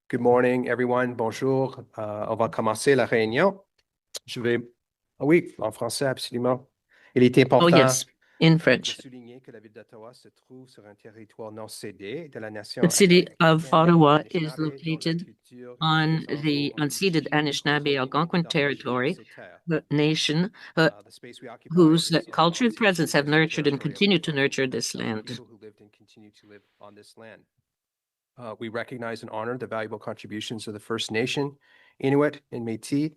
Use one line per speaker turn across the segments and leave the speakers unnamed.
Good morning, everyone. Bonjour. On va commencer la réunion. Oui, en français, absolument. Il est important.
Oh, yes, in
De
French.
souligner que la ville d'Ottawa se trouve sur un territoire non cédé de la nation.
The city of Ottawa is
Anishinaabe, dont la
located
culture
on
représente
the
au
unceded
origine
Anishinaabe Algonquin
d'origine
territory,
ces terres.
the nation
The space we occupy
whose
is
culture and presence have nurtured and
territory of
continue to
Ottawa,
nurture this
the
land.
people who lived and continue to live on this land. We recognize and honor the valuable contributions of the First Nation, Inuit, and Métis.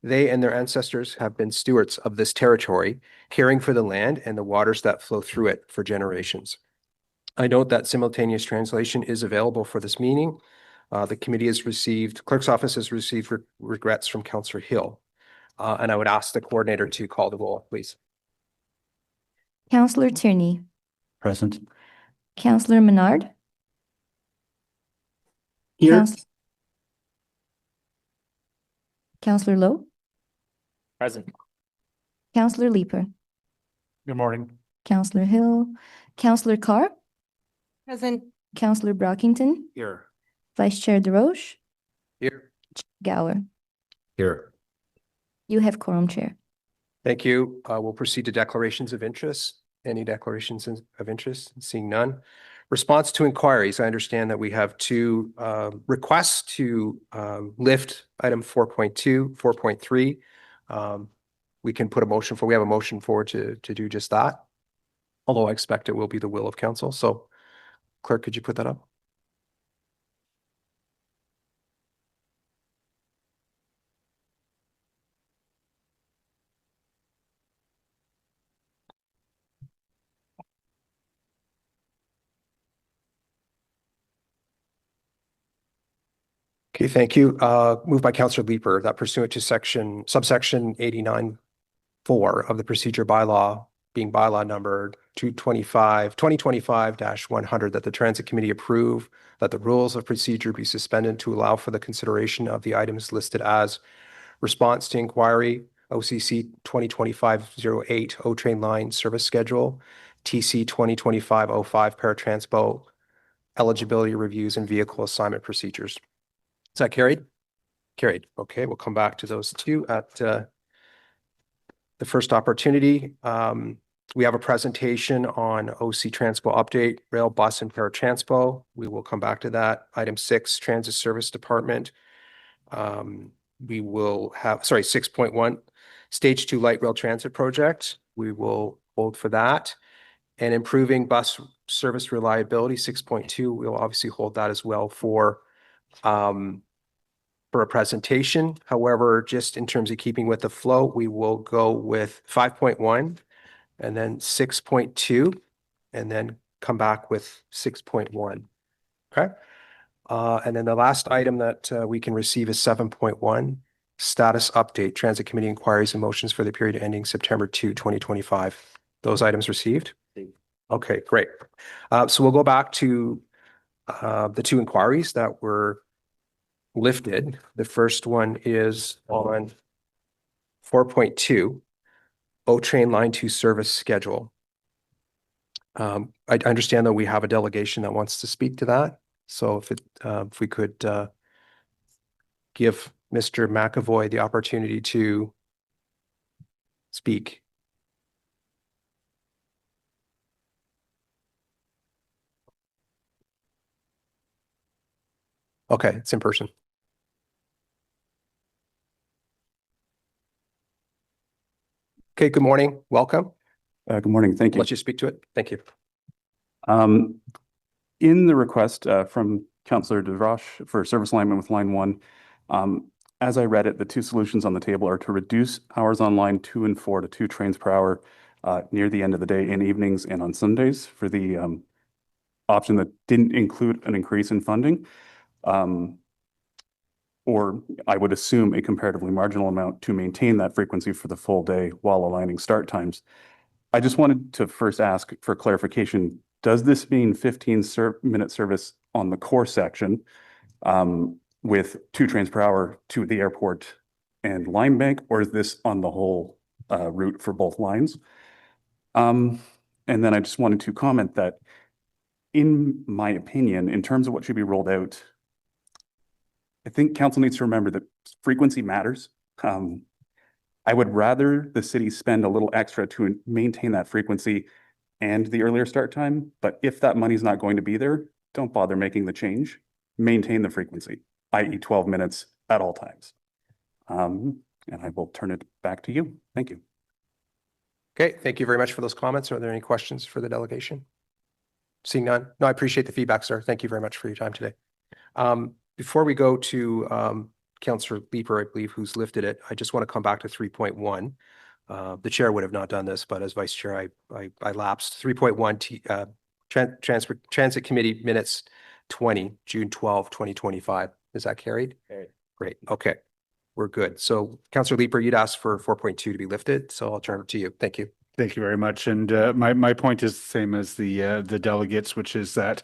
They and their ancestors have been stewards of this territory, caring for the land and the waters that flow through it for generations. I note that simultaneous translation is available for this meeting. The committee has received, clerk's office has received regrets from Councillor Hill. And I would ask the coordinator to call the roll, please.
Councillor Tierney.
Present.
Councillor Menard.
Here.
Councillor Lowe.
Present.
Councillor Leeper.
Good morning.
Councillor Hill. Councillor Carr.
Present.
Councillor Brockington.
Here.
Vice Chair DeRoche.
Here.
Gower.
Here.
You have quorum, Chair.
Thank you. We'll proceed to declarations of interest. Any declarations of interest? Seeing none. Response to inquiries. I understand that we have two requests to lift item 4.2, 4.3. We can put a motion for, we have a motion forward to do just that. Although I expect it will be the will of council. So clerk, could you put that up? Okay, thank you. Moved by Councillor Leeper that pursuant to subsection 89(4) of the procedure bylaw, being bylaw number 2025-100, that the Transit Committee approve that the rules of procedure be suspended to allow for the consideration of the items listed as response to inquiry, OCC 2025-08 O-Train line service schedule, TC 2025-05 paratranspo, eligibility reviews and vehicle assignment procedures. Is that carried? Carried. Okay, we'll come back to those two at the first opportunity. We have a presentation on OC Transpo update, rail, bus, and paratranspo. We will come back to that. Item 6, Transit Service Department. We will have, 6.1, Stage 2 Light Rail Transit Project. We will hold for that. And improving bus service reliability, 6.2. We'll obviously hold that as well for a presentation. However, just in terms of keeping with the flow, we will go with 5.1 and then 6.2 and then come back with 6.1. Okay. And then the last item that we can receive is 7.1, status update, Transit Committee inquiries and motions for the period ending September 2, 2025. Those items received? Okay, great. So we'll go back to the two inquiries that were lifted. The first one is on 4.2, O-Train Line 2 service schedule. I understand that we have a delegation that wants to speak to that. So if we could give Mr. McAvoy the opportunity to speak. Okay, it's in person. Okay, good morning. Welcome.
Good morning. Thank you.
Let you speak to it. Thank you.
In the request from Councillor DeRoche for service alignment with line 1, as I read it, the two solutions on the table are to reduce hours on line 2 and 4 to 2 trains per hour near the end of the day in evenings and on Sundays for the option that didn't include an increase in funding. Or I would assume a comparatively marginal amount to maintain that frequency for the full day while aligning start times. I just wanted to first ask for clarification. Does this mean 15-minute service on the core section with 2 trains per hour to the airport and Line Bank, or is this on the whole route for both lines? And then I just wanted to comment that in my opinion, in terms of what should be rolled out, I think council needs to remember that frequency matters. I would rather the city spend a little extra to maintain that frequency and the earlier start time. But if that money's not going to be there, don't bother making the change. Maintain the frequency, i.e. 12 minutes at all times. And I will turn it back to you. Thank you.
Okay, thank you very much for those comments. Are there any questions for the delegation? Seeing none. No, I appreciate the feedback, sir. Thank you very much for your time today. Before we go to Councillor Leeper, I believe, who's lifted it, I just want to come back to 3.1. The chair would have not done this, but as vice chair, I lapsed. 3.1 Transit Committee Minutes 20, June 12, 2025. Is that carried?
Carried.
Great. Okay. We're good. So Councillor Leeper, you'd asked for 4.2 to be lifted, so I'll turn it to you. Thank you.
Thank you very much. And my point is the same as the delegates, which is that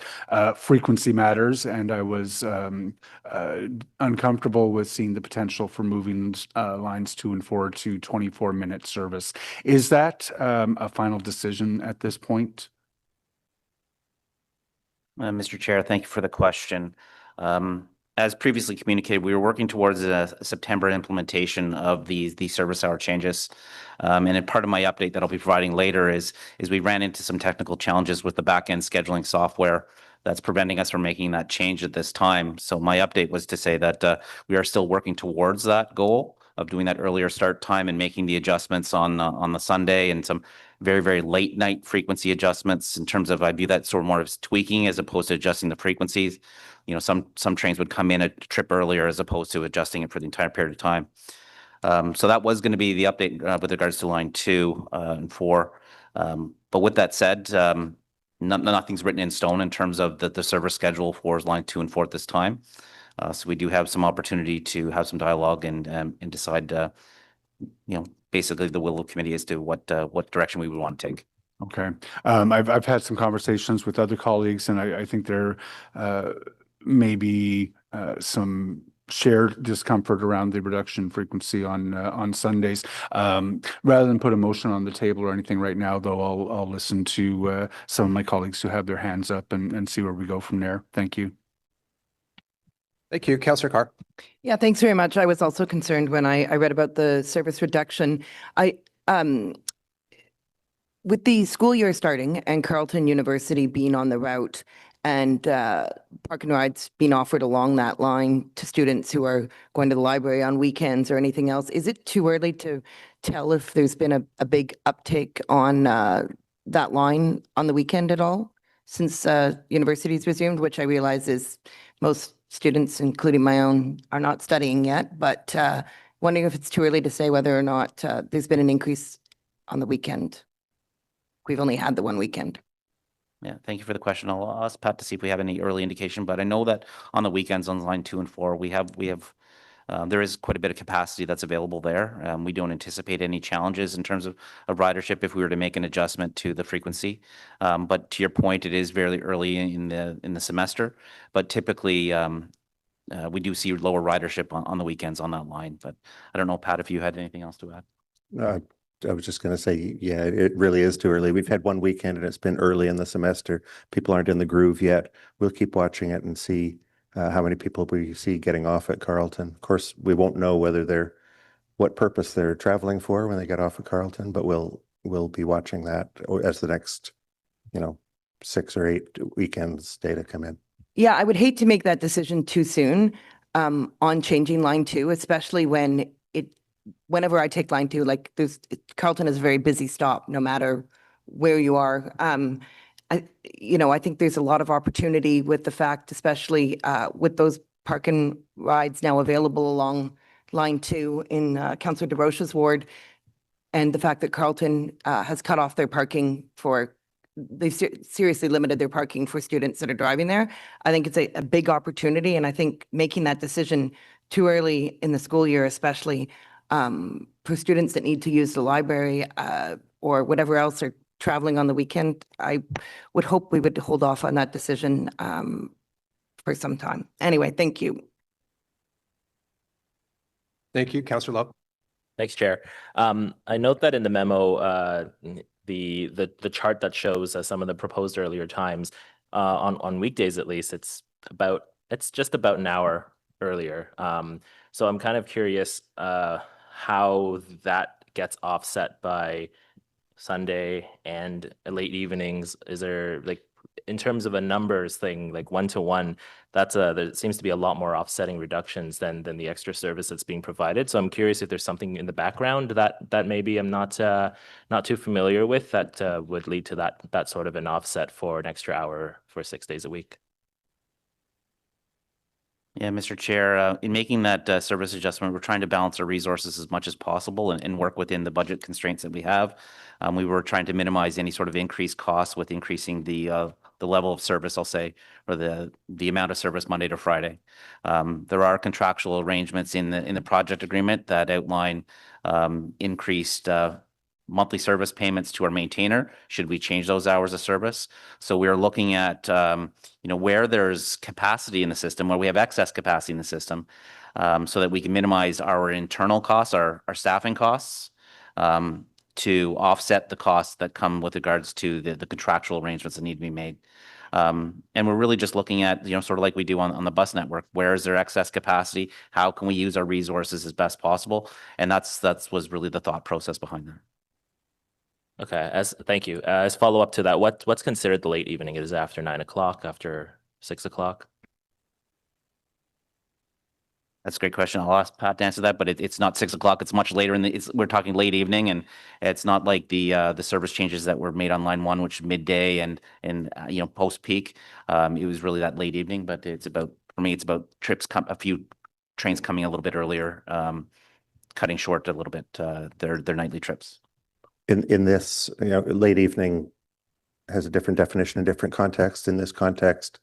frequency matters. And I was uncomfortable with seeing the potential for moving lines 2 and 4 to 24-minute service. Is that a final decision at this point?
Mr. Chair, thank you for the question. As previously communicated, we were working towards a September implementation of the service hour changes. And in part of my update that I'll be providing later is we ran into some technical challenges with the back-end scheduling software that's preventing us from making that change at this time. So my update was to say that we are still working towards that goal of doing that earlier start time and making the adjustments on the Sunday and some very, very late night frequency adjustments in terms of, I view that sort of more as tweaking as opposed to adjusting the frequencies. You know, some trains would come in a trip earlier as opposed to adjusting it for the entire period of time. So that was going to be the update with regards to line 2 and 4. But with that said, nothing's written in stone in terms of the service schedule for line 2 and 4 at this time. So we do have some opportunity to have some dialogue and decide, basically the will of the committee as to what direction we would want to take.
Okay. I've had some conversations with other colleagues, and I think there may be some shared discomfort around the reduction in frequency on Sundays. Rather than put a motion on the table or anything right now, though, I'll listen to some of my colleagues who have their hands up and see where we go from there. Thank you.
Thank you. Councillor Carr.
Yeah, thanks very much. I was also concerned when I read about the service reduction. With the school year starting and Carleton University being on the route and park and rides being offered along that line to students who are going to the library on weekends or anything else, is it too early to tell if there's been a big uptake on that line on the weekend at all since universities resumed, which I realize is most students, including my own, are not studying yet, but wondering if it's too early to say whether or not there's been an increase on the weekend. We've only had the one weekend.
Yeah, thank you for the question. I'll ask Pat to see if we have any early indication, but I know that on the weekends on line 2 and 4, there is quite a bit of capacity that's available there. We don't anticipate any challenges in terms of ridership if we were to make an adjustment to the frequency. But to your point, it is very early in the semester, but typically we do see lower ridership on the weekends on that line. But I don't know, Pat, if you had anything else to add.
I was just going to say, yeah, it really is too early. We've had one weekend and it's been early in the semester. People aren't in the groove yet. We'll keep watching it and see how many people we see getting off at Carleton. Of course, we won't know what purpose they're traveling for when they get off at Carleton, but we'll be watching that as the next, 6 or 8 weekends data come in.
Yeah, I would hate to make that decision too soon on changing line 2, especially whenever I take line 2, Carleton is a very busy stop, no matter where you are. I think there's a lot of opportunity with the fact, especially with those park and rides now available along line 2 in Councillor DeRoche's ward, and the fact that Carleton has cut off their parking they've seriously limited their parking for students that are driving there. I think it's a big opportunity, and I think making that decision too early in the school year, especially for students that need to use the library or whatever else are traveling on the weekend, I would hope we would hold off on that decision for some time. Anyway, thank you.
Thank you. Councillor Love.
Thanks, Chair. I note that in the memo, the chart that shows some of the proposed earlier times on weekdays, at least, it's just about an hour earlier. So I'm kind of curious how that gets offset by Sunday and late evenings. Is there like, in terms of a numbers thing, like 1-to-1, there seems to be a lot more offsetting reductions than the extra service that's being provided. So I'm curious if there's something in the background that maybe I'm not too familiar with that would lead to that sort of an offset for an extra hour for 6 days a week.
Yeah, Mr. Chair, in making that service adjustment, we're trying to balance our resources as much as possible and work within the budget constraints that we have. We were trying to minimize any sort of increased costs with increasing the level of service, I'll say, or the amount of service Monday to Friday. There are contractual arrangements in the project agreement that outline increased monthly service payments to our maintainer should we change those hours of service. So we're looking at where there's capacity in the system, where we have excess capacity in the system, so that we can minimize our internal costs, our staffing costs, to offset the costs that come with regards to the contractual arrangements that need to be made. And we're really just looking at, sort of like we do on the bus network, where is there excess capacity? How can we use our resources as best possible? And that was really the thought process behind that.
Okay, thank you. As follow up to that, what's considered the late evening? Is it after 9 o'clock, after 6 o'clock?
That's a great question. I'll ask Pat to answer that, but it's not 6 o'clock. It's much later we're talking late evening, and it's not like the service changes that were made on line 1, which midday and post peak. It was really that late evening, but for me, it's about trips, a few trains coming a little bit earlier, cutting short a little bit their nightly trips.
In this, late evening has a different definition in different contexts. In this context,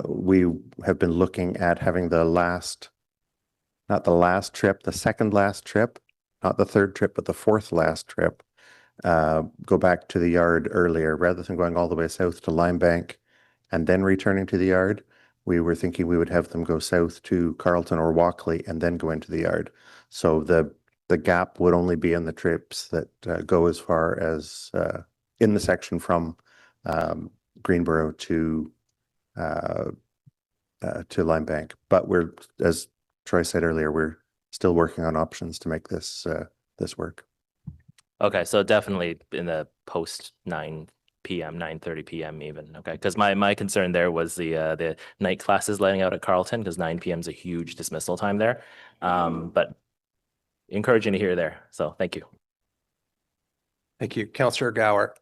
we have been looking at having not the last trip, the second last trip, not the third trip, but the fourth last trip, go back to the yard earlier rather than going all the way south to Limebank and then returning to the yard. We were thinking we would have them go south to Carleton or Walkley and then go into the yard. So the gap would only be in the trips that go as far as in the section from Greenboro to Limebank. But as Troy said earlier, we're still working on options to make this work.
Okay, so definitely in the post 9 p.m., 9:30 p.m. even. Okay, because my concern there was the night classes letting out at Carleton, because 9 p.m. is a huge dismissal time there. But encouraging to hear there. So thank you.
Thank you. Councillor Gower.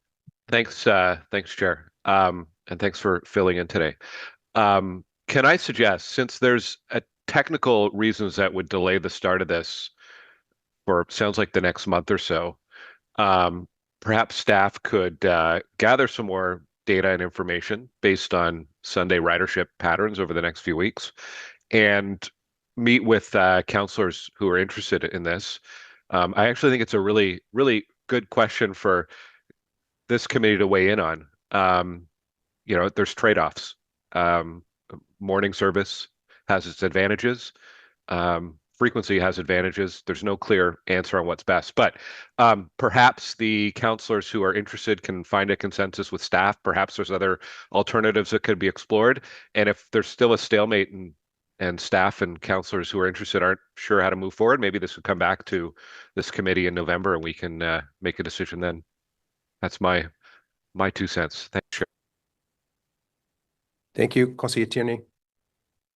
Thanks, Chair. And thanks for filling in today. Can I suggest, since there's technical reasons that would delay the start of this for sounds like the next month or so, perhaps staff could gather some more data and information based on Sunday ridership patterns over the next few weeks and meet with councillors who are interested in this. I actually think it's a really, really good question for this committee to weigh in on. There's trade-offs. Morning service has its advantages. Frequency has advantages. There's no clear answer on what's best, but perhaps the councillors who are interested can find a consensus with staff. Perhaps there's other alternatives that could be explored. And if there's still a stalemate and staff and councillors who are interested aren't sure how to move forward, maybe this would come back to this committee in November and we can make a decision then. That's my 2 cents. Thanks.
Thank you. Conseiller Tierney.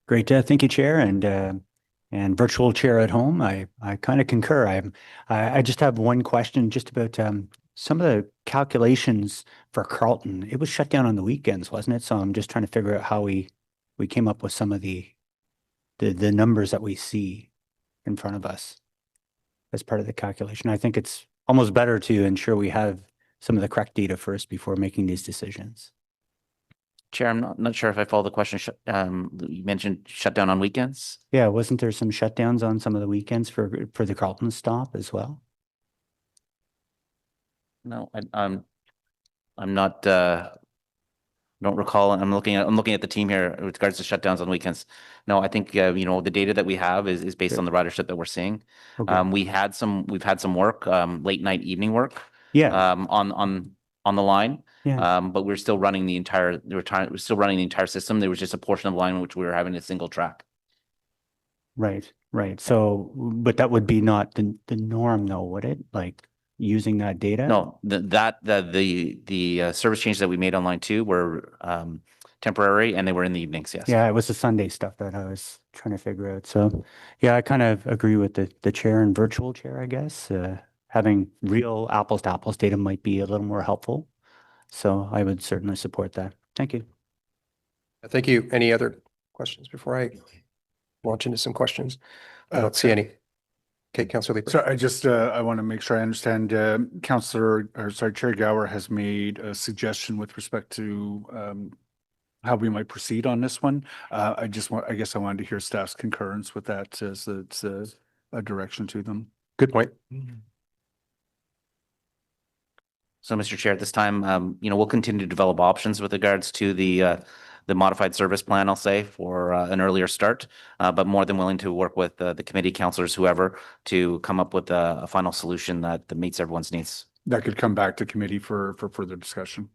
Great. Thank you, Chair, and virtual chair at home. I kind of concur. I just have one question just about some of the calculations for Carleton. It was shut down on the weekends, wasn't it? So I'm just trying to figure out how we came up with some of the numbers that we see in front of us as part of the calculation. I think it's almost better to ensure we have some of the correct data first before making these decisions.
Chair, I'm not sure if I follow the question. You mentioned shutdown on weekends.
Yeah, wasn't there some shutdowns on some of the weekends for the Carleton stop as well?
No, I'm not. Don't recall. I'm looking at the team here with regards to shutdowns on weekends. No, I think the data that we have is based on the ridership that we're seeing.
Okay.
We've had some work, late night, evening work.
Yeah.
On on the line.
Yeah.
But we're still running the entire, we're still running the entire system. There was just a portion of the line in which we were having a single track.
Right, right. So, but that would be not the norm though, would it? Like using that data?
No, the service changes that we made on line 2 were temporary and they were in the evenings, yes.
Yeah, it was the Sunday stuff that I was trying to figure out. So, yeah, I kind of agree with the chair and virtual chair, I guess. Having real apples to apples data might be a little more helpful. So I would certainly support that. Thank you.
Thank you. Any other questions before I launch into some questions? I don't see any. Okay, Councillor Leeper.
So I just, I want to make sure I understand, Chair Gower has made a suggestion with respect to how we might proceed on this one. I guess I wanted to hear staff's concurrence with that as it's a direction to them.
Good point.
So, Mr. Chair, at this time, we'll continue to develop options with regards to the modified service plan, I'll say, for an earlier start, but more than willing to work with the committee, councillors, whoever, to come up with a final solution that meets everyone's needs.
That could come back to committee for further discussion.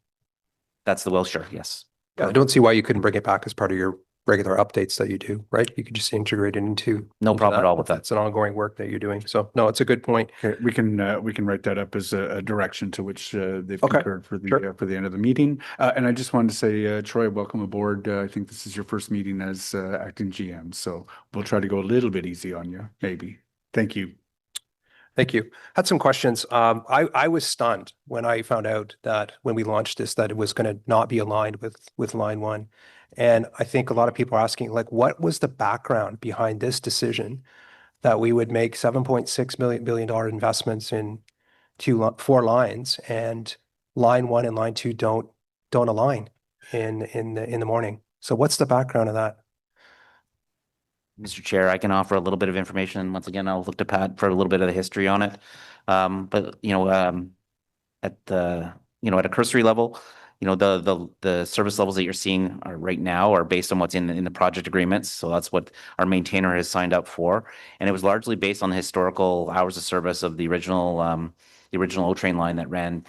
That's the will, sure, yes.
Yeah, I don't see why you couldn't bring it back as part of your regular updates that you do, right? You could just integrate it into.
No problem at all with that.
It's an ongoing work that you're doing. So no, it's a good point.
Okay, we can write that up as a direction to which they've
Okay,
concurred for
sure.
for the end of the meeting. And I just wanted to say, Troy, welcome aboard. I think this is your first meeting as acting GM, so we'll try to go a little bit easy on you, maybe. Thank you.
Thank you. Had some questions. I was stunned when I found out that when we launched this, that it was going to not be aligned with line 1. And I think a lot of people are asking, like, what was the background behind this decision that we would make $7.6 billion investments in 4 lines, and line 1 and line 2 don't align in the morning? So what's the background of that?
Mr. Chair, I can offer a little bit of information. And once again, I'll look to Pat for a little bit of the history on it. But at a cursory level, the service levels that you're seeing right now are based on what's in the project agreements. So that's what our maintainer has signed up for, and it was largely based on the historical hours of service of the original O-train line that ran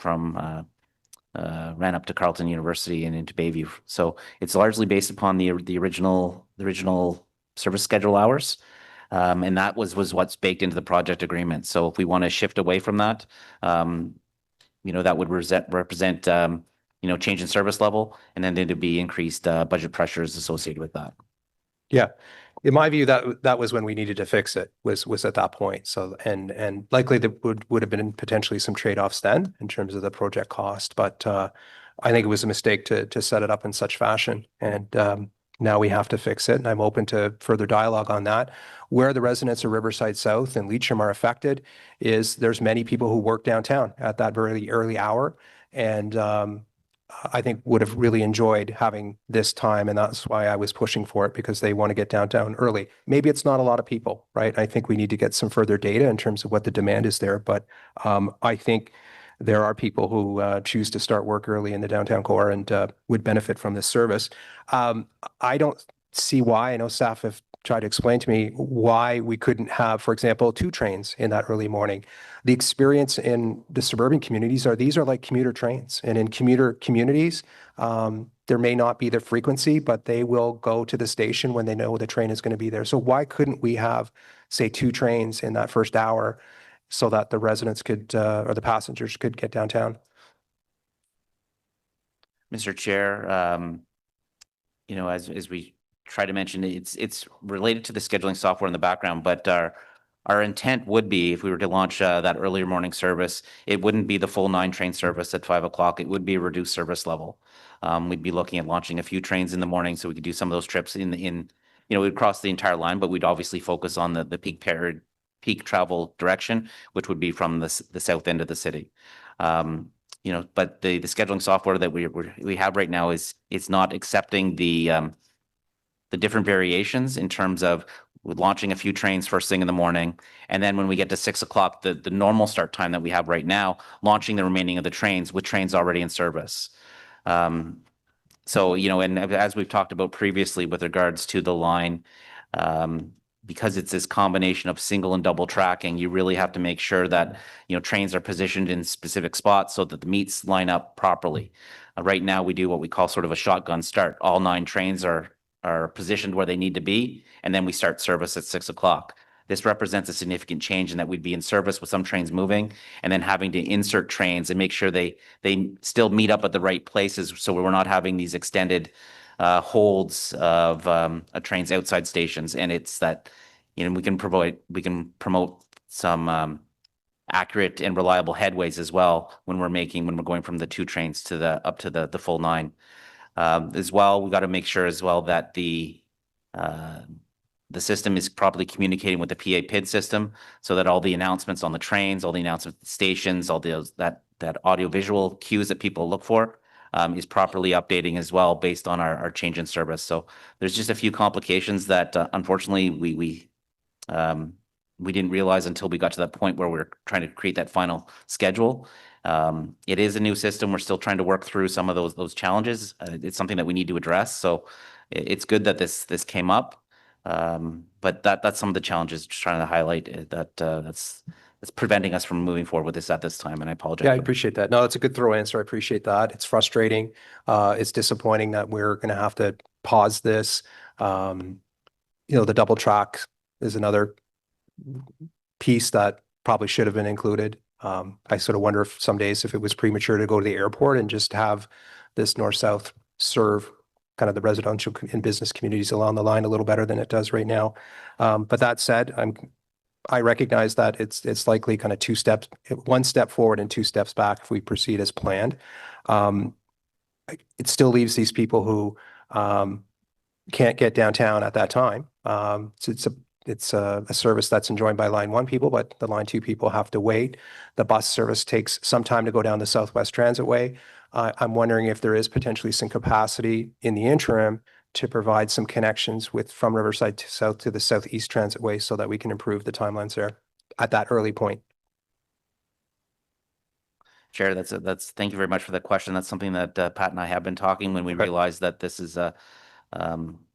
up to Carleton University and into Bayview. So it's largely based upon the original service schedule hours. And that was what's baked into the project agreement. So if we want to shift away from that, that would represent change in service level, and then there'd be increased budget pressures associated with that.
Yeah. In my view, that was when we needed to fix it, was at that point. So, and likely there would have been potentially some trade-offs then in terms of the project cost, but I think it was a mistake to set it up in such fashion. And now we have to fix it, and I'm open to further dialogue on that. Where the residents of Riverside South and Leitrim are affected is there's many people who work downtown at that very early hour, and I think would have really enjoyed having this time, and that's why I was pushing for it, because they want to get downtown early. Maybe it's not a lot of people, right? I think we need to get some further data in terms of what the demand is there, but I think there are people who choose to start work early in the downtown core and would benefit from this service. I don't see why. I know staff have tried to explain to me why we couldn't have, for example, 2 trains in that early morning. The experience in the suburban communities these are like commuter trains, and in commuter communities, there may not be the frequency, but they will go to the station when they know the train is going to be there. So why couldn't we have, say, 2 trains in that first hour, so that the residents could, or the passengers could get downtown?
Mr. Chair, as we try to mention, it's related to the scheduling software in the background, but our intent would be, if we were to launch that earlier morning service, it wouldn't be the full 9 train service at 5 o'clock. It would be a reduced service level. We'd be looking at launching a few trains in the morning, so we could do some of those trips we'd cross the entire line, but we'd obviously focus on the peak travel direction, which would be from the south end of the city. But the scheduling software that we have right now it's not accepting the different variations in terms of launching a few trains first thing in the morning, and then when we get to 6 o'clock, the normal start time that we have right now, launching the remaining of the trains with trains already in service. So, and as we've talked about previously with regards to the line, because it's this combination of single and double tracking, you really have to make sure that, trains are positioned in specific spots so that the meets line up properly. Right now, we do what we call sort of a shotgun start. All 9 trains are positioned where they need to be, and then we start service at 6 o'clock. This represents a significant change in that we'd be in service with some trains moving and then having to insert trains and make sure they still meet up at the right places, so we're not having these extended holds of trains outside stations. And it's that, we can promote some accurate and reliable headways as well when we're going from the 2 trains to up to the full 9. As well, we got to make sure as well that the system is properly communicating with the PA PID system, so that all the announcements on the trains, all the announcement stations, all those that audio-visual cues that people look for is properly updating as well based on our change in service. So there's just a few complications that unfortunately we didn't realize until we got to that point where we're trying to create that final schedule. It is a new system. We're still trying to work through some of those challenges. It's something that we need to address. So it's good that this came up. But that's some of the challenges, just trying to highlight that's preventing us from moving forward with this at this time. And I apologize.
Yeah, I appreciate that. No, that's a good throw answer. I appreciate that. It's frustrating. It's disappointing that we're going to have to pause this. The double track is another piece that probably should have been included. I sort of wonder if some days if it was premature to go to the airport and just have this north-south serve kind of the residential and business communities along the line a little better than it does right now. But that said, I recognize that it's likely kind of 1 step forward and 2 steps back if we proceed as planned. It still leaves these people who can't get downtown at that time. It's a service that's enjoyed by Line 1 people, but the Line 2 people have to wait. The bus service takes some time to go down the Southwest Transitway. I'm wondering if there is potentially some capacity in the interim to provide some connections from Riverside to south to the Southeast Transitway so that we can improve the timelines there at that early point.
Chair, thank you very much for that question. That's something that Pat and I have been talking when we realized that this is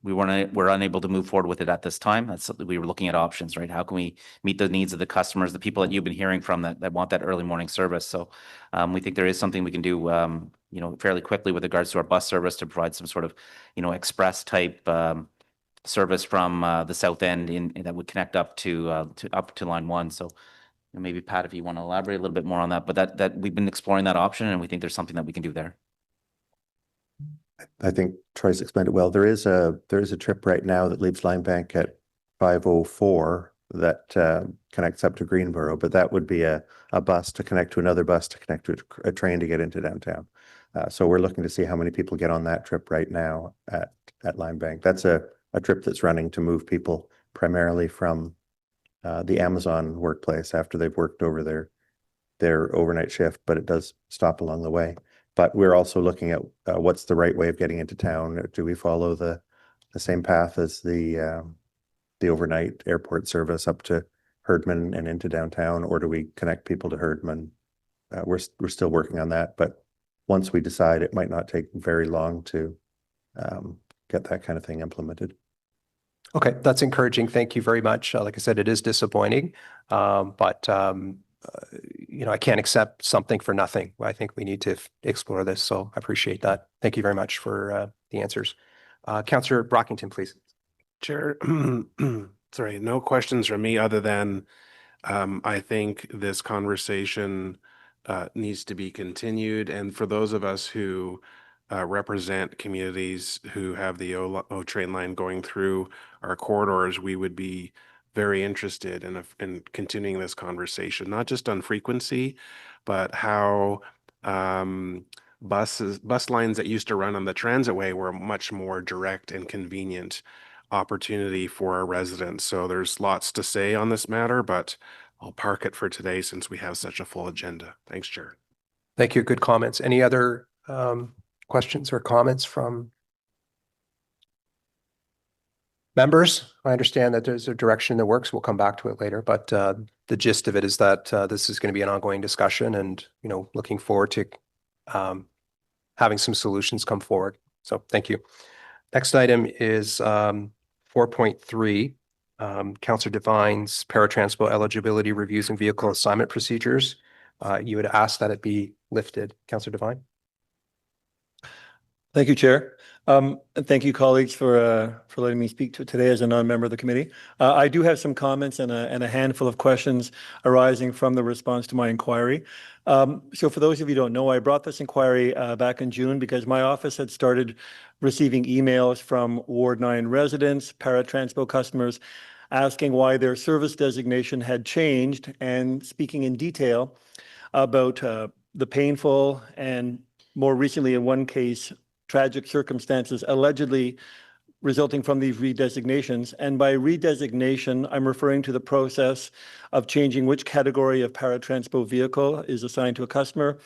we're unable to move forward with it at this time. We were looking at options, right? How can we meet the needs of the customers, the people that you've been hearing from that want that early morning service? So we think there is something we can do, fairly quickly with regards to our bus service to provide some sort of, express type service from the south end that would connect up to Line 1. So maybe Pat, if you want to elaborate a little bit more on that, but that we've been exploring that option and we think there's something that we can do there.
I think Troy's explained it well. There is a trip right now that leaves Linebank at 5:04 that connects up to Greenboro, but that would be a bus to connect to another bus to connect to a train to get into downtown. So we're looking to see how many people get on that trip right now at Linebank. That's a trip that's running to move people primarily from the Amazon workplace after they've worked over their overnight shift, but it does stop along the way. But we're also looking at what's the right way of getting into town. Do we follow the same path as the overnight airport service up to Herdman and into downtown, or do we connect people to Herdman? We're still working on that, but once we decide, it might not take very long to get that kind of thing implemented.
Okay, that's encouraging. Thank you very much. Like I said, it is disappointing, but I can't accept something for nothing. I think we need to explore this, so I appreciate that. Thank you very much for the answers. Councillor Brockington, please.
Chair, sorry, no questions from me other than I think this conversation needs to be continued. And for those of us who represent communities who have the O train line going through our corridors, we would be very interested in continuing this conversation, not just on frequency, but how bus lines that used to run on the Transitway were much more direct and convenient opportunity for our residents. So there's lots to say on this matter, but I'll park it for today since we have such a full agenda. Thanks, Chair.
Thank you. Good comments. Any other questions or comments from members? I understand that there's a direction that works. We'll come back to it later, but the gist of it is that this is going to be an ongoing discussion and, looking forward to having some solutions come forward. So thank you. Next item is 4.3. Councillor Devine's paratranspo eligibility reviews and vehicle assignment procedures. You would ask that it be lifted. Councillor Devine?
Thank you, Chair. And thank you, colleagues, for letting me speak to today as a non-member of the committee. I do have some comments and a handful of questions arising from the response to my inquiry. So for those of you who don't know, I brought this inquiry back in June because my office had started receiving emails from Ward 9 residents, paratranspo customers, asking why their service designation had changed and speaking in detail about the painful and more recently in one case, tragic circumstances allegedly resulting from these redesignations. And by redesignation, I'm referring to the process of changing which category of paratranspo vehicle is assigned to a customer.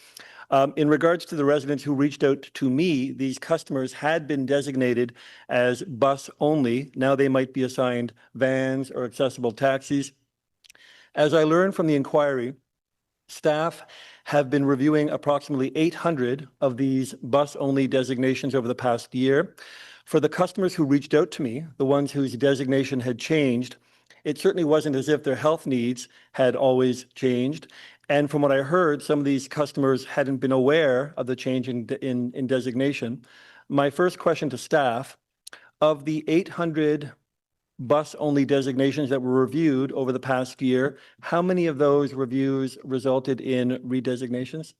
In regards to the residents who reached out to me, these customers had been designated as bus only. Now they might be assigned vans or accessible taxis. As I learned from the inquiry, staff have been reviewing approximately 800 of these bus-only designations over the past year. For the customers who reached out to me, the ones whose designation had changed, it certainly wasn't as if their health needs had always changed. And from what I heard, some of these customers hadn't been aware of the change in designation. My first question to staff, of the 800 bus-only designations that were reviewed over the past year, how many of those reviews resulted in redesignations?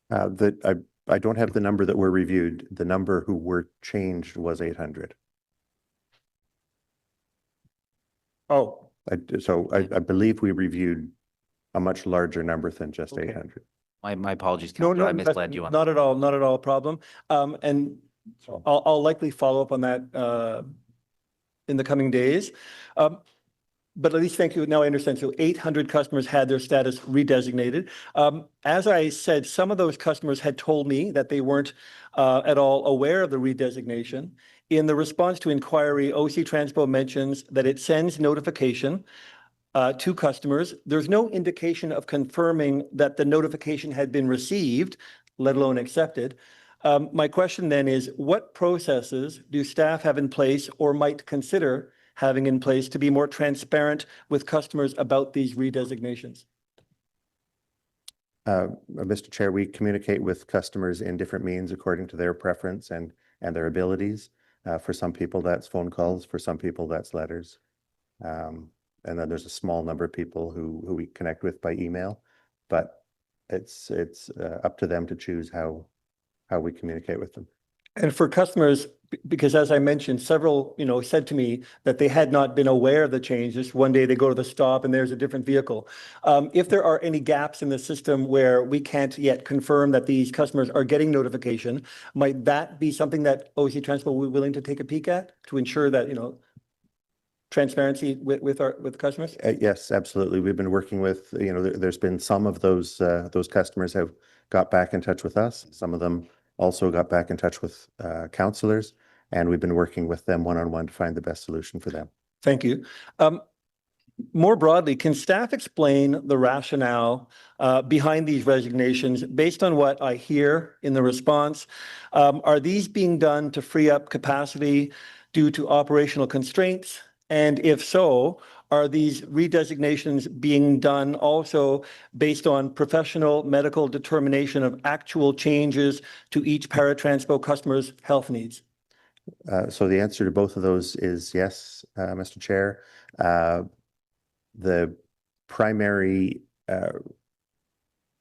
I don't have the number that were reviewed. The number who were changed was 800.
Oh,
I believe we reviewed a much larger number than just
Okay.
800.
My apologies,
no,
Councillor, I
that's
misled you on that.
not at all, not at all a problem. And I'll likely follow up on that in the coming days. But at least thank you. Now I understand. So 800 customers had their status redesignated. As I said, some of those customers had told me that they weren't at all aware of the redesignation. In the response to inquiry, OC Transpo mentions that it sends notification to customers. There's no indication of confirming that the notification had been received, let alone accepted. My question then is, what processes do staff have in place or might consider having in place to be more transparent with customers about these redesignations?
Mr. Chair, we communicate with customers in different means according to their preference and their abilities. For some people, that's phone calls. For some people, that's letters. And then there's a small number of people who we connect with by email, but it's up to them to choose how we communicate with them.
And for customers, because as I mentioned, several, said to me that they had not been aware of the changes. One day they go to the stop and there's a different vehicle. If there are any gaps in the system where we can't yet confirm that these customers are getting notification, might that be something that OC Transpo will be willing to take a peek at to ensure that, transparency with customers?
Yes, absolutely. We've been working with, there's been some of those customers have got back in touch with us. Some of them also got back in touch with counselors, and we've been working with them one-on-one to find the best solution for them.
Thank you. More broadly, can staff explain the rationale behind these resignations based on what I hear in the response? Are these being done to free up capacity due to operational constraints? And if so, are these redesignations being done also based on professional medical determination of actual changes to each paratranspo customer's health needs?
So the answer to both of those is yes, Mr. Chair. The primary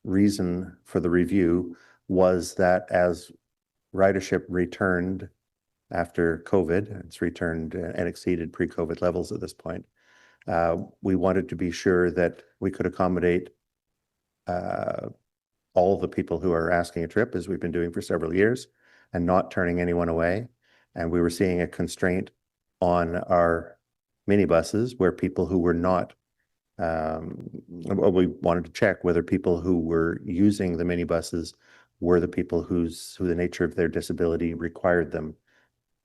reason for the review was that as ridership returned after COVID, it's returned and exceeded pre-COVID levels at this point. We wanted to be sure that we could accommodate all the people who are asking a trip, as we've been doing for several years, and not turning anyone away. And we were seeing a constraint on our minibuses where people who were not, we wanted to check whether people who were using the minibuses were the people who the nature of their disability required them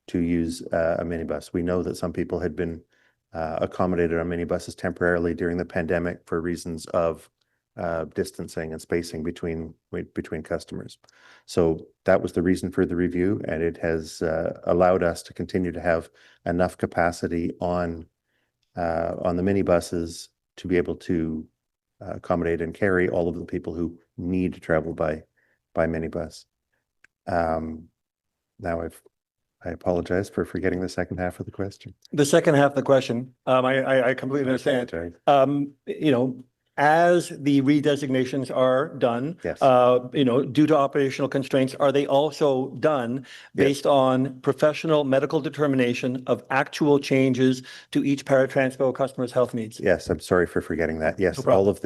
to use a minibus. We know that some people had been accommodated on minibuses temporarily during the pandemic for reasons of distancing and spacing between customers. So that was the reason for the review, and it has allowed us to continue to have enough capacity on the minibuses to be able to accommodate and carry all of the people who need to travel by minibus. Now I apologize for forgetting the second half of the question.
The second half of the question, I completely understand.
Sorry.
You know, as the redesignations are done,
Yes.
you know, due to operational constraints, are they also done based on professional medical determination of actual changes to each paratranspo customer's health needs?
Yes, I'm sorry for forgetting that. Yes,
No problem.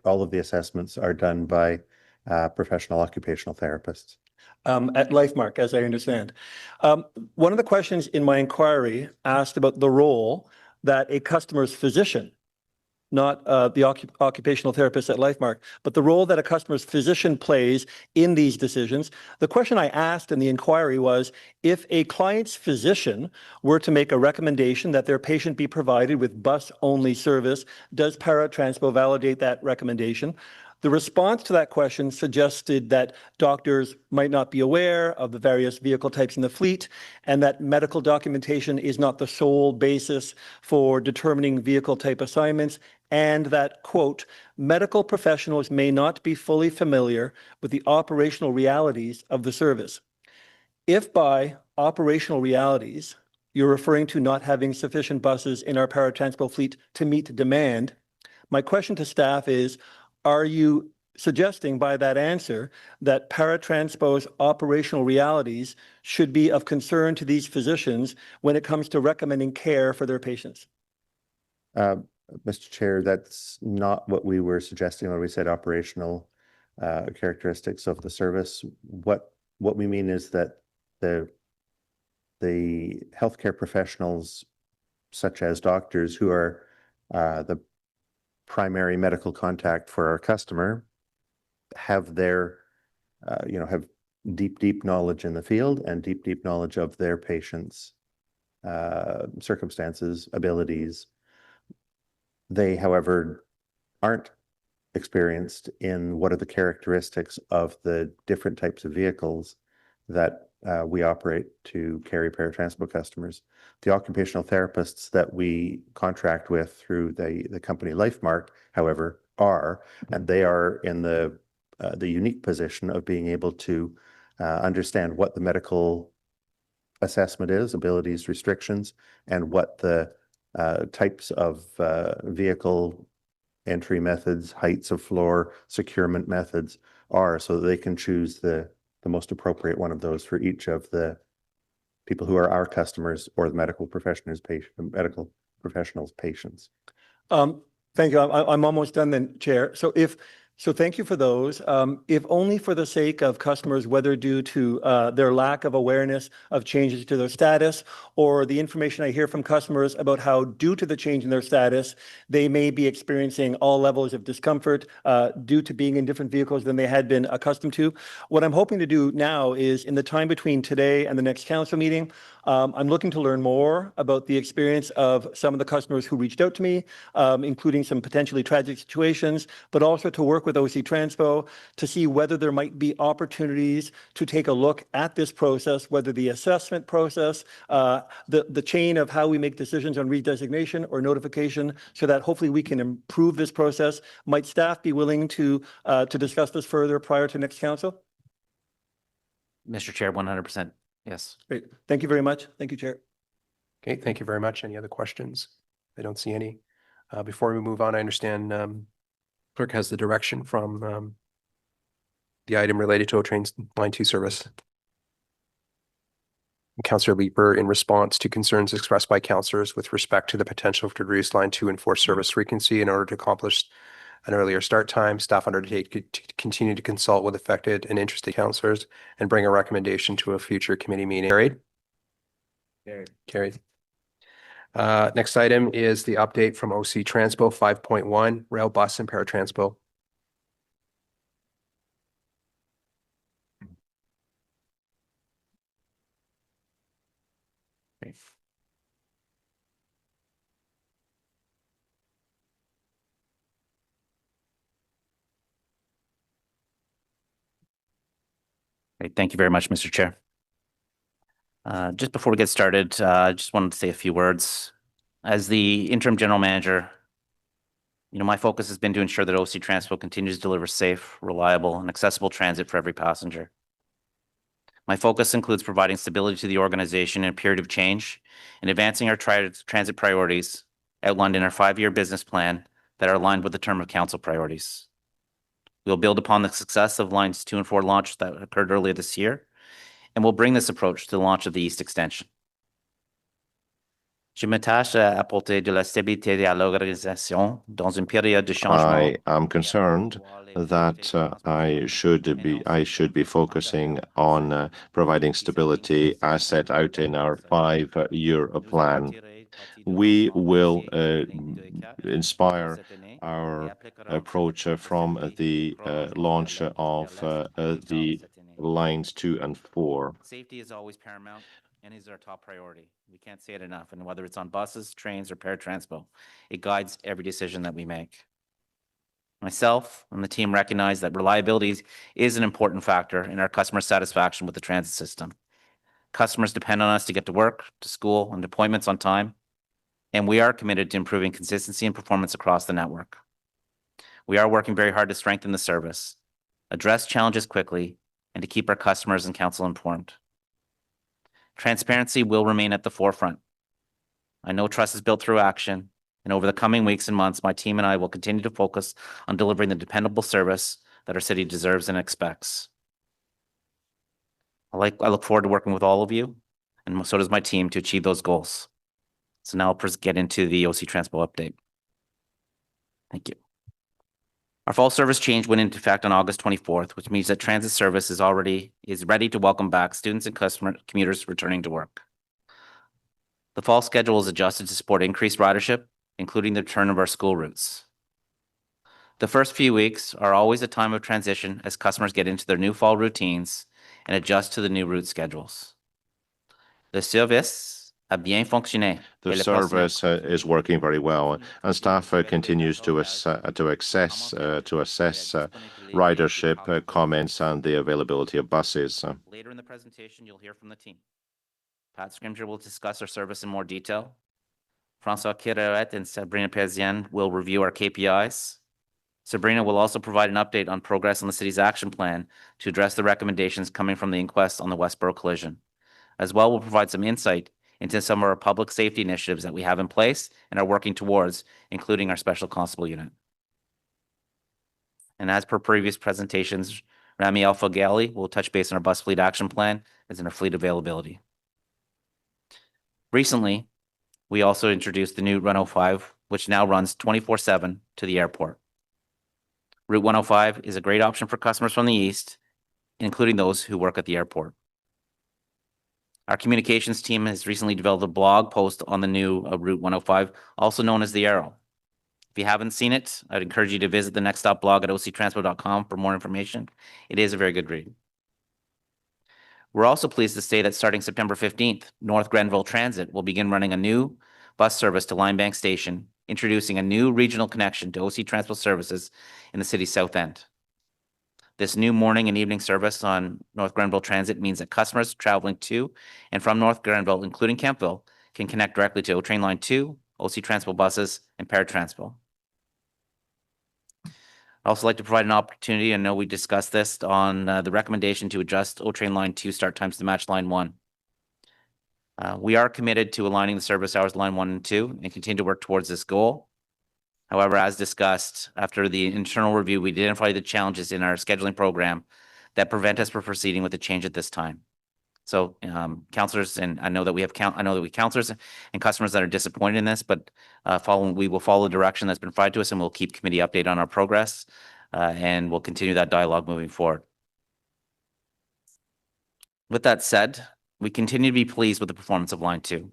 all of the assessments are done by professional occupational therapists.
At LifeMark, as I understand. One of the questions in my inquiry asked about the role that a customer's physician, not the occupational therapist at LifeMark, but the role that a customer's physician plays in these decisions. The question I asked in the inquiry was, if a client's physician were to make a recommendation that their patient be provided with bus-only service, does Paratranspo validate that recommendation? The response to that question suggested that doctors might not be aware of the various vehicle types in the fleet, and that medical documentation is not the sole basis for determining vehicle type assignments, and that, quote, medical professionals may not be fully familiar with the operational realities of the service. If by operational realities, you're referring to not having sufficient buses in our paratranspo fleet to meet demand, my question to staff is, are you suggesting by that answer that paratranspo's operational realities should be of concern to these physicians when it comes to recommending care for their patients?
Mr. Chair, that's not what we were suggesting when we said operational characteristics of the service. What we mean is that the healthcare professionals, such as doctors, who are the primary medical contact for our customer, have their have deep knowledge in the field and deep knowledge of their patients' circumstances, abilities. They, however, aren't experienced in what are the characteristics of the different types of vehicles that we operate to carry paratransport customers. The occupational therapists that we contract with through the company LifeMark, however, and they are in the unique position of being able to understand what the medical assessment is, abilities, restrictions, and what the types of vehicle entry methods, heights of floor, securement methods are, so that they can choose the most appropriate one of those for each of the people who are our customers or the medical professionals' patients.
Thank you. I'm almost done then, Chair. So thank you for those. If only for the sake of customers, whether due to their lack of awareness of changes to their status, or the information I hear from customers about how, due to the change in their status, they may be experiencing all levels of discomfort due to being in different vehicles than they had been accustomed to. What I'm hoping to do now is, in the time between today and the next council meeting, I'm looking to learn more about the experience of some of the customers who reached out to me, including some potentially tragic situations, but also to work with OC Transpo to see whether there might be opportunities to take a look at this process, whether the assessment process, the chain of how we make decisions on redesignation or notification, so that hopefully we can improve this process. Might staff be willing to discuss this further prior to next council?
Mr. Chair, 100%. Yes.
Great. Thank you very much. Thank you, Chair.
Okay, thank you very much. Any other questions? I don't see any. Before we move on, I understand clerk has the direction from the item related to Trains Line 2 service. Councillor Leeper, in response to concerns expressed by councillors with respect to the potential to reduce Line 2 and 4 service frequency in order to accomplish an earlier start time, staff undertake to continue to consult with affected and interested councillors and bring a recommendation to a future committee meeting. Carried? Carried. Next item is the update from OC Transpo 5.1, rail, bus, and paratranspo.
Great. Thank you very much, Mr. Chair. Just before we get started, I just wanted to say a few words. As the interim general manager, my focus has been to ensure that OC Transpo continues to deliver safe, reliable, and accessible transit for every passenger. My focus includes providing stability to the organization in a period of change and advancing our transit priorities outlined in our 5-year business plan that are aligned with the term of council priorities. We'll build upon the success of lines 2 and 4 launch that occurred earlier this year, and we'll bring this approach to the launch of the East Extension. Je m'attache à apporter de la stabilité à l'organisation dans une période de changement.
I am concerned that I should be focusing on providing stability as set out in our 5-year plan. We will inspire our approach from the launch of the lines 2 and 4.
Safety is always paramount and is our top priority. We can't say it enough. And whether it's on buses, trains, or Transpo, it guides every decision that we make. Myself and the team recognize that reliability is an important factor in our customer satisfaction with the transit system. Customers depend on us to get to work, to school, and appointments on time, and we are committed to improving consistency and performance across the network. We are working very hard to strengthen the service, address challenges quickly, and to keep our customers and council informed. Transparency will remain at the forefront. I know trust is built through action, and over the coming weeks and months, my team and I will continue to focus on delivering the dependable service that our city deserves and expects. I look forward to working with all of you, and so does my team, to achieve those goals. So now I'll get into the OC Transpo update. Thank you. Our fall service change went into effect on August 24th, which means that transit service is ready to welcome back students and commuters returning to work. The fall schedule is adjusted to support increased ridership, including the return of our school routes. The first few weeks are always a time of transition as customers get into their new fall routines and adjust to the new route schedules. Le service a bien fonctionné.
The service is working very well, and staff continues to assess ridership comments and the availability of buses.
Later in the presentation, you'll hear from the team. Pat Scrimger will discuss our service in more detail. François Kirouet and Sabrina Pezian will review our KPIs. Sabrina will also provide an update on progress on the city's action plan to address the recommendations coming from the inquest on the Westboro collision. As well, we'll provide some insight into some of our public safety initiatives that we have in place and are working towards, including our special constable unit. And as per previous presentations, Rami Alfagali will touch base on our bus fleet action plan as in our fleet availability. Recently, we also introduced the new Route 105, which now runs 24/7 to the airport. Route 105 is a great option for customers from the east, including those who work at the airport. Our communications team has recently developed a blog post on the new Route 105, also known as the Arrow. If you haven't seen it, I'd encourage you to visit the Next Stop blog at octranspo.com for more information. It is a very good read. We're also pleased to say that starting September 15th, North Grenville Transit will begin running a new bus service to Linebank Station, introducing a new regional connection to OC Transpo services in the city's south end. This new morning and evening service on North Grenville Transit means that customers traveling to and from North Grenville, including Campville, can connect directly to O-Train Line 2, OC Transpo buses, and Transpo. I'd also like to provide an opportunity, I know we discussed this, on the recommendation to adjust O-Train Line 2 start times to match Line 1. We are committed to aligning the service hours Line 1 and 2 and continue to work towards this goal. However, as discussed, after the internal review, we identified the challenges in our scheduling program that prevent us from proceeding with the change at this time. So, councillors, and I know that we have councillors and customers that are disappointed in this, but we will follow the direction that's been provided to us, and we'll keep committee update on our progress, and we'll continue that dialogue moving forward. With that said, we continue to be pleased with the performance of Line 2.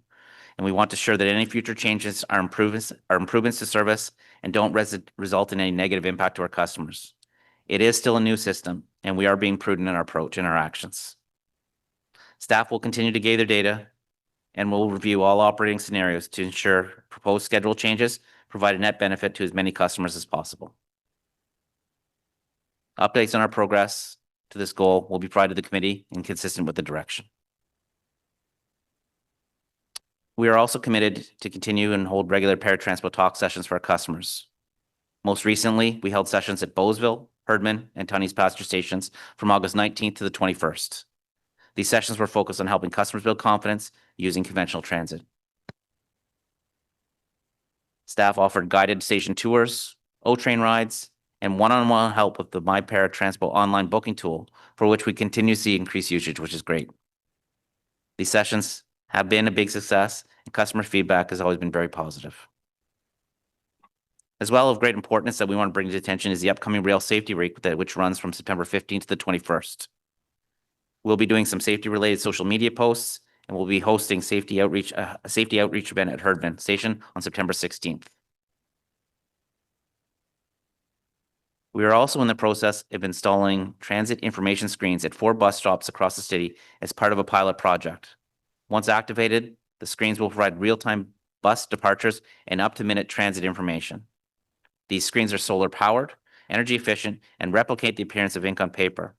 And we want to ensure that any future changes are improvements to service and don't result in any negative impact to our customers. It is still a new system, and we are being prudent in our approach and our actions. Staff will continue to gather data and will review all operating scenarios to ensure proposed schedule changes provide a net benefit to as many customers as possible. Updates on our progress to this goal will be provided to the committee and consistent with the direction. We are also committed to continue and hold regular paratransport talk sessions for our customers. Most recently, we held sessions at Bowesville, Herdman, and Tunney's passenger stations from August 19th to the 21st. These sessions were focused on helping customers build confidence using conventional transit. Staff offered guided station tours, O-train rides, and one-on-one help with the MyParaTranspo online booking tool, for which we continue to see increased usage, which is great. These sessions have been a big success, and customer feedback has always been very positive. As well, of great importance that we want to bring to attention is the upcoming Rail Safety Week, which runs from September 15th to the 21st. We'll be doing some safety-related social media posts, and we'll be hosting a safety outreach event at Herdman Station on September 16th. We are also in the process of installing transit information screens at 4 bus stops across the city as part of a pilot project. Once activated, the screens will provide real-time bus departures and up-to-minute transit information. These screens are solar-powered, energy efficient, and replicate the appearance of ink on paper.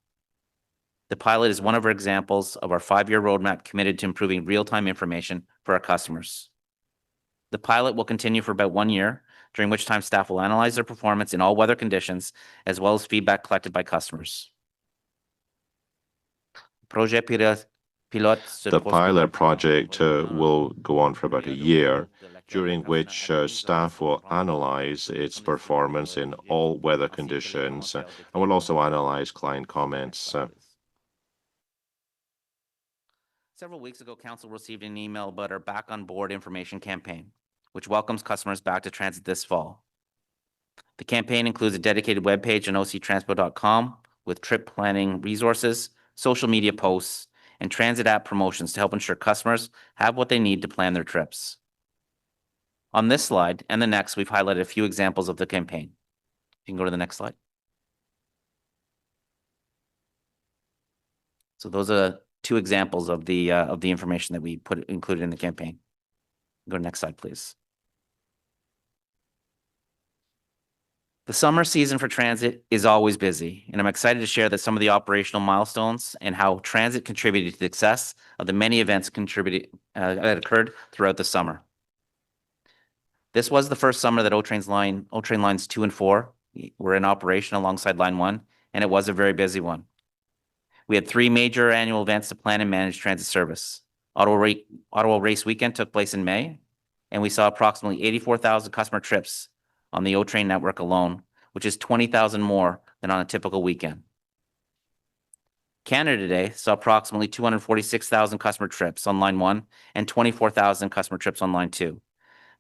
The pilot is one of our examples of our 5-year roadmap committed to improving real-time information for our customers. The pilot will continue for about 1 year, during which time staff will analyze their performance in all weather conditions, as well as feedback collected by customers.
The pilot project will go on for about a year, during which staff will analyze its performance in all weather conditions and will also analyze client comments.
Several weeks ago, Council received an email about our Back on Board information campaign, which welcomes customers back to transit this fall. The campaign includes a dedicated webpage on octranspo.com with trip planning resources, social media posts, and transit app promotions to help ensure customers have what they need to plan their trips. On this slide and the next, we've highlighted a few examples of the campaign. You can go to the next slide. So those are 2 examples of the information that we included in the campaign. Go to the next slide, please. The summer season for transit is always busy, and I'm excited to share that some of the operational milestones and how transit contributed to the success of the many events that occurred throughout the summer. This was the first summer that O-Train lines 2 and 4 were in operation alongside line 1, and it was a very busy one. We had 3 major annual events to plan and manage transit service. Ottawa Race Weekend took place in May, and we saw approximately 84,000 customer trips on the O-Train network alone, which is 20,000 more than on a typical weekend. Canada Day saw approximately 246,000 customer trips on line 1 and 24,000 customer trips on line 2.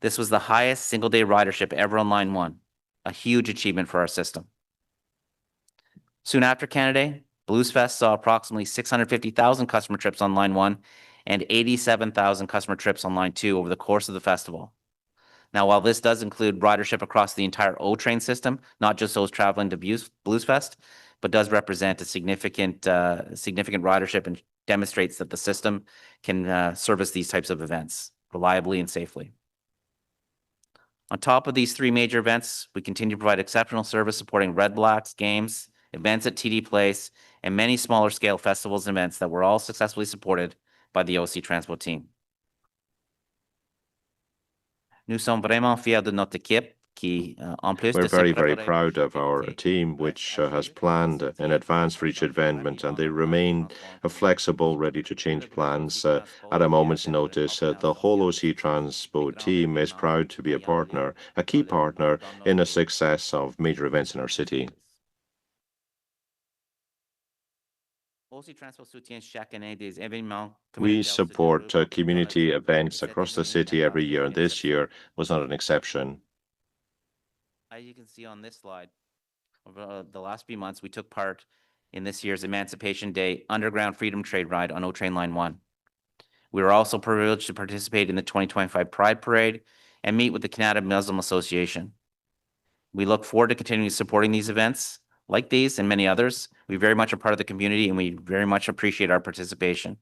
This was the highest single-day ridership ever on line 1, a huge achievement for our system. Soon after Canada Day, Blues Fest saw approximately 650,000 customer trips on line 1 and 87,000 customer trips on line 2 over the course of the festival. Now, while this does include ridership across the entire O-Train system, not just those traveling to Blues Fest, but does represent a significant ridership and demonstrates that the system can service these types of events reliably and safely. On top of these 3 major events, we continue to provide exceptional service supporting Red Blacks games, events at TD Place, and many smaller scale festivals and events that were all successfully supported by the OC Transpo team. Nous sommes vraiment fiers de notre équipe qui, en plus
We're
de se
very, very
préparer
proud of our team, which has planned in advance for each event, and they remain flexible, ready to change plans at a moment's notice. The whole OC Transpo team is proud to be a key partner in the success of major events in our city. We support community events across the city every year, and this year was not an exception.
As you can see on this slide, over the last few months, we took part in this year's Emancipation Day Underground Freedom Trade Ride on O-Train Line 1. We were also privileged to participate in the 2025 Pride Parade and meet with the Canada Muslim Association. We look forward to continuing supporting these events like these and many others. We very much are part of the community, and we very much appreciate our participation.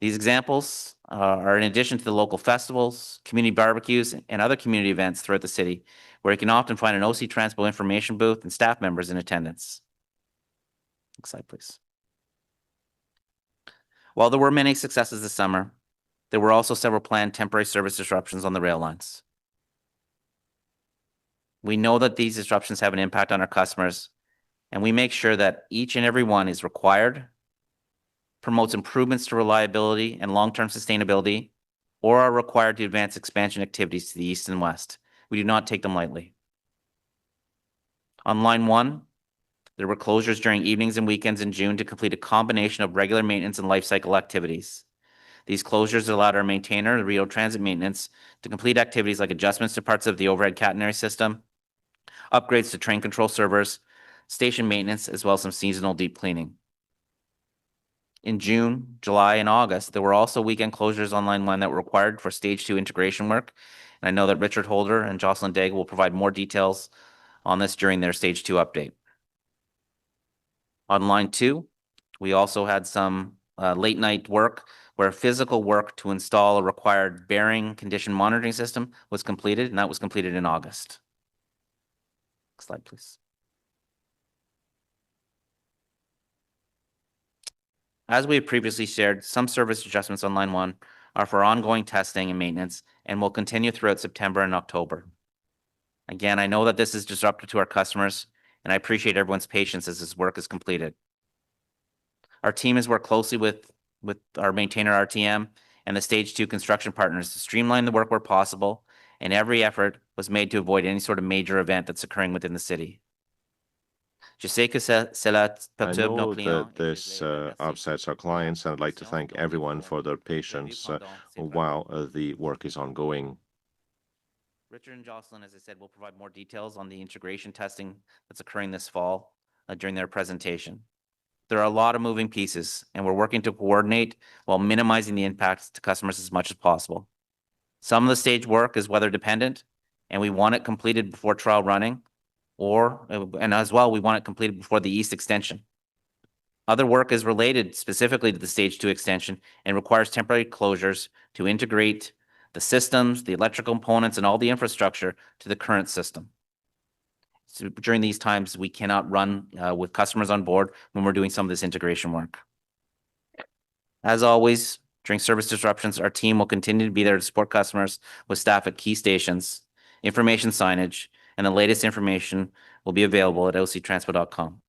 These examples are in addition to the local festivals, community barbecues, and other community events throughout the city, where you can often find an OC Transpo information booth and staff members in attendance. Next slide, please. While there were many successes this summer, there were also several planned temporary service disruptions on the rail lines. We know that these disruptions have an impact on our customers, and we make sure that each and every one is required, promotes improvements to reliability and long-term sustainability, or are required to advance expansion activities to the east and west. We do not take them lightly. On line 1, there were closures during evenings and weekends in June to complete a combination of regular maintenance and life cycle activities. These closures allowed our maintainer, the Rio Transit Maintenance, to complete activities like adjustments to parts of the overhead catenary system, upgrades to train control servers, station maintenance, as well as some seasonal deep cleaning. In June, July, and August, there were also weekend closures on line 1 that were required for stage 2 integration work. And I know that Richard Holder and Jocelyn Daigle will provide more details on this during their stage 2 update. On line 2, we also had some late night work where physical work to install a required bearing condition monitoring system was completed, and that was completed in August. Next slide, please. As we have previously shared, some service adjustments on line 1 are for ongoing testing and maintenance and will continue throughout September and October. Again, I know that this is disruptive to our customers, and I appreciate everyone's patience as this work is completed. Our team has worked closely with our maintainer RTM and the stage 2 construction partners to streamline the work where possible, and every effort was made to avoid any sort of major event that's occurring within the city. I
know that this upsets our clients, and I'd like to thank everyone for their patience while the work is ongoing.
Richard and Jocelyn, as I said, will provide more details on the integration testing that's occurring this fall during their presentation. There are a lot of moving pieces, and we're working to coordinate while minimizing the impacts to customers as much as possible. Some of the stage work is weather dependent, and we want it completed before trial running, and as well, we want it completed before the east extension. Other work is related specifically to the stage 2 extension and requires temporary closures to integrate the systems, the electrical components, and all the infrastructure to the current system. So during these times, we cannot run with customers on board when we're doing some of this integration work. As always, during service disruptions, our team will continue to be there to support customers with staff at key stations, information signage, and the latest information will be available at octranspo.com.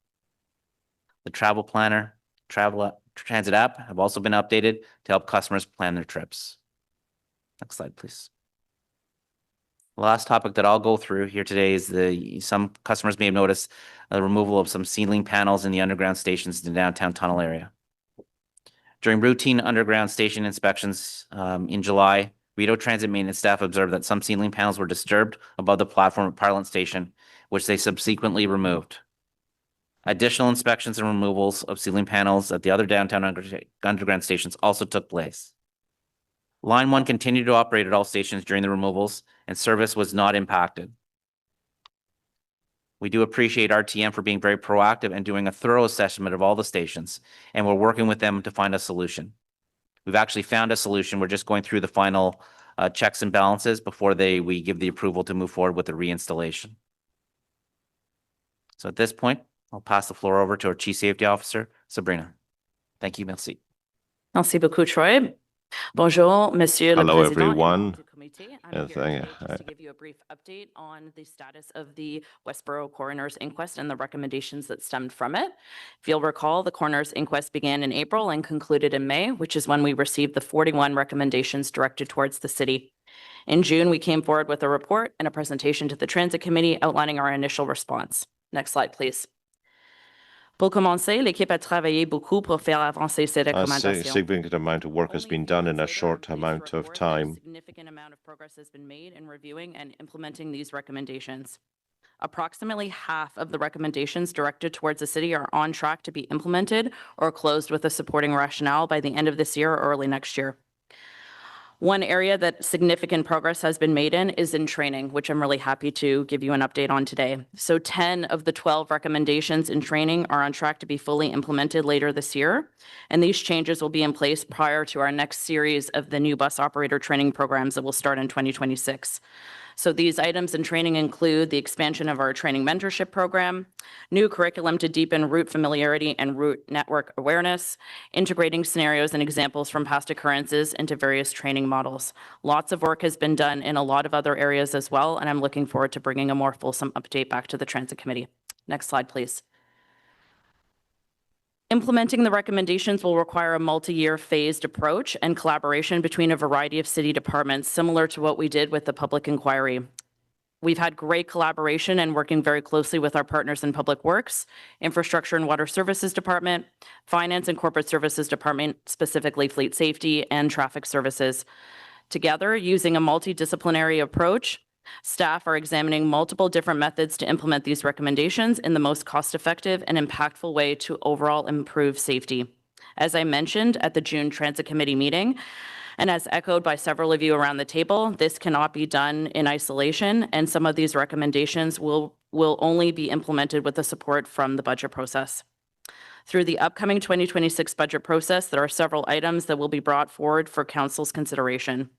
The travel planner, transit app have also been updated to help customers plan their trips. Next slide, please. The last topic that I'll go through here today is some customers may have noticed the removal of some ceiling panels in the underground stations in the downtown tunnel area. During routine underground station inspections in July, Rideau Transit Maintenance staff observed that some ceiling panels were disturbed above the platform at Parliament Station, which they subsequently removed. Additional inspections and removals of ceiling panels at the other downtown underground stations also took place. Line 1 continued to operate at all stations during the removals, and service was not impacted. We do appreciate RTM for being very proactive and doing a thorough assessment of all the stations, and we're working with them to find a solution. We've actually found a solution. We're just going through the final checks and balances before we give the approval to move forward with the reinstallation. So at this point, I'll pass the floor over to our Chief Safety Officer, Sabrina. Thank you, merci.
Merci beaucoup, Troy. Bonjour, Monsieur le
Hello,
Président.
everyone.
I'm here today to give you a brief update on the status of the Westboro Coroner's Inquest and the recommendations that stemmed from it. If you'll recall, the Coroner's Inquest began in April and concluded in May, which is when we received the 41 recommendations directed towards the city. In June, we came forward with a report and a presentation to the Transit Committee outlining our initial response. Next slide, please. Pour commencer, l'équipe a travaillé beaucoup pour faire avancer ces
A
recommandations.
significant amount of work has been done in a short amount of time.
A significant amount of progress has been made in reviewing and implementing these recommendations. Approximately half of the recommendations directed towards the city are on track to be implemented or closed with a supporting rationale by the end of this year or early next year. One area that significant progress has been made in is in training, which I'm really happy to give you an update on today. So 10 of the 12 recommendations in training are on track to be fully implemented later this year. And these changes will be in place prior to our next series of the new bus operator training programs that will start in 2026. So these items in training include the expansion of our training mentorship program, new curriculum to deepen route familiarity and route network awareness, integrating scenarios and examples from past occurrences into various training models. Lots of work has been done in a lot of other areas as well, and I'm looking forward to bringing a more fulsome update back to the Transit Committee. Next slide, please. Implementing the recommendations will require a multi-year phased approach and collaboration between a variety of city departments, similar to what we did with the public inquiry. We've had great collaboration and working very closely with our partners in Public Works, Infrastructure and Water Services Department, Finance and Corporate Services Department, specifically Fleet Safety and Traffic Services. Together, using a multidisciplinary approach, staff are examining multiple different methods to implement these recommendations in the most cost-effective and impactful way to overall improve safety. As I mentioned at the June Transit Committee meeting, and as echoed by several of you around the table, this cannot be done in isolation, and some of these recommendations will only be implemented with the support from the budget process. Through the upcoming 2026 budget process, there are several items that will be brought forward for Council's consideration.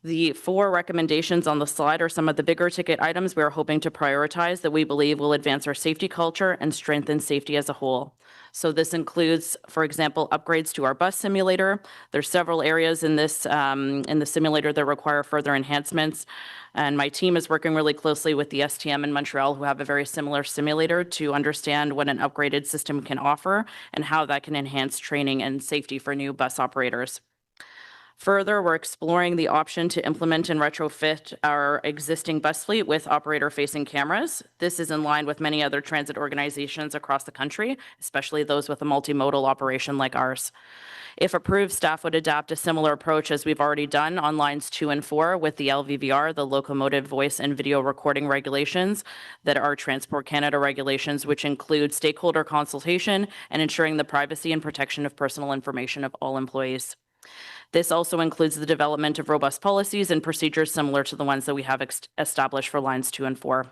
The 4 recommendations on the slide are some of the bigger ticket items we are hoping to prioritize that we believe will advance our safety culture and strengthen safety as a whole. So this includes, for example, upgrades to our bus simulator. There's several areas in this in the simulator that require further enhancements. And my team is working really closely with the STM in Montreal, who have a very similar simulator, to understand what an upgraded system can offer and how that can enhance training and safety for new bus operators. Further, we're exploring the option to implement and retrofit our existing bus fleet with operator-facing cameras. This is in line with many other transit organizations across the country, especially those with a multimodal operation like ours. If approved, staff would adopt a similar approach as we've already done on lines 2 and 4 with the LVVR, the Locomotive Voice and Video Recording Regulations, that are Transport Canada regulations, which include stakeholder consultation and ensuring the privacy and protection of personal information of all employees. This also includes the development of robust policies and procedures similar to the ones that we have established for lines 2 and 4.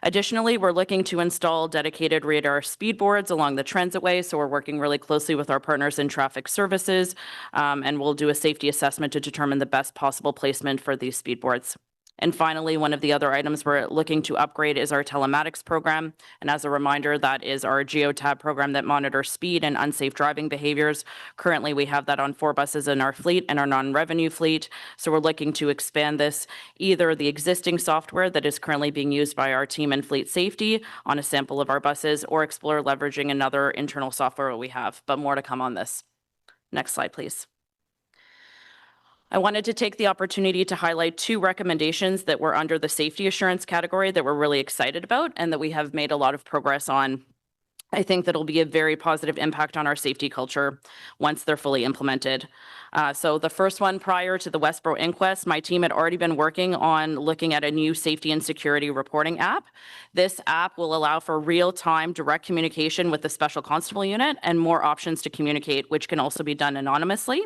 Additionally, we're looking to install dedicated radar speed boards along the transitway, so we're working really closely with our partners in traffic services, and we'll do a safety assessment to determine the best possible placement for these speed boards. And finally, one of the other items we're looking to upgrade is our telematics program. And as a reminder, that is our GeoTab program that monitors speed and unsafe driving behaviors. Currently, we have that on 4 buses in our fleet and our non-revenue fleet. So we're looking to expand this, either the existing software that is currently being used by our team in fleet safety on a sample of our buses, or explore leveraging another internal software we have, but more to come on this. Next slide, please. I wanted to take the opportunity to highlight 2 recommendations that were under the safety assurance category that we're really excited about and that we have made a lot of progress on. I think that'll be a very positive impact on our safety culture once they're fully implemented. So the first one, prior to the Westboro inquest, my team had already been working on looking at a new safety and security reporting app. This app will allow for real-time direct communication with the Special Constable Unit and more options to communicate, which can also be done anonymously.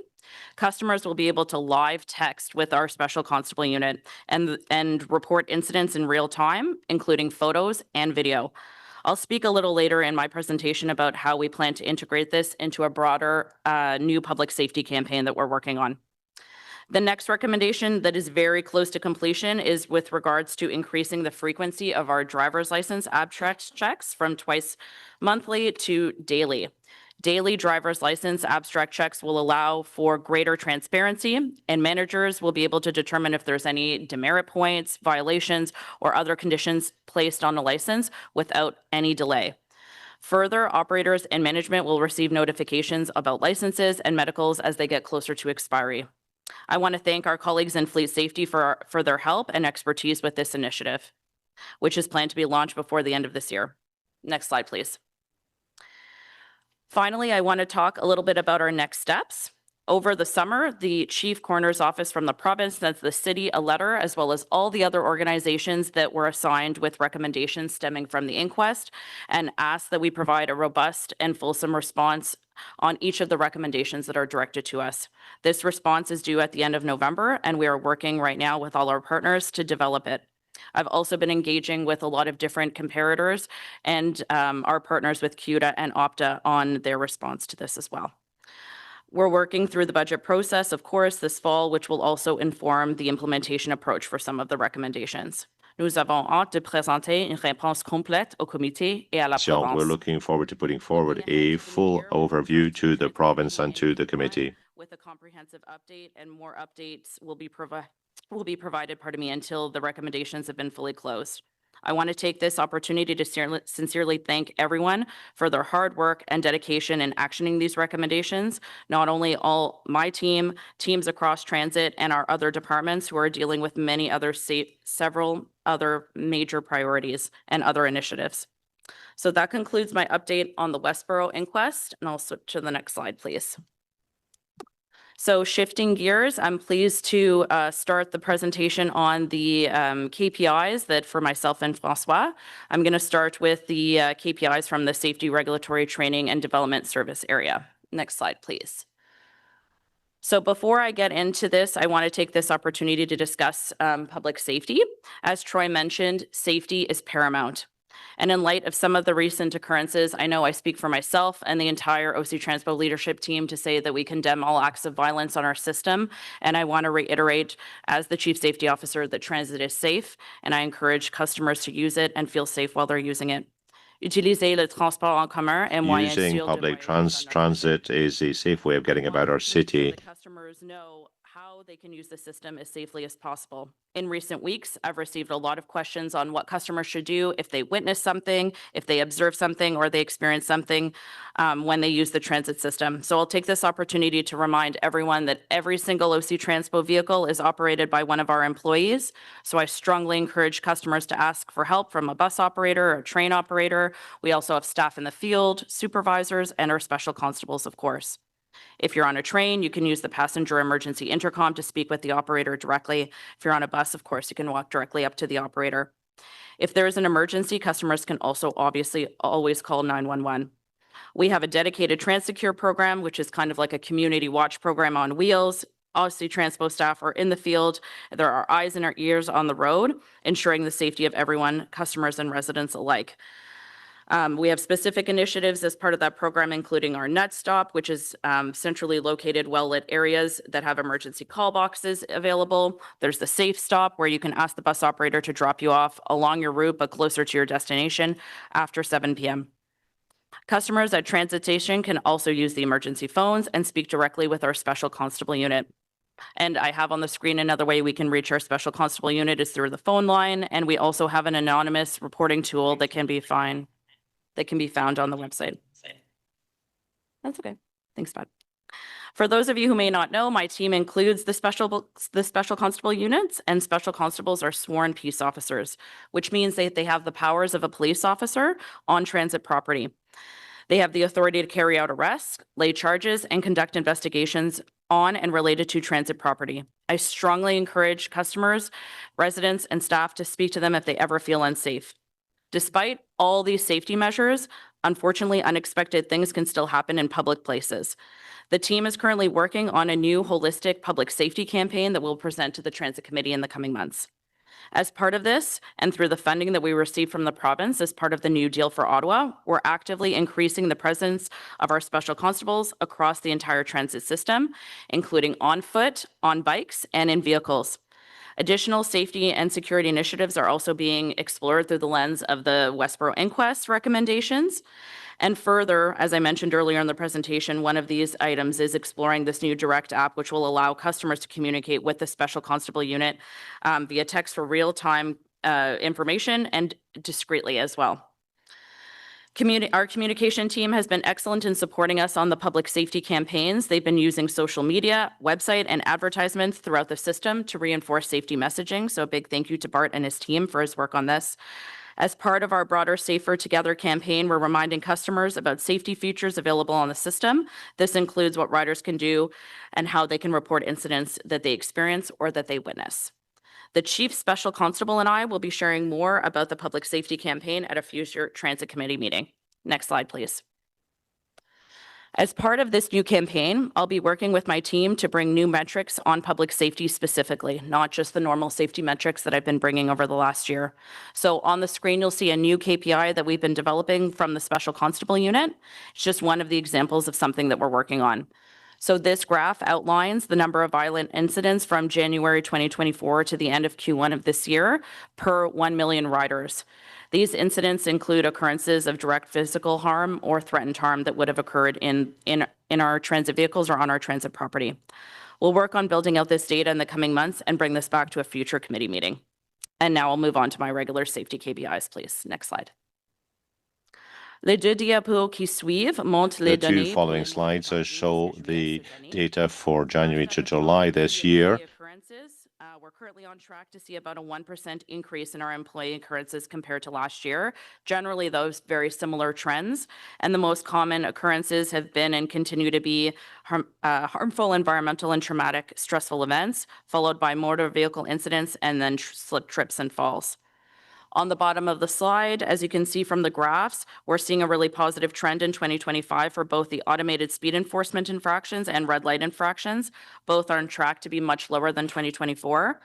Customers will be able to live text with our Special Constable Unit and report incidents in real time, including photos and video. I'll speak a little later in my presentation about how we plan to integrate this into a broader new public safety campaign that we're working on. The next recommendation that is very close to completion is with regards to increasing the frequency of our driver's license abstract checks from twice monthly to daily. Daily driver's license abstract checks will allow for greater transparency, and managers will be able to determine if there's any demerit points, violations, or other conditions placed on a license without any delay. Further, operators and management will receive notifications about licenses and medicals as they get closer to expiry. I want to thank our colleagues in Fleet Safety for their help and expertise with this initiative, which is planned to be launched before the end of this year. Next slide, please. Finally, I want to talk a little bit about our next steps. Over the summer, the Chief Coroner's Office from the province sent the city a letter, as well as all the other organizations that were assigned with recommendations stemming from the inquest, and asked that we provide a robust and fulsome response on each of the recommendations that are directed to us. This response is due at the end of November, and we are working right now with all our partners to develop it. I've also been engaging with a lot of different comparators and our partners with CUDA and Opta on their response to this as well. We're working through the budget process, of course, this fall, which will also inform the implementation approach for some of the recommendations. Nous avons hâte de présenter une réponse complète au comité et à la
So we're
province.
looking forward to putting forward a full overview to the province and to the committee.
With a comprehensive update, and more updates will be provided, until the recommendations have been fully closed. I want to take this opportunity to sincerely thank everyone for their hard work and dedication in actioning these recommendations, not only all my team, teams across transit, and our other departments who are dealing with several other major priorities and other initiatives. So that concludes my update on the Westboro inquest, and I'll switch to the next slide, please. So shifting gears, I'm pleased to start the presentation on the KPIs that for myself and Francois. I'm going to start with the KPIs from the Safety Regulatory Training and Development Service area. Next slide, please. So before I get into this, I want to take this opportunity to discuss public safety. As Troy mentioned, safety is paramount. And in light of some of the recent occurrences, I know I speak for myself and the entire OC Transpo leadership team to say that we condemn all acts of violence on our system. And I want to reiterate, as the Chief Safety Officer, that transit is safe, and I encourage customers to use it and feel safe while they're using it. Utiliser le transport en commun est moyen
Using
sûr de
public
voyager dans notre
transit is a safe way of getting about our city.
the customers know how they can use the system as safely as possible. In recent weeks, I've received a lot of questions on what customers should do if they witness something, if they observe something, or they experience something when they use the transit system. So I'll take this opportunity to remind everyone that every single OC Transpo vehicle is operated by one of our employees. So I strongly encourage customers to ask for help from a bus operator or a train operator. We also have staff in the field, supervisors, and our special constables, of course. If you're on a train, you can use the passenger emergency intercom to speak with the operator directly. If you're on a bus, of course, you can walk directly up to the operator. If there is an emergency, customers can also obviously always call 911. We have a dedicated TransSecure program, which is kind of like a community watch program on wheels. OC Transpo staff are in the field. There are eyes and our ears on the road, ensuring the safety of everyone, customers and residents alike. We have specific initiatives as part of that program, including our Nut Stop, which is centrally located, well-lit areas that have emergency call boxes available. There's the Safe Stop, where you can ask the bus operator to drop you off along your route, but closer to your destination after 7 p.m. Customers at transit station can also use the emergency phones and speak directly with our special constable unit. And I have on the screen another way we can reach our special constable unit is through the phone line, and we also have an anonymous reporting tool that can be found on the website. That's okay. Thanks, Bud. For those of you who may not know, my team includes the special constable units, and special constables are sworn peace officers, which means that they have the powers of a police officer on transit property. They have the authority to carry out arrests, lay charges, and conduct investigations on and related to transit property. I strongly encourage customers, residents, and staff to speak to them if they ever feel unsafe. Despite all these safety measures, unfortunately, unexpected things can still happen in public places. The team is currently working on a new holistic public safety campaign that we'll present to the Transit Committee in the coming months. As part of this, and through the funding that we received from the province as part of the New Deal for Ottawa, we're actively increasing the presence of our special constables across the entire transit system, including on foot, on bikes, and in vehicles. Additional safety and security initiatives are also being explored through the lens of the Westboro inquest recommendations. And further, as I mentioned earlier in the presentation, one of these items is exploring this new direct app, which will allow customers to communicate with the special constable unit via text for real-time information and discreetly as well. Our communication team has been excellent in supporting us on the public safety campaigns. They've been using social media, website, and advertisements throughout the system to reinforce safety messaging. So a big thank you to Bart and his team for his work on this. As part of our broader Safer Together campaign, we're reminding customers about safety features available on the system. This includes what riders can do and how they can report incidents that they experience or that they witness. The Chief Special Constable and I will be sharing more about the public safety campaign at a future Transit Committee meeting. Next slide, please. As part of this new campaign, I'll be working with my team to bring new metrics on public safety specifically, not just the normal safety metrics that I've been bringing over the last year. So on the screen, you'll see a new KPI that we've been developing from the Special Constable Unit. It's just one of the examples of something that we're working on. So this graph outlines the number of violent incidents from January 2024 to the end of Q1 of this year per 1 million riders. These incidents include occurrences of direct physical harm or threatened harm that would have occurred in our transit vehicles or on our transit property. We'll work on building out this data in the coming months and bring this back to a future committee meeting. And now I'll move on to my regular safety KPIs, please. Next slide. Les deux diapos qui suivent montrent les
The two
données
following slides show the data for January to July this year.
We're currently on track to see about a 1% increase in our employee occurrences compared to last year. Generally, those very similar trends. And the most common occurrences have been and continue to be harmful, environmental, and traumatic stressful events, followed by motor vehicle incidents, and then slip, trips, and falls. On the bottom of the slide, as you can see from the graphs, we're seeing a really positive trend in 2025 for both the automated speed enforcement infractions and red light infractions. Both are on track to be much lower than 2024.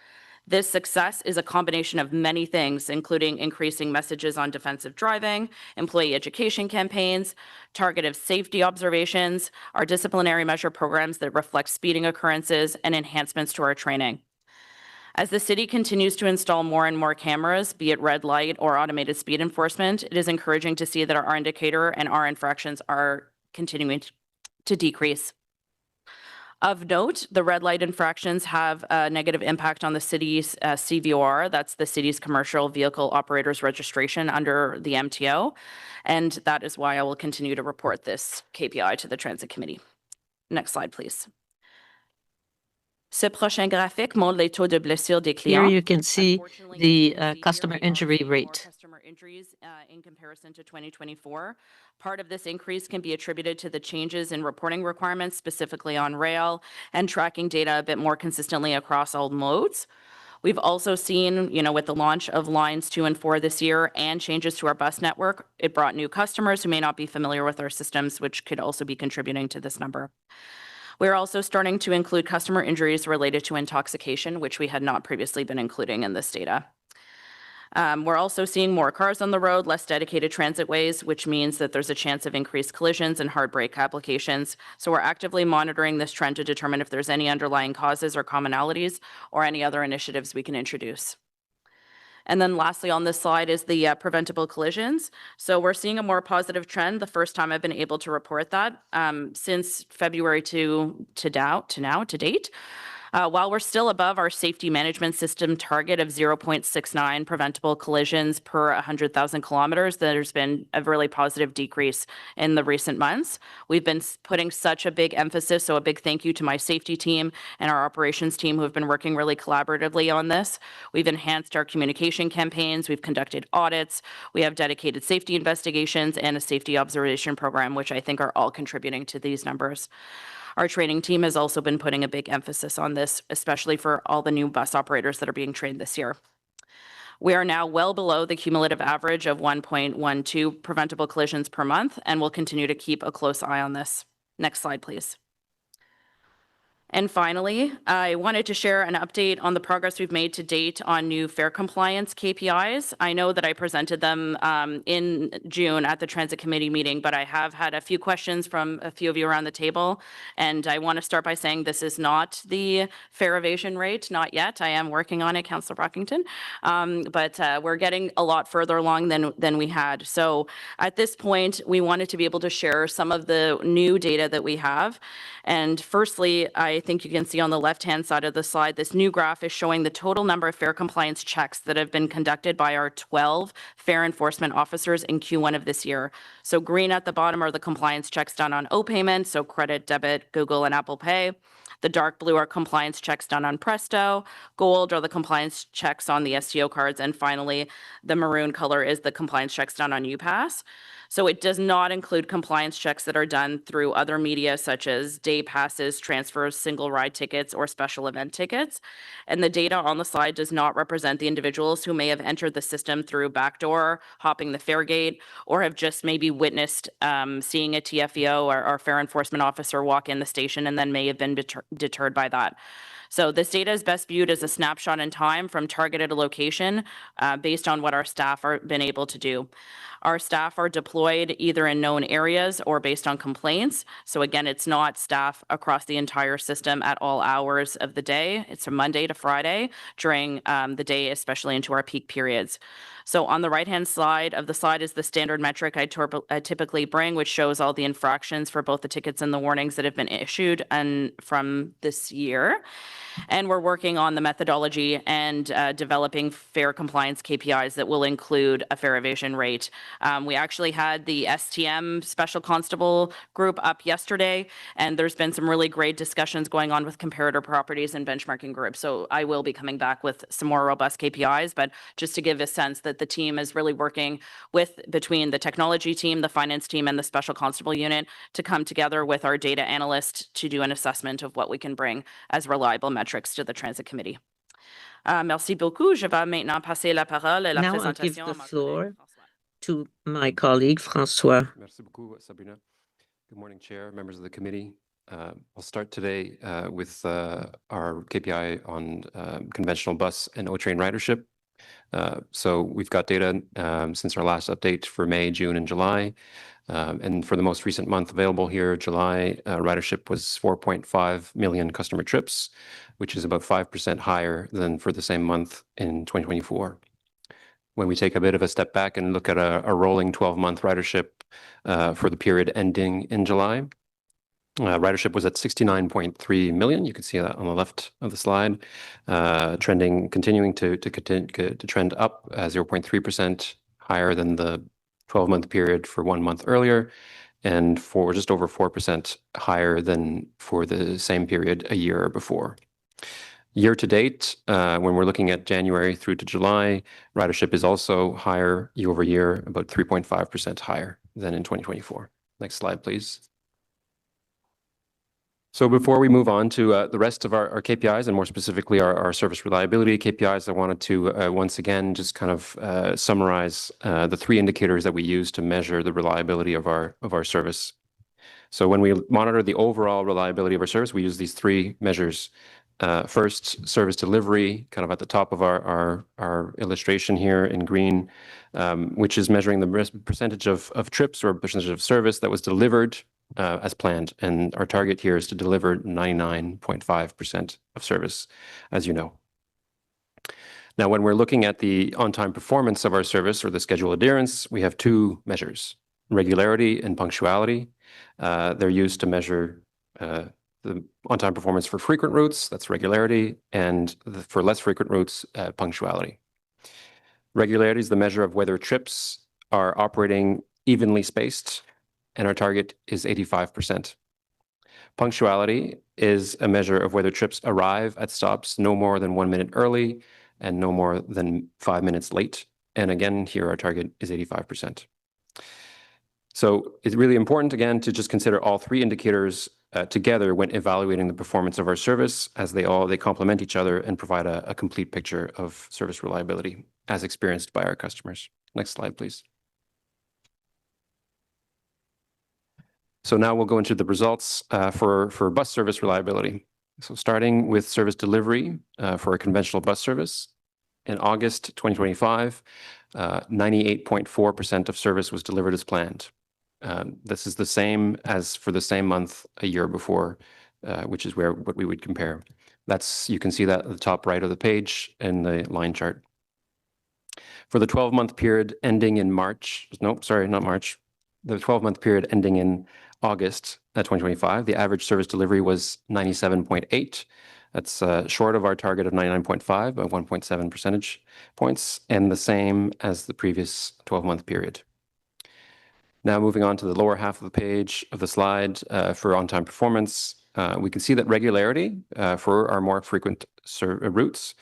This success is a combination of many things, including increasing messages on defensive driving, employee education campaigns, targeted safety observations, our disciplinary measure programs that reflect speeding occurrences, and enhancements to our training. As the city continues to install more and more cameras, be it red light or automated speed enforcement, it is encouraging to see that our indicator and our infractions are continuing to decrease. Of note, the red light infractions have a negative impact on the city's CVOR, that's the city's commercial vehicle operators registration under the MTO, and that is why I will continue to report this KPI to the Transit Committee. Next slide, please. Ce prochain graphique montre les taux de blessure des clients.
Here you can see the customer injury rate.
Customer injuries in comparison to 2024. Part of this increase can be attributed to the changes in reporting requirements, specifically on rail, and tracking data a bit more consistently across all modes. We've also seen, with the launch of lines 2 and 4 this year and changes to our bus network, it brought new customers who may not be familiar with our systems, which could also be contributing to this number. We're also starting to include customer injuries related to intoxication, which we had not previously been including in this data. We're also seeing more cars on the road, less dedicated transit ways, which means that there's a chance of increased collisions and hard brake applications. So we're actively monitoring this trend to determine if there's any underlying causes or commonalities or any other initiatives we can introduce. And then lastly on this slide is the preventable collisions. So we're seeing a more positive trend, the first time I've been able to report that since February to date. While we're still above our safety management system target of 0.69 preventable collisions per 100,000 kilometers, there's been a really positive decrease in the recent months. We've been putting such a big emphasis, so a big thank you to my safety team and our operations team who have been working really collaboratively on this. We've enhanced our communication campaigns, we've conducted audits, we have dedicated safety investigations and a safety observation program, which I think are all contributing to these numbers. Our training team has also been putting a big emphasis on this, especially for all the new bus operators that are being trained this year. We are now well below the cumulative average of 1.12 preventable collisions per month, and we'll continue to keep a close eye on this. Next slide, please. And finally, I wanted to share an update on the progress we've made to date on new fare compliance KPIs. I know that I presented them in June at the Transit Committee meeting, but I have had a few questions from a few of you around the table. And I want to start by saying this is not the fare evasion rate, not yet. I am working on it, Councillor Brockington. But we're getting a lot further along than we had. So at this point, we wanted to be able to share some of the new data that we have. And firstly, I think you can see on the left-hand side of the slide, this new graph is showing the total number of fare compliance checks that have been conducted by our 12 fare enforcement officers in Q1 of this year. So green at the bottom are the compliance checks done on O-payment, so credit, debit, Google, and Apple Pay. The dark blue are compliance checks done on Presto. Gold are the compliance checks on the STO cards. And finally, the maroon color is the compliance checks done on UPass. So it does not include compliance checks that are done through other media such as day passes, transfers, single ride tickets, or special event tickets. And the data on the slide does not represent the individuals who may have entered the system through backdoor, hopping the fare gate, or have just maybe witnessed seeing a TFEO or fare enforcement officer walk in the station and then may have been deterred by that. So this data is best viewed as a snapshot in time from targeted location based on what our staff are been able to do. Our staff are deployed either in known areas or based on complaints. So again, it's not staff across the entire system at all hours of the day. It's from Monday to Friday during the day, especially into our peak periods. So on the right-hand side of the slide is the standard metric I typically bring, which shows all the infractions for both the tickets and the warnings that have been issued and from this year. And we're working on the methodology and developing fair compliance KPIs that will include a fair evasion rate. We actually had the STM Special Constable group up yesterday, and there's been some really great discussions going on with comparator properties and benchmarking groups. So I will be coming back with some more robust KPIs, but just to give a sense that the team is really working between the technology team, the finance team, and the Special Constable unit to come together with our data analyst to do an assessment of what we can bring as reliable metrics to the Transit Committee. Merci beaucoup. Je vais maintenant passer la parole à la
Now I'll give
présentation
the
à ma
floor
collègue François.
to my colleague, François.
Merci beaucoup, Sabrina. Good morning, Chair, members of the committee. I'll start today with our KPI on conventional bus and O-train ridership. So we've got data since our last update for May, June, and July. And for the most recent month available here, July, ridership was 4.5 million customer trips, which is about 5% higher than for the same month in 2024. When we take a bit of a step back and look at a rolling 12-month ridership for the period ending in July, ridership was at 69.3 million. You can see that on the left of the slide, continuing to trend up 0.3% higher than the 12-month period for 1 month earlier, and for just over 4% higher than for the same period a year before. Year to date, when we're looking at January through to July, ridership is also higher year over year, about 3.5% higher than in 2024. Next slide, please. So before we move on to the rest of our KPIs, and more specifically our service reliability KPIs, I wanted to once again just kind of summarize the 3 indicators that we use to measure the reliability of our service. So when we monitor the overall reliability of our service, we use these 3 measures. First, service delivery, kind of at the top of our illustration here in green, which is measuring the percentage of trips or percentage of service that was delivered as planned. And our target here is to deliver 99.5% of service, as you know. Now, when we're looking at the on-time performance of our service or the schedule adherence, we have 2 measures, regularity and punctuality. They're used to measure the on-time performance for frequent routes, that's regularity, and for less frequent routes, punctuality. Regularity is the measure of whether trips are operating evenly spaced, and our target is 85%. Punctuality is a measure of whether trips arrive at stops no more than 1 minute early and no more than 5 minutes late. And again, here our target is 85%. So it's really important, again, to just consider all 3 indicators together when evaluating the performance of our service, as they complement each other and provide a complete picture of service reliability as experienced by our customers. Next slide, please. So now we'll go into the results for bus service reliability. So starting with service delivery for a conventional bus service, in August 2025, 98.4% of service was delivered as planned. This is the same as for the same month a year before, which is what we would compare. You can see that at the top right of the page in the line chart. For the 12-month period ending in March, no, sorry, not March, the 12-month period ending in August 2025, the average service delivery was 97.8. That's short of our target of 99.5 by 1.7 percentage points, and the same as the previous 12-month period. Now moving on to the lower half of the page of the slide for on-time performance, we can see that regularity for our more frequent routes,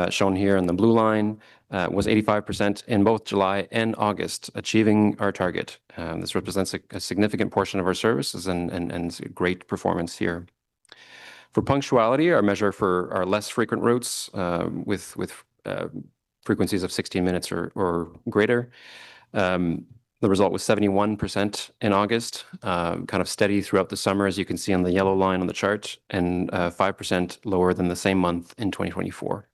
shown here in the blue line, was 85% in both July and August, achieving our target. This represents a significant portion of our services and great performance here. For punctuality, our measure for our less frequent routes with frequencies of 16 minutes or greater, The result was 71% in August, kind of steady throughout the summer, as you can see on the yellow line on the chart, and 5% lower than the same month in 2024.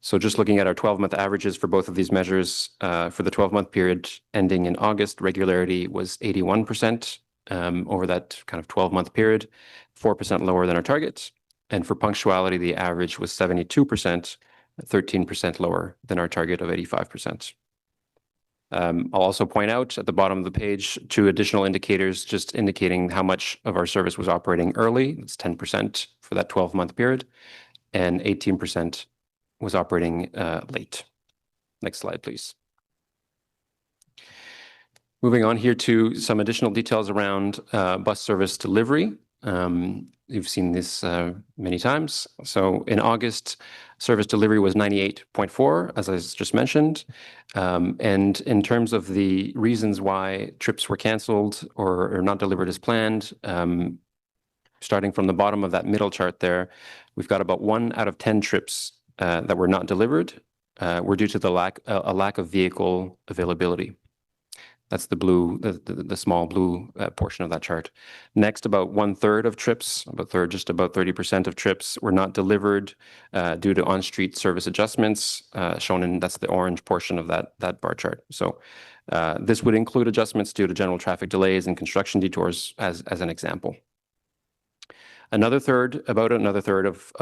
So just looking at our 12-month averages for both of these measures, for the 12-month period ending in August, regularity was 81% over that kind of 12-month period, 4% lower than our target. And for punctuality, the average was 72%, 13% lower than our target of 85%. I'll also point out at the bottom of the page 2 additional indicators just indicating how much of our service was operating early. It's 10% for that 12-month period, and 18% was operating late. Next slide, please. Moving on here to some additional details around bus service delivery. You've seen this many times. So in August, service delivery was 98.4, as I just mentioned. And in terms of the reasons why trips were canceled or not delivered as planned, starting from the bottom of that middle chart there, we've got about 1 out of 10 trips that were not delivered were due to a lack of vehicle availability. That's the blue, the small blue portion of that chart. Next, about 1/3 of trips, just about 30% of trips were not delivered due to on-street service adjustments, shown in, that's the orange portion of that bar chart. So this would include adjustments due to general traffic delays and construction detours as an example. About another third of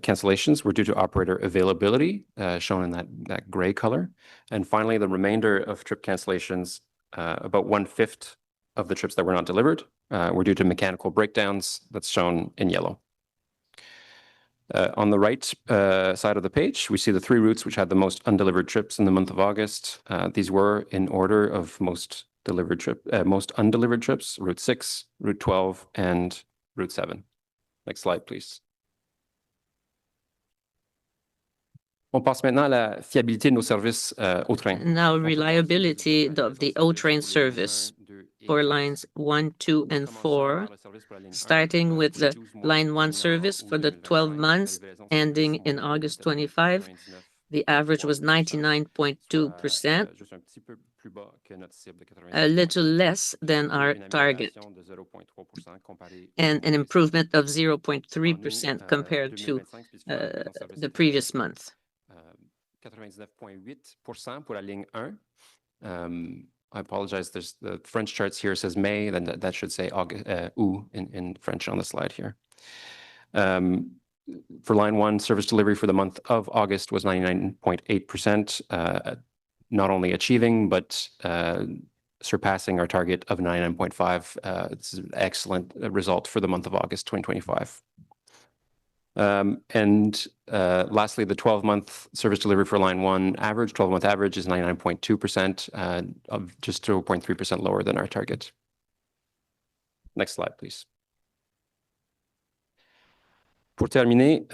cancellations were due to operator availability, shown in that gray color. And finally, the remainder of trip cancellations, about 1/5 of the trips that were not delivered, were due to mechanical breakdowns. That's shown in yellow. On the right side of the page, we see the 3 routes which had the most undelivered trips in the month of August. These were in order of most undelivered trips: Route 6, Route 12, and Route 7. Next slide, please. On passe maintenant à la fiabilité de nos services au train.
Now, reliability of the O-train service for lines 1, 2, and 4, starting with the line 1 service for the 12 months ending in August 25. The average was 99.2%, a little less than our target, and an improvement of 0.3% compared to the previous month.
99.8% pour la ligne 1. I apologize, there's the French charts here says May, then that should say August, août in French on the slide here. For line 1, service delivery for the month of August was 99.8%, not only achieving, but surpassing our target of 99.5%. This is an excellent result for the month of August 2025. And lastly, the 12-month service delivery for line 1 average, 12-month average is 99.2%, of just 0.3% lower than our target. Next slide, please. Pour terminer,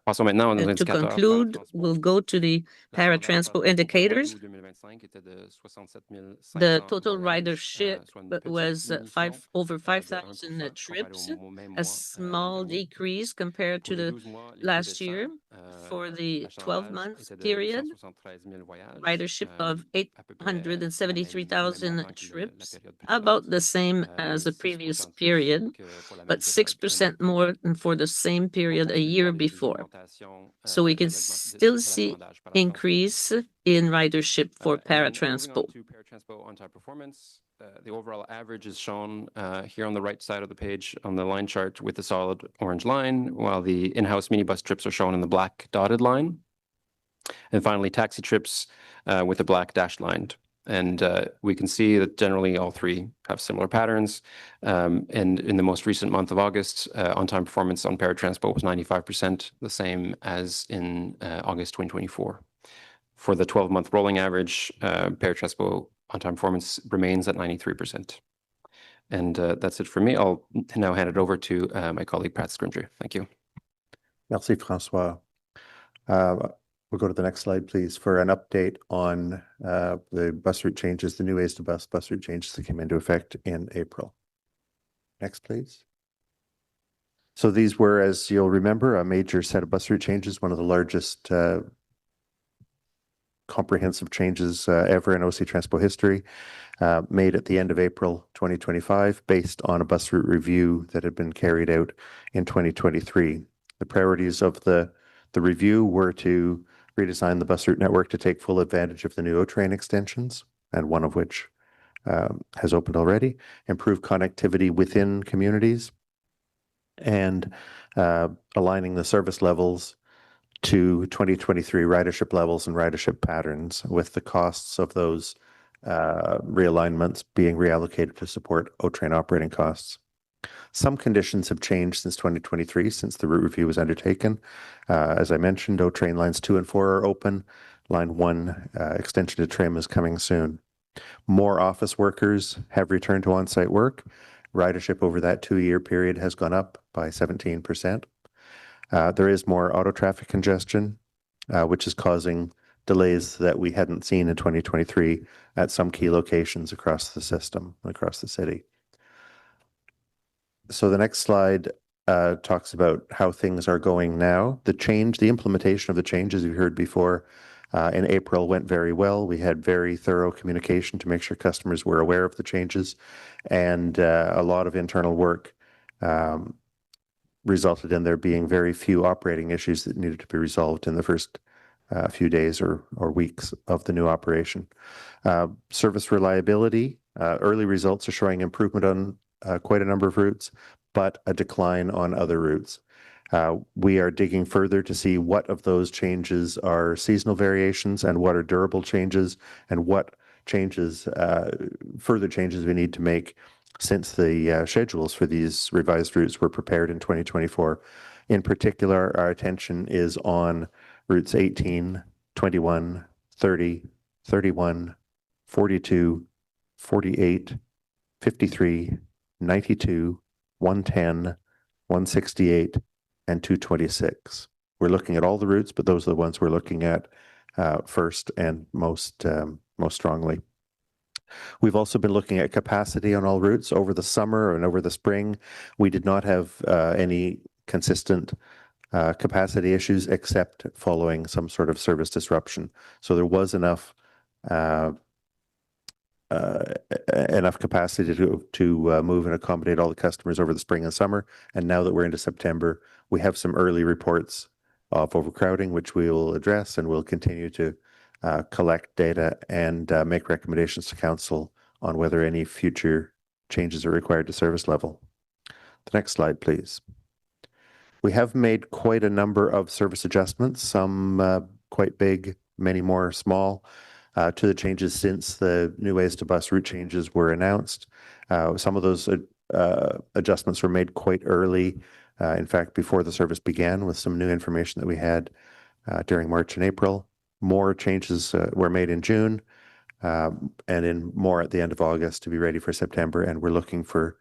passons maintenant aux
To
indicateurs.
conclude, we'll go to the Transpo indicators. The total ridership was over 5,000 trips, a small decrease compared to the last year. For the 12-month period, ridership of 873,000 trips, about the same as the previous period, but 6% more than for the same period a year before. So we can still see increase in ridership for Transpo.
On-time performance. The overall average is shown here on the right side of the page on the line chart with the solid orange line, while the in-house minibus trips are shown in the black dotted line. And finally, taxi trips with the black dashed line. And we can see that generally all 3 have similar patterns. And in the most recent month of August, on-time performance on Transpo was 95%, the same as in August 2024. For the 12-month rolling average, Transpo on-time performance remains at 93%. And that's it for me. I'll now hand it over to my colleague, Pat Scrimgeour. Thank you.
Merci, François. We'll go to the next slide, please, for an update on the bus route changes, the new A's to bus route changes that came into effect in April. Next, please. So these were, as you'll remember, a major set of bus route changes, one of the largest comprehensive changes ever in OC Transpo history, made at the end of April 2025 based on a bus route review that had been carried out in 2023. The priorities of the review were to redesign the bus route network to take full advantage of the new O-train extensions, and one of which has opened already, improve connectivity within communities, and aligning the service levels to 2023 ridership levels and ridership patterns, with the costs of those realignments being reallocated to support O-train operating costs. Some conditions have changed since 2023, since the route review was undertaken. As I mentioned, O-train lines 2 and 4 are open. Line 1 extension to trim is coming soon. More office workers have returned to on-site work. Ridership over that 2-year period has gone up by 17%. There is more auto traffic congestion, which is causing delays that we hadn't seen in 2023 at some key locations across the system, across the city. So the next slide talks about how things are going now. The implementation of the changes you heard before in April went very well. We had very thorough communication to make sure customers were aware of the changes, and a lot of internal work resulted in there being very few operating issues that needed to be resolved in the first few days or weeks of the new operation. Service reliability, early results are showing improvement on quite a number of routes, but a decline on other routes. We are digging further to see what of those changes are seasonal variations and what are durable changes, and what changes, further changes we need to make since the schedules for these revised routes were prepared in 2024. In particular, our attention is on routes 18, 21, 30, 31, 42, 48, 53, 92, 110, 168, and 226. We're looking at all the routes, but those are the ones we're looking at first and most strongly. We've also been looking at capacity on all routes over the summer and over the spring. We did not have any consistent capacity issues except following some sort of service disruption. So there was enough capacity to move and accommodate all the customers over the spring and summer. And now that we're into September, we have some early reports of overcrowding, which we will address, and we'll continue to collect data and make recommendations to council on whether any future changes are required to service level. The next slide, please. We have made quite a number of service adjustments, some quite big, many more small, to the changes since the new ways to bus route changes were announced. Some of those adjustments were made quite early, in fact, before the service began, with some new information that we had during March and April. More changes were made in June, and in more at the end of August to be ready for September. And we're looking for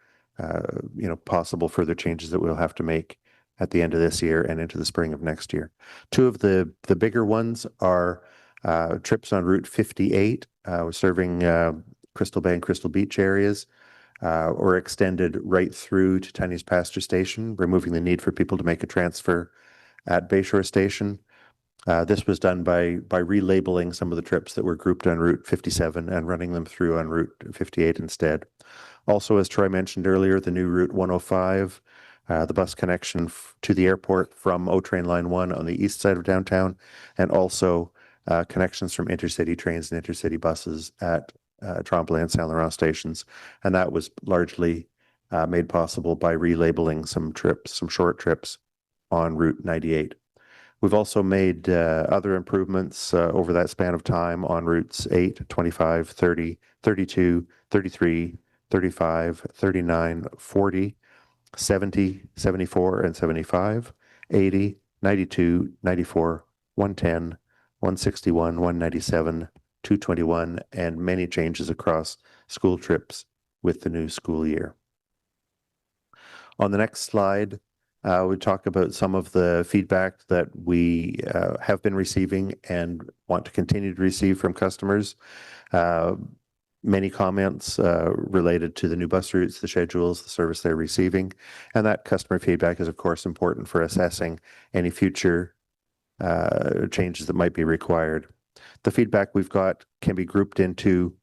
possible further changes that we'll have to make at the end of this year and into the spring of next year. Two of the bigger ones are trips on Route 58, serving Crystal Bay and Crystal Beach areas, or extended right through to Tyney's Pasture Station, removing the need for people to make a transfer at Bayshore Station. This was done by relabeling some of the trips that were grouped on Route 57 and running them through on Route 58 instead. Also, as Troy mentioned earlier, the new Route 105, the bus connection to the airport from O-Train Line 1 on the east side of downtown, and also connections from intercity trains and intercity buses at Champlain and Saint Laurent stations. And that was largely made possible by relabeling some trips, some short trips on Route 98. We've also made other improvements over that span of time on routes 8, 25, 30, 32, 33, 35, 39, 40, 70, 74, and 75, 80, 92, 94, 110, 161, 197, 221, and many changes across school trips with the new school year. On the next slide, we talk about some of the feedback that we have been receiving and want to continue to receive from customers. Many comments related to the new bus routes, the schedules, the service they're receiving. And that customer feedback is, of course, important for assessing any future changes that might be required. The feedback we've got can be grouped into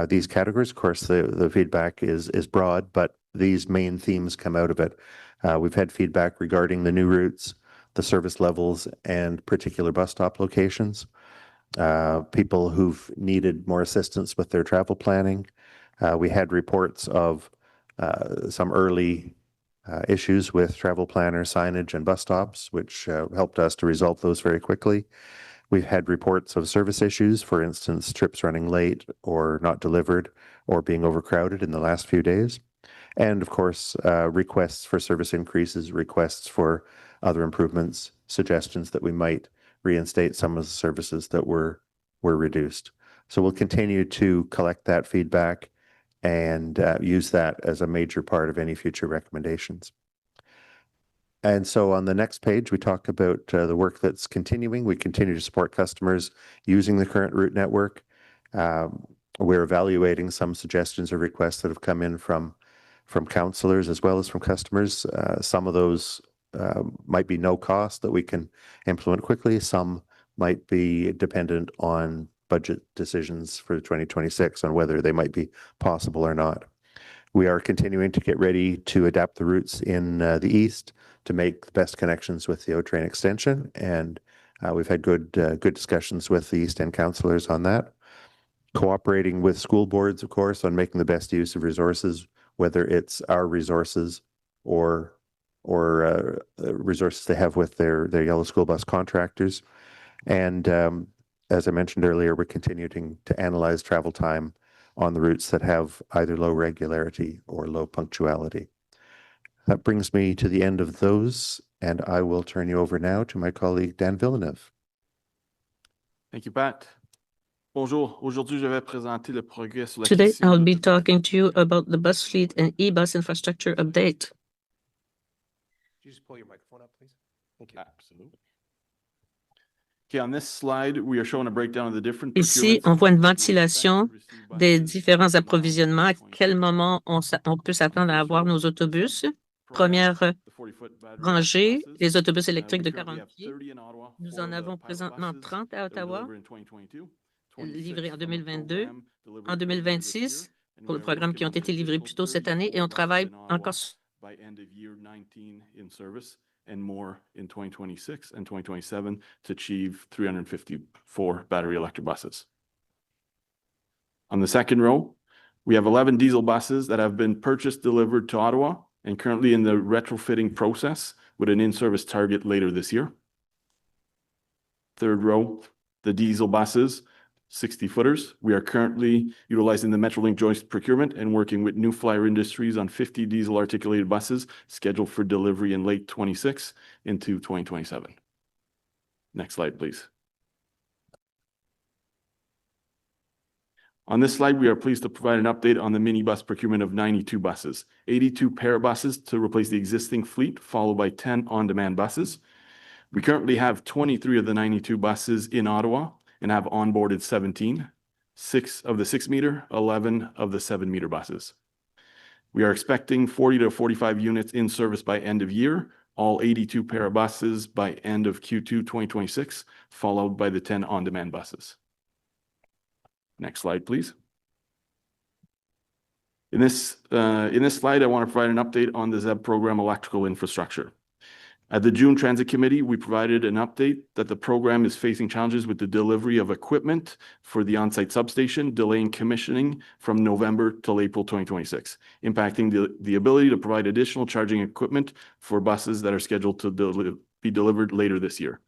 these categories. Of course, the feedback is broad, but these main themes come out of it. We've had feedback regarding the new routes, the service levels, and particular bus stop locations. People who've needed more assistance with their travel planning. We had reports of some early issues with travel planner signage and bus stops, which helped us to resolve those very quickly. We've had reports of service issues, for instance, trips running late or not delivered or being overcrowded in the last few days. And of course, requests for service increases, requests for other improvements, suggestions that we might reinstate some of the services that were reduced. So we'll continue to collect that feedback and use that as a major part of any future recommendations. And so on the next page, we talk about the work that's continuing. We continue to support customers using the current route network. We're evaluating some suggestions or requests that have come in from councillors as well as from customers. Some of those might be no cost that we can implement quickly. Some might be dependent on budget decisions for 2026 on whether they might be possible or not. We are continuing to get ready to adapt the routes in the east to make the best connections with the O-Train extension, and we've had good discussions with the East End councillors on that. Cooperating with school boards, of course, on making the best use of resources, whether it's our resources or resources they have with their yellow school bus contractors. And as I mentioned earlier, we're continuing to analyze travel time on the routes that have either low regularity or low punctuality. That brings me to the end of those, and I will turn you over now to my colleague Dan Villeneuve.
Thank you, Pat. Bonjour. Aujourd'hui, je vais présenter le progrès sur
Today,
l'acquisition
I'll
de
be
l'autobus.
talking to you about the bus fleet and e-bus infrastructure update.
Could you just pull your microphone up, please? Thank you.
Absolutely. Okay, on this slide, we are showing a breakdown of the different
Ici,
procurements
on voit une
that we expect
ventilation
to receive
des
buses
différents
in
approvisionnements, à quel
2026.
moment on peut s'attendre à avoir nos autobus. Première
The 40-foot battery
rangée,
electric buses.
les autobus
We
électriques de
currently
40
have
pieds.
30 in Ottawa
Nous
for
en
the
avons
pilot
présentement
buses
30 à
that were
Ottawa,
delivered in 2022,
livrés
26
en
from the
2022,
program delivered
en
earlier this
2026,
year, and
pour
we
le
are
programme qui
working
ont
on
été livrés
additional
plus tôt cette année, et
34
on travaille
buses in Ottawa
encore sur
by end of year 19 in service and more in 2026 and 2027 to achieve 354 battery electric buses. On the second row, we have 11 diesel buses that have been purchased, delivered to Ottawa, and currently in the retrofitting process with an in-service target later this year. Third row, the diesel buses, 60-footers. We are currently utilizing the Metrolink joint procurement and working with New Flyer Industries on 50 diesel articulated buses scheduled for delivery in late 26 into 2027. Next slide, please. On this slide, we are pleased to provide an update on the minibus procurement of 92 buses, 82 pair buses to replace the existing fleet, followed by 10 on-demand buses. We currently have 23 of the 92 buses in Ottawa and have onboarded 17, 6 of the 6-meter, 11 of the 7-meter buses. We are expecting 40 to 45 units in service by end of year, all 82 pair of buses by end of Q2 2026, followed by the 10 on-demand buses. Next slide, please. In this slide, I want to provide an update on the ZEB program electrical infrastructure. At the June Transit Committee, we provided an update that the program is facing challenges with the delivery of equipment for the on-site substation, delaying commissioning from November till April 2026, impacting the ability to provide additional charging equipment for buses that are scheduled to be delivered later this year.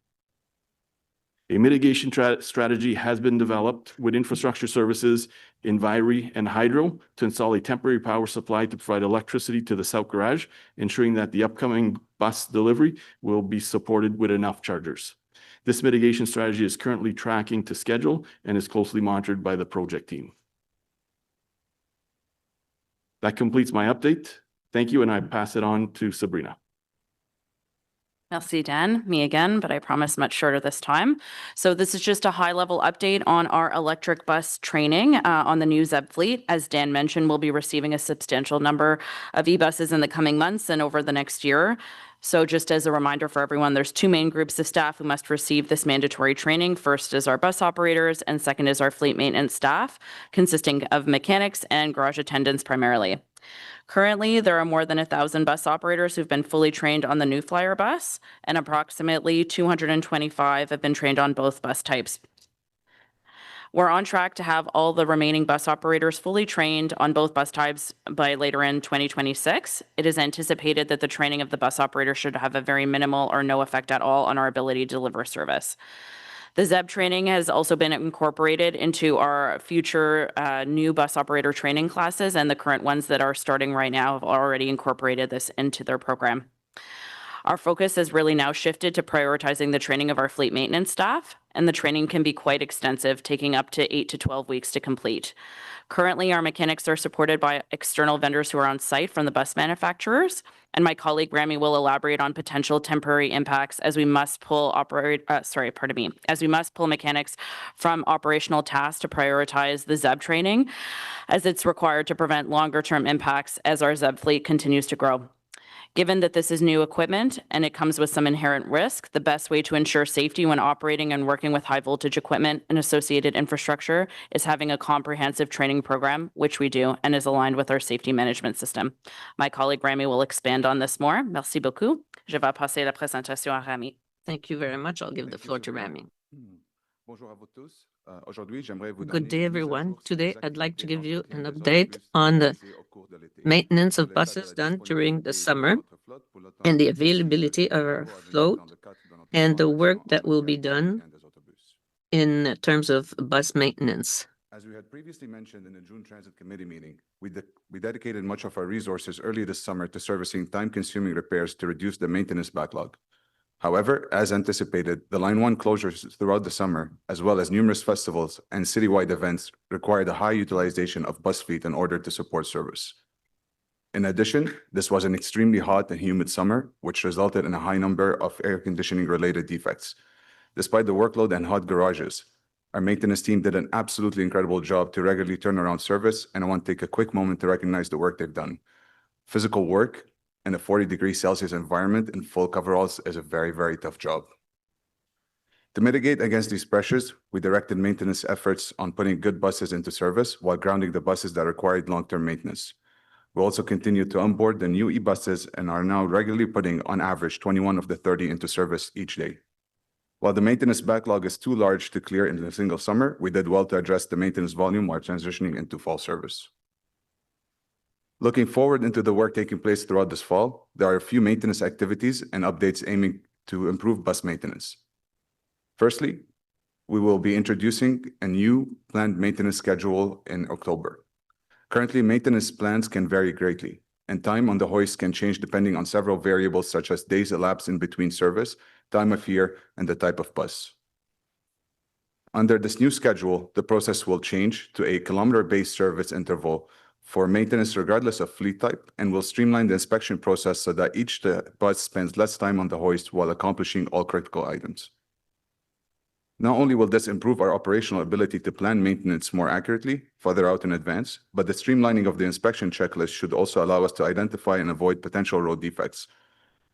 A mitigation strategy has been developed with infrastructure services, Enviri, and Hydro to install a temporary power supply to provide electricity to the South Garage, ensuring that the upcoming bus delivery will be supported with enough chargers. This mitigation strategy is currently tracking to schedule and is closely monitored by the project team. That completes my update. Thank you, and I pass it on to Sabrina.
Merci, Dan. Me again, but I promise much shorter this time. So this is just a high-level update on our electric bus training on the new ZEB fleet. As Dan mentioned, we'll be receiving a substantial number of e-buses in the coming months and over the next year. So just as a reminder for everyone, there's two main groups of staff who must receive this mandatory training. First is our bus operators, and second is our fleet maintenance staff, consisting of mechanics and garage attendants primarily. Currently, there are more than 1,000 bus operators who've been fully trained on the New Flyer bus, and approximately 225 have been trained on both bus types. We're on track to have all the remaining bus operators fully trained on both bus types by later in 2026. It is anticipated that the training of the bus operator should have a very minimal or no effect at all on our ability to deliver service. The ZEB training has also been incorporated into our future new bus operator training classes, and the current ones that are starting right now have already incorporated this into their program. Our focus has really now shifted to prioritizing the training of our fleet maintenance staff, and the training can be quite extensive, taking up to 8 to 12 weeks to complete. Currently, our mechanics are supported by external vendors who are on site from the bus manufacturers, and my colleague Rami will elaborate on potential temporary impacts as we must pull mechanics from operational tasks to prioritize the ZEB training, as it's required to prevent longer-term impacts as our ZEB fleet continues to grow. Given that this is new equipment and it comes with some inherent risk, the best way to ensure safety when operating and working with high voltage equipment and associated infrastructure is having a comprehensive training program, which we do, and is aligned with our safety management system. My colleague Rami will expand on this more. Merci beaucoup. Je vais passer la présentation à Rami.
Thank you very much. I'll give the floor to Rami. Good day, everyone. Today, I'd like to give you an update on the maintenance of buses done during the summer and the availability of our float and the work that will be done in terms of bus maintenance.
As we had previously mentioned in the June Transit Committee meeting, we dedicated much of our resources early this summer to servicing time-consuming repairs to reduce the maintenance backlog. However, as anticipated, the Line 1 closures throughout the summer, as well as numerous festivals and citywide events, required a high utilization of bus fleet in order to support service. In addition, this was an extremely hot and humid summer, which resulted in a high number of air conditioning-related defects. Despite the workload and hot garages, our maintenance team did an absolutely incredible job to regularly turn around service, and I want to take a quick moment to recognize the work they've done. Physical work in a 40-degree-Celsius environment in full coveralls is a very, very tough job. To mitigate against these pressures, we directed maintenance efforts on putting good buses into service while grounding the buses that required long-term maintenance. We also continued to onboard the new e-buses and are now regularly putting, on average, 21 of the 30 into service each day. While the maintenance backlog is too large to clear in a single summer, we did well to address the maintenance volume while transitioning into fall service. Looking forward into the work taking place throughout this fall, there are a few maintenance activities and updates aiming to improve bus maintenance. Firstly, we will be introducing a new planned maintenance schedule in October. Currently, maintenance plans can vary greatly, and time on the hoist can change depending on several variables such as days elapsed in between service, time of year, and the type of bus. Under this new schedule, the process will change to a kilometer-based service interval for maintenance regardless of fleet type, and will streamline the inspection process so that each bus spends less time on the hoist while accomplishing all critical items. Not only will this improve our operational ability to plan maintenance more accurately, further out in advance, but the streamlining of the inspection checklist should also allow us to identify and avoid potential road defects.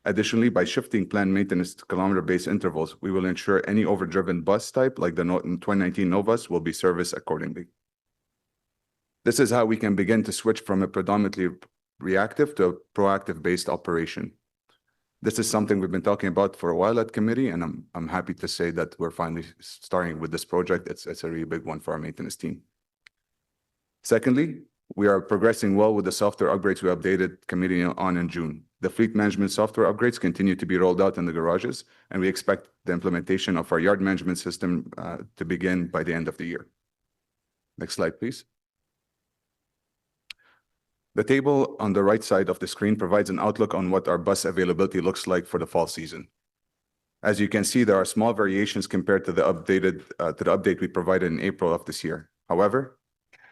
Additionally, by shifting planned maintenance to kilometer-based intervals, we will ensure any overdriven bus type, like the 2019 Novus, will be serviced accordingly. This is how we can begin to switch from a predominantly reactive to a proactive-based operation. This is something we've been talking about for a while at committee, and I'm happy to say that we're finally starting with this project. It's a really big one for our maintenance team. Secondly, we are progressing well with the software upgrades we updated committee on in June. The fleet management software upgrades continue to be rolled out in the garages, and we expect the implementation of our yard management system to begin by the end of the year. Next slide, please. The table on the right side of the screen provides an outlook on what our bus availability looks like for the fall season. As you can see, there are small variations compared to the update we provided in April of this year. However,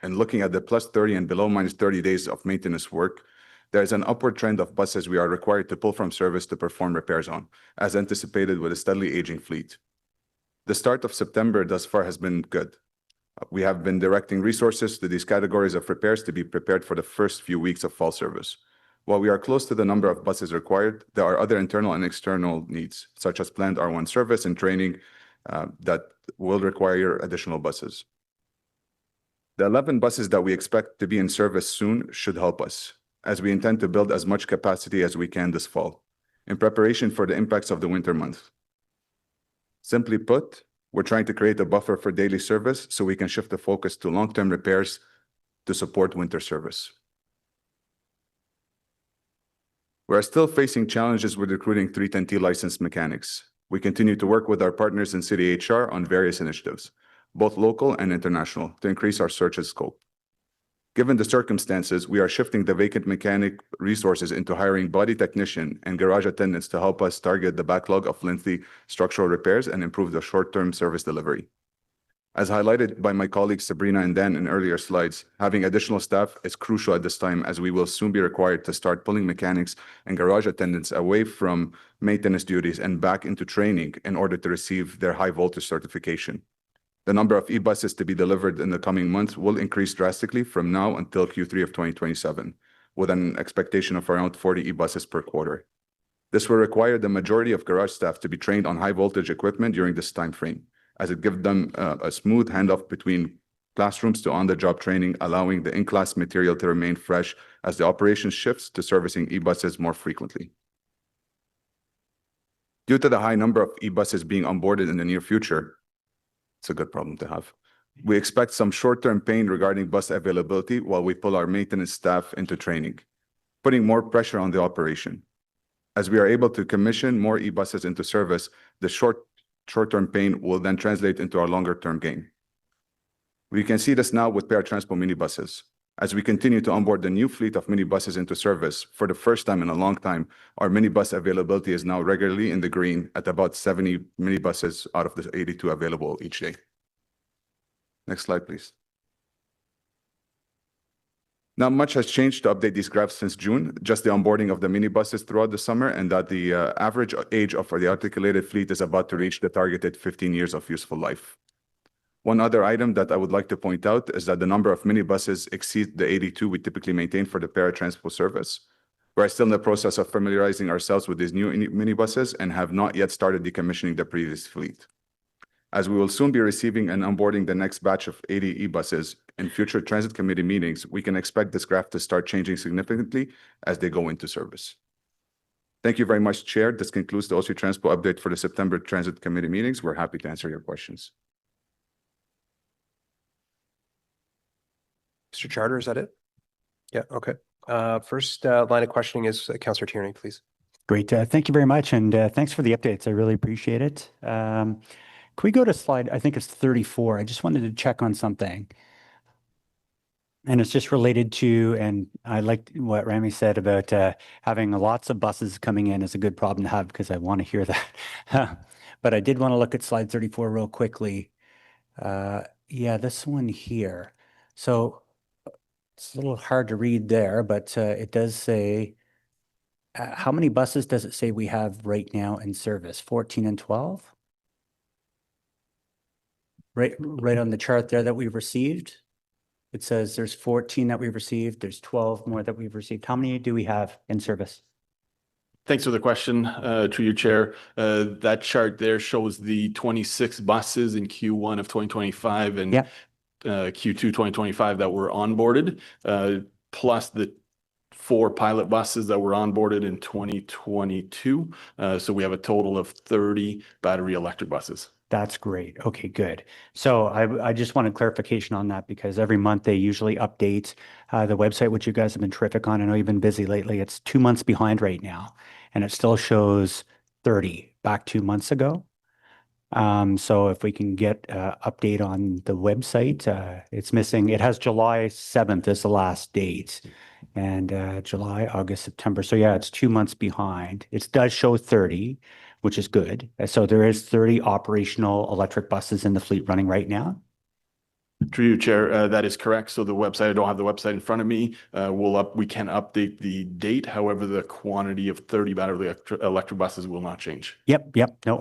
in looking at the +30 and below -30 days of maintenance work, there is an upward trend of buses we are required to pull from service to perform repairs on, as anticipated with a steadily aging fleet. The start of September thus far has been good. We have been directing resources to these categories of repairs to be prepared for the first few weeks of fall service. While we are close to the number of buses required, there are other internal and external needs, such as planned R1 service and training that will require additional buses. The 11 buses that we expect to be in service soon should help us, as we intend to build as much capacity as we can this fall, in preparation for the impacts of the winter months. Simply put, we're trying to create a buffer for daily service so we can shift the focus to long-term repairs to support winter service. We are still facing challenges with recruiting 310T licensed mechanics. We continue to work with our partners in City HR on various initiatives, both local and international, to increase our search's scope. Given the circumstances, we are shifting the vacant mechanic resources into hiring body technician and garage attendants to help us target the backlog of lengthy structural repairs and improve the short-term service delivery. As highlighted by my colleagues Sabrina and Dan in earlier slides, having additional staff is crucial at this time, as we will soon be required to start pulling mechanics and garage attendants away from maintenance duties and back into training in order to receive their high voltage certification. The number of e-buses to be delivered in the coming months will increase drastically from now until Q3 of 2027, with an expectation of around 40 e-buses per quarter. This will require the majority of garage staff to be trained on high voltage equipment during this time frame, as it gives them a smooth handoff between classrooms to on-the-job training, allowing the in-class material to remain fresh as the operation shifts to servicing e-buses more frequently. Due to the high number of e-buses being onboarded in the near future, it's a good problem to have. We expect some short-term pain regarding bus availability while we pull our maintenance staff into training, putting more pressure on the operation. As we are able to commission more e-buses into service, the short-term pain will then translate into our longer-term gain. We can see this now with Transpo minibuses. As we continue to onboard the new fleet of minibuses into service, for the first time in a long time, our minibus availability is now regularly in the green at about 70 minibuses out of the 82 available each day. Next slide, please. Not much has changed to update these graphs since June, just the onboarding of the minibuses throughout the summer, and that the average age of the articulated fleet is about to reach the targeted 15 years of useful life. One other item that I would like to point out is that the number of minibuses exceeds the 82 we typically maintain for the Transpo service. We're still in the process of familiarizing ourselves with these new minibuses and have not yet started decommissioning the previous fleet. As we will soon be receiving and onboarding the next batch of 80 e-buses in future transit committee meetings, we can expect this graph to start changing significantly as they go into service. Thank you very much, Chair. This concludes the OC Transpo update for the September Transit Committee meetings. We're happy to answer your questions.
Mr. Charter, is that it? Yeah, okay. First line of questioning is Councillor Tierney, please.
Great. Thank you very much. And thanks for the updates. I really appreciate it. Can we go to slide, I think it's 34. I just wanted to check on something. And it's just related to, and I liked what Rami said about having lots of buses coming in is a good problem to have, because I want to hear that. But I did want to look at slide 34 real quickly. Yeah, this one here. So it's a little hard to read there, but it does say, how many buses does it say we have right now in service? 14 and 12? Right on the chart there that we've received. It says there's 14 that we've received. There's 12 more that we've received. How many do we have in service?
Thanks for the question, to your chair. That chart there shows the 26 buses in Q1 of 2025 and Q2 2025 that were onboarded, plus the 4 pilot buses that were onboarded in 2022. So we have a total of 30 battery electric buses.
That's great. Okay, good. So I just wanted clarification on that, because every month they usually update the website, which you guys have been terrific on. I know you've been busy lately. It's 2 months behind right now, and it still shows 30 back 2 months ago. So if we can get an update on the website, it's missing. It has July 7th as the last date, and July, August, September. So yeah, it's 2 months behind. It does show 30, which is good. So there is 30 operational electric buses in the fleet running right now.
Through you, Chair, that is correct. So the website, I don't have the website in front of me. We can update the date. However, the quantity of 30 battery electric buses will not change.
Yep. No,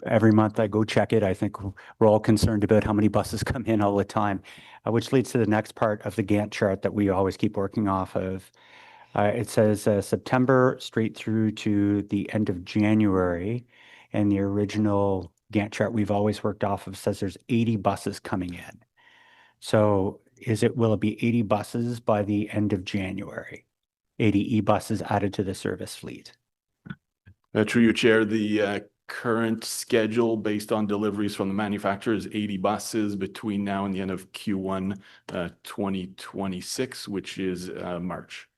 every month I go check it. I think we're all concerned about how many buses come in all the time, which leads to the next part of the Gantt chart that we always keep working off of. It says September straight through to the end of January. And the original Gantt chart we've always worked off of says there's 80 buses coming in. So will it be 80 buses by the end of January? 80 e-buses added to the service fleet?
Through your chair, the current schedule based on deliveries from the manufacturer is 80 buses between now and the end of Q1 2026, which is March.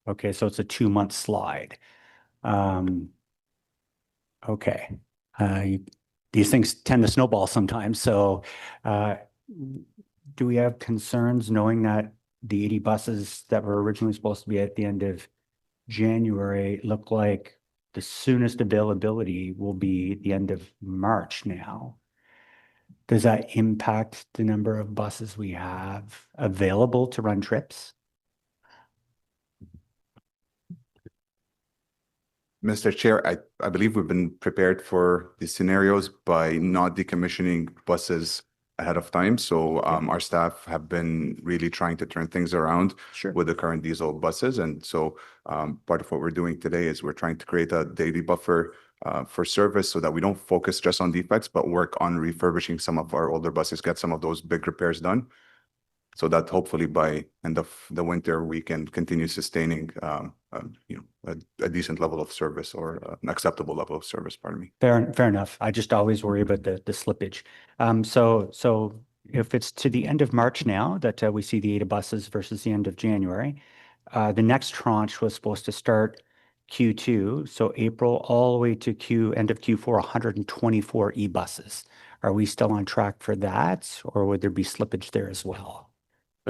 Okay, so it's a 2-month slide. Okay. These things tend to snowball sometimes. So do we have concerns knowing that the 80 buses that were originally supposed to be at the end of January look like the soonest availability will be the end of March now? Does that impact the number of buses we have available to run trips?
Mr. Chair, I believe we've been prepared for these scenarios by not decommissioning buses ahead of time. So our staff have been really trying to turn things around with the current diesel buses. And so part of what we're doing today is we're trying to create a daily buffer for service so that we don't focus just on defects, but work on refurbishing some of our older buses, get some of those big repairs done. So that hopefully by end of the winter, we can continue sustaining, a decent level of service or an acceptable level of service, pardon me.
Fair enough. I just always worry about the slippage. So if it's to the end of March now that we see the 80 buses versus the end of January, the next tranche was supposed to start Q2, so April all the way to end of Q4, 124 e-buses. Are we still on track for that, or would there be slippage there as well?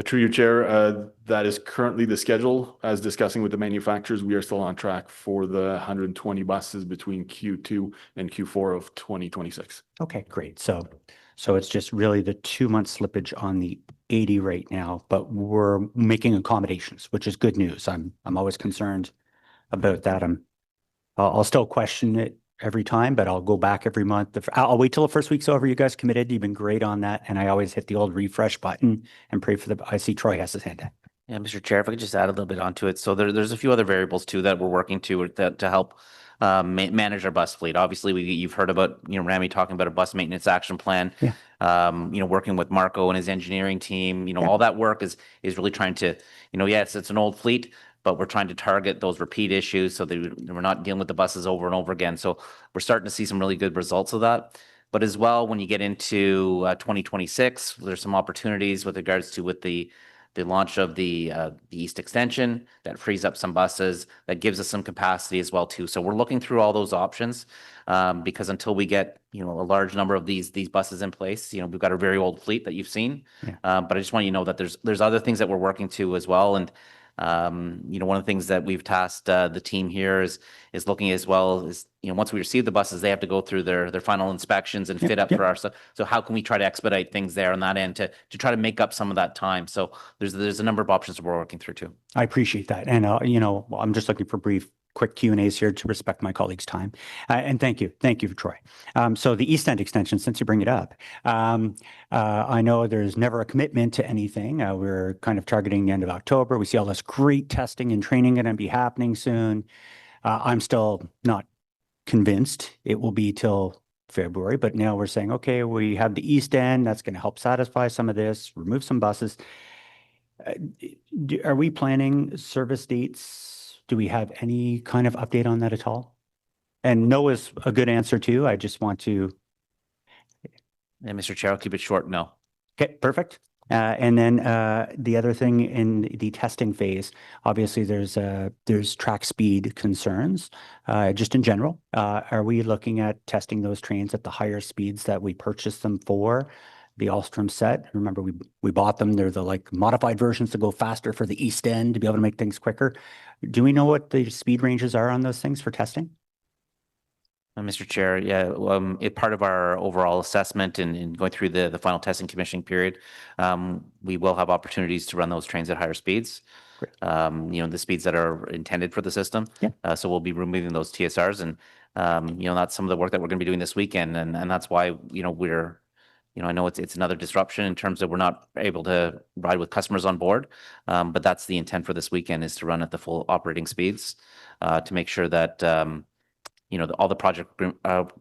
Through your chair, that is currently the schedule. As discussing with the manufacturers, we are still on track for the 120 buses between Q2 and Q4 of 2026.
Okay, great. So it's just really the 2-month slippage on the 80 right now, but we're making accommodations, which is good news. I'm always concerned about that. I'll still question it every time, but I'll go back every month. I'll wait till the first week's over. You guys committed. You've been great on that. And I always hit the old refresh button and pray for I see Troy has his hand up.
Yeah, Mr. Chair, if I could just add a little bit onto it. So there's a few other variables too that we're working to help manage our bus fleet. Obviously, you've heard about, Rami talking about a bus maintenance action plan.
Yeah.
Working with Marco and his engineering team, all that work is really trying to, yes, it's an old fleet, but we're trying to target those repeat issues so that we're not dealing with the buses over and over again. So we're starting to see some really good results of that. But as well, when you get into 2026, there's some opportunities with regards to the launch of the East Extension that frees up some buses, that gives us some capacity as well too. So we're looking through all those options because until we get a large number of these buses in place, we've got a very old fleet that you've seen.
Yeah.
But I just want you to know that there's other things that we're working to as well. And one of the things that we've tasked the team here is looking as well as, once we receive the buses, they have to go through their final inspections and fit up for our stuff. So how can we try to expedite things there on that end to try to make up some of that time? So there's a number of options that we're working through too.
I appreciate that. And, I'm just looking for brief quick Q&As here to respect my colleagues' time. And thank you, Troy. So the East End extension, since you bring it up, I know there's never a commitment to anything. We're kind of targeting the end of October. We see all this great testing and training going to be happening soon. I'm still not convinced it will be till February, but now we're saying, okay, we have the East End. That's going to help satisfy some of this, remove some buses. Are we planning service dates? Do we have any kind of update on that at all? And no is a good answer too. I just want to.
And Mr. Chair, I'll keep it short. No.
Okay, perfect. And then the other thing in the testing phase, obviously there's track speed concerns, just in general. Are we looking at testing those trains at the higher speeds that we purchased them for? The Alstrom set. Remember, we bought them. They're the modified versions to go faster for the East End to be able to make things quicker. Do we know what the speed ranges are on those things for testing?
Mr. Chair, yeah, part of our overall assessment and going through the final testing commissioning period, we will have opportunities to run those trains at higher speeds.
Great.
The speeds that are intended for the system.
Yeah.
So we'll be removing those TSRs, and that's some of the work that we're going to be doing this weekend, and that's why we're I know it's another disruption in terms of we're not able to ride with customers on board. But that's the intent for this weekend, is to run at the full operating speeds to make sure that, all the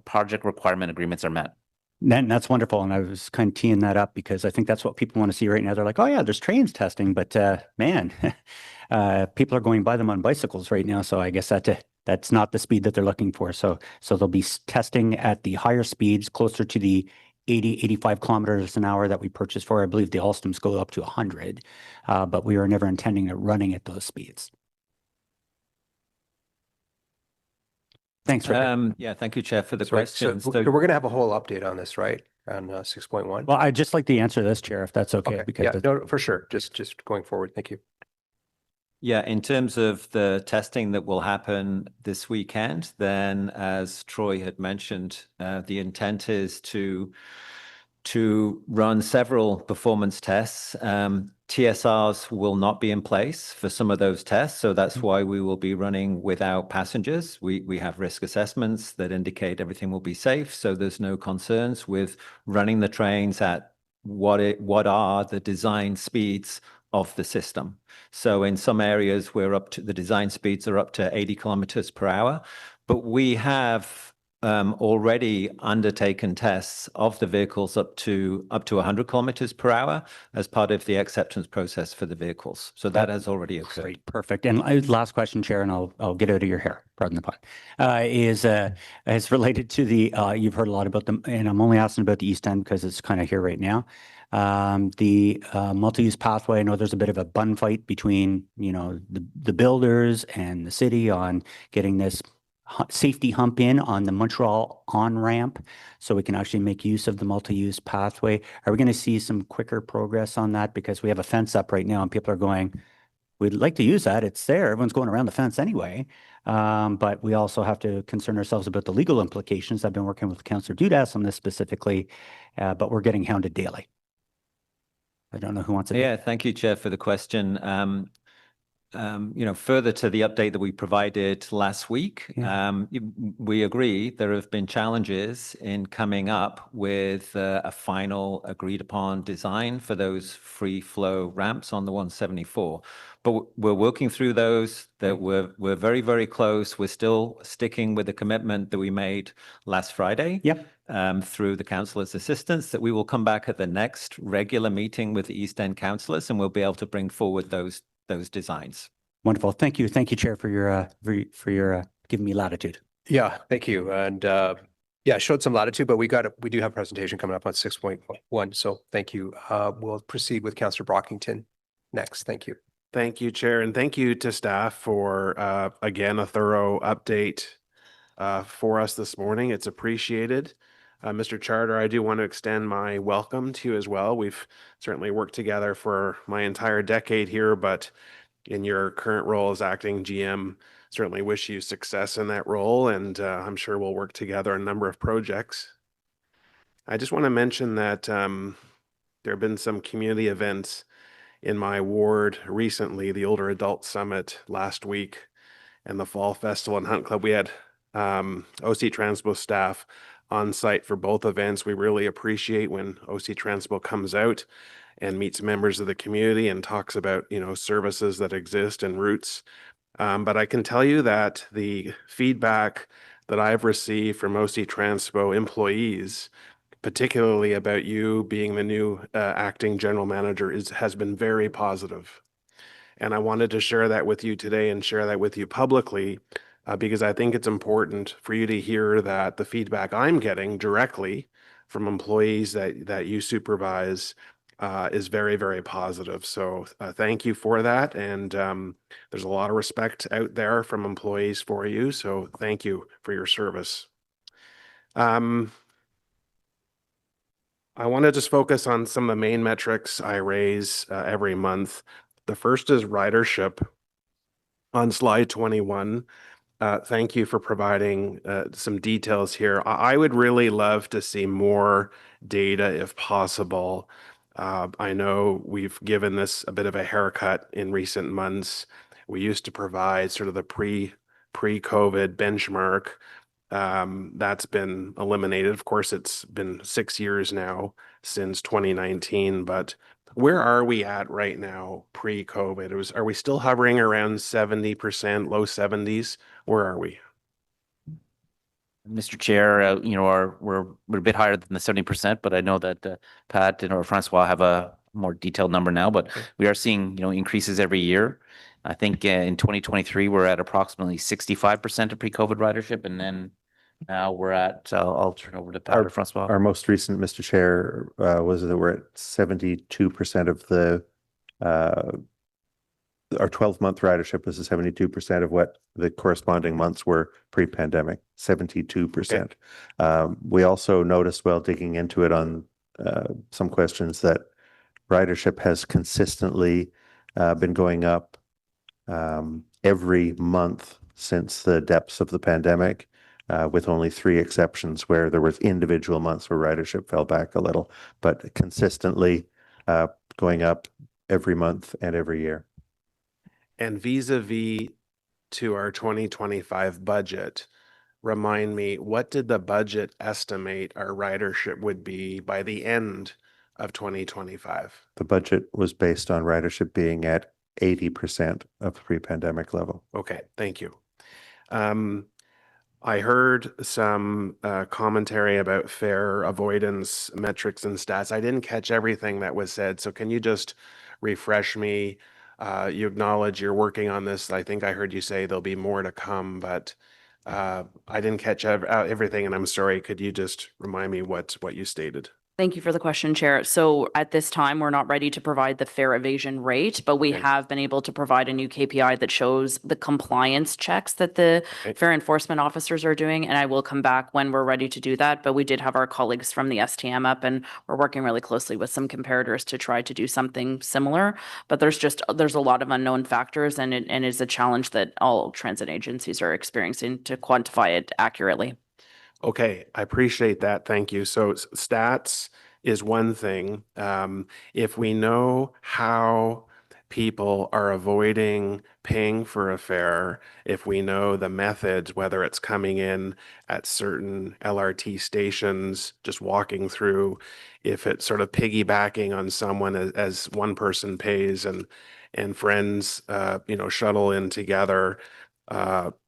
project requirement agreements are met.
That's wonderful. And I was kind of teeing that up because I think that's what people want to see right now. They're like, oh yeah, there's trains testing, but man, people are going by them on bicycles right now. So I guess that's not the speed that they're looking for. So they'll be testing at the higher speeds, closer to the 80, 85 kilometers an hour that we purchased for. I believe the Alstoms go up to 100, but we were never intending to running at those speeds. Thanks, Rick.
Yeah, thank you, Chair, for the
Sorry, so
questions.
we're going to have a whole update on this, right? On 6.1?
Well, I'd just like to answer this, Chair, if that's okay.
Okay,
Because
yeah, no, for sure. Just going forward. Thank you.
Yeah, in terms of the testing that will happen this weekend, then as Troy had mentioned, the intent is to run several performance tests. TSRs will not be in place for some of those tests, so that's why we will be running without passengers. We have risk assessments that indicate everything will be safe, so there's no concerns with running the trains at what are the design speeds of the system. So in some areas, the design speeds are up to 80 kilometers per hour, but we have already undertaken tests of the vehicles up to 100 kilometers per hour as part of the acceptance process for the vehicles. So that has already occurred.
Great, perfect. And last question, Chair, and I'll get out of your hair, pardon the pun, is related to the, you've heard a lot about them, and I'm only asking about the East End because it's kind of here right now. The multi-use pathway, I know there's a bit of a bun fight between, the builders and the city on getting this safety hump in on the Montreal on-ramp so we can actually make use of the multi-use pathway. Are we going to see some quicker progress on that? Because we have a fence up right now and people are going, we'd like to use that. It's there. Everyone's going around the fence anyway. But we also have to concern ourselves about the legal implications. I've been working with Councillor Dudas on this specifically, but we're getting hounded daily. I don't know who wants to.
Yeah, thank you, Chair, for the question. Further to the update that we provided last week, we agree there have been challenges in coming up with a final agreed upon design for those free flow ramps on the 174. But we're working through those. That we're very, very close. We're still sticking with the commitment that we made last Friday. Through the councillors' assistance, that we will come back at the next regular meeting with the East End councillors, and we'll be able to bring forward those designs.
Wonderful. Thank you, Chair, for your giving me latitude.
Yeah, thank you. And showed some latitude, but we do have a presentation coming up on 6.1. So thank you. We'll proceed with Councillor Brockington next. Thank you.
Thank you, Chair, and thank you to staff for, again, a thorough update for us this morning. It's appreciated. Mr. Charter, I do want to extend my welcome to you as well. We've certainly worked together for my entire decade here, but in your current role as acting GM, certainly wish you success in that role, and I'm sure we'll work together on a number of projects. I just want to mention that there have been some community events in my ward recently, the Older Adult Summit last week and the Fall Festival and Hunt Club. We had OC Transpo staff on site for both events. We really appreciate when OC Transpo comes out and meets members of the community and talks about, services that exist and routes. But I can tell you that the feedback that I've received from OC Transpo employees, particularly about you being the new acting general manager, has been very positive. And I wanted to share that with you today and share that with you publicly, because I think it's important for you to hear that the feedback I'm getting directly from employees that you supervise is very, very positive. So thank you for that. And there's a lot of respect out there from employees for you. So thank you for your service. I want to just focus on some of the main metrics I raise every month. The first is ridership on slide 21. Thank you for providing some details here. I would really love to see more data if possible. I know we've given this a bit of a haircut in recent months. We used to provide sort of the pre-COVID benchmark. That's been eliminated. Of course, it's been 6 years now since 2019, but where are we at right now pre-COVID? Are we still hovering around 70%, low 70s? Where are we?
Mr. Chair, we're a bit higher than the 70%, but I know that Pat and or Francois have a more detailed number now, but we are seeing, increases every year. I think in 2023, we're at approximately 65% of pre-COVID ridership, and then now we're at, I'll turn over to Pat or Francois.
Our most recent, Mr. Chair, was that we're at 72% of the our 12-month ridership was 72% of what the corresponding months were pre-pandemic, 72%. We also noticed while digging into it on some questions that ridership has consistently been going up every month since the depths of the pandemic, with only 3 exceptions where there was individual months where ridership fell back a little, but consistently going up every month and every year.
And vis-a-vis to our 2025 budget, remind me, what did the budget estimate our ridership would be by the end of 2025?
The budget was based on ridership being at 80% of pre-pandemic level.
Okay, thank you. I heard some commentary about fare avoidance metrics and stats. I didn't catch everything that was said, so can you just refresh me? You acknowledge you're working on this. I think I heard you say there'll be more to come, but I didn't catch everything, and I'm sorry. Could you just remind me what you stated?
Thank you for the question, Chair. So at this time, we're not ready to provide the fare evasion rate, but we have been able to provide a new KPI that shows the compliance checks that the fare enforcement officers are doing. And I will come back when we're ready to do that. But we did have our colleagues from the STM up, and we're working really closely with some comparators to try to do something similar. But there's a lot of unknown factors, and it's a challenge that all transit agencies are experiencing to quantify it accurately.
Okay, I appreciate that. Thank you. So stats is one thing. If we know how people are avoiding paying for a fare, if we know the methods, whether it's coming in at certain LRT stations, just walking through, if it's sort of piggybacking on someone as one person pays and friends, shuttle in together.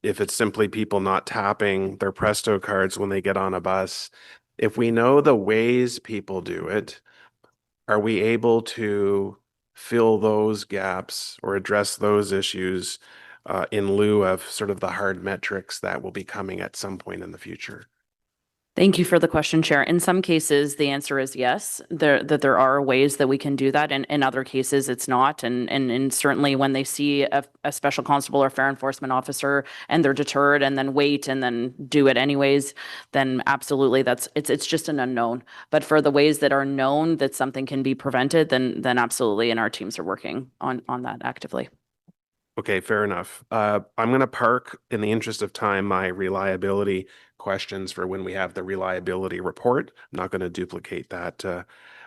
If it's simply people not tapping their Presto cards when they get on a bus, if we know the ways people do it, are we able to fill those gaps or address those issues in lieu of sort of the hard metrics that will be coming at some point in the future?
Thank you for the question, Chair. In some cases, the answer is yes, that there are ways that we can do that. And in other cases, it's not. And certainly when they see a special constable or fare enforcement officer and they're deterred and then wait and then do it anyways, then absolutely it's just an unknown. But for the ways that are known that something can be prevented, then absolutely. And our teams are working on that actively.
Okay, fair enough. I'm going to park, in the interest of time, my reliability questions for when we have the reliability report. I'm not going to duplicate that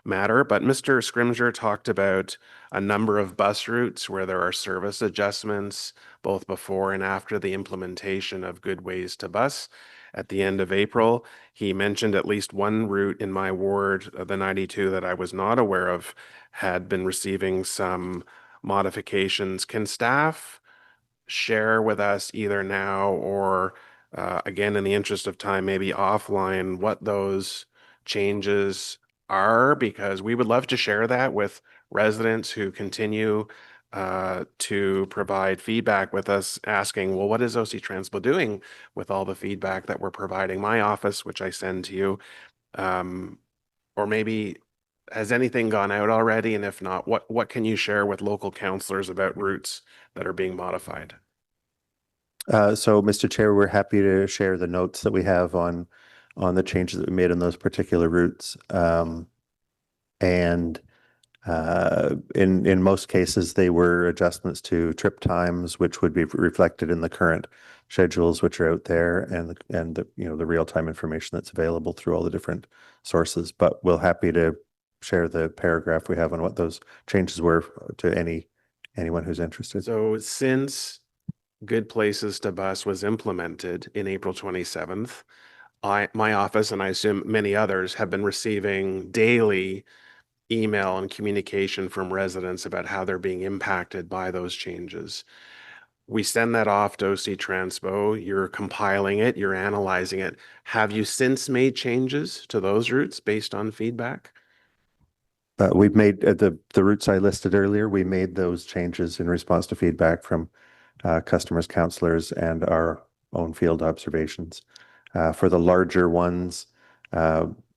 matter, but Mr. Scrimger talked about a number of bus routes where there are service adjustments, both before and after the implementation of Good Ways to Bus at the end of April. He mentioned at least one route in my ward, the 92, that I was not aware of, had been receiving some modifications. Can staff share with us either now or again, in the interest of time, maybe offline, what those changes are? Because we would love to share that with residents who continue to provide feedback with us, asking, well, what is OC Transpo doing with all the feedback that we're providing my office, which I send to you? Or maybe has anything gone out already? And if not, what can you share with local councillors about routes that are being modified?
So, Mr. Chair, we're happy to share the notes that we have on the changes that we made on those particular routes. And in most cases, they were adjustments to trip times, which would be reflected in the current schedules which are out there, and the the real-time information that's available through all the different sources. But we're happy to share the paragraph we have on what those changes were to anyone who's interested.
So since Good Places to Bus was implemented in April 27th, my office, and I assume many others, have been receiving daily email and communication from residents about how they're being impacted by those changes. We send that off to OC Transpo. You're compiling it, you're analyzing it. Have you since made changes to those routes based on feedback?
We've made the routes I listed earlier, we made those changes in response to feedback from customers, counselors, and our own field observations. For the larger ones,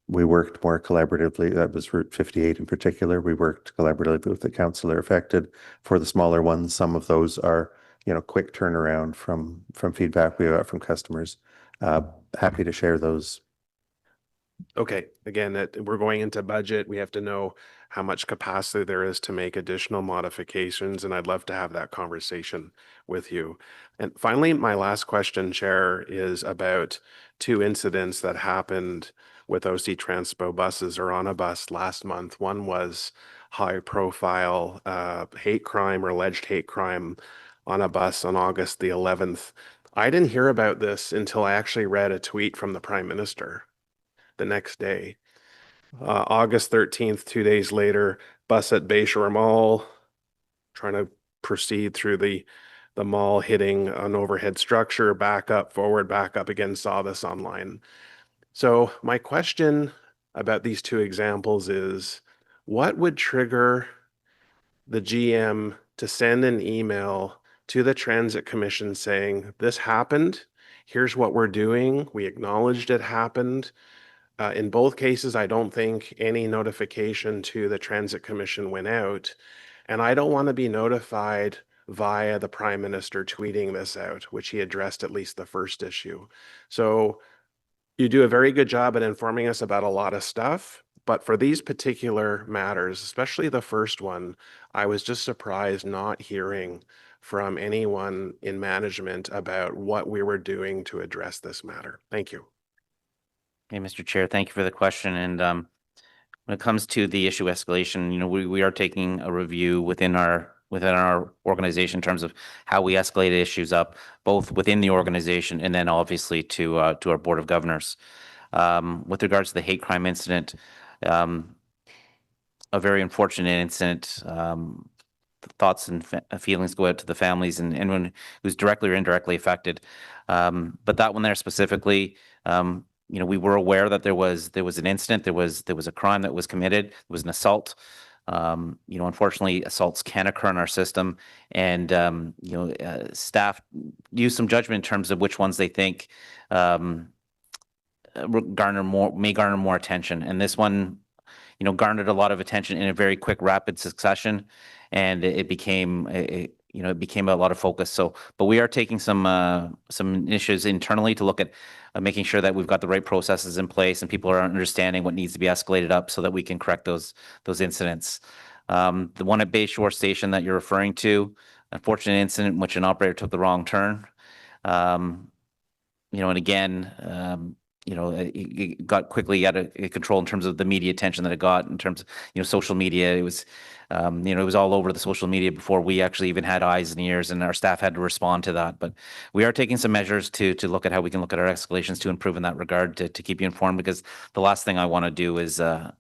we worked more collaboratively. That was Route 58 in particular. We worked collaboratively with the counselor affected. For the smaller ones, some of those are, quick turnaround from feedback we got from customers. Happy to share those.
Okay, again, that we're going into budget. We have to know how much capacity there is to make additional modifications, and I'd love to have that conversation with you. And finally, my last question, Chair, is about two incidents that happened with OC Transpo buses or on a bus last month. One was high-profile hate crime or alleged hate crime on a bus on August the 11th. I didn't hear about this until I actually read a tweet from the Prime Minister the next day. August 13th, 2 days later, bus at Bayshore Mall, trying to proceed through the mall, hitting an overhead structure, back up, forward, back up again, saw this online. So my question about these two examples is, what would trigger the GM to send an email to the Transit Commission saying, this happened, here's what we're doing, we acknowledged it happened. In both cases, I don't think any notification to the Transit Commission went out, and I don't want to be notified via the Prime Minister tweeting this out, which he addressed at least the first issue. So you do a very good job at informing us about a lot of stuff, but for these particular matters, especially the first one, I was just surprised not hearing from anyone in management about what we were doing to address this matter. Thank you.
Hey, Mr. Chair, thank you for the question. And when it comes to the issue escalation, we are taking a review within our organization in terms of how we escalate issues up, both within the organization and then obviously to our Board of Governors. With regards to the hate crime incident, a very unfortunate incident. Thoughts and feelings go out to the families and anyone who's directly or indirectly affected. But that one there specifically, we were aware that there was an incident, there was a crime that was committed, it was an assault. Unfortunately, assaults can occur in our system, and staff use some judgment in terms of which ones they think may garner more attention. And this one, garnered a lot of attention in a very quick, rapid succession, and it became a lot of focus. So, but we are taking some initiatives internally to look at making sure that we've got the right processes in place and people are understanding what needs to be escalated up so that we can correct those incidents. The one at Bayshore Station that you're referring to, unfortunate incident in which an operator took the wrong turn. And again, it got quickly out of control in terms of the media attention that it got, in terms of, social media. It was, it was all over the social media before we actually even had eyes and ears, and our staff had to respond to that. But we are taking some measures to look at how we can look at our escalations to improve in that regard, to keep you informed, because the last thing I want to do is I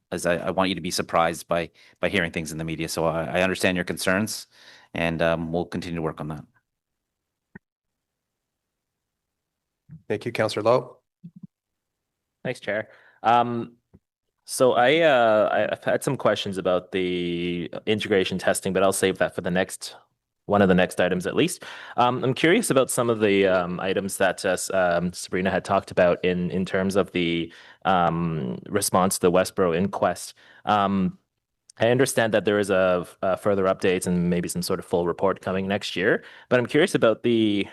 want you to be surprised by hearing things in the media. So I understand your concerns, and we'll continue to work on that.
Thank you, Councillor Lowe.
Thanks, Chair. So I've had some questions about the integration testing, but I'll save that for one of the next items at least. I'm curious about some of the items that Sabrina had talked about in terms of the response to the Westboro inquest. I understand that there is a further updates and maybe some sort of full report coming next year, but I'm curious about the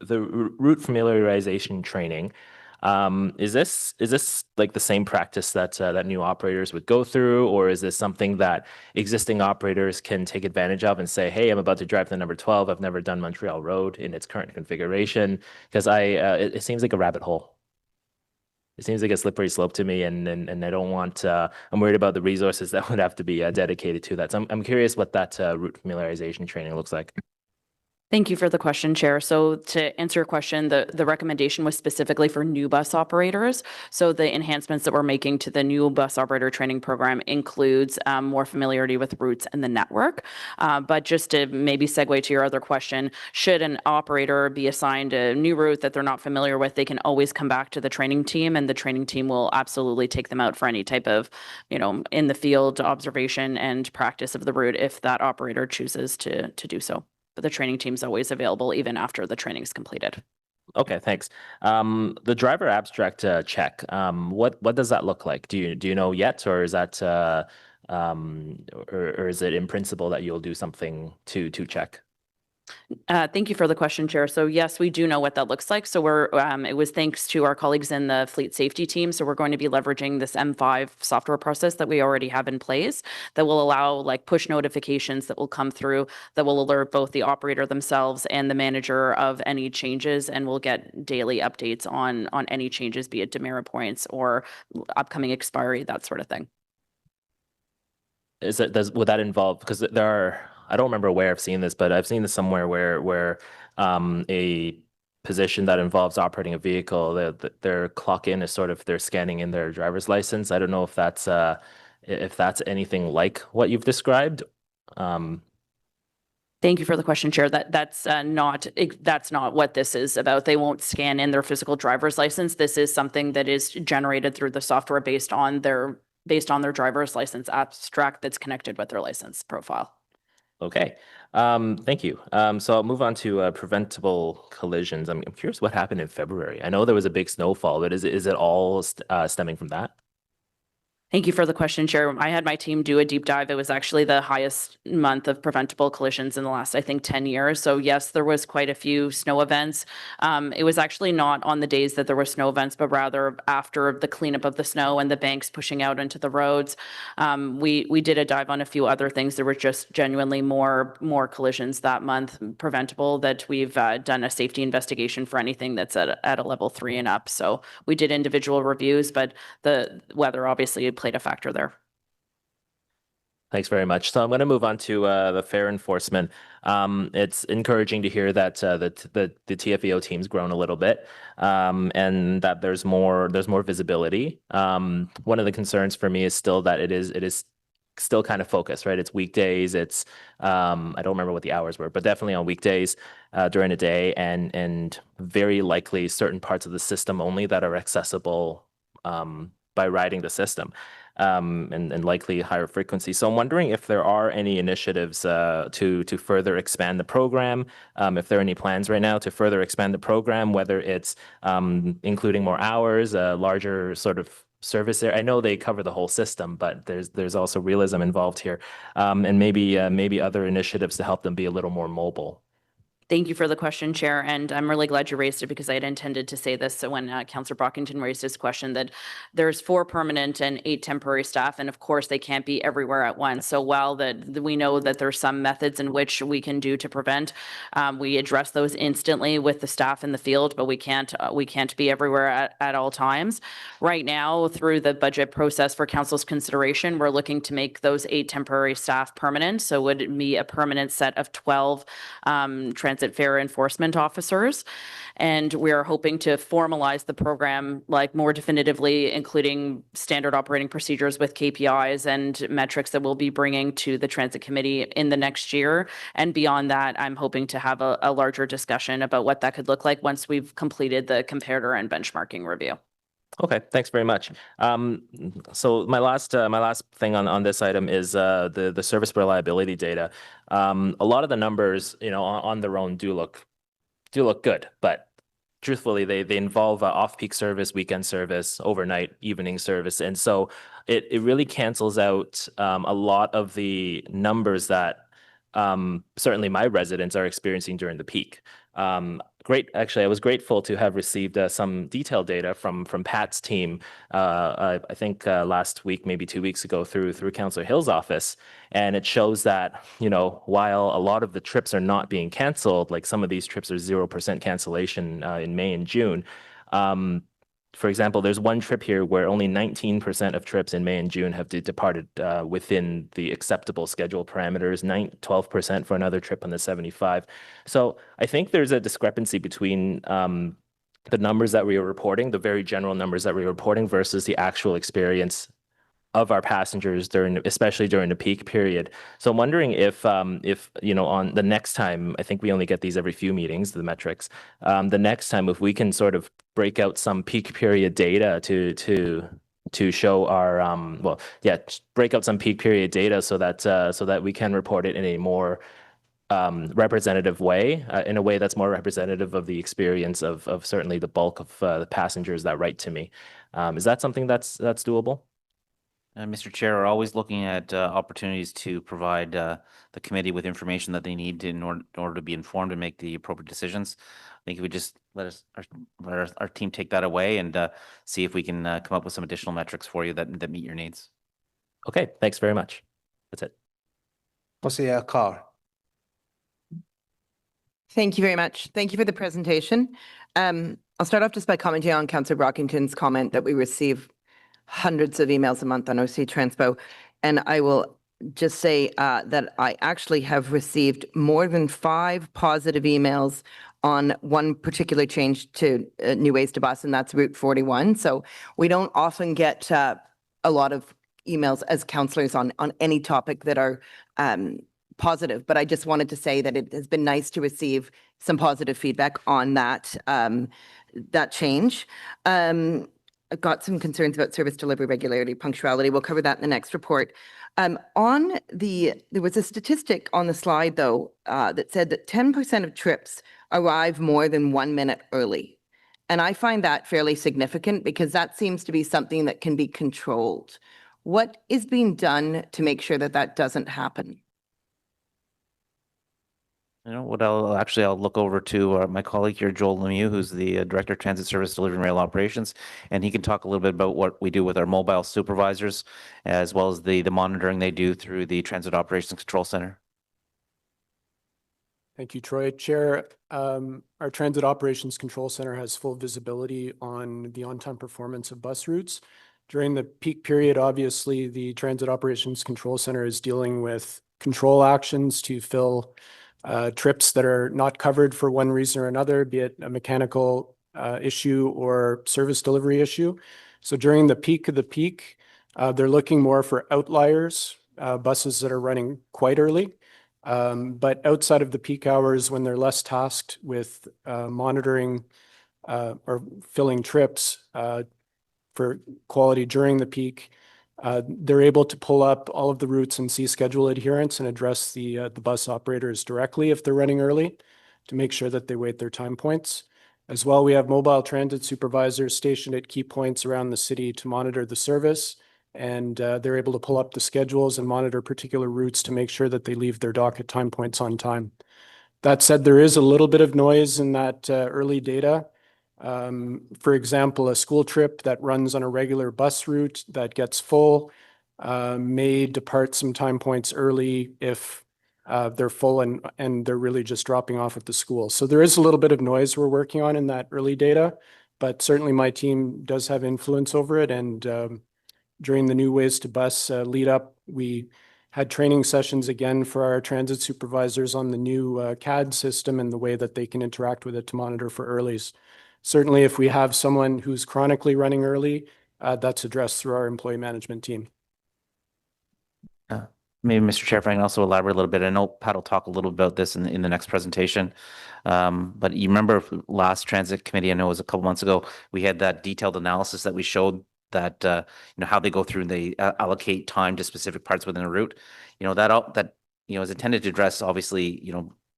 route familiarization training. Is this like the same practice that new operators would go through, or is this something that existing operators can take advantage of and say, hey, I'm about to drive the number 12. I've never done Montreal Road in its current configuration, because it seems like a rabbit hole. It seems like a slippery slope to me, and I don't want. I'm worried about the resources that would have to be dedicated to that. So I'm curious what that route familiarization training looks like.
Thank you for the question, Chair. So to answer your question, the recommendation was specifically for new bus operators. So the enhancements that we're making to the new bus operator training program includes more familiarity with routes and the network. But just to maybe segue to your other question, should an operator be assigned a new route that they're not familiar with, they can always come back to the training team, and the training team will absolutely take them out for any type of, in the field observation and practice of the route if that operator chooses to do so. But the training team's always available even after the training's completed.
Okay, thanks. The driver abstract check, what does that look like? Do you know yet, or is that or is it in principle that you'll do something to check?
Thank you for the question, Chair. So yes, we do know what that looks like. So it was thanks to our colleagues in the fleet safety team. So we're going to be leveraging this M5 software process that we already have in place that will allow like push notifications that will come through that will alert both the operator themselves and the manager of any changes, and we'll get daily updates on any changes, be it demerit points or upcoming expiry, that sort of thing.
Would that involve, because there are, I don't remember where I've seen this, but I've seen this somewhere where a position that involves operating a vehicle, their clock in is sort of they're scanning in their driver's license. I don't know if that's anything like what you've described.
Thank you for the question, Chair. That's not what this is about. They won't scan in their physical driver's license. This is something that is generated through the software based on their driver's license abstract that's connected with their license profile.
Okay, thank you. So I'll move on to preventable collisions. I'm curious what happened in February. I know there was a big snowfall, but is it all stemming from that?
Thank you for the question, Chair. I had my team do a deep dive. It was actually the highest month of preventable collisions in the last, I think, 10 years. So yes, there was quite a few snow events. It was actually not on the days that there were snow events, but rather after the cleanup of the snow and the banks pushing out into the roads. We did a dive on a few other things. There were just genuinely more collisions that month preventable that we've done a safety investigation for anything that's at a level 3 and up. So we did individual reviews, but the weather obviously played a factor there.
Thanks very much. So I'm going to move on to the fare enforcement. It's encouraging to hear that the TFEO team's grown a little bit, and that there's more visibility. One of the concerns for me is still that it is still kind of focused, right? It's weekdays. It's I don't remember what the hours were, but definitely on weekdays during the day, and very likely certain parts of the system only that are accessible by riding the system, and likely higher frequency. So I'm wondering if there are any initiatives to further expand the program, if there are any plans right now to further expand the program, whether it's including more hours, a larger sort of service there. I know they cover the whole system, but there's also realism involved here, and maybe other initiatives to help them be a little more mobile.
Thank you for the question, Chair, and I'm really glad you raised it because I had intended to say this when Councillor Brockington raised his question, that there's 4 permanent and 8 temporary staff, and of course they can't be everywhere at once. So while we know that there's some methods in which we can do to prevent, we address those instantly with the staff in the field, but we can't be everywhere at all times. Right now, through the budget process for Council's consideration, we're looking to make those 8 temporary staff permanent. So would it be a permanent set of 12 transit fare enforcement officers, and we are hoping to formalize the program like more definitively, including standard operating procedures with KPIs and metrics that we'll be bringing to the Transit Committee in the next year. And beyond that, I'm hoping to have a larger discussion about what that could look like once we've completed the comparator and benchmarking review.
Okay, thanks very much. So my last thing on this item is the service reliability data. A lot of the numbers, on their own do look good, but truthfully, they involve off-peak service, weekend service, overnight, evening service, and so it really cancels out a lot of the numbers that certainly my residents are experiencing during the peak. Actually, I was grateful to have received some detailed data from Pat's team, I think last week, maybe 2 weeks ago, through Councillor Hill's office. And it shows that, while a lot of the trips are not being canceled, like some of these trips are 0% cancellation in May and June, for example, there's one trip here where only 19% of trips in May and June have departed within the acceptable schedule parameters, 12% for another trip on the 75. So I think there's a discrepancy between the numbers that we are reporting, the very general numbers that we're reporting versus the actual experience of our passengers especially during the peak period. So I'm wondering if on the next time, I think we only get these every few meetings, the metrics. The next time, if we can sort of break out some peak period data to show our break out some peak period data so that we can report it in a more representative way, in a way that's more representative of the experience of certainly the bulk of the passengers that write to me. Is that something that's doable?
Mr. Chair, we're always looking at opportunities to provide the committee with information that they need in order to be informed and make the appropriate decisions. I think if we just let our team take that away and see if we can come up with some additional metrics for you that meet your needs.
Okay, thanks very much. That's it.
Councillor Carr.
Thank you very much. Thank you for the presentation. I'll start off just by commenting on Councillor Brockington's comment that we receive hundreds of emails a month on OC Transpo. And I will just say that I actually have received more than 5 positive emails on one particular change to new ways to bus, and that's Route 41. So we don't often get a lot of emails as councillors on any topic that are positive, but I just wanted to say that it has been nice to receive some positive feedback on that change. I've got some concerns about service delivery regularity, punctuality. We'll cover that in the next report. There was a statistic on the slide though that said that 10% of trips arrive more than 1 minute early. And I find that fairly significant because that seems to be something that can be controlled. What is being done to make sure that that doesn't happen?
You know what? I'll look over to my colleague here, Joel Lemieux, who's the Director of Transit Service Delivery and Rail Operations, and he can talk a little bit about what we do with our mobile supervisors, as well as the monitoring they do through the Transit Operations Control Center.
Thank you, Troy. Chair, our Transit Operations Control Center has full visibility on the on-time performance of bus routes. During the peak period, obviously, the Transit Operations Control Center is dealing with control actions to fill trips that are not covered for one reason or another, be it a mechanical issue or service delivery issue. So during the peak of the peak, they're looking more for outliers, buses that are running quite early. But outside of the peak hours, when they're less tasked with monitoring or filling trips for quality during the peak, they're able to pull up all of the routes and see schedule adherence and address the bus operators directly if they're running early to make sure that they wait their time points. As well, we have mobile transit supervisors stationed at key points around the city to monitor the service, and they're able to pull up the schedules and monitor particular routes to make sure that they leave their dock at time points on time. That said, there is a little bit of noise in that early data. For example, a school trip that runs on a regular bus route that gets full may depart some time points early if they're full and they're really just dropping off at the school. So there is a little bit of noise we're working on in that early data, but certainly my team does have influence over it. And during the new ways to bus lead up, we had training sessions again for our transit supervisors on the new CAD system and the way that they can interact with it to monitor for earlies. Certainly, if we have someone who's chronically running early, that's addressed through our employee management team.
Maybe, Mr. Chair, if I can also elaborate a little bit. I know Pat will talk a little about this in the next presentation. But you remember last Transit Committee, I know it was a couple months ago, we had that detailed analysis that we showed that how they go through and they allocate time to specific parts within a route. That is intended to address obviously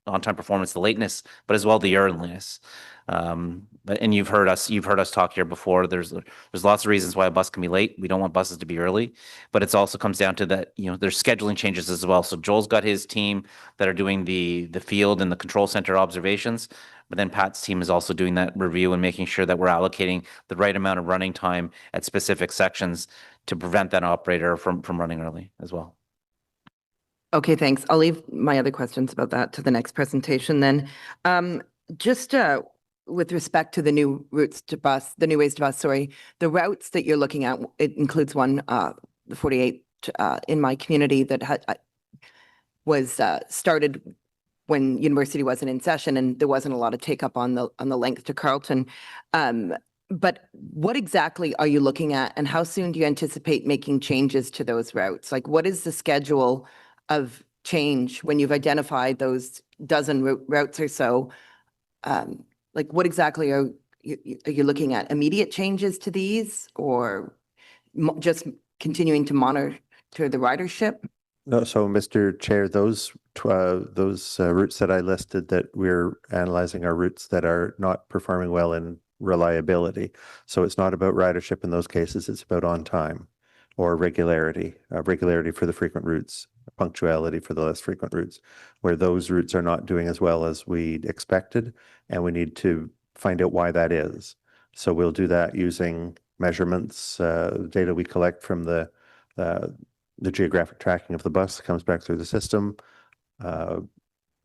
on-time performance, the lateness, but as well the earliness. And you've heard us talk here before. There's lots of reasons why a bus can be late. We don't want buses to be early, but it also comes down to that there's scheduling changes as well. So Joel's got his team that are doing the field and the control center observations, but then Pat's team is also doing that review and making sure that we're allocating the right amount of running time at specific sections to prevent that operator from running early as well.
Okay, thanks. I'll leave my other questions about that to the next presentation then. Just with respect to the new routes to bus, the new ways to bus, sorry, the routes that you're looking at, it includes one, the 48 in my community that was started when university wasn't in session and there wasn't a lot of take up on the length to Carleton. But what exactly are you looking at and how soon do you anticipate making changes to those routes? Like what is the schedule of change when you've identified those dozen routes or so? Like what exactly are you looking at? Immediate changes to these or just continuing to monitor the ridership?
No, so Mr. Chair, those routes that I listed that we're analyzing are routes that are not performing well in reliability. So it's not about ridership in those cases, it's about on time or regularity, regularity for the frequent routes, punctuality for the less frequent routes, where those routes are not doing as well as we expected, and we need to find out why that is. So we'll do that using measurements, data we collect from the geographic tracking of the bus that comes back through the system,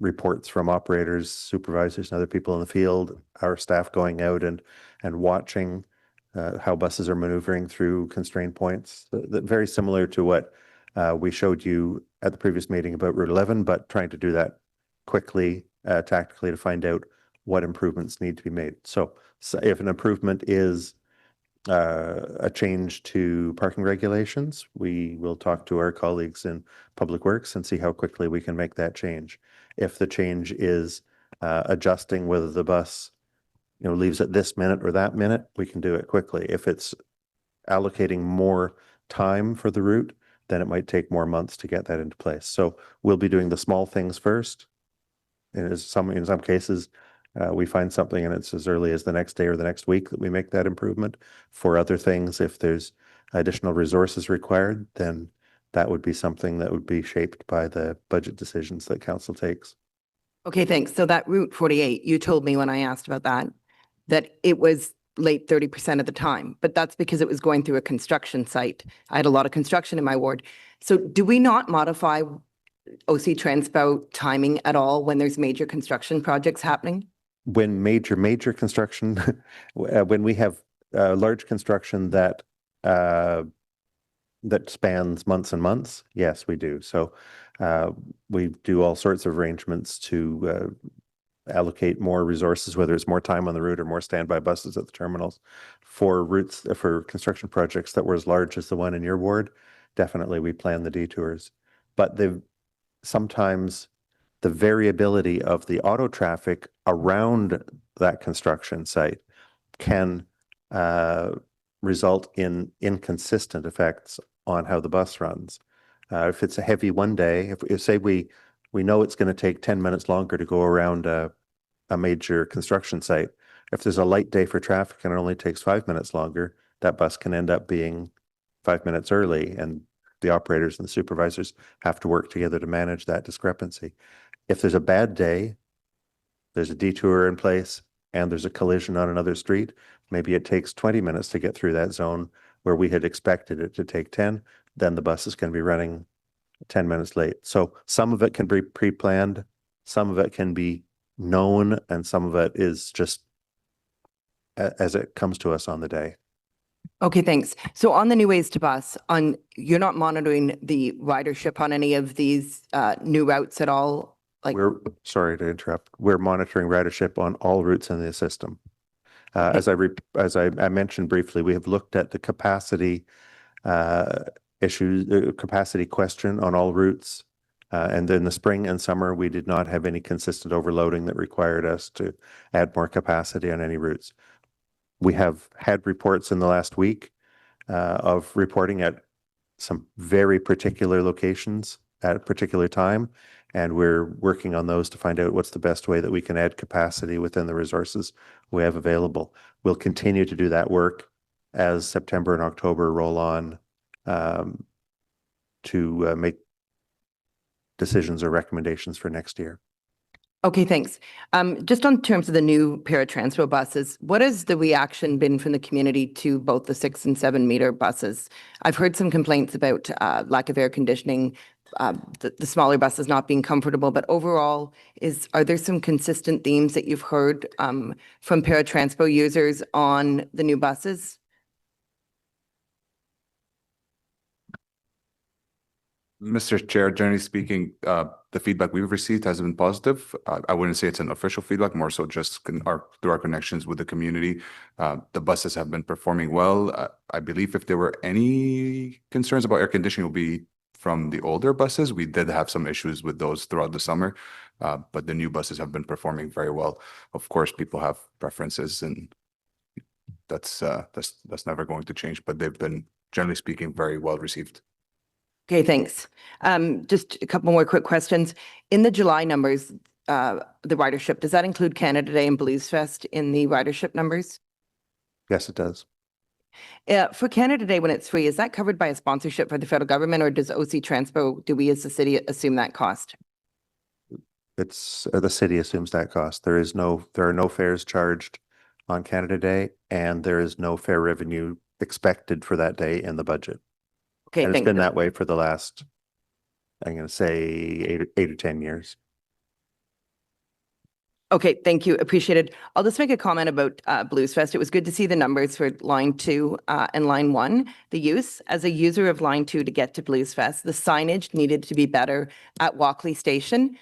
reports from operators, supervisors, and other people in the field, our staff going out and watching how buses are maneuvering through constraint points. Very similar to what we showed you at the previous meeting about Route 11, but trying to do that quickly, tactically to find out what improvements need to be made. So if an improvement is a change to parking regulations, we will talk to our colleagues in Public Works and see how quickly we can make that change. If the change is adjusting whether the bus leaves at this minute or that minute, we can do it quickly. If it's allocating more time for the route, then it might take more months to get that into place. So we'll be doing the small things first. And in some cases, we find something and it's as early as the next day or the next week that we make that improvement. For other things, if there's additional resources required, then that would be something that would be shaped by the budget decisions that council takes.
Okay, thanks. So that Route 48, you told me when I asked about that it was late 30% of the time, but that's because it was going through a construction site. I had a lot of construction in my ward. So do we not modify OC Transpo timing at all when there's major construction projects happening?
When major construction, when we have large construction that spans months and months, yes, we do. So we do all sorts of arrangements to allocate more resources, whether it's more time on the route or more standby buses at the terminals. For routes, for construction projects that were as large as the one in your ward, definitely we plan the detours. But sometimes the variability of the auto traffic around that construction site can result in inconsistent effects on how the bus runs. If it's a heavy one day, if say we know it's going to take 10 minutes longer to go around a major construction site, if there's a light day for traffic and it only takes 5 minutes longer, that bus can end up being 5 minutes early, and the operators and the supervisors have to work together to manage that discrepancy. If there's a bad day, there's a detour in place, and there's a collision on another street, maybe it takes 20 minutes to get through that zone where we had expected it to take 10, then the bus is going to be running 10 minutes late. So some of it can be pre-planned, some of it can be known, and some of it is just as it comes to us on the day.
Okay, thanks. So on the new ways to bus, you're not monitoring the ridership on any of these new routes at all?
We're sorry to interrupt. We're monitoring ridership on all routes in the system. As I mentioned briefly, we have looked at the capacity capacity question on all routes. And in the spring and summer, we did not have any consistent overloading that required us to add more capacity on any routes. We have had reports in the last week of reporting at some very particular locations at a particular time, and we're working on those to find out what's the best way that we can add capacity within the resources we have available. We'll continue to do that work as September and October roll on to make decisions or recommendations for next year.
Okay, thanks. Just on terms of the new Transpo buses, what has the reaction been from the community to both the 6 and 7 meter buses? I've heard some complaints about lack of air conditioning, the smaller buses not being comfortable, but overall, are there some consistent themes that you've heard from Transpo users on the new buses?
Mr. Chair, generally speaking, the feedback we've received has been positive. I wouldn't say it's an official feedback, more so just through our connections with the community. The buses have been performing well. I believe if there were any concerns about air conditioning, it will be from the older buses. We did have some issues with those throughout the summer, but the new buses have been performing very well. Of course, people have preferences, and that's never going to change, but they've been, generally speaking, very well received.
Okay, thanks. Just a couple more quick questions. In the July numbers, the ridership, does that include Canada Day and Blues Fest in the ridership numbers?
Yes, it does.
For Canada Day, when it's free, is that covered by a sponsorship for the federal government, or does OC Transpo, do we as the city assume that cost?
It's the city assumes that cost. There are no fares charged on Canada Day, and there is no fare revenue expected for that day in the budget.
Okay,
and it's
thanks.
been that way for the last, I'm going to say 8 or 10 years.
Okay, thank you. Appreciated. I'll just make a comment about Blues Fest. It was good to see the numbers for line 2 and line 1. The use as a user of line 2 to get to Blues Fest, the signage needed to be better at Walkley Station.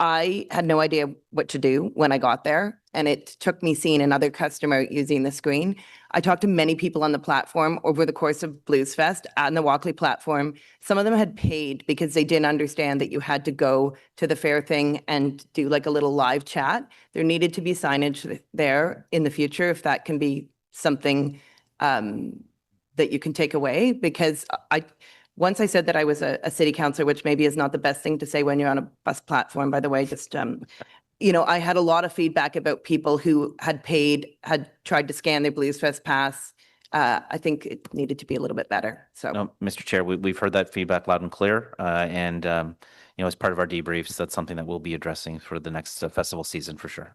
I had no idea what to do when I got there, and it took me seeing another customer using the screen. I talked to many people on the platform over the course of Blues Fest on the Walkley platform. Some of them had paid because they didn't understand that you had to go to the fair thing and do like a little live chat. There needed to be signage there in the future, if that can be something that you can take away, because once I said that I was a city councillor, which maybe is not the best thing to say when you're on a bus platform, by the way, just, I had a lot of feedback about people who had paid, had tried to scan their Blues Fest pass. I think it needed to be a little bit better, so.
No, Mr. Chair, we've heard that feedback loud and clear. And as part of our debriefs, that's something that we'll be addressing for the next festival season for sure.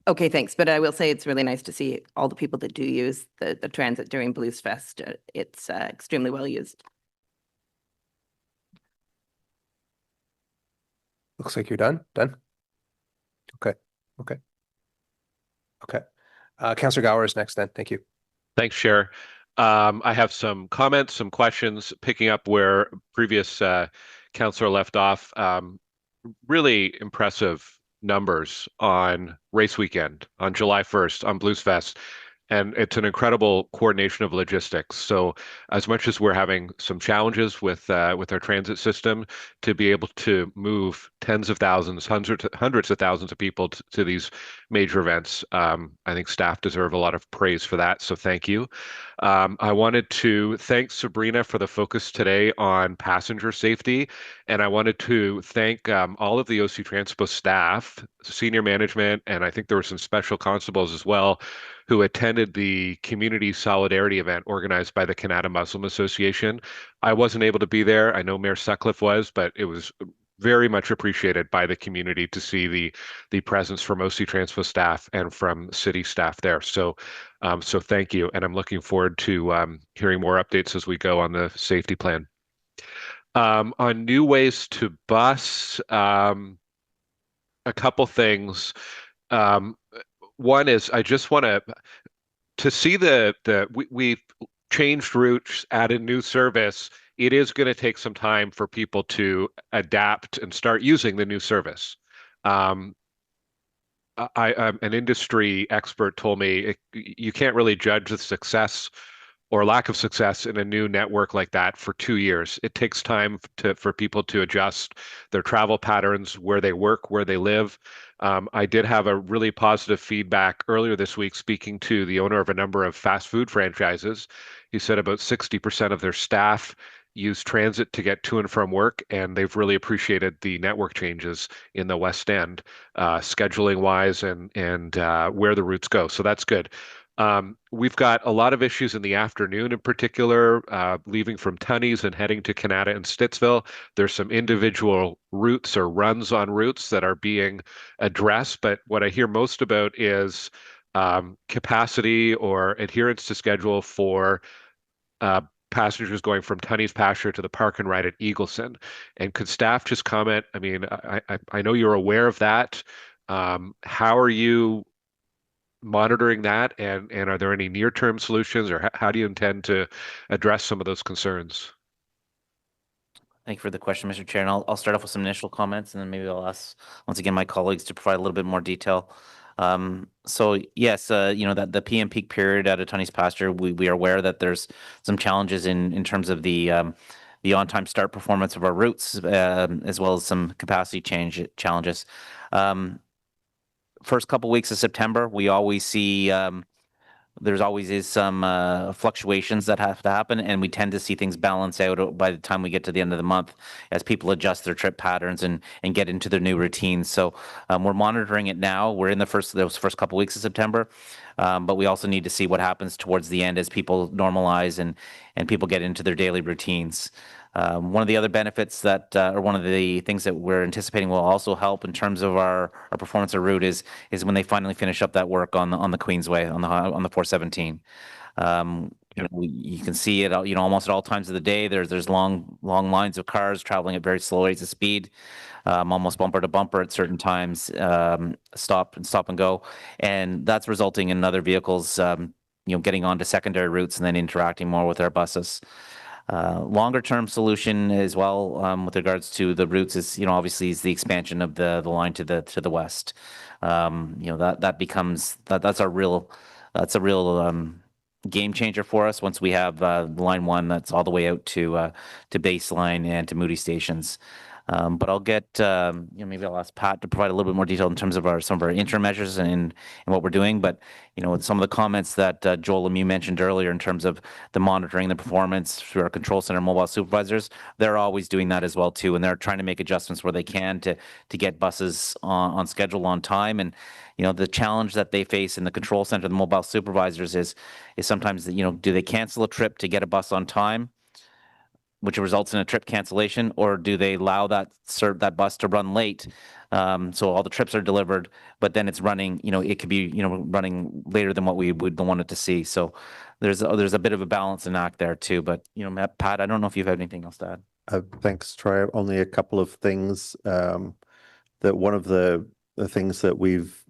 Okay, thanks. But I will say it's really nice to see all the people that do use the transit during Blues Fest. It's extremely well used.
Looks like you're done. Okay. Councillor Gower is next then. Thank you.
Thanks, Chair. I have some comments, some questions, picking up where previous councillor left off. Really impressive numbers on race weekend, on July 1st, on Blues Fest. And it's an incredible coordination of logistics. So as much as we're having some challenges with our transit system, to be able to move tens of thousands, hundreds of thousands of people to these major events, I think staff deserve a lot of praise for that. So thank you. I wanted to thank Sabrina for the focus today on passenger safety. And I wanted to thank all of the OC Transpo staff, senior management, and I think there were some special constables as well, who attended the community solidarity event organized by the Canada Muslim Association. I wasn't able to be there. I know Mayor Sutcliffe was, but it was very much appreciated by the community to see the presence from OC Transpo staff and from city staff there. So thank you. And I'm looking forward to hearing more updates as we go on the safety plan. On new ways to bus, a couple things. One is I just want to see we've changed routes, added new service. It is going to take some time for people to adapt and start using the new service. I'm an industry expert told me you can't really judge the success or lack of success in a new network like that for 2 years. It takes time for people to adjust their travel patterns, where they work, where they live. I did have a really positive feedback earlier this week speaking to the owner of a number of fast food franchises. He said about 60% of their staff use transit to get to and from work, and they've really appreciated the network changes in the West End, scheduling wise and where the routes go. So that's good. We've got a lot of issues in the afternoon in particular, leaving from Tunney's and heading to Canada and Stittsville. There's some individual routes or runs on routes that are being addressed, but what I hear most about is capacity or adherence to schedule for passengers going from Tunney's Pasture to the Park and Ride at Eagleson. And could staff just comment? I mean, I know you're aware of that. How are you monitoring that, and are there any near-term solutions, or how do you intend to address some of those concerns?
Thank you for the question, Mr. Chair. And I'll start off with some initial comments, and then maybe I'll ask once again my colleagues to provide a little bit more detail. So yes, that the PM peak period at a Tunney's Pasture, we are aware that there's some challenges in terms of the on-time start performance of our routes, as well as some capacity challenges. First couple weeks of September, we always see there's always is some fluctuations that have to happen, and we tend to see things balance out by the time we get to the end of the month as people adjust their trip patterns and get into their new routines. So we're monitoring it now. We're in those first couple weeks of September, but we also need to see what happens towards the end as people normalize and people get into their daily routines. One of the other benefits that, or one of the things that we're anticipating will also help in terms of our performance of route is when they finally finish up that work on the Queensway on the 417. You can see it, almost at all times of the day. There's long lines of cars traveling at very slow rates of speed, almost bumper to bumper at certain times, stop and go, and that's resulting in other vehicles, getting onto secondary routes and then interacting more with our buses. Longer term solution as well, with regards to the routes is, obviously is the expansion of the line to the west. That becomes that's a real game changer for us once we have line 1 that's all the way out to Baseline and to Moody stations. But I'll get, maybe I'll ask Pat to provide a little bit more detail in terms of some of our interim measures and what we're doing. But, some of the comments that Joel Lemieux mentioned earlier in terms of the monitoring the performance through our control center mobile supervisors, they're always doing that as well too. And they're trying to make adjustments where they can to get buses on schedule on time. And, the challenge that they face in the control center, the mobile supervisors is sometimes, do they cancel a trip to get a bus on time, which results in a trip cancellation, or do they allow that bus to run late? So all the trips are delivered, but then it's running, it could be, running later than what we would want it to see. So there's a bit of a balance and act there too. But, Pat, I don't know if you've had anything else to add.
Thanks, Troy. Only a couple of things. That one of the things that we've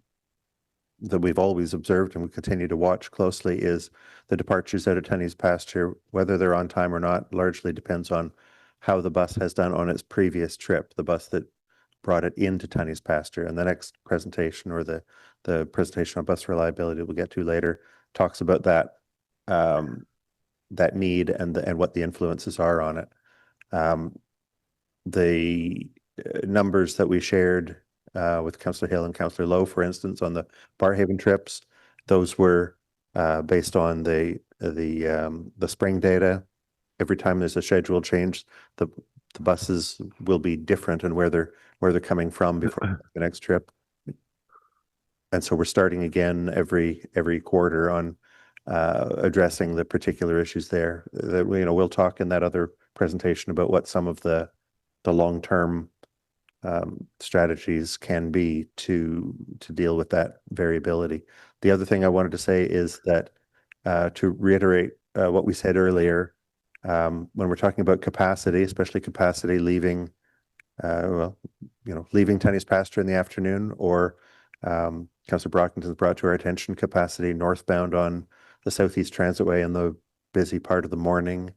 always observed and we continue to watch closely is the departures out of Tunney's Pasture. Whether they're on time or not largely depends on how the bus has done on its previous trip, the bus that brought it into Tunney's Pasture. And the next presentation, or the presentation on bus reliability we'll get to later, talks about that need and what the influences are on it. The numbers that we shared with Councillor Hill and Councillor Lowe, for instance, on the Barrhaven trips, those were based on the spring data. Every time there's a schedule change, the buses will be different and where they're coming from before the next trip. And so we're starting again every quarter on addressing the particular issues there. That we'll talk in that other presentation about what some of the long-term strategies can be to deal with that variability. The other thing I wanted to say is that to reiterate what we said earlier, when we're talking about capacity, especially capacity leaving Tunney's Pasture in the afternoon, or Councillor Brockington's brought to our attention capacity northbound on the Southeast Transitway in the busy part of the morning.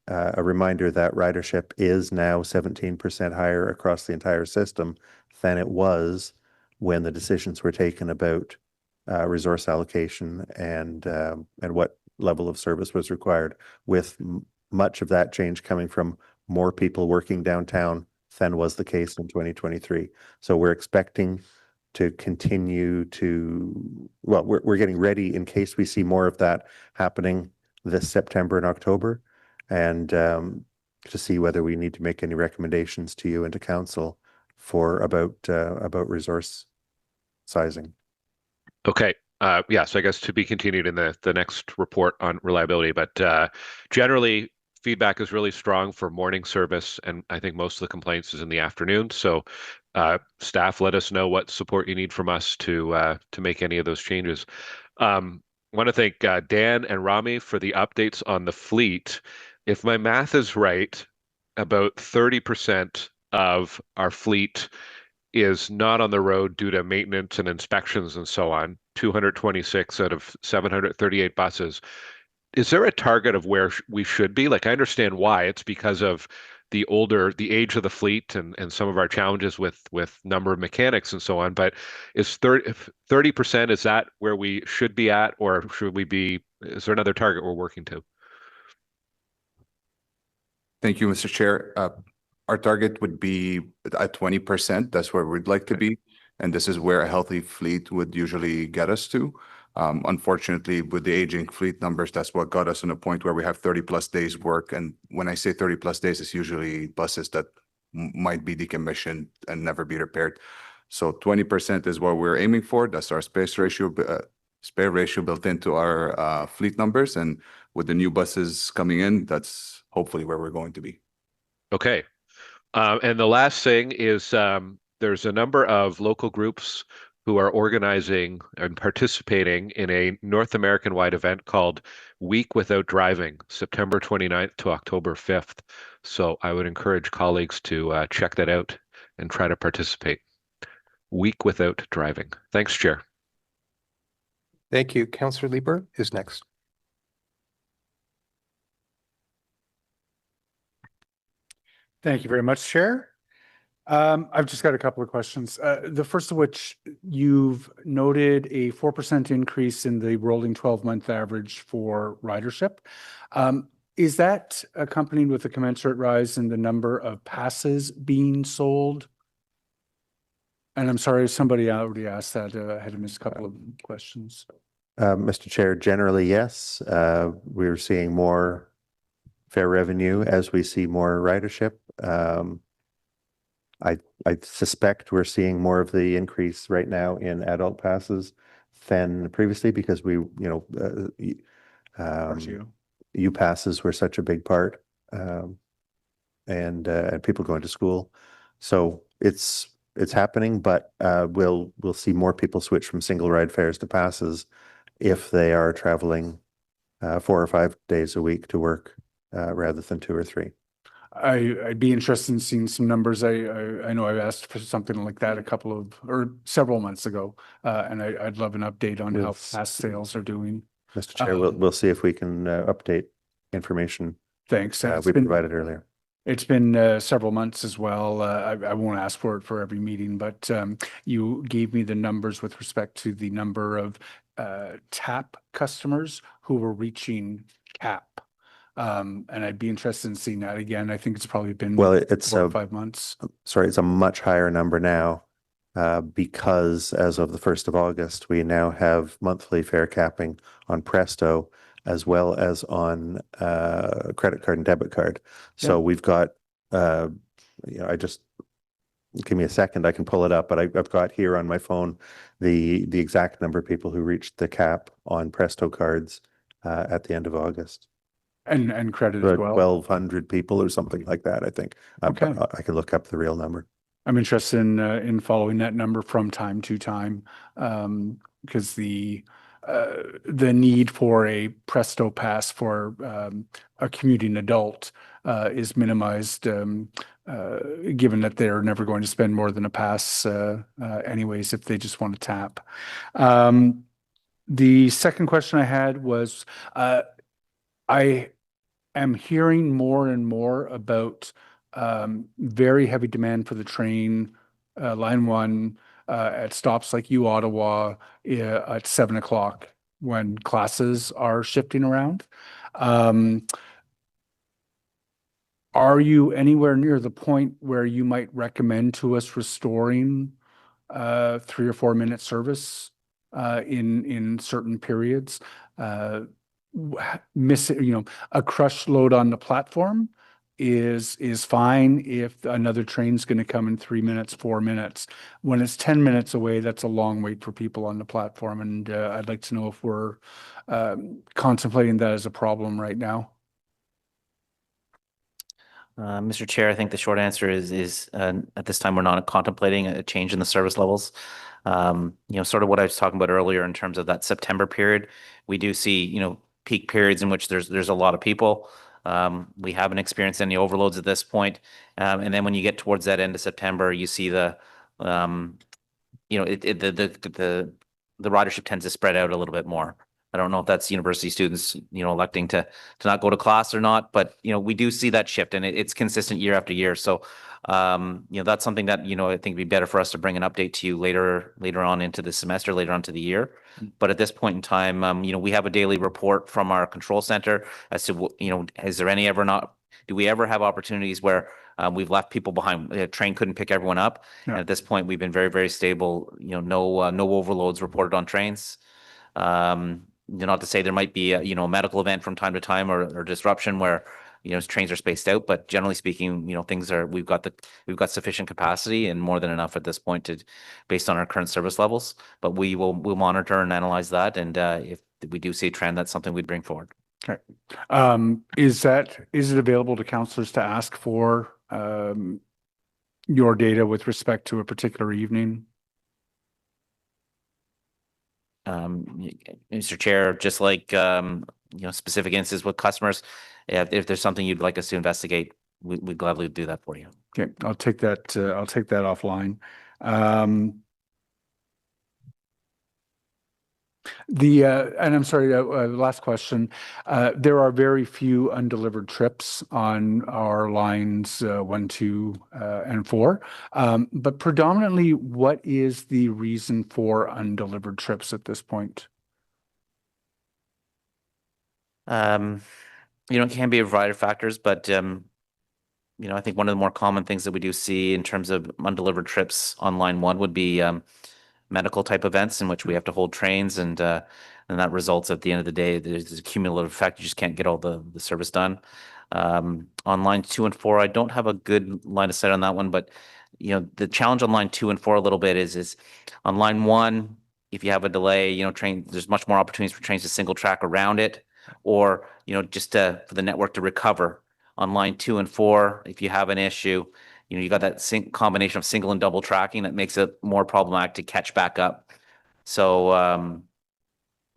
A reminder that ridership is now 17% higher across the entire system than it was when the decisions were taken about resource allocation and what level of service was required, with much of that change coming from more people working downtown than was the case in 2023. So we're expecting to continue to, we're getting ready in case we see more of that happening this September and October, and to see whether we need to make any recommendations to you and to council for about resource sizing.
Okay. Yes, I guess to be continued in the next report on reliability, but generally feedback is really strong for morning service, and I think most of the complaints is in the afternoon. So staff, let us know what support you need from us to make any of those changes. Want to thank Dan and Rami for the updates on the fleet. If my math is right, about 30% of our fleet is not on the road due to maintenance and inspections and so on, 226 out of 738 buses. Is there a target of where we should be? Like, I understand why. It's because of the age of the fleet and some of our challenges with number of mechanics and so on. But is 30%, is that where we should be at, or is there another target we're working to?
Thank you, Mr. Chair. Our target would be at 20%. That's where we'd like to be. And this is where a healthy fleet would usually get us to. Unfortunately, with the aging fleet numbers, that's what got us in a point where we have 30+ days work. And when I say 30+ days, it's usually buses that might be decommissioned and never be repaired. So 20% is what we're aiming for. That's our spare ratio built into our fleet numbers. And with the new buses coming in, that's hopefully where we're going to be.
Okay. And the last thing is there's a number of local groups who are organizing and participating in a North American-wide event called Week Without Driving, September 29th to October 5th. So I would encourage colleagues to check that out and try to participate. Week Without Driving. Thanks, Chair.
Thank you. Councillor Lieber is next.
Thank you very much, Chair. I've just got a couple of questions. The first of which, you've noted a 4% increase in the rolling 12-month average for ridership. Is that accompanied with a commensurate rise in the number of passes being sold? And I'm sorry, somebody already asked that. I had missed a couple of questions.
Mr. Chair, generally, yes. We're seeing more fare revenue as we see more ridership. I suspect we're seeing more of the increase right now in adult passes than previously because U passes were such a big part, and people going to school. So it's happening, but we'll see more people switch from single ride fares to passes if they are traveling 4 or 5 days a week to work rather than 2 or 3.
I'd be interested in seeing some numbers. I know I asked for something like that several months ago, and I'd love an update on how pass sales are doing.
Mr. Chair, we'll see if we can update information.
Thanks.
We provided earlier.
It's been several months as well. I won't ask for it for every meeting, but you gave me the numbers with respect to the number of TAP customers who were reaching cap. And I'd be interested in seeing that again. I think it's probably been 4 or 5 months.
Sorry, it's a much higher number now because as of the 1st of August, we now have monthly fare capping on Presto as well as on credit card and debit card. So we've got, just give me a second, I can pull it up, but I've got here on my phone the exact number of people who reached the cap on Presto cards at the end of August.
And credit as well.
1,200 people or something like that, I think.
Okay.
I can look up the real number.
I'm interested in following that number from time to time because the need for a Presto pass for a commuting adult is minimized given that they're never going to spend more than a pass anyways if they just want to tap. The second question I had was I am hearing more and more about very heavy demand for the train, line 1, at stops like Ottawa at 7 o'clock when classes are shifting around. Are you anywhere near the point where you might recommend to us restoring 3 or 4 minute service in certain periods? A crush load on the platform is fine if another train's going to come in 3 minutes, 4 minutes. When it's 10 minutes away, that's a long wait for people on the platform. And I'd like to know if we're contemplating that as a problem right now.
Mr. Chair, I think the short answer is at this time, we're not contemplating a change in the service levels. Sort of what I was talking about earlier in terms of that September period, we do see, peak periods in which there's a lot of people. We haven't experienced any overloads at this point. And then when you get towards that end of September, you see the ridership tends to spread out a little bit more. I don't know if that's university students, electing to not go to class or not, but, we do see that shift, and it's consistent year after year. So, that's something that, I think would be better for us to bring an update to you later on into the semester, later on to the year. But at this point in time, we have a daily report from our control center as to, is there do we ever have opportunities where we've left people behind? A train couldn't pick everyone up.
Yeah.
And at this point, we've been very, very stable. No overloads reported on trains. Not to say there might be a medical event from time to time or disruption where trains are spaced out, but generally speaking, we've got sufficient capacity and more than enough at this point based on our current service levels. But we'll monitor and analyze that, and if we do see a trend, that's something we'd bring forward.
Okay. Is it available to councillors to ask for your data with respect to a particular evening?
Mr. Chair, just like specific instances with customers, if there's something you'd like us to investigate, we'd gladly do that for you.
Okay, I'll take that offline. And I'm sorry, last question. There are very few undelivered trips on our lines 1, 2, and 4. But predominantly, what is the reason for undelivered trips at this point?
It can be a variety of factors, but I think one of the more common things that we do see in terms of undelivered trips on line 1 would be medical type events in which we have to hold trains, and that results at the end of the day, there's a cumulative effect. You just can't get all the service done. On line 2 and 4, I don't have a good line of sight on that one, but the challenge on line 2 and 4 a little bit is on line 1, if you have a delay, there's much more opportunities for trains to single track around it, or just for the network to recover. On line 2 and 4, if you have an issue, you got that combination of single and double tracking that makes it more problematic to catch back up. So,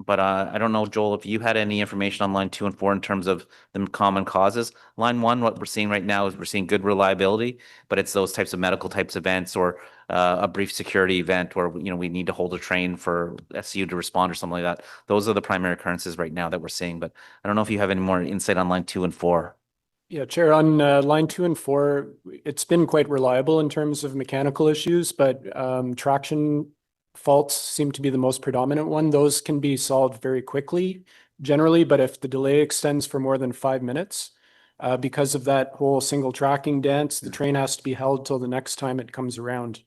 but I don't know, Joel, if you had any information on line 2 and 4 in terms of the common causes. Line 1, what we're seeing right now is we're seeing good reliability, but it's those types of medical types events or a brief security event where we need to hold a train for SU to respond or something like that. Those are the primary occurrences right now that we're seeing. But I don't know if you have any more insight on line 2 and 4.
Yeah, Chair, on line 2 and 4, it's been quite reliable in terms of mechanical issues, but traction faults seem to be the most predominant one. Those can be solved very quickly generally, but if the delay extends for more than 5 minutes, because of that whole single tracking dance, the train has to be held till the next time it comes around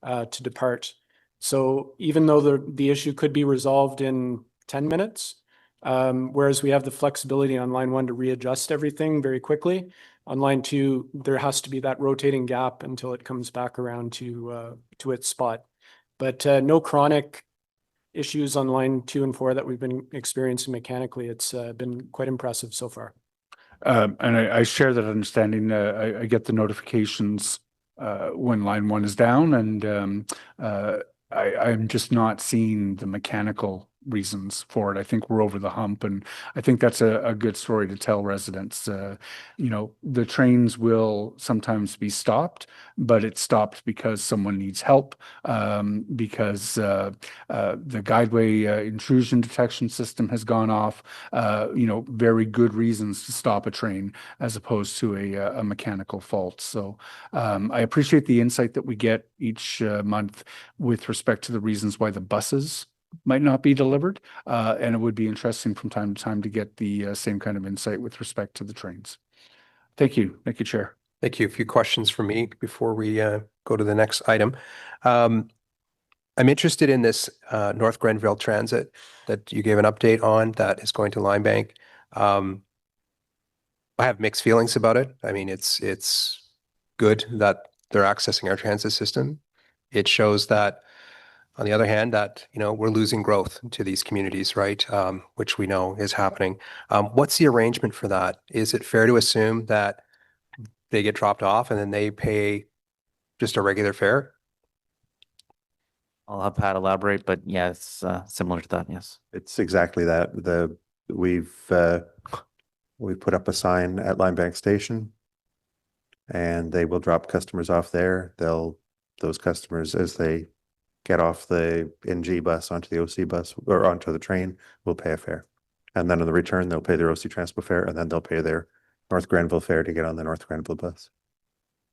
to depart. So even though the issue could be resolved in 10 minutes, whereas we have the flexibility on line 1 to readjust everything very quickly, on line 2, there has to be that rotating gap until it comes back around to its spot. But no chronic issues on line 2 and 4 that we've been experiencing mechanically. It's been quite impressive so far.
And I share that understanding. I get the notifications when line 1 is down, and I'm just not seeing the mechanical reasons for it. I think we're over the hump, and I think that's a good story to tell residents. The trains will sometimes be stopped, but it's stopped because someone needs help, because the guideway intrusion detection system has gone off. Very good reasons to stop a train as opposed to a mechanical fault. So I appreciate the insight that we get each month with respect to the reasons why the buses might not be delivered, and it would be interesting from time to time to get the same kind of insight with respect to the trains. Thank you, Chair.
Thank you. A few questions from me before we go to the next item. I'm interested in this North Grenville Transit that you gave an update on that is going to Limebank. I have mixed feelings about it. I mean, it's good that they're accessing our transit system. It shows that, on the other hand, that, you know, we're losing growth to these communities, right? Which we know is happening. What's the arrangement for that? Is it fair to assume that they get dropped off and then they pay just a regular fare?
I'll have Pat elaborate, but yeah, it's similar to that, yes.
It's exactly that. We've put up a sign at Limebank Station, and they will drop customers off there. Those customers, as they get off the NG bus onto the OC bus or onto the train, will pay a fare. And then on the return, they'll pay their OC Transpo fare, and then they'll pay their North Grenville fare to get on the North Grenville bus.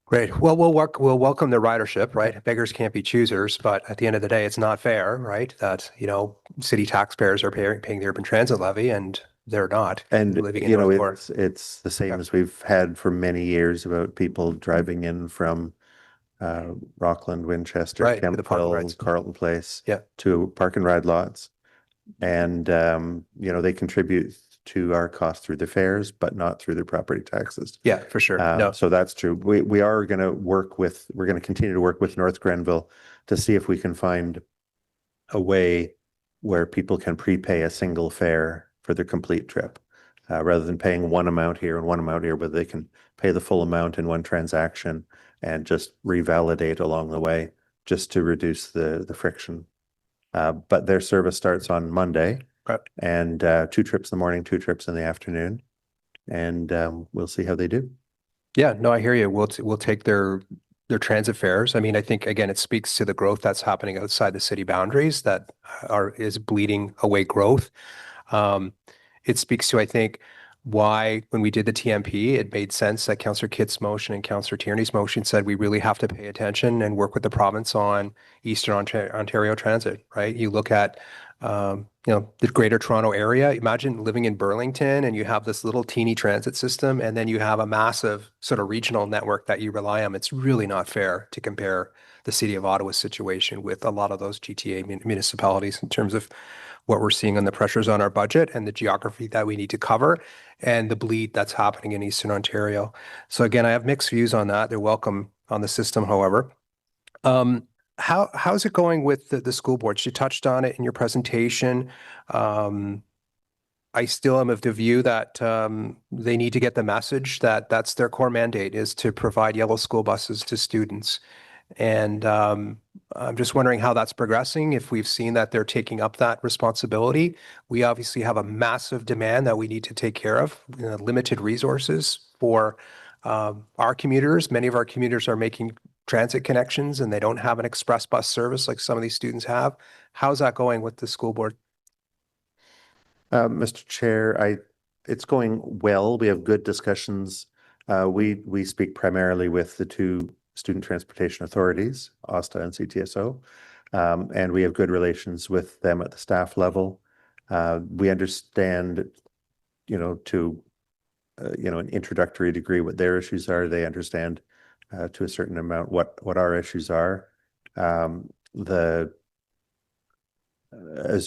Great. Well, we'll welcome the ridership, right? Beggars can't be choosers, but at the end of the day, it's not fair, right? That, you know, city taxpayers are paying the urban transit levy and they're not
And,
living in
you know,
North Court.
it's the same as we've had for many years about people driving in from Rockland, Winchester,
Right, to the parking
Kempville,
rides.
Carlton Place,
Yeah.
to park and ride lots. And, you know, they contribute to our cost through the fares, but not through their property taxes.
Yeah, for sure. No.
So that's true. We are going to we're going to continue to work with North Grenville to see if we can find a way where people can prepay a single fare for their complete trip, rather than paying one amount here and one amount here, but they can pay the full amount in one transaction and just revalidate along the way, just to reduce the friction. But their service starts on Monday.
Right.
And 2 trips in the morning, 2 trips in the afternoon, and we'll see how they do.
Yeah, no, I hear you. We'll take their transit fares. I mean, I think, again, it speaks to the growth that's happening outside the city boundaries that is bleeding away growth. It speaks to, I think, why when we did the TMP, it made sense that Councillor Kitt's motion and Councillor Tierney's motion said we really have to pay attention and work with the province on Eastern Ontario transit, right? You look at you know, the Greater Toronto area. Imagine living in Burlington and you have this little teeny transit system, and then you have a massive sort of regional network that you rely on. It's really not fair to compare the City of Ottawa's situation with a lot of those GTA municipalities in terms of what we're seeing on the pressures on our budget and the geography that we need to cover and the bleed that's happening in Eastern Ontario. So again, I have mixed views on that. They're welcome on the system, however. How's it going with the school boards? You touched on it in your presentation. I still am of the view that they need to get the message that that's their core mandate, is to provide yellow school buses to students. And I'm just wondering how that's progressing, if we've seen that they're taking up that responsibility. We obviously have a massive demand that we need to take care of, limited resources for our commuters. Many of our commuters are making transit connections and they don't have an express bus service like some of these students have. How's that going with the school board?
Mr. Chair, it's going well. We have good discussions. We speak primarily with the 2 student transportation authorities, OSTA and CTSO, and we have good relations with them at the staff level. We understand, you know, to an introductory degree what their issues are. They understand to a certain amount what our issues are. As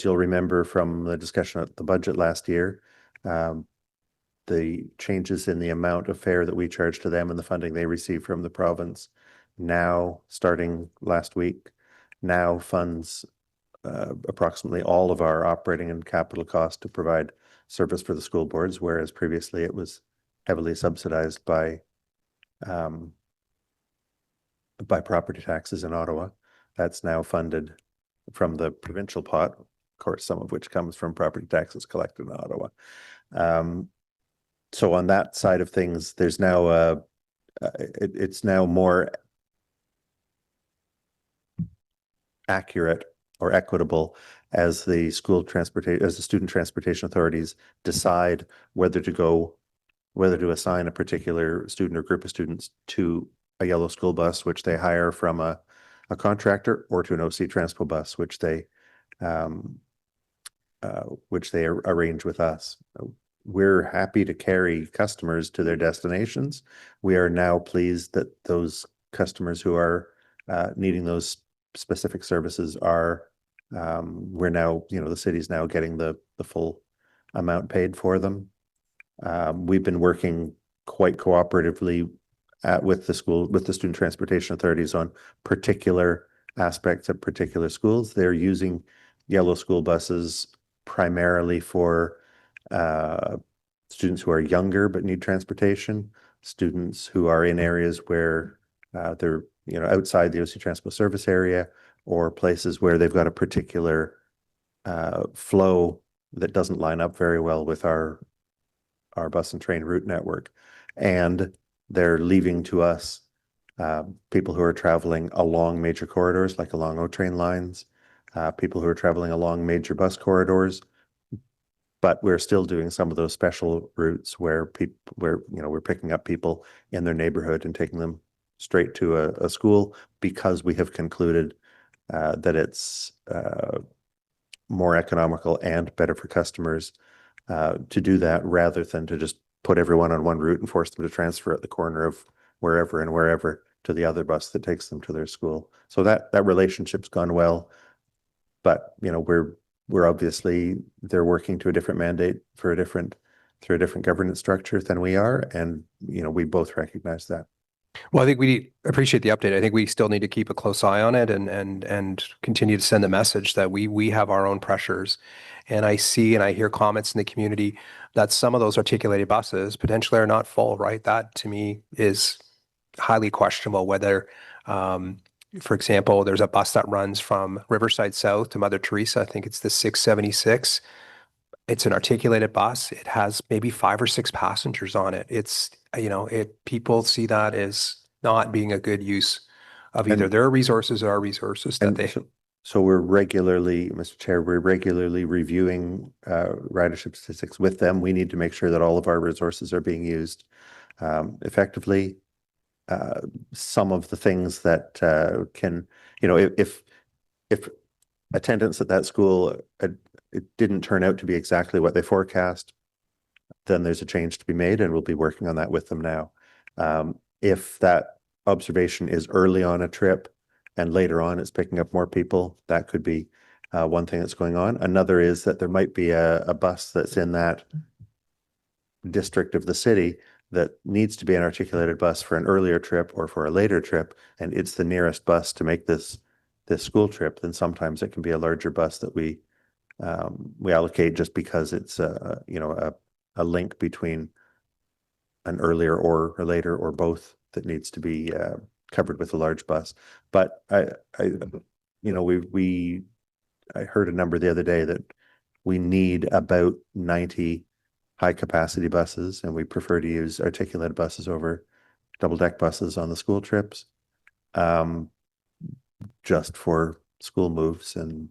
you'll remember from the discussion at the budget last year, the changes in the amount of fare that we charge to them and the funding they receive from the province now, starting last week, now funds approximately all of our operating and capital costs to provide service for the school boards, whereas previously it was heavily subsidized by property taxes in Ottawa. That's now funded from the provincial pot, of course, some of which comes from property taxes collected in Ottawa. So on that side of things, there's now it's now more accurate or equitable as the student transportation authorities decide whether to assign a particular student or group of students to a yellow school bus, which they hire from a contractor, or to an OC Transpo bus, which they arrange with us. We're happy to carry customers to their destinations. We are now pleased that those customers who are needing those specific services are, we're now, the city's now getting the full amount paid for them. We've been working quite cooperatively with the student transportation authorities on particular aspects of particular schools. They're using yellow school buses primarily for students who are younger but need transportation, students who are in areas where they're outside the OC Transpo service area, or places where they've got a particular flow that doesn't line up very well with our bus and train route network. And they're leaving to us people who are traveling along major corridors, like along O-train lines, people who are traveling along major bus corridors. But we're still doing some of those special routes where we're picking up people in their neighborhood and taking them straight to a school, because we have concluded that it's more economical and better for customers to do that, rather than to just put everyone on one route and force them to transfer at the corner of wherever to the other bus that takes them to their school. So that relationship's gone well, but we're obviously, they're working to a different mandate through a different governance structure than we are, and we both recognize that.
Well, I think we appreciate the update. I think we still need to keep a close eye on it and continue to send the message that we have our own pressures. And I see and I hear comments in the community that some of those articulated buses potentially are not full, right? That to me is highly questionable whether, for example, there's a bus that runs from Riverside South to Mother Teresa. I think it's the 676. It's an articulated bus. It has maybe 5 or 6 passengers on it. It's, people see that as not being a good use of either their resources or our resources that they.
So we're regularly, Mr. Chair, reviewing ridership statistics with them. We need to make sure that all of our resources are being used effectively. Some of the things that can, if attendance at that school it didn't turn out to be exactly what they forecast, then there's a change to be made, and we'll be working on that with them now. If that observation is early on a trip and later on it's picking up more people, that could be one thing that's going on. Another is that there might be a bus that's in that district of the city that needs to be an articulated bus for an earlier trip or for a later trip, and it's the nearest bus to make this school trip. Then sometimes it can be a larger bus that we allocate, just because it's a link between an earlier or a later or both that needs to be covered with a large bus. But I heard a number the other day that we need about 90 high capacity buses, and we prefer to use articulated buses over double deck buses on the school trips, just for school moves, and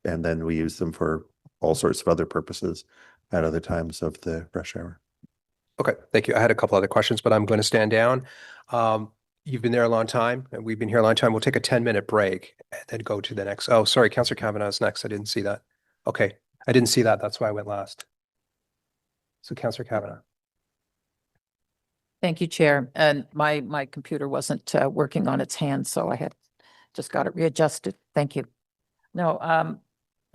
then we use them for all sorts of other purposes at other times of the rush hour.
Okay, thank you. I had a couple other questions, but I'm going to stand down. You've been there a long time, and we've been here a long time. We'll take a 10-minute break and then go to the next. Oh, sorry, Councillor Kavanagh is next. I didn't see that. Okay, I didn't see that. That's why I went last. So Councillor Kavanagh.
Thank you, Chair. And my computer wasn't working on its hand, so I had just got it readjusted. Thank you. No,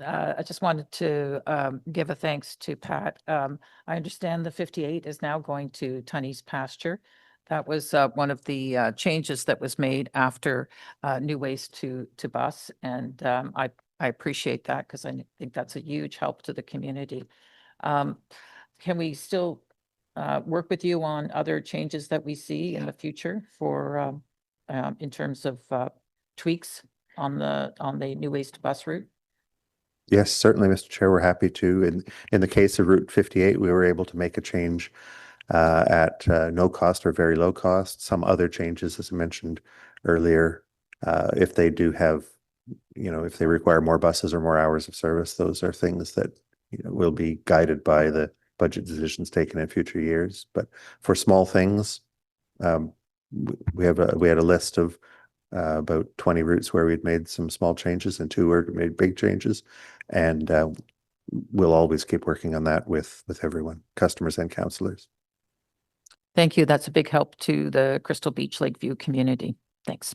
I just wanted to give a thanks to Pat. I understand the 58 is now going to Tunney's pasture. That was one of the changes that was made after new ways to bus, and I appreciate that, because I think that's a huge help to the community. Can we still work with you on other changes that we see in the future for in terms of tweaks on the new ways to bus route?
Yes, certainly, Mr. Chair, we're happy to. In the case of Route 58, we were able to make a change at no cost or very low cost. Some other changes, as I mentioned earlier, if they do have, if they require more buses or more hours of service, those are things that will be guided by the budget decisions taken in future years. But for small things, we had a list of about 20 routes where we'd made some small changes, and 2 where we made big changes. And we'll always keep working on that with everyone, customers and councillors.
Thank you. That's a big help to the Crystal Beach Lakeview community. Thanks.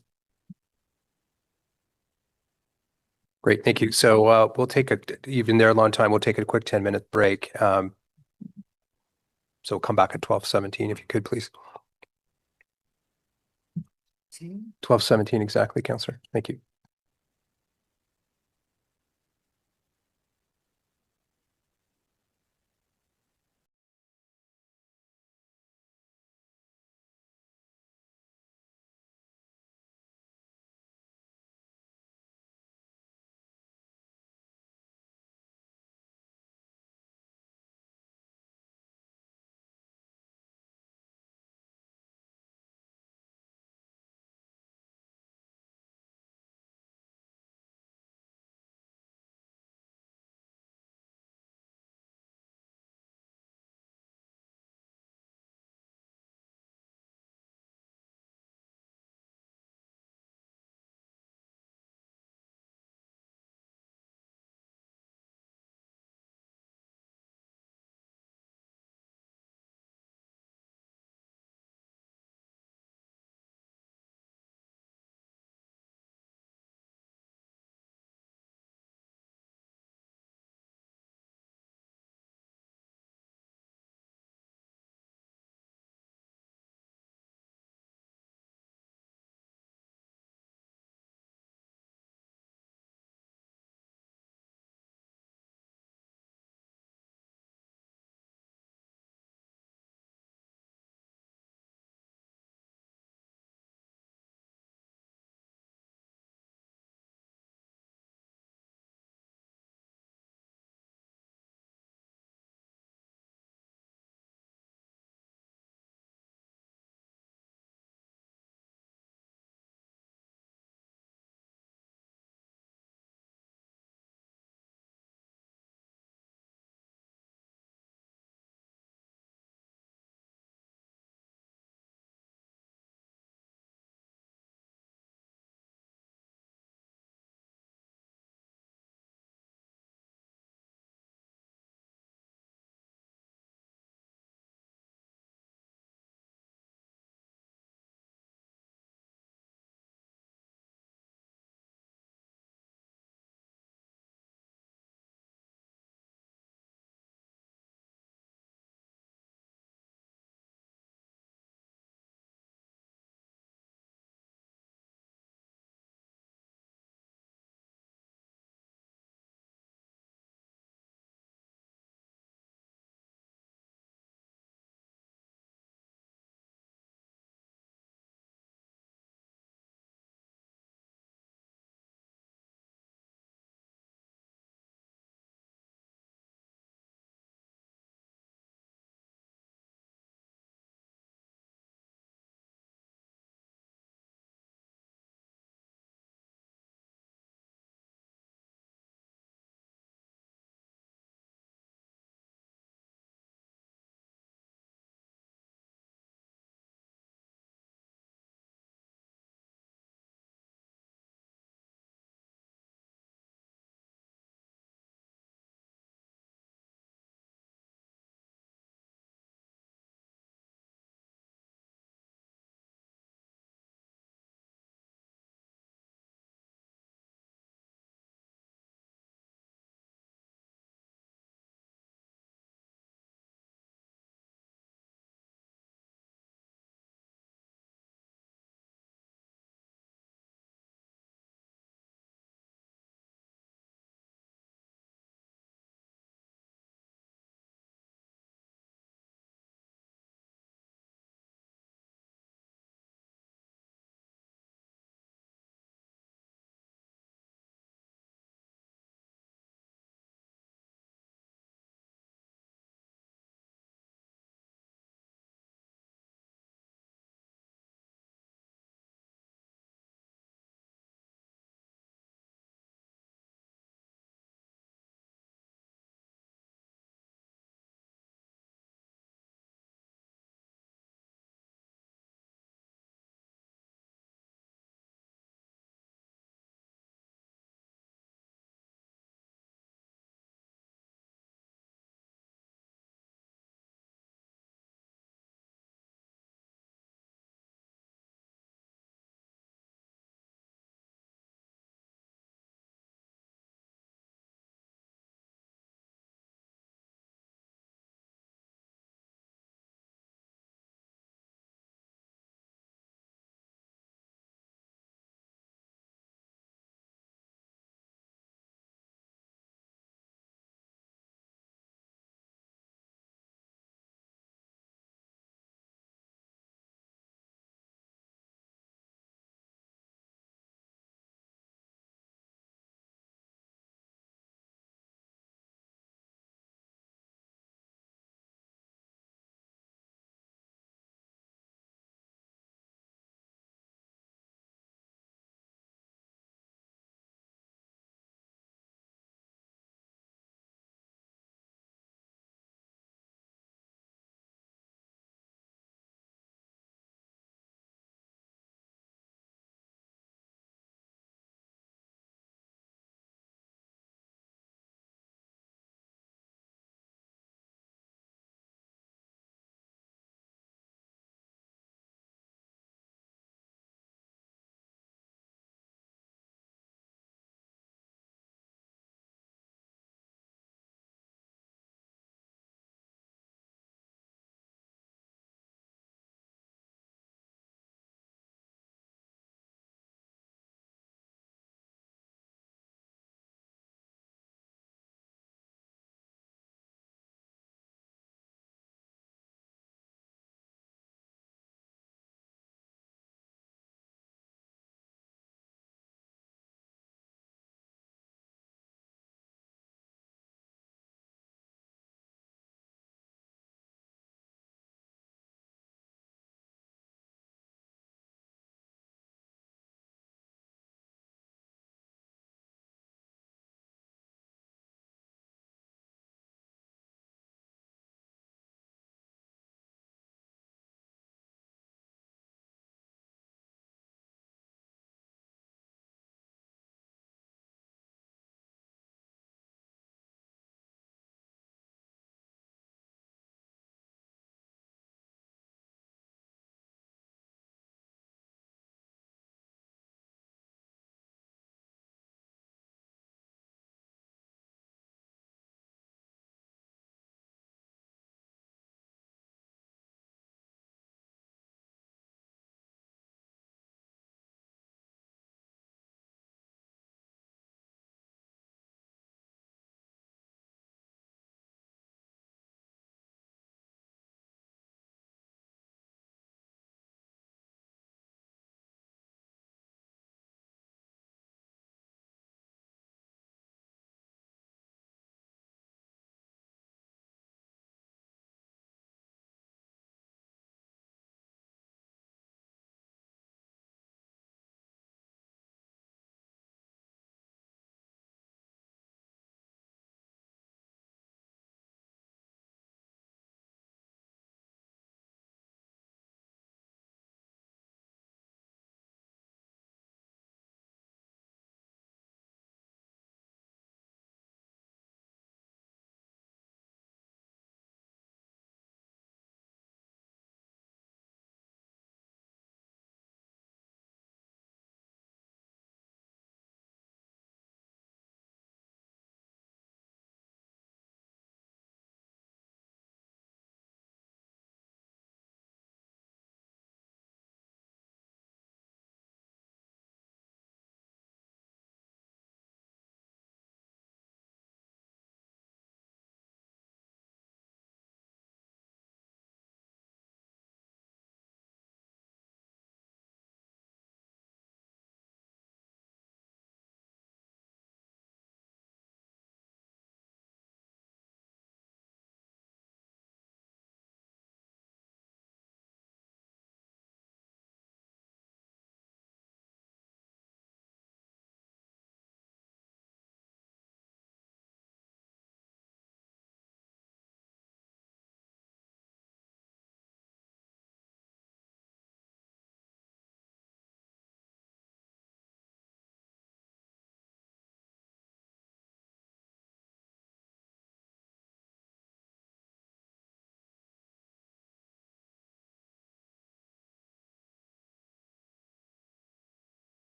Great, thank you. So we'll take you've been there a long time. We'll take a quick 10-minute break. So come back at 12:17 if you could, please. 12:17 exactly, Counselor. Thank you.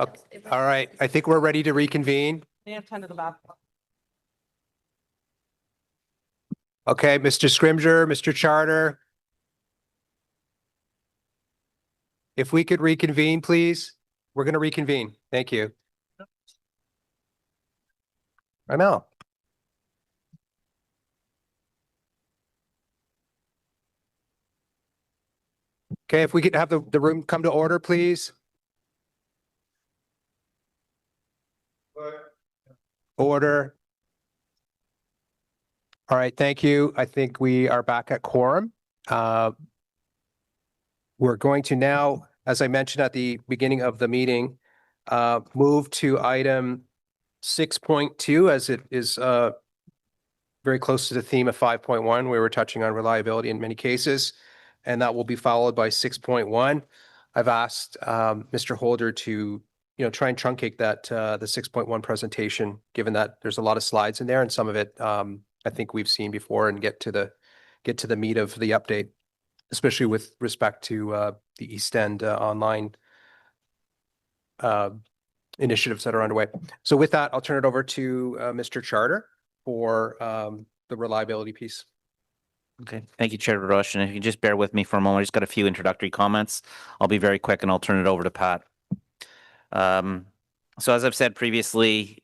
Okay. All right, I think we're ready to reconvene. Okay, Mr. Scrimger, Mr. Charter. If we could reconvene, please. We're going to reconvene. Thank you. I know. Okay, if we could have the room come to order, please. Order. All right, thank you. I think we are back at quorum. We're going to now, as I mentioned at the beginning of the meeting, move to item 6.2 as it is very close to the theme of 5.1. We were touching on reliability in many cases, and that will be followed by 6.1. I've asked Mr. Holder to try and truncate that the 6.1 presentation, given that there's a lot of slides in there, and some of it I think we've seen before, and get to the meat of the update, especially with respect to the East End online initiatives that are underway. So with that, I'll turn it over to Mr. Charter for the reliability piece.
Okay, thank you, Chair Rush. And if you just bear with me for a moment, I just got a few introductory comments. I'll be very quick and I'll turn it over to Pat. So as I've said previously,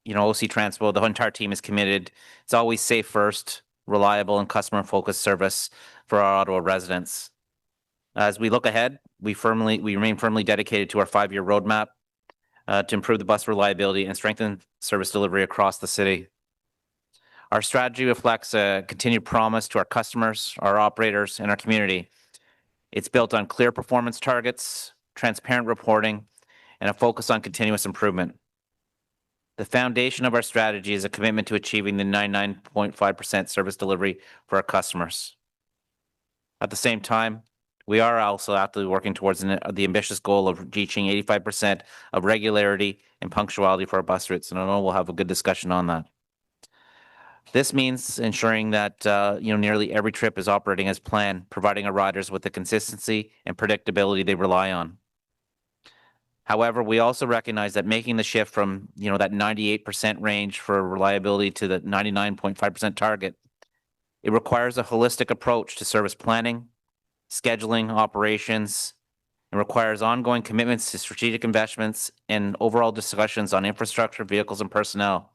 OC Transpo, the entire team is committed. It's always safe first, reliable and customer-focused service for our Ottawa residents. As we look ahead, we remain firmly dedicated to our 5-year roadmap to improve the bus reliability and strengthen service delivery across the city. Our strategy reflects a continued promise to our customers, our operators, and our community. It's built on clear performance targets, transparent reporting, and a focus on continuous improvement. The foundation of our strategy is a commitment to achieving the 99.5% service delivery for our customers. At the same time, we are also actively working towards the ambitious goal of reaching 85% of regularity and punctuality for our bus routes, and I know we'll have a good discussion on that. This means ensuring that nearly every trip is operating as planned, providing our riders with the consistency and predictability they rely on. However, we also recognize that making the shift from that 98% range for reliability to the 99.5% target, it requires a holistic approach to service planning, scheduling, operations, and requires ongoing commitments to strategic investments and overall discussions on infrastructure, vehicles, and personnel.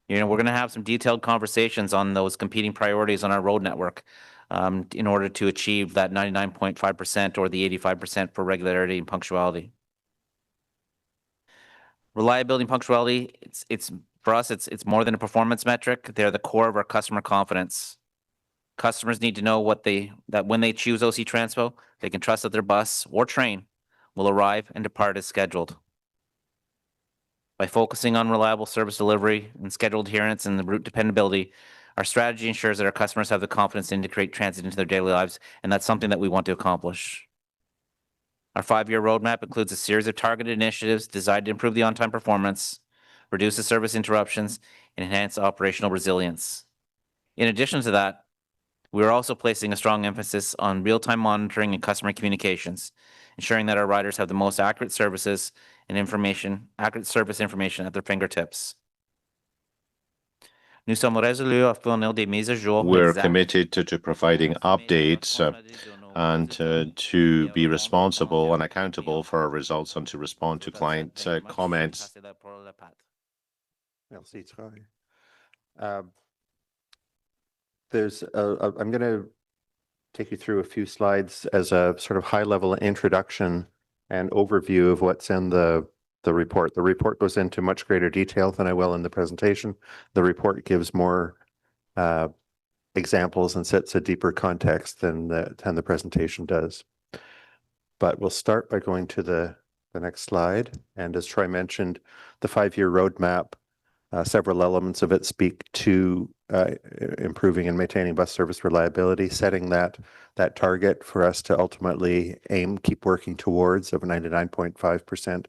We're going to have some detailed conversations on those competing priorities on our road network in order to achieve that 99.5% or the 85% for regularity and punctuality. Reliability and punctuality, it's for us, it's more than a performance metric. They're the core of our customer confidence. Customers need to know that when they choose OC Transpo, they can trust that their bus or train will arrive and depart as scheduled. By focusing on reliable service delivery and scheduled adherence and the route dependability, our strategy ensures that our customers have the confidence to integrate transit into their daily lives, and that's something that we want to accomplish. Our 5-year roadmap includes a series of targeted initiatives designed to improve the on-time performance, reduce the service interruptions, and enhance operational resilience. In addition to that, we are also placing a strong emphasis on real-time monitoring and customer communications, ensuring that our riders have the most accurate services and accurate service information at their fingertips.
We're committed to providing updates and to be responsible and accountable for our results and to respond to client comments.
Merci, Troy. I'm going to take you through a few slides as a sort of high-level introduction and overview of what's in the report. The report goes into much greater detail than I will in the presentation. The report gives more examples and sets a deeper context than the presentation does. But we'll start by going to the next slide. And as Troy mentioned, the 5-year roadmap, several elements of it speak to improving and maintaining bus service reliability, setting that target for us to ultimately keep working towards of 99.5%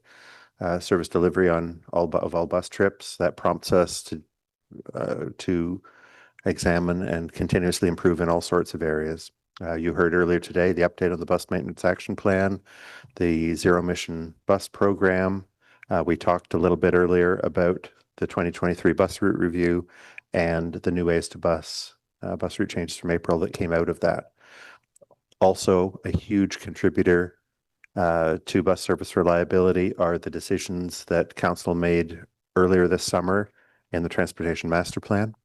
service delivery on all bus trips. That prompts us to examine and continuously improve in all sorts of areas. You heard earlier today the update on the bus maintenance action plan, the zero emission bus program. We talked a little bit earlier about the 2023 bus route review and the new ways to bus route changes from April that came out of that. Also, a huge contributor to bus service reliability are the decisions that Council made earlier this summer in the Transportation Master Plan.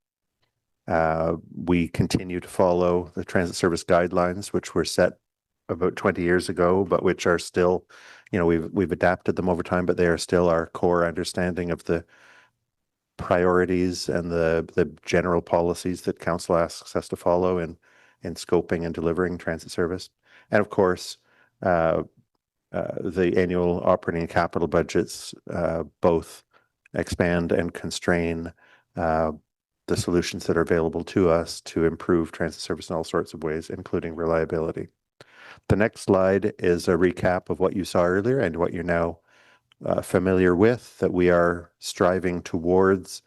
We continue to follow the transit service guidelines, which were set about 20 years ago, but which are still, we've adapted them over time, but they are still our core understanding of the priorities and the general policies that Council asks us to follow in scoping and delivering transit service. And of course, the annual operating and capital budgets both expand and constrain the solutions that are available to us to improve transit service in all sorts of ways, including reliability. The next slide is a recap of what you saw earlier and what you're now familiar with, that we are striving towards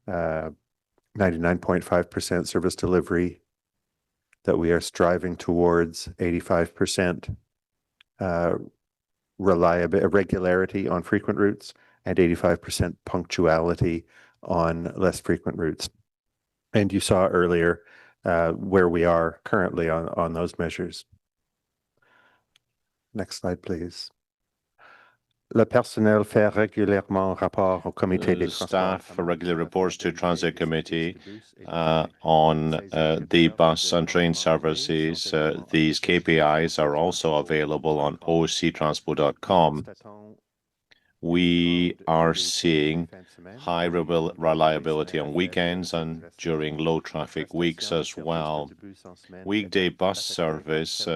99.5% service delivery, that we are striving towards 85% regularity on frequent routes and 85% punctuality on less frequent routes. And you saw earlier where we are currently on those measures. Next slide, please. Le personnel fait régulièrement rapport au comité des
staff regular reports to Transit Committee on the bus and train services. These KPIs are also available on octranspo.com. We are seeing high reliability on weekends and during low traffic weeks as well. Weekday bus service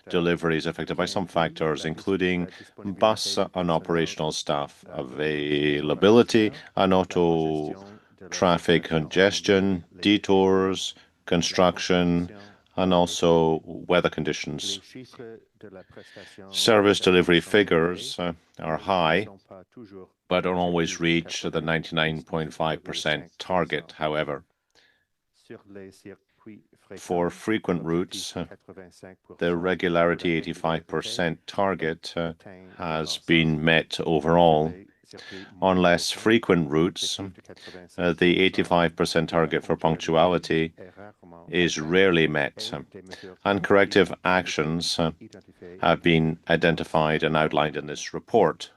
delivery is affected by some factors, including bus and operational staff availability and auto traffic congestion, detours, construction, and also weather conditions. Service delivery figures are high, but don't always reach the 99.5% target, however. For frequent routes, the regularity 85% target has been met overall. On less frequent routes, the 85% target for punctuality is rarely met, and corrective actions have been identified and outlined in this report.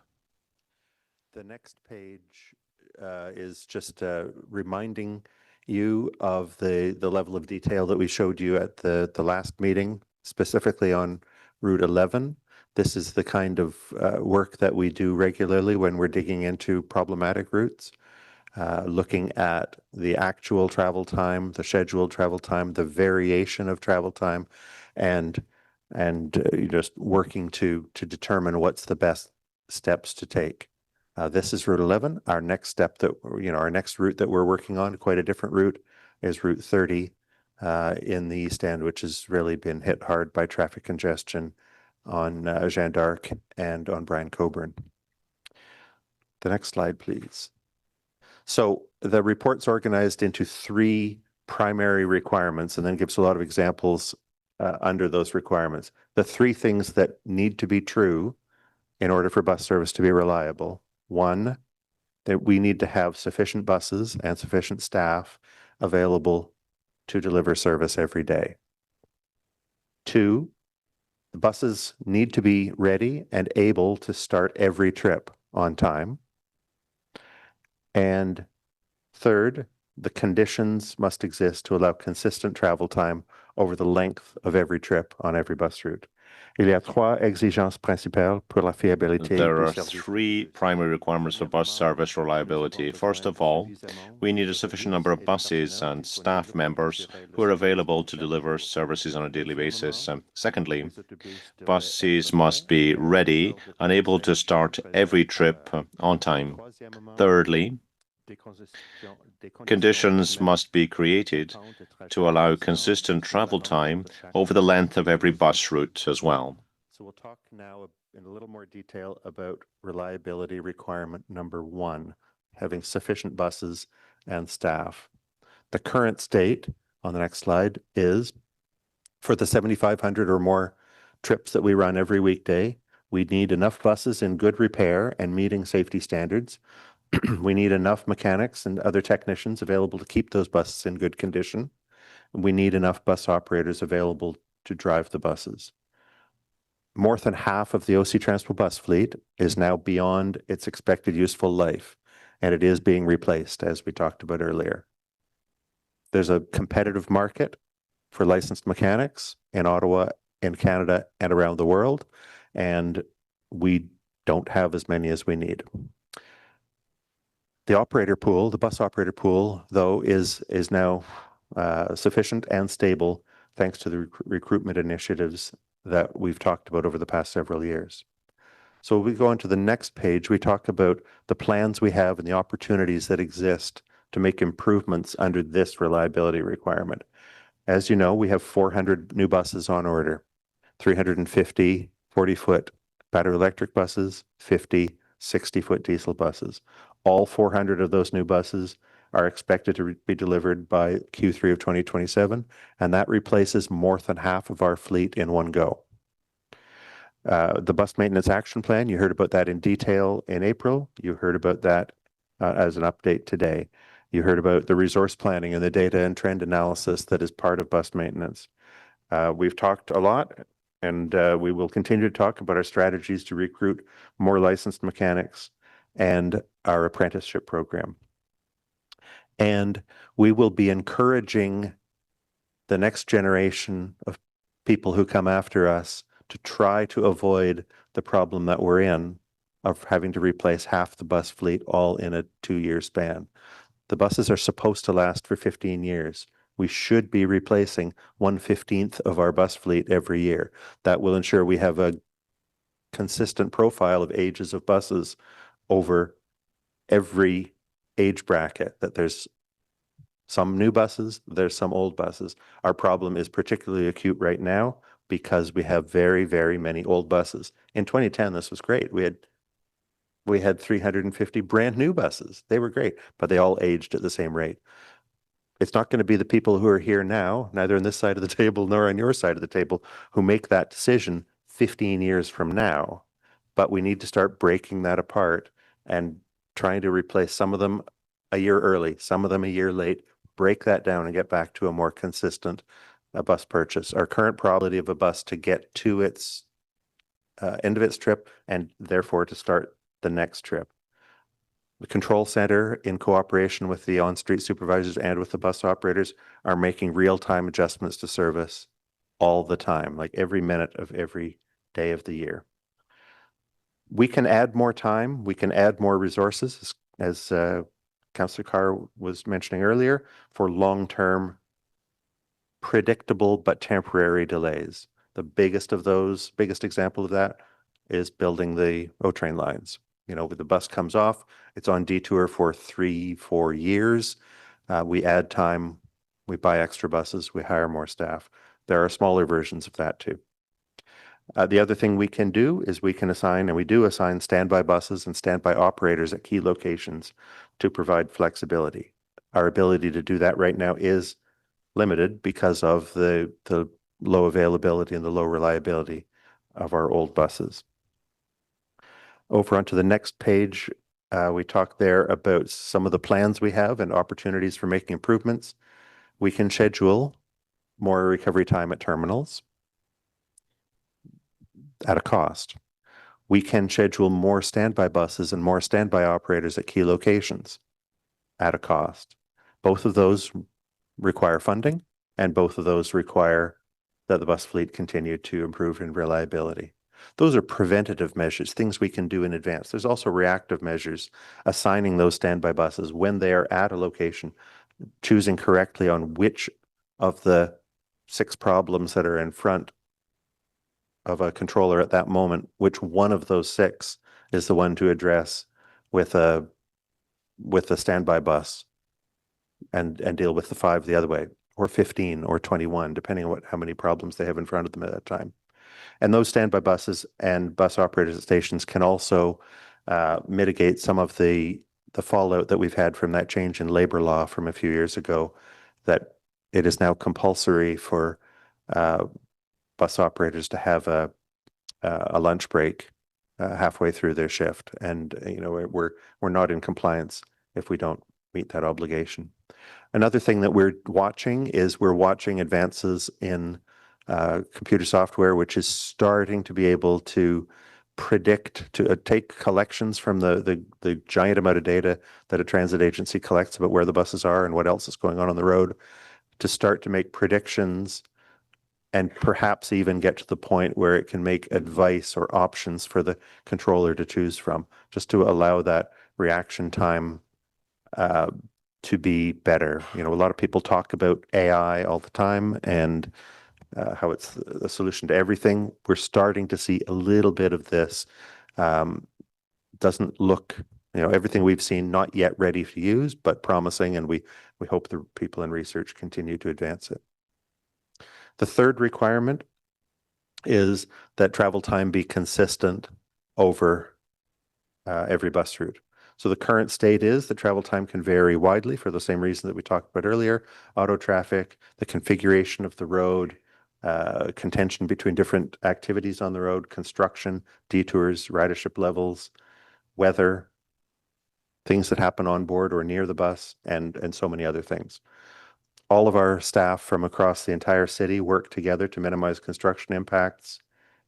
The next page is just reminding you of the level of detail that we showed you at the last meeting, specifically on Route 11. This is the kind of work that we do regularly when we're digging into problematic routes, looking at the actual travel time, the scheduled travel time, the variation of travel time, and just working to determine what's the best steps to take. This is Route 11. Our next step our next route that we're working on, quite a different route, is Route 30 in the East End, which has really been hit hard by traffic congestion on Jeanne d'Arc and on Brian Coburn. The next slide, please. So the report's organized into 3 primary requirements and then gives a lot of examples under those requirements. The 3 things that need to be true in order for bus service to be reliable. 1, that we need to have sufficient buses and sufficient staff available to deliver service every day. 2, The buses need to be ready and able to start every trip on time. And third, the conditions must exist to allow consistent travel time over the length of every trip on every bus route. Il y a trois exigences principales pour la fiabilité
There
du
are
service.
three primary requirements for bus service reliability. First of all, we need a sufficient number of buses and staff members who are available to deliver services on a daily basis. Secondly, buses must be ready and able to start every trip on time. Thirdly, conditions must be created to allow consistent travel time over the length of every bus route as well.
So we'll talk now in a little more detail about reliability requirement number 1, having sufficient buses and staff. The current state on the next slide is for the 7,500 or more trips that we run every weekday, we need enough buses in good repair and meeting safety standards. We need enough mechanics and other technicians available to keep those buses in good condition. We need enough bus operators available to drive the buses. More than half of the OC Transpo bus fleet is now beyond its expected useful life, and it is being replaced, as we talked about earlier. There's a competitive market for licensed mechanics in Ottawa, in Canada, and around the world, and we don't have as many as we need. The operator pool, the bus operator pool, though, is now sufficient and stable thanks to the recruitment initiatives that we've talked about over the past several years. So we go on to the next page, we talk about the plans we have and the opportunities that exist to make improvements under this reliability requirement. As you know, we have 400 new buses on order, 350 40-foot battery electric buses, 50 60-foot diesel buses. All 400 of those new buses are expected to be delivered by Q3 of 2027, and that replaces more than half of our fleet in one go. The bus maintenance action plan, you heard about that in detail in April. You heard about that as an update today. You heard about the resource planning and the data and trend analysis that is part of bus maintenance. We've talked a lot, and we will continue to talk about our strategies to recruit more licensed mechanics and our apprenticeship program. And we will be encouraging the next generation of people who come after us to try to avoid the problem that we're in of having to replace half the bus fleet all in a 2-year span. The buses are supposed to last for 15 years. We should be replacing 1/15 of our bus fleet every year. That will ensure we have a consistent profile of ages of buses over every age bracket, that there's some new buses, there's some old buses. Our problem is particularly acute right now because we have very, very many old buses. In 2010, this was great. We had 350 brand new buses. They were great, but they all aged at the same rate. It's not going to be the people who are here now, neither on this side of the table nor on your side of the table, who make that decision 15 years from now. But we need to start breaking that apart and trying to replace some of them a year early, some of them a year late, break that down and get back to a more consistent bus purchase. Our current probability of a bus to get to its end of its trip and therefore to start the next trip. The control center, in cooperation with the on-street supervisors and with the bus operators, are making real-time adjustments to service all the time, like every minute of every day of the year. We can add more time, we can add more resources, as Councillor Carr was mentioning earlier, for long-term, predictable but temporary delays. The biggest example of that is building the O-train lines. You know, when the bus comes off, it's on detour for 3-4 years. We add time, we buy extra buses, we hire more staff. There are smaller versions of that too. The other thing we can do is we can assign, and we do assign, standby buses and standby operators at key locations to provide flexibility. Our ability to do that right now is limited because of the low availability and the low reliability of our old buses. Over onto the next page, we talk there about some of the plans we have and opportunities for making improvements. We can schedule more recovery time at terminals. at a cost. We can schedule more standby buses and more standby operators at key locations at a cost. Both of those require funding, and both of those require that the bus fleet continue to improve in reliability. Those are preventative measures, things we can do in advance. There's also reactive measures, assigning those standby buses when they are at a location, choosing correctly on which of the 6 problems that are in front of a controller at that moment, which one of those 6 is the one to address with a standby bus and deal with the 5 the other way, or 15 or 21, depending on how many problems they have in front of them at that time. And those standby buses and bus operators at stations can also mitigate some of the fallout that we've had from that change in labor law from a few years ago, that it is now compulsory for bus operators to have a lunch break halfway through their shift. And we're not in compliance if we don't meet that obligation. Another thing that we're watching advances in computer software, which is starting to be able to predict, to take collections from the giant amount of data that a transit agency collects about where the buses are and what else is going on the road, to start to make predictions and perhaps even get to the point where it can make advice or options for the controller to choose from, just to allow that reaction time to be better. A lot of people talk about AI all the time and how it's the solution to everything. We're starting to see a little bit of this. Doesn't look, everything we've seen not yet ready to use, but promising, and we hope the people in research continue to advance it. The third requirement is that travel time be consistent over every bus route. So the current state is that travel time can vary widely for the same reason that we talked about earlier: auto traffic, the configuration of the road, contention between different activities on the road, construction, detours, ridership levels, weather, things that happen on board or near the bus, and so many other things. All of our staff from across the entire city work together to minimize construction impacts,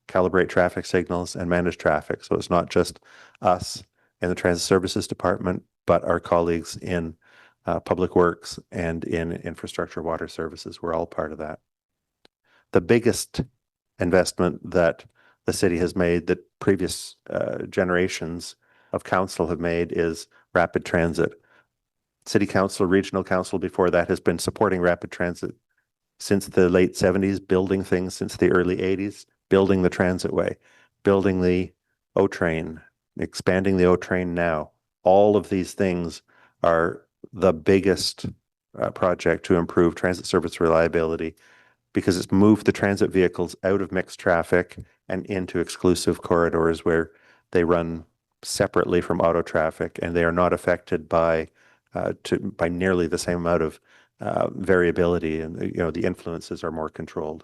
calibrate traffic signals, and manage traffic. So it's not just us in the Transit Services Department, but our colleagues in Public Works and in Infrastructure Water Services. We're all part of that. The biggest investment that the city has made, that previous generations of council have made, is rapid transit. City Council, Regional Council before that has been supporting rapid transit since the late 70s, building things since the early 80s, building the transitway, building the O-Train, expanding the O-Train now. All of these things are the biggest project to improve transit service reliability, because it's moved the transit vehicles out of mixed traffic and into exclusive corridors where they run separately from auto traffic, and they are not affected by nearly the same amount of variability, and the influences are more controlled.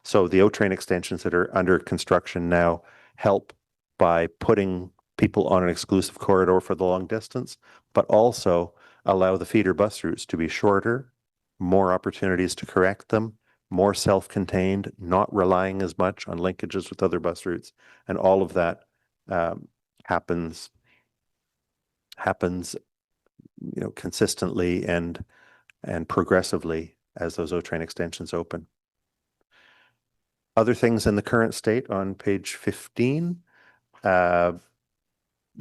So the O-Train extensions that are under construction now help by putting people on an exclusive corridor for the long distance, but also allow the feeder bus routes to be shorter, more opportunities to correct them, more self-contained, not relying as much on linkages with other bus routes, and all of that happens consistently and progressively as those O-Train extensions open. Other things in the current state on page 15.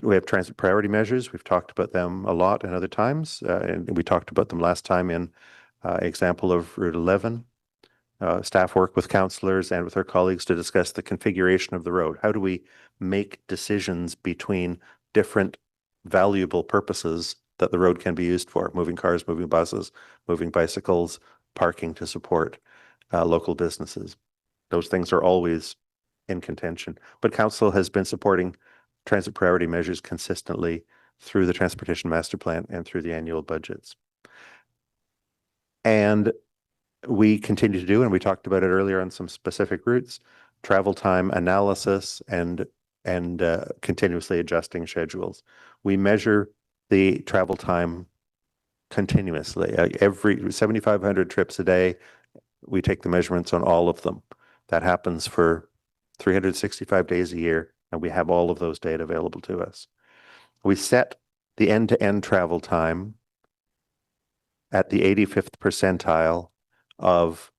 We have transit priority measures. We've talked about them a lot in other times, and we talked about them last time in example of Route 11. Staff work with councillors and with our colleagues to discuss the configuration of the road. How do we make decisions between different valuable purposes that the road can be used for? Moving cars, moving buses, moving bicycles, parking to support local businesses. Those things are always in contention. But council has been supporting transit priority measures consistently through the Transportation Master Plan and through the annual budgets. And we continue to do, and we talked about it earlier on some specific routes, travel time analysis and continuously adjusting schedules. We measure the travel time continuously. Every 7,500 trips a day, we take the measurements on all of them. That happens for 365 days a year, and we have all of those data available to us. We set the end-to-end travel time at the 85th percentile of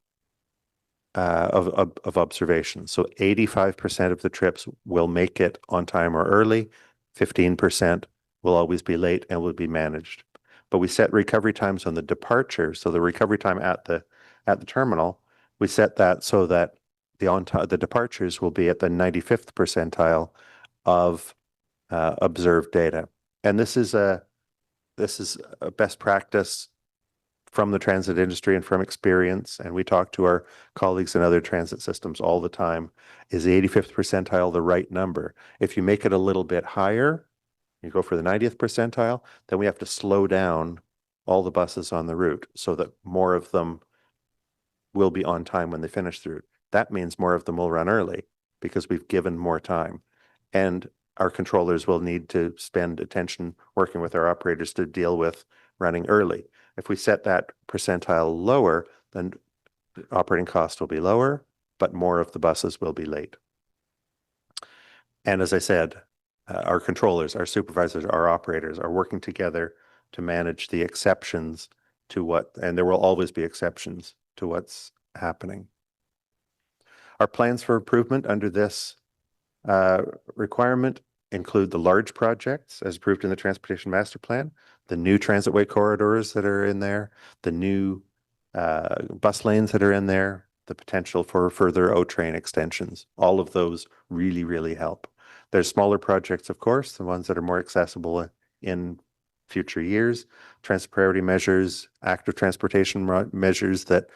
observation. So 85% of the trips will make it on time or early. 15% will always be late and will be managed. But we set recovery times on the departure. So the recovery time at the terminal, we set that so that the departures will be at the 95th percentile of observed data. And this is a best practice from the transit industry and from experience, and we talk to our colleagues in other transit systems all the time. Is the 85th percentile the right number? If you make it a little bit higher, you go for the 90th percentile, then we have to slow down all the buses on the route so that more of them will be on time when they finish the route. That means more of them will run early because we've given more time. And our controllers will need to spend attention working with our operators to deal with running early. If we set that percentile lower, then the operating cost will be lower, but more of the buses will be late. And as I said, our controllers, our supervisors, our operators are working together to manage the exceptions to what, and there will always be exceptions to what's happening. Our plans for improvement under this requirement include the large projects as approved in the Transportation Master Plan, the new transitway corridors that are in there, the new bus lanes that are in there, the potential for further O-train extensions. All of those really, really help. There's smaller projects, of course, the ones that are more accessible in future years, transit priority measures, active transportation measures that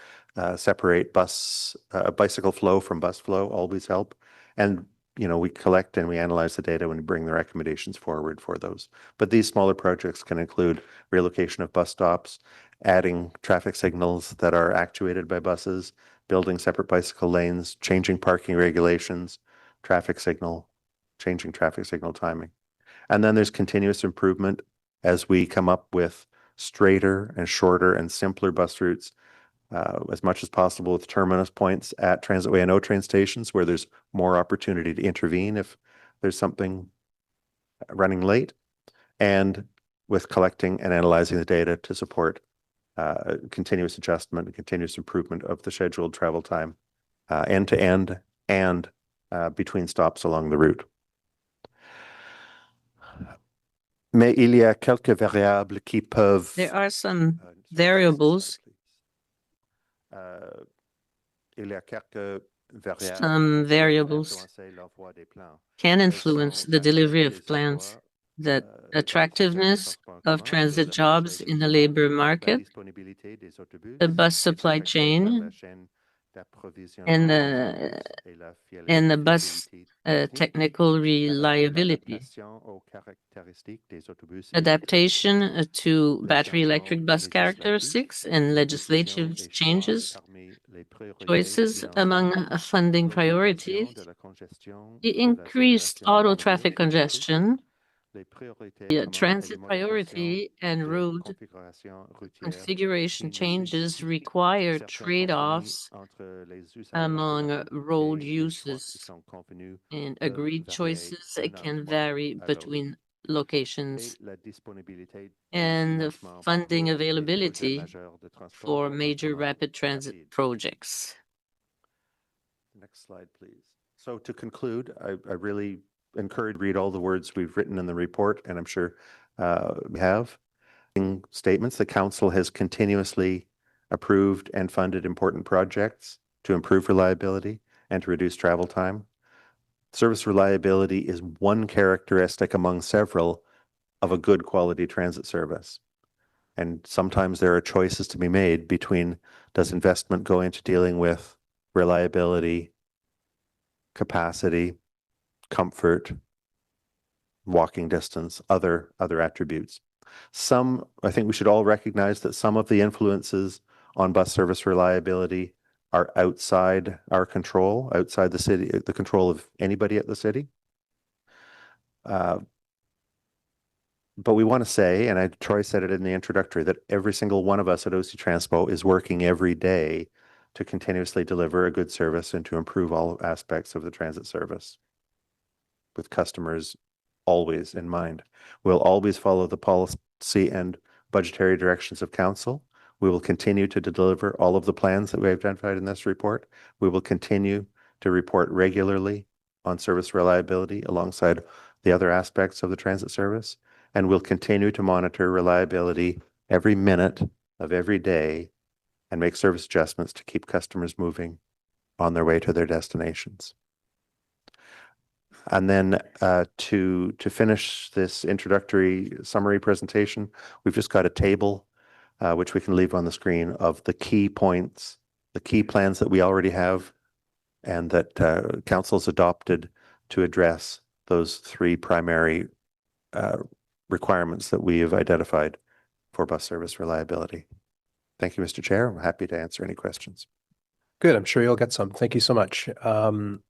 separate bicycle flow from bus flow always help. And we collect and we analyze the data when we bring the recommendations forward for those. But these smaller projects can include relocation of bus stops, adding traffic signals that are actuated by buses, building separate bicycle lanes, changing parking regulations, changing traffic signal timing. And then there's continuous improvement as we come up with straighter and shorter and simpler bus routes, as much as possible with terminus points at transitway and O-train stations where there's more opportunity to intervene if there's something running late, and with collecting and analyzing the data to support continuous adjustment and continuous improvement of the scheduled travel time end to end and between stops along the route. Mais il y a quelques variables qui peuvent.
There are some variables. Some variables can influence the delivery of plans. The attractiveness of transit jobs in the labor market, the bus supply chain, and the bus technical reliability, adaptation to battery electric bus characteristics and legislative changes, choices among funding priorities, the increased auto traffic congestion, the transit priority and road configuration changes require trade-offs among road uses, and agreed choices can vary between locations, and funding availability for major rapid transit projects.
Next slide, please. So to conclude, I really encourage read all the words we've written in the report, and I'm sure we have. In statements, the council has continuously approved and funded important projects to improve reliability and to reduce travel time. Service reliability is one characteristic among several of a good quality transit service. And sometimes there are choices to be made between, does investment go into dealing with reliability, capacity, comfort, walking distance, other attributes. I think we should all recognize that some of the influences on bus service reliability are outside our control, outside the city, the control of anybody at the city. But we want to say, and Troy said it in the introductory, that every single one of us at OC Transpo is working every day to continuously deliver a good service and to improve all aspects of the transit service with customers always in mind. We'll always follow the policy and budgetary directions of council. We will continue to deliver all of the plans that we have identified in this report. We will continue to report regularly on service reliability alongside the other aspects of the transit service. And we'll continue to monitor reliability every minute of every day and make service adjustments to keep customers moving on their way to their destinations. And then to finish this introductory summary presentation, we've just got a table which we can leave on the screen of the key points, the key plans that we already have and that council's adopted to address those three primary requirements that we have identified for bus service reliability. Thank you, Mr. Chair. I'm happy to answer any questions.
Good. I'm sure you'll get some. Thank you so much. Oh,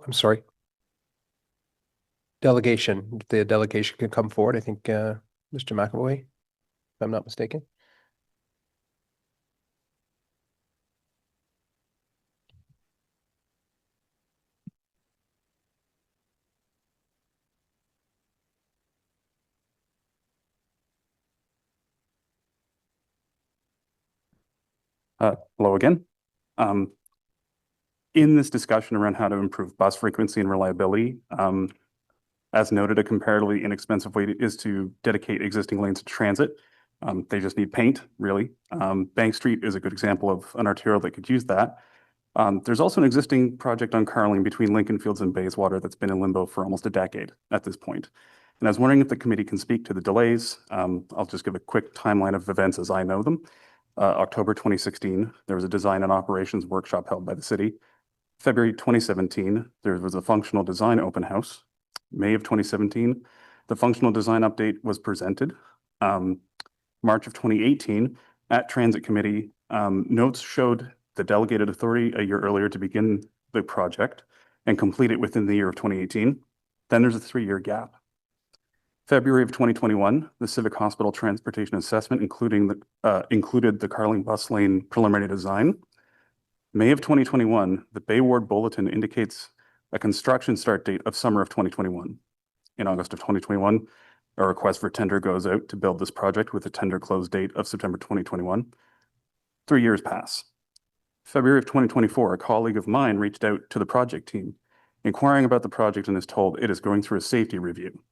I'm sorry. Delegation. The delegation can come forward. I think Mr. McAvoy, if I'm not mistaken.
Hello again. In this discussion around how to improve bus frequency and reliability, as noted, a comparatively inexpensive way is to dedicate existing lanes to transit. They just need paint, really. Bank Street is a good example of an arterial that could use that. There's also an existing project on Carling between Lincoln Fields and Bayswater that's been in limbo for almost a decade at this point. And I was wondering if the committee can speak to the delays. I'll just give a quick timeline of events as I know them. October 2016, there was a design and operations workshop held by the city. February 2017, there was a functional design open house. May of 2017, the functional design update was presented. March of 2018, at Transit Committee, notes showed the delegated authority a year earlier to begin the project and complete it within the year of 2018. Then there's a 3-year gap. February of 2021, the Civic Hospital Transportation Assessment included the Carling bus lane preliminary design. May of 2021, the Bay Ward Bulletin indicates a construction start date of summer of 2021. In August of 2021, a request for tender goes out to build this project with a tender close date of September 2021. 3 years pass. February of 2024, a colleague of mine reached out to the project team, inquiring about the project and is told it is going through a safety review.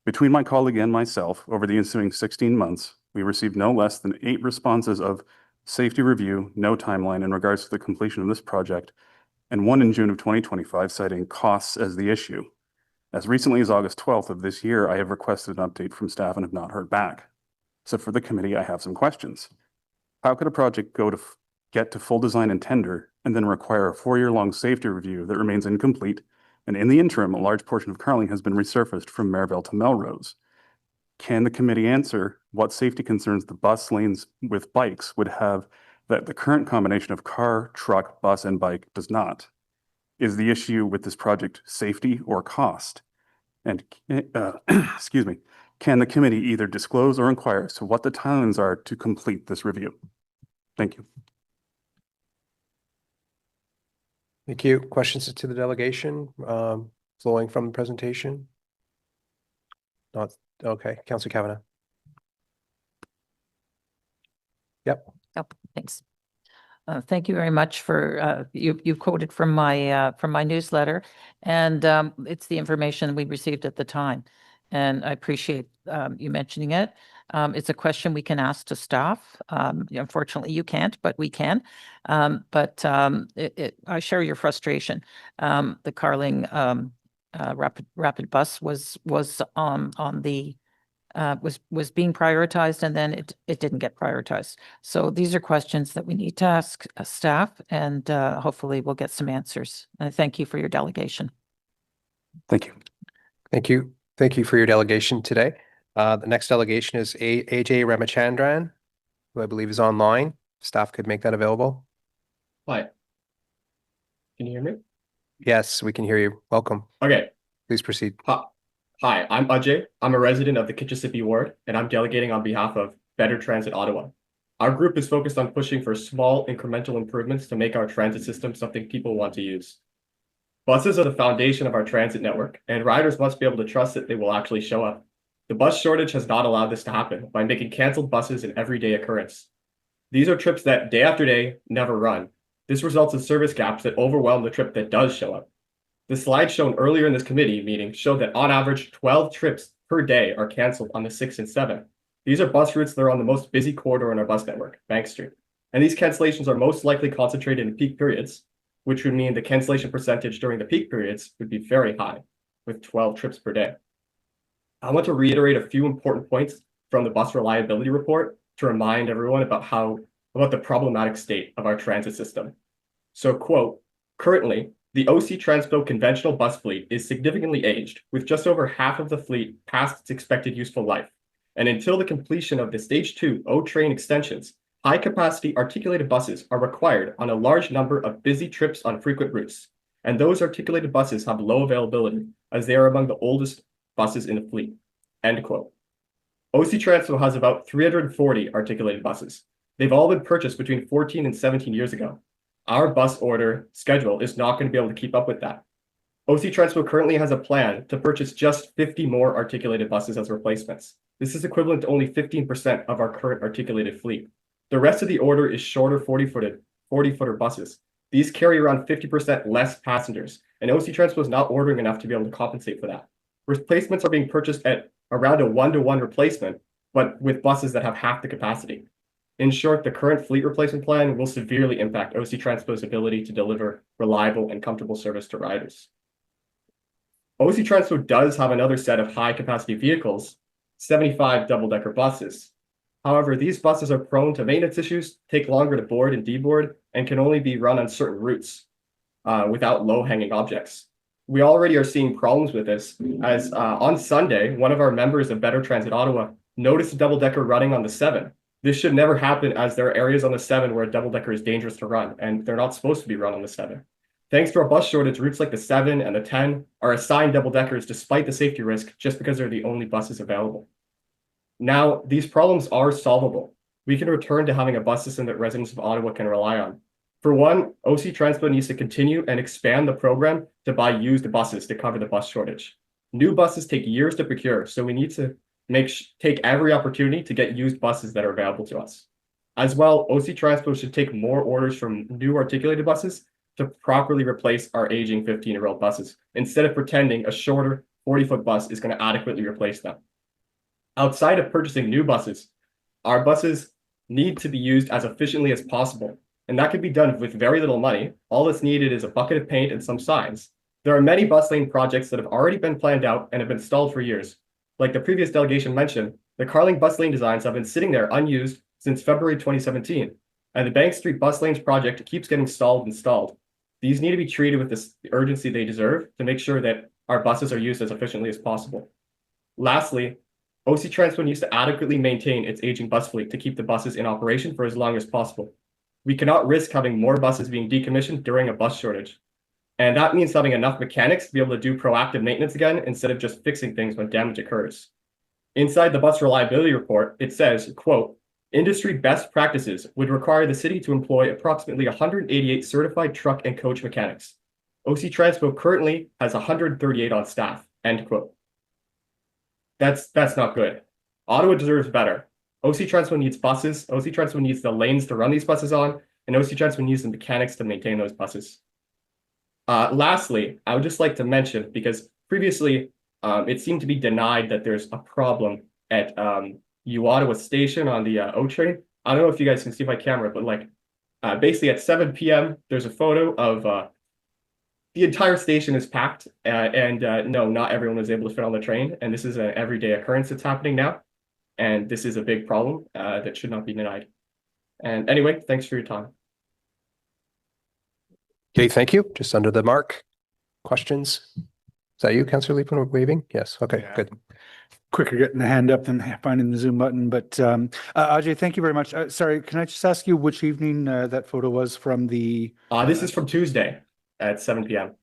Between my colleague and myself, over the ensuing 16 months, we received no less than 8 responses of safety review, no timeline in regards to the completion of this project, and one in June of 2025 citing costs as the issue. As recently as August 12th of this year, I have requested an update from staff and have not heard back. So for the committee, I have some questions. How could a project get to full design and tender and then require a 4-year-long safety review that remains incomplete? And in the interim, a large portion of Carling has been resurfaced from Merivale to Melrose. Can the committee answer what safety concerns the bus lanes with bikes would have that the current combination of car, truck, bus, and bike does not? Is the issue with this project safety or cost? And excuse me, can the committee either disclose or inquire as to what the timelines are to complete this review? Thank you.
Thank you. Questions to the delegation flowing from the presentation? Not okay. Councillor Kavanagh. Yep.
Oh, thanks. Thank you very much for you've quoted from my newsletter, and it's the information we received at the time, and I appreciate you mentioning it. It's a question we can ask to staff. Unfortunately, you can't, but we can. I share your frustration. The Carling rapid bus was being prioritized, and then it didn't get prioritized. So these are questions that we need to ask staff, and hopefully we'll get some answers. And thank you for your delegation.
Thank you.
Thank you. Thank you for your delegation today. The next delegation is AJ Ramachandran, who I believe is online. Staff could make that available.
Hi. Can you hear me?
Yes, we can hear you. Welcome.
Okay.
Please proceed.
Hi, I'm Ajay. I'm a resident of the Kitchissippi ward, and I'm delegating on behalf of Better Transit Ottawa. Our group is focused on pushing for small incremental improvements to make our transit system something people want to use. Buses are the foundation of our transit network, and riders must be able to trust that they will actually show up. The bus shortage has not allowed this to happen by making canceled buses an everyday occurrence. These are trips that day after day never run. This results in service gaps that overwhelm the trip that does show up. The slides shown earlier in this committee meeting show that on average 12 trips per day are canceled on the 6th and 7th. These are bus routes that are on the most busy corridor in our bus network, Bank Street. And these cancellations are most likely concentrated in peak periods, which would mean the cancellation percentage during the peak periods would be very high, with 12 trips per day. I want to reiterate a few important points from the bus reliability report to remind everyone about the problematic state of our transit system. So, quote, currently, the OC Transpo conventional bus fleet is significantly aged, with just over half of the fleet past its expected useful life. And until the completion of the Stage 2 O-Train extensions, high-capacity articulated buses are required on a large number of busy trips on frequent routes. And those articulated buses have low availability, as they are among the oldest buses in the fleet, end quote. OC Transpo has about 340 articulated buses. They've all been purchased between 14 and 17 years ago. Our bus order schedule is not going to be able to keep up with that. OC Transpo currently has a plan to purchase just 50 more articulated buses as replacements. This is equivalent to only 15% of our current articulated fleet. The rest of the order is shorter 40-footer buses. These carry around 50% less passengers, and OC Transpo is not ordering enough to be able to compensate for that. Replacements are being purchased at around a 1-to-1 replacement, but with buses that have half the capacity. In short, the current fleet replacement plan will severely impact OC Transpo's ability to deliver reliable and comfortable service to riders. OC Transpo does have another set of high-capacity vehicles, 75 double-decker buses. However, these buses are prone to maintenance issues, take longer to board and deboard, and can only be run on certain routes without low-hanging objects. We already are seeing problems with this, as on Sunday, one of our members of Better Transit Ottawa noticed a double-decker running on the 7. This should never happen, as there are areas on the 7 where a double-decker is dangerous to run, and they're not supposed to be run on the 7. Thanks to our bus shortage, routes like the 7 and the 10 are assigned double-deckers despite the safety risk, just because they're the only buses available. Now, these problems are solvable. We can return to having a bus system that residents of Ottawa can rely on. For one, OC Transpo needs to continue and expand the program to buy used buses to cover the bus shortage. New buses take years to procure, so we need to take every opportunity to get used buses that are available to us. As well, OC Transpo should take more orders from new articulated buses to properly replace our aging 15-year-old buses, instead of pretending a shorter 40-foot bus is going to adequately replace them. Outside of purchasing new buses, our buses need to be used as efficiently as possible, and that can be done with very little money. All that's needed is a bucket of paint and some signs. There are many bus lane projects that have already been planned out and have been stalled for years. Like the previous delegation mentioned, the Carling bus lane designs have been sitting there unused since February 2017, and the Bank Street bus lanes project keeps getting stalled and stalled. These need to be treated with the urgency they deserve to make sure that our buses are used as efficiently as possible. Lastly, OC Transpo needs to adequately maintain its aging bus fleet to keep the buses in operation for as long as possible. We cannot risk having more buses being decommissioned during a bus shortage. And that means having enough mechanics to be able to do proactive maintenance again, instead of just fixing things when damage occurs. Inside the bus reliability report, it says, quote, industry best practices would require the city to employ approximately 188 certified truck and coach mechanics. OC Transpo currently has 138 on staff, end quote. That's not good. Ottawa deserves better. OC Transpo needs buses, OC Transpo needs the lanes to run these buses on, and OC Transpo needs the mechanics to maintain those buses. Lastly, I would just like to mention, because previously it seemed to be denied that there's a problem at Ottawa Station on the O-Train. I don't know if you guys can see my camera, but basically at 7 p.m. there's a photo of the entire station is packed, and no, not everyone is able to fit on the train, and this is an everyday occurrence that's happening now, and this is a big problem that should not be denied. And anyway, thanks for your time.
Okay, thank you. Just under the mark. Questions? Is that you, Councillor Liepman, waving? Yes. Okay,
Yeah.
good.
Quicker getting the hand up than finding the Zoom button. But Ajay, thank you very much. Sorry, can I just ask you which evening that photo was from the?
This is from Tuesday at 7 p.m.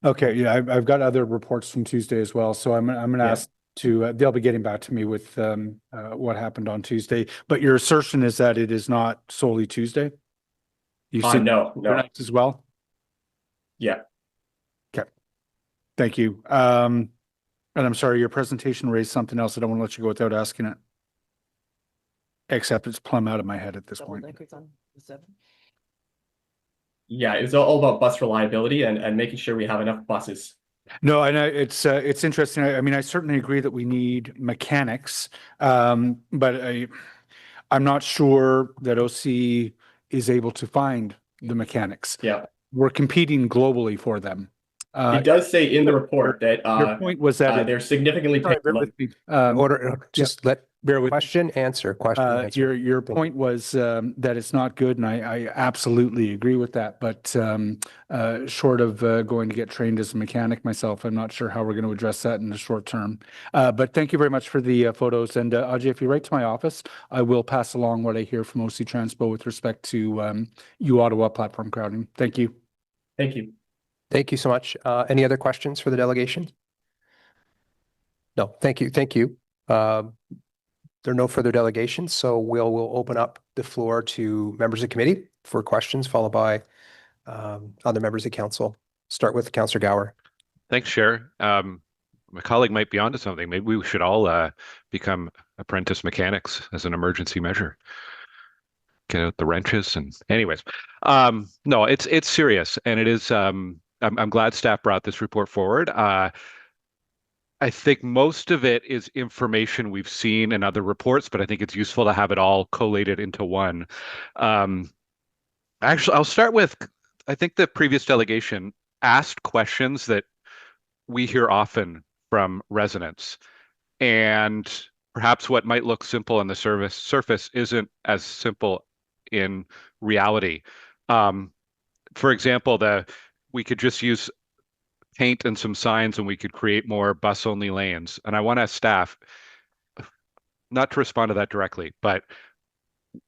Okay, yeah, I've got other reports from Tuesday as well. So I'm going to ask they'll be getting back to me with what happened on Tuesday. But your assertion is that it is not solely Tuesday? You've seen
No.
nights as well?
Yeah.
Okay. Thank you. And I'm sorry, your presentation raised something else. I don't want to let you go without asking it. Except it's plumb out of my head at this point.
Yeah, it's all about bus reliability and making sure we have enough buses.
No, I know it's interesting. I mean, I certainly agree that we need mechanics, but I'm not sure that OC is able to find the mechanics.
Yeah.
We're competing globally for them.
It does say in the report that
your point was that
they're significantly
sorry, bear with me. Bear with
question, answer.
Your point was that it's not good, and I absolutely agree with that. But short of going to get trained as a mechanic myself, I'm not sure how we're going to address that in the short term. But thank you very much for the photos. And Ajay, if you write to my office, I will pass along what I hear from OC Transpo with respect to U-Ottawa platform crowding. Thank you.
Thank you.
Thank you so much. Any other questions for the delegation? No, thank you. Thank you. There are no further delegations, so we'll open up the floor to members of committee for questions, followed by other members of council. Start with Councillor Gower.
Thanks, Chair. My colleague might be onto something. Maybe we should all become apprentice mechanics as an emergency measure. Get out the wrenches and anyways. No, it's serious, and it is. I'm glad staff brought this report forward. I think most of it is information we've seen in other reports, but I think it's useful to have it all collated into one. Actually, I'll start with, I think the previous delegation asked questions that we hear often from residents. And perhaps what might look simple on the surface isn't as simple in reality. For example, we could just use paint and some signs and we could create more bus-only lanes. And I want to ask staff, not to respond to that directly, but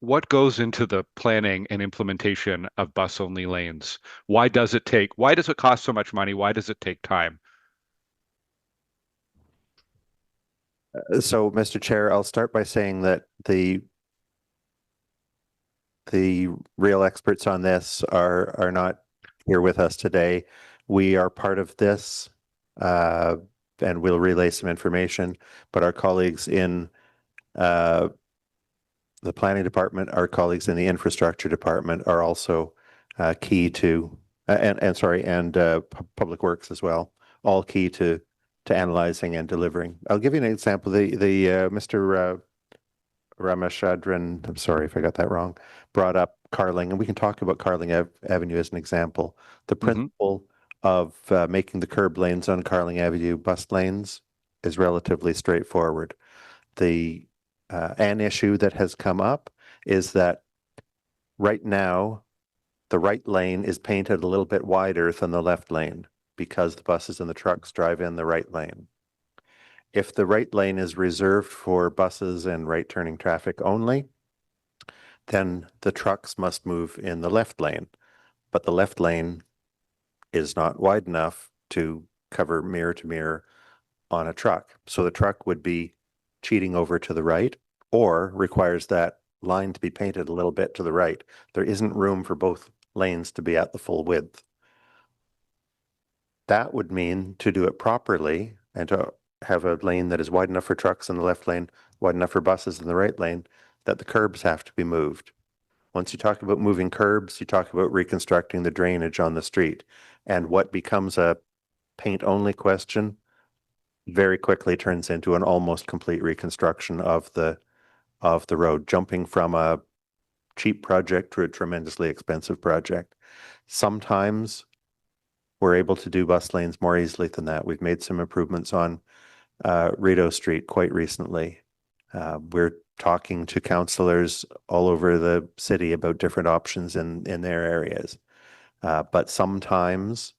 what goes into the planning and implementation of bus-only lanes? Why does it cost so much money? Why does it take time?
So, Mr. Chair, I'll start by saying that the real experts on this are not here with us today. We are part of this, and we'll relay some information, but our colleagues in the planning department, our colleagues in the infrastructure department are also key to, and public works as well, all key to analyzing and delivering. I'll give you an example. Mr. Ramachandran, I'm sorry if I got that wrong, brought up Carling, and we can talk about Carling Avenue as an example. The principle of making the curb lanes on Carling Avenue bus lanes is relatively straightforward. An issue that has come up is that right now the right lane is painted a little bit wider than the left lane because the buses and the trucks drive in the right lane. If the right lane is reserved for buses and right turning traffic only, then the trucks must move in the left lane, but the left lane is not wide enough to cover mirror to mirror on a truck. So the truck would be cheating over to the right or requires that line to be painted a little bit to the right. There isn't room for both lanes to be at the full width. That would mean to do it properly and to have a lane that is wide enough for trucks in the left lane, wide enough for buses in the right lane, that the curbs have to be moved. Once you talk about moving curbs, you talk about reconstructing the drainage on the street. And what becomes a paint-only question very quickly turns into an almost complete reconstruction of the road, jumping from a cheap project to a tremendously expensive project. Sometimes we're able to do bus lanes more easily than that. We've made some improvements on Rideau Street quite recently. We're talking to councillors all over the city about different options in their areas. But sometimes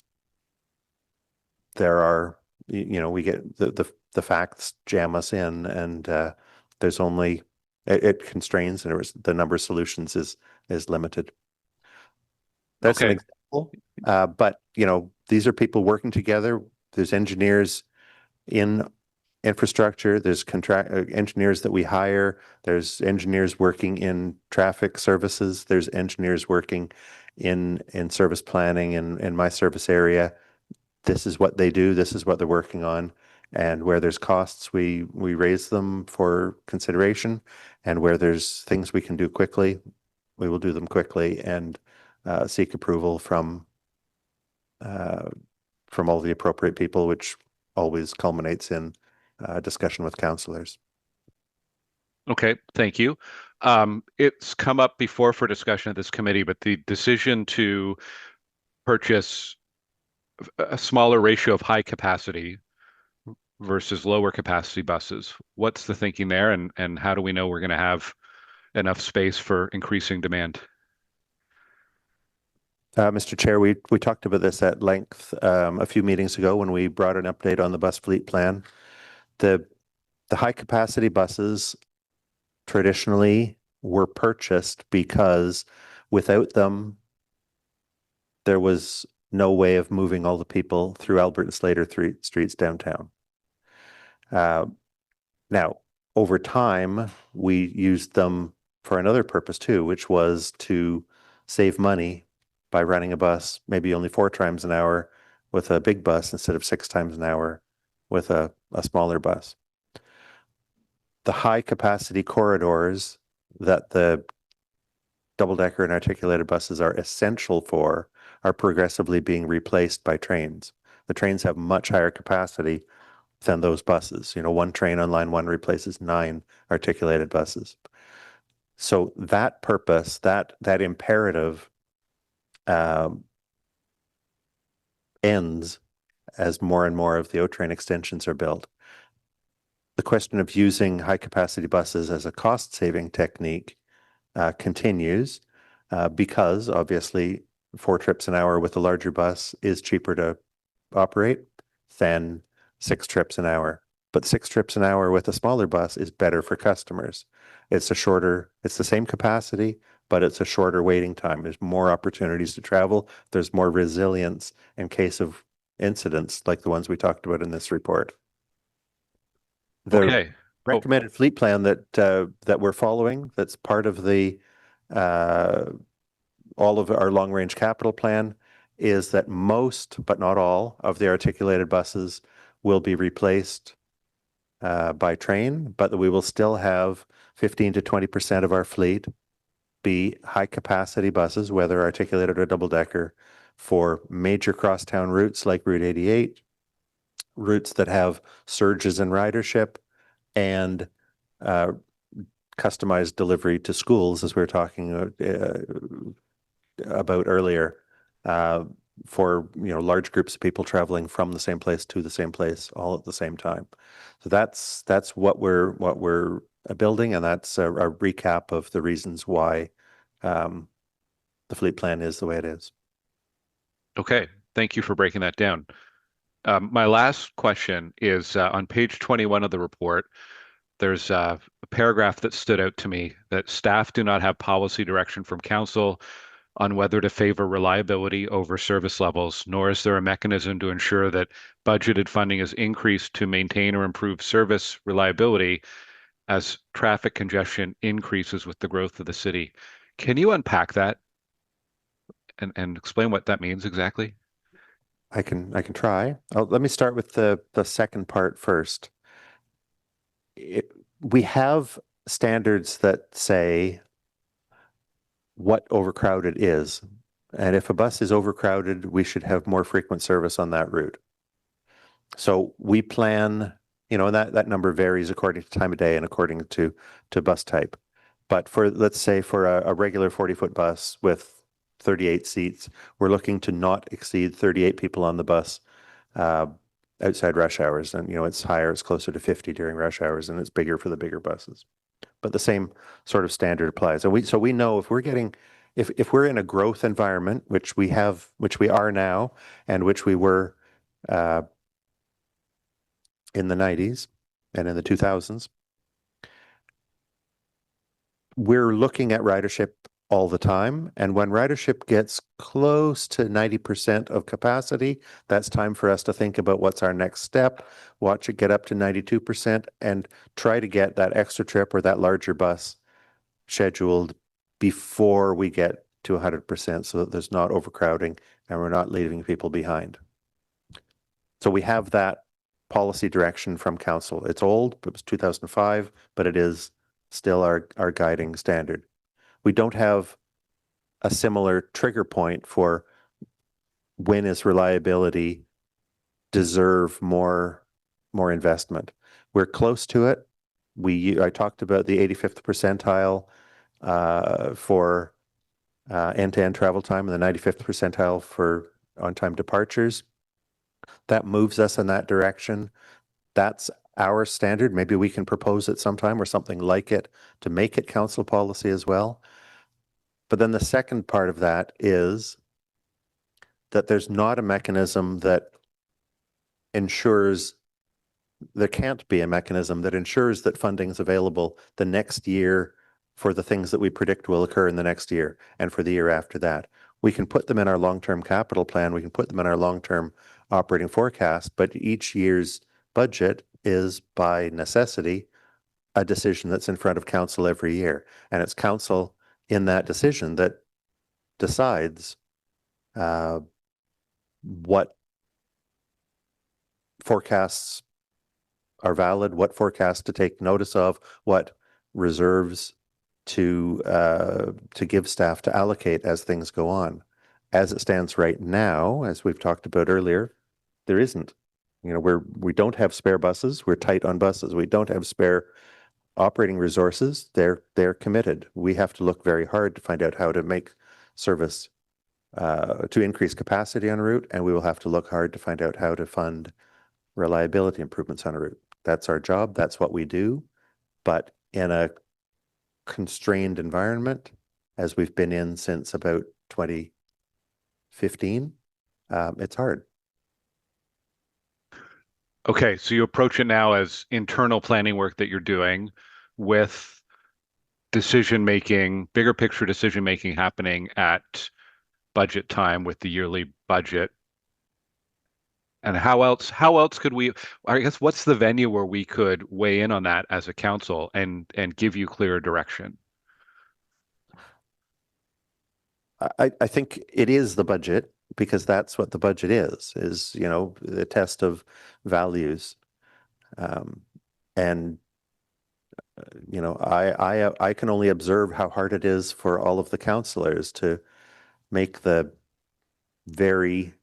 there are, we get the facts jam us in, and there's only, it constrains, and the number of solutions is limited. That's an example. But, these are people working together. There's engineers in infrastructure, there's engineers that we hire, there's engineers working in traffic services, there's engineers working in service planning in my service area. This is what they do, this is what they're working on. And where there's costs, we raise them for consideration. And where there's things we can do quickly, we will do them quickly and seek approval from all the appropriate people, which always culminates in discussion with councillors.
Okay, thank you. It's come up before for discussion at this committee, but the decision to purchase a smaller ratio of high capacity versus lower capacity buses, what's the thinking there, and how do we know we're going to have enough space for increasing demand?
Mr. Chair, we talked about this at length a few meetings ago when we brought an update on the bus fleet plan. The high capacity buses traditionally were purchased because without them, there was no way of moving all the people through Albert and Slater streets downtown. Now, over time, we used them for another purpose too, which was to save money by running a bus maybe only 4 times an hour with a big bus instead of 6 times an hour with a smaller bus. The high capacity corridors that the double-decker and articulated buses are essential for are progressively being replaced by trains. The trains have much higher capacity than those buses. You know, one train on line 1 replaces 9 articulated buses. So that purpose, that imperative ends as more and more of the O-train extensions are built. The question of using high-capacity buses as a cost-saving technique continues because obviously 4 trips an hour with a larger bus is cheaper to operate than 6 trips an hour. But 6 trips an hour with a smaller bus is better for customers. It's the same capacity, but it's a shorter waiting time. There's more opportunities to travel. There's more resilience in case of incidents like the ones we talked about in this report. The recommended fleet plan that we're following, that's part of the all of our long-range capital plan, is that most, but not all, of the articulated buses will be replaced by train, but that we will still have 15 to 20% of our fleet be high-capacity buses, whether articulated or double-decker, for major crosstown routes like Route 88, routes that have surges in ridership, and customized delivery to schools, as we were talking about earlier, for large groups of people traveling from the same place to the same place all at the same time. So that's what we're building, and that's a recap of the reasons why the fleet plan is the way it is.
Okay, thank you for breaking that down. My last question is on page 21 of the report. There's a paragraph that stood out to me that staff do not have policy direction from council on whether to favor reliability over service levels, nor is there a mechanism to ensure that budgeted funding is increased to maintain or improve service reliability as traffic congestion increases with the growth of the city. Can you unpack that and explain what that means exactly?
I can try. Let me start with the second part first. We have standards that say what overcrowded is. And if a bus is overcrowded, we should have more frequent service on that route. So we plan, and that number varies according to time of day and according to bus type. But let's say for a regular 40-foot bus with 38 seats, we're looking to not exceed 38 people on the bus outside rush hours. And, it's higher, it's closer to 50 during rush hours, and it's bigger for the bigger buses. But the same sort of standard applies. And so we know if we're in a growth environment, which we are now, and which we were in the 90s and in the 2000s, we're looking at ridership all the time. And when ridership gets close to 90% of capacity, that's time for us to think about what's our next step, watch it get up to 92%, and try to get that extra trip or that larger bus scheduled before we get to 100% so that there's not overcrowding and we're not leaving people behind. So we have that policy direction from council. It's old, it was 2005, but it is still our guiding standard. We don't have a similar trigger point for when is reliability deserve more investment. We're close to it. I talked about the 85th percentile for end-to-end travel time and the 95th percentile for on-time departures. That moves us in that direction. That's our standard. Maybe we can propose it sometime or something like it to make it council policy as well. But then the second part of that is that there's not a mechanism that ensures, there can't be a mechanism that ensures that funding is available the next year for the things that we predict will occur in the next year and for the year after that. We can put them in our long-term capital plan, we can put them in our long-term operating forecast, but each year's budget is by necessity a decision that's in front of council every year. And it's council in that decision that decides what forecasts are valid, what forecasts to take notice of, what reserves to give staff to allocate as things go on. As it stands right now, as we've talked about earlier, there isn't. You know, we don't have spare buses. We're tight on buses. We don't have spare operating resources. They're committed. We have to look very hard to find out how to make service to increase capacity on a route, and we will have to look hard to find out how to fund reliability improvements on a route. That's our job. That's what we do. But in a constrained environment, as we've been in since about 2015, it's hard.
Okay, so you approach it now as internal planning work that you're doing with decision-making, bigger picture decision-making happening at budget time with the yearly budget. And how else could we, I guess, what's the venue where we could weigh in on that as a council and give you clearer direction?
I think it is the budget, because that's what the budget is, you know, the test of values. And you know, I can only observe how hard it is for all of the councillors to make the very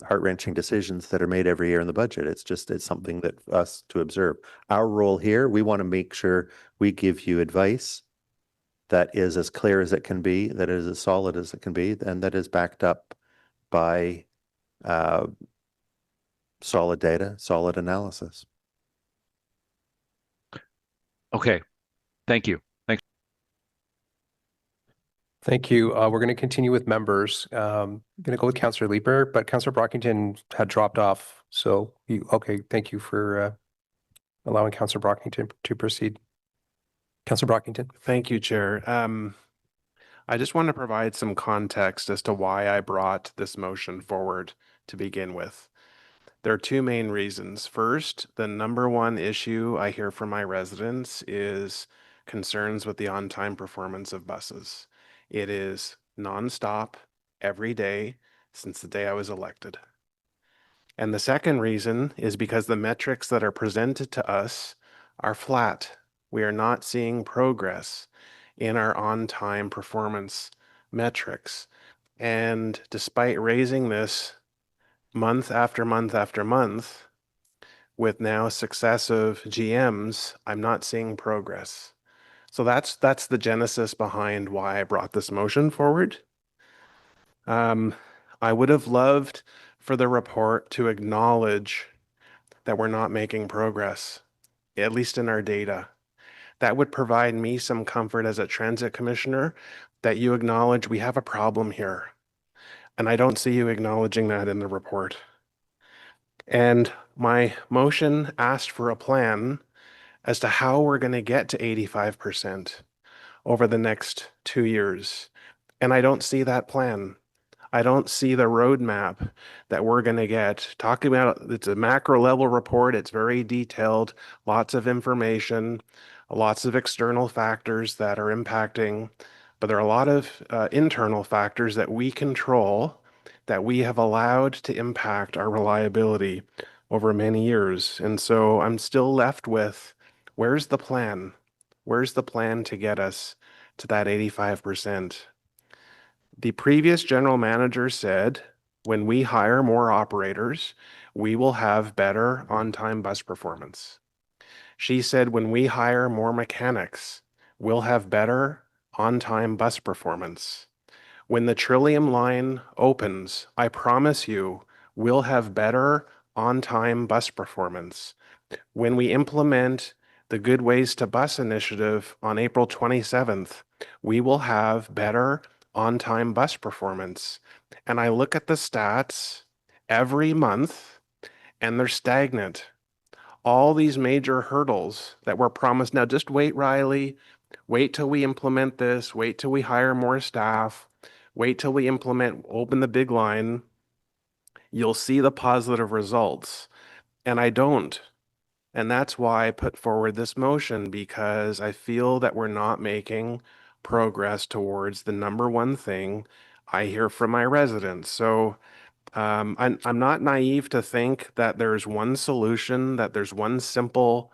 heart-wrenching decisions that are made every year in the budget. It's something that us to observe. Our role here, we want to make sure we give you advice that is as clear as it can be, that is as solid as it can be, and that is backed up by solid data, solid analysis.
Okay, thank you. Thanks.
Thank you. We're going to continue with members. I'm going to go with Councillor Leeper, but Councillor Brockington had dropped off. So, okay, thank you for allowing Councillor Brockington to proceed. Councillor Brockington.
Thank you, Chair. I just want to provide some context as to why I brought this motion forward to begin with. There are two main reasons. First, the number one issue I hear from my residents is concerns with the on-time performance of buses. It is nonstop every day since the day I was elected. And the second reason is because the metrics that are presented to us are flat. We are not seeing progress in our on-time performance metrics. And despite raising this month after month after month, with now successive GMs, I'm not seeing progress. So that's the genesis behind why I brought this motion forward. I would have loved for the report to acknowledge that we're not making progress, at least in our data. That would provide me some comfort as a transit commissioner that you acknowledge we have a problem here. And I don't see you acknowledging that in the report. And my motion asked for a plan as to how we're going to get to 85%. over the next 2 years. And I don't see that plan. I don't see the roadmap that we're going to get. Talking about it's a macro level report, it's very detailed, lots of information, lots of external factors that are impacting, but there are a lot of internal factors that we control that we have allowed to impact our reliability over many years. And so I'm still left with, where's the plan? Where's the plan to get us to that 85%? The previous general manager said, when we hire more operators, we will have better on-time bus performance. She said, when we hire more mechanics, we'll have better on-time bus performance. When the Trillium line opens, I promise you, we'll have better on-time bus performance. When we implement the Good Ways to Bus initiative on April 27th, we will have better on-time bus performance. And I look at the stats every month and they're stagnant. All these major hurdles that were promised. Now just wait, Riley, wait till we implement this, wait till we hire more staff, wait till we open the big line. You'll see the positive results. And I don't. And that's why I put forward this motion, because I feel that we're not making progress towards the number one thing I hear from my residents. So I'm not naive to think that there's one solution, that there's one simple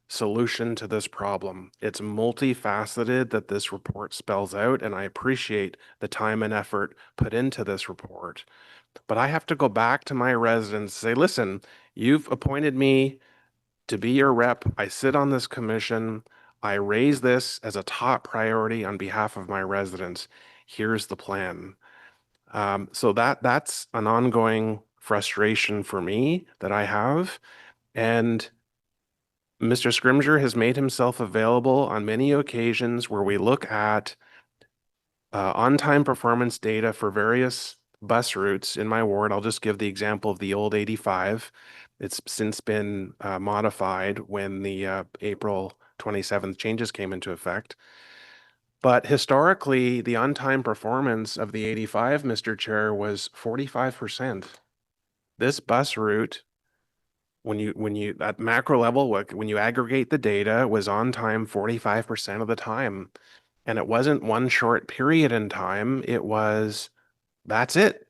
solution to this problem. It's multifaceted that this report spells out, and I appreciate the time and effort put into this report. But I have to go back to my residents and say, listen, you've appointed me to be your rep. I sit on this commission. I raise this as a top priority on behalf of my residents. Here's the plan. So that's an ongoing frustration for me that I have. And Mr. Scrimger has made himself available on many occasions where we look at on-time performance data for various bus routes in my ward. I'll just give the example of the old 85. It's since been modified when the April 27th changes came into effect. But historically, the on-time performance of the 85, Mr. Chair, was 45%. This bus route, when you at macro level, when you aggregate the data, was on time 45% of the time. And it wasn't one short period in time. It was, that's it.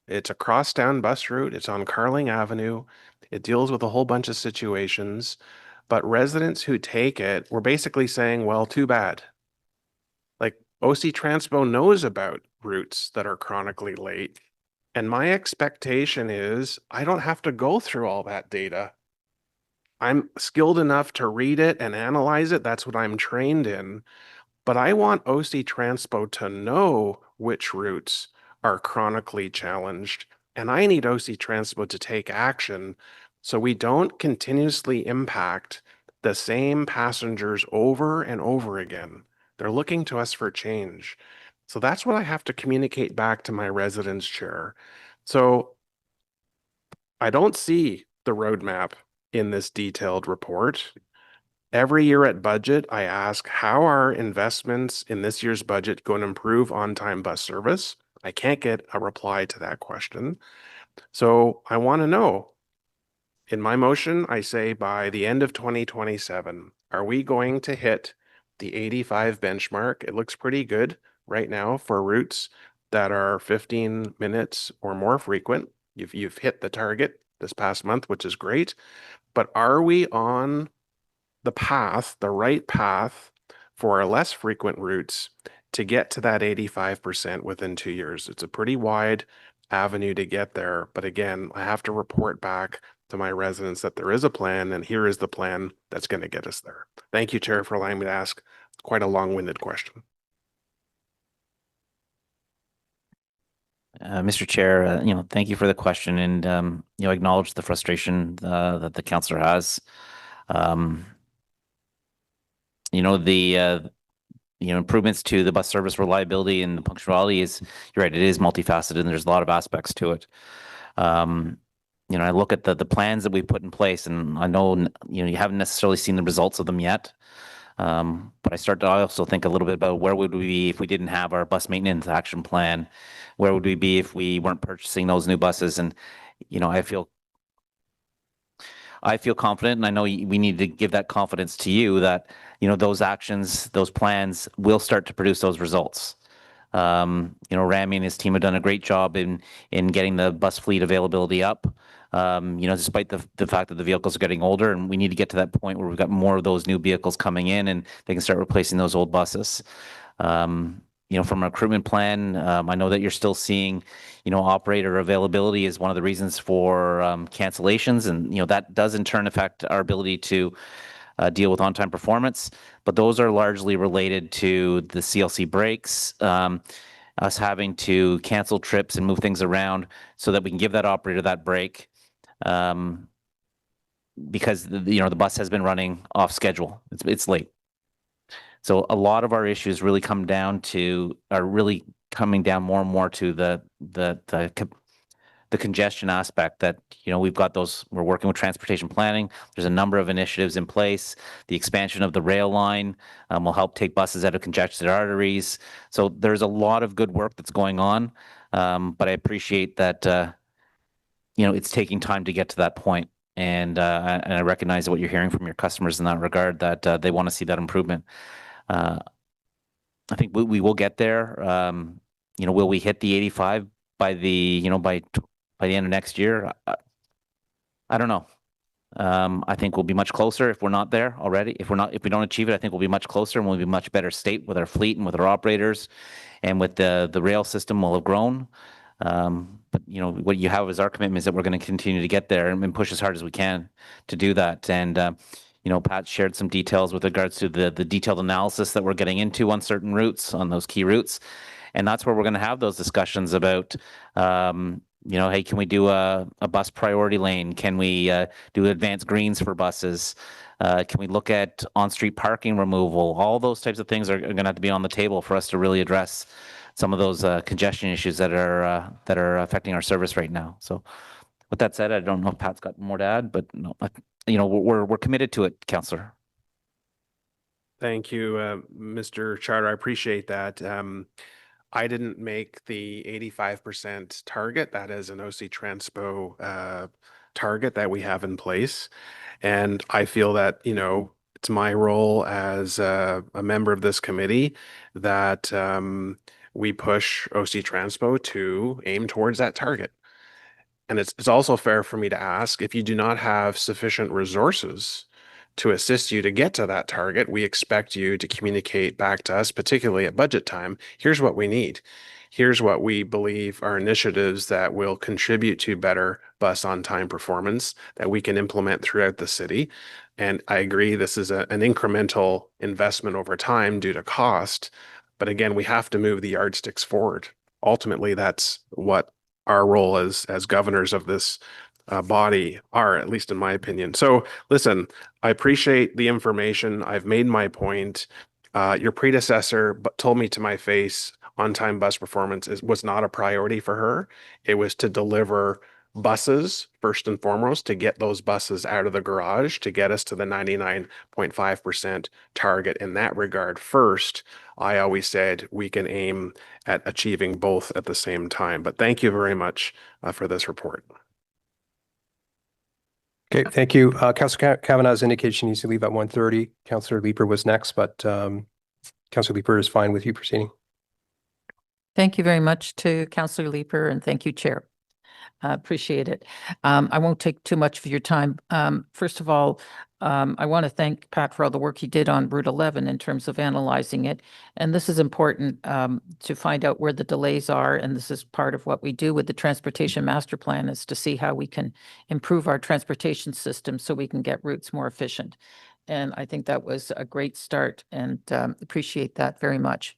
It's a crosstown bus route. It's on Carling Avenue. It deals with a whole bunch of situations. But residents who take it were basically saying, well, too bad. Like OC Transpo knows about routes that are chronically late. And my expectation is I don't have to go through all that data. I'm skilled enough to read it and analyze it. That's what I'm trained in. But I want OC Transpo to know which routes are chronically challenged. And I need OC Transpo to take action so we don't continuously impact the same passengers over and over again. They're looking to us for change. So that's what I have to communicate back to my residents, Chair. So I don't see the roadmap in this detailed report. Every year at budget, I ask, how are investments in this year's budget going to improve on-time bus service? I can't get a reply to that question. So I want to know. In my motion, I say by the end of 2027, are we going to hit the 85 benchmark? It looks pretty good right now for routes that are 15 minutes or more frequent. You've hit the target this past month, which is great. But are we on the path, the right path for our less frequent routes to get to that 85% within 2 years? It's a pretty wide avenue to get there. But again, I have to report back to my residents that there is a plan, and here is the plan that's going to get us there. Thank you, Chair, for allowing me to ask quite a long-winded question.
Mr. Chair, thank you for the question, and acknowledge the frustration that the councillor has. The improvements to the bus service reliability and the punctuality is, you're right, it is multifaceted and there's a lot of aspects to it. I look at the plans that we put in place, and I know you haven't necessarily seen the results of them yet. But I start to also think a little bit about where would we be if we didn't have our bus maintenance action plan? Where would we be if we weren't purchasing those new buses? And, I feel confident, and I know we need to give that confidence to you that, those actions, those plans will start to produce those results. Rami and his team have done a great job in getting the bus fleet availability up. Despite the fact that the vehicles are getting older, and we need to get to that point where we've got more of those new vehicles coming in and they can start replacing those old buses. From a recruitment plan, I know that you're still seeing, operator availability is one of the reasons for cancellations, and that does in turn affect our ability to deal with on-time performance. But those are largely related to the CLC breaks, us having to cancel trips and move things around so that we can give that operator that break, because the bus has been running off schedule. It's late. So a lot of our issues really are really coming down more and more to the congestion aspect that, we've got we're working with transportation planning. There's a number of initiatives in place. The expansion of the rail line will help take buses out of congested arteries. So there's a lot of good work that's going on. But I appreciate that, it's taking time to get to that point. And I recognize what you're hearing from your customers in that regard, that they want to see that improvement. I think we will get there. Will we hit the 85 by the end of next year? I don't know. I think we'll be much closer if we're not there already. If we don't achieve it, I think we'll be much closer, and we'll be much better state with our fleet and with our operators, and with the rail system will have grown. But what you have is our commitment is that we're going to continue to get there and push as hard as we can to do that. And Pat shared some details with regards to the detailed analysis that we're getting into on certain routes, on those key routes. And that's where we're going to have those discussions about, hey, can we do a bus priority lane? Can we do advanced greens for buses? Can we look at on-street parking removal? All those types of things are going to have to be on the table for us to really address some of those congestion issues that are affecting our service right now. So with that said, I don't know if Pat's got more to add, but no, we're committed to it, Councillor.
Thank you, Mr. Charter. I appreciate that. I didn't make the 85% target. That is an OC Transpo target that we have in place. And I feel that, it's my role as a member of this committee that we push OC Transpo to aim towards that target. And it's also fair for me to ask, if you do not have sufficient resources to assist you to get to that target, we expect you to communicate back to us, particularly at budget time. Here's what we need. Here's what we believe are initiatives that will contribute to better bus on-time performance that we can implement throughout the city. And I agree, this is an incremental investment over time due to cost. But again, we have to move the yardsticks forward. Ultimately, that's what our role as governors of this body are, at least in my opinion. So listen, I appreciate the information. I've made my point. Your predecessor told me to my face on-time bus performance was not a priority for her. It was to deliver buses first and foremost, to get those buses out of the garage, to get us to the 99.5% target in that regard first. I always said we can aim at achieving both at the same time. But thank you very much for this report.
Okay, thank you. Councillor Kavanagh has indicated she needs to leave at 1:30. Councillor Leeper was next, but Councillor Leeper is fine with you proceeding.
Thank you very much to Councillor Leeper, and thank you, Chair. Appreciate it. I won't take too much of your time. First of all, I want to thank Pat for all the work he did on Route 11 in terms of analyzing it. And this is important to find out where the delays are. And this is part of what we do with the Transportation Master Plan, is to see how we can improve our transportation system so we can get routes more efficient. And I think that was a great start, and appreciate that very much.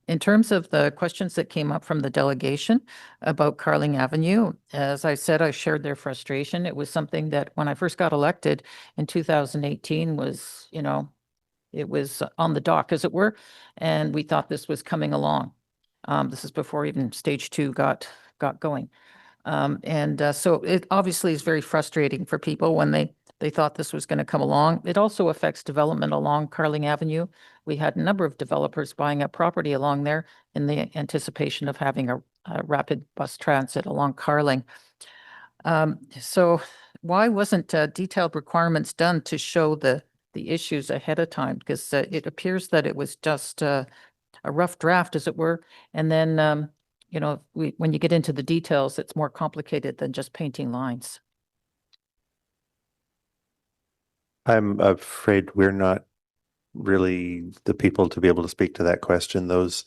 In terms of the questions that came up from the delegation about Carling Avenue, as I said, I shared their frustration. It was something that when I first got elected in 2018 was, it was on the dock, as it were, and we thought this was coming along. This is before even stage 2 got going. So it obviously is very frustrating for people when they They thought this was going to come along. It also affects development along Carling Avenue. We had a number of developers buying up property along there in the anticipation of having a rapid bus transit along Carling. So why wasn't detailed requirements done to show the issues ahead of time? Because it appears that it was just a rough draft, as it were. And then, you know, when you get into the details, it's more complicated than just painting lines.
I'm afraid we're not really the people to be able to speak to that question. Those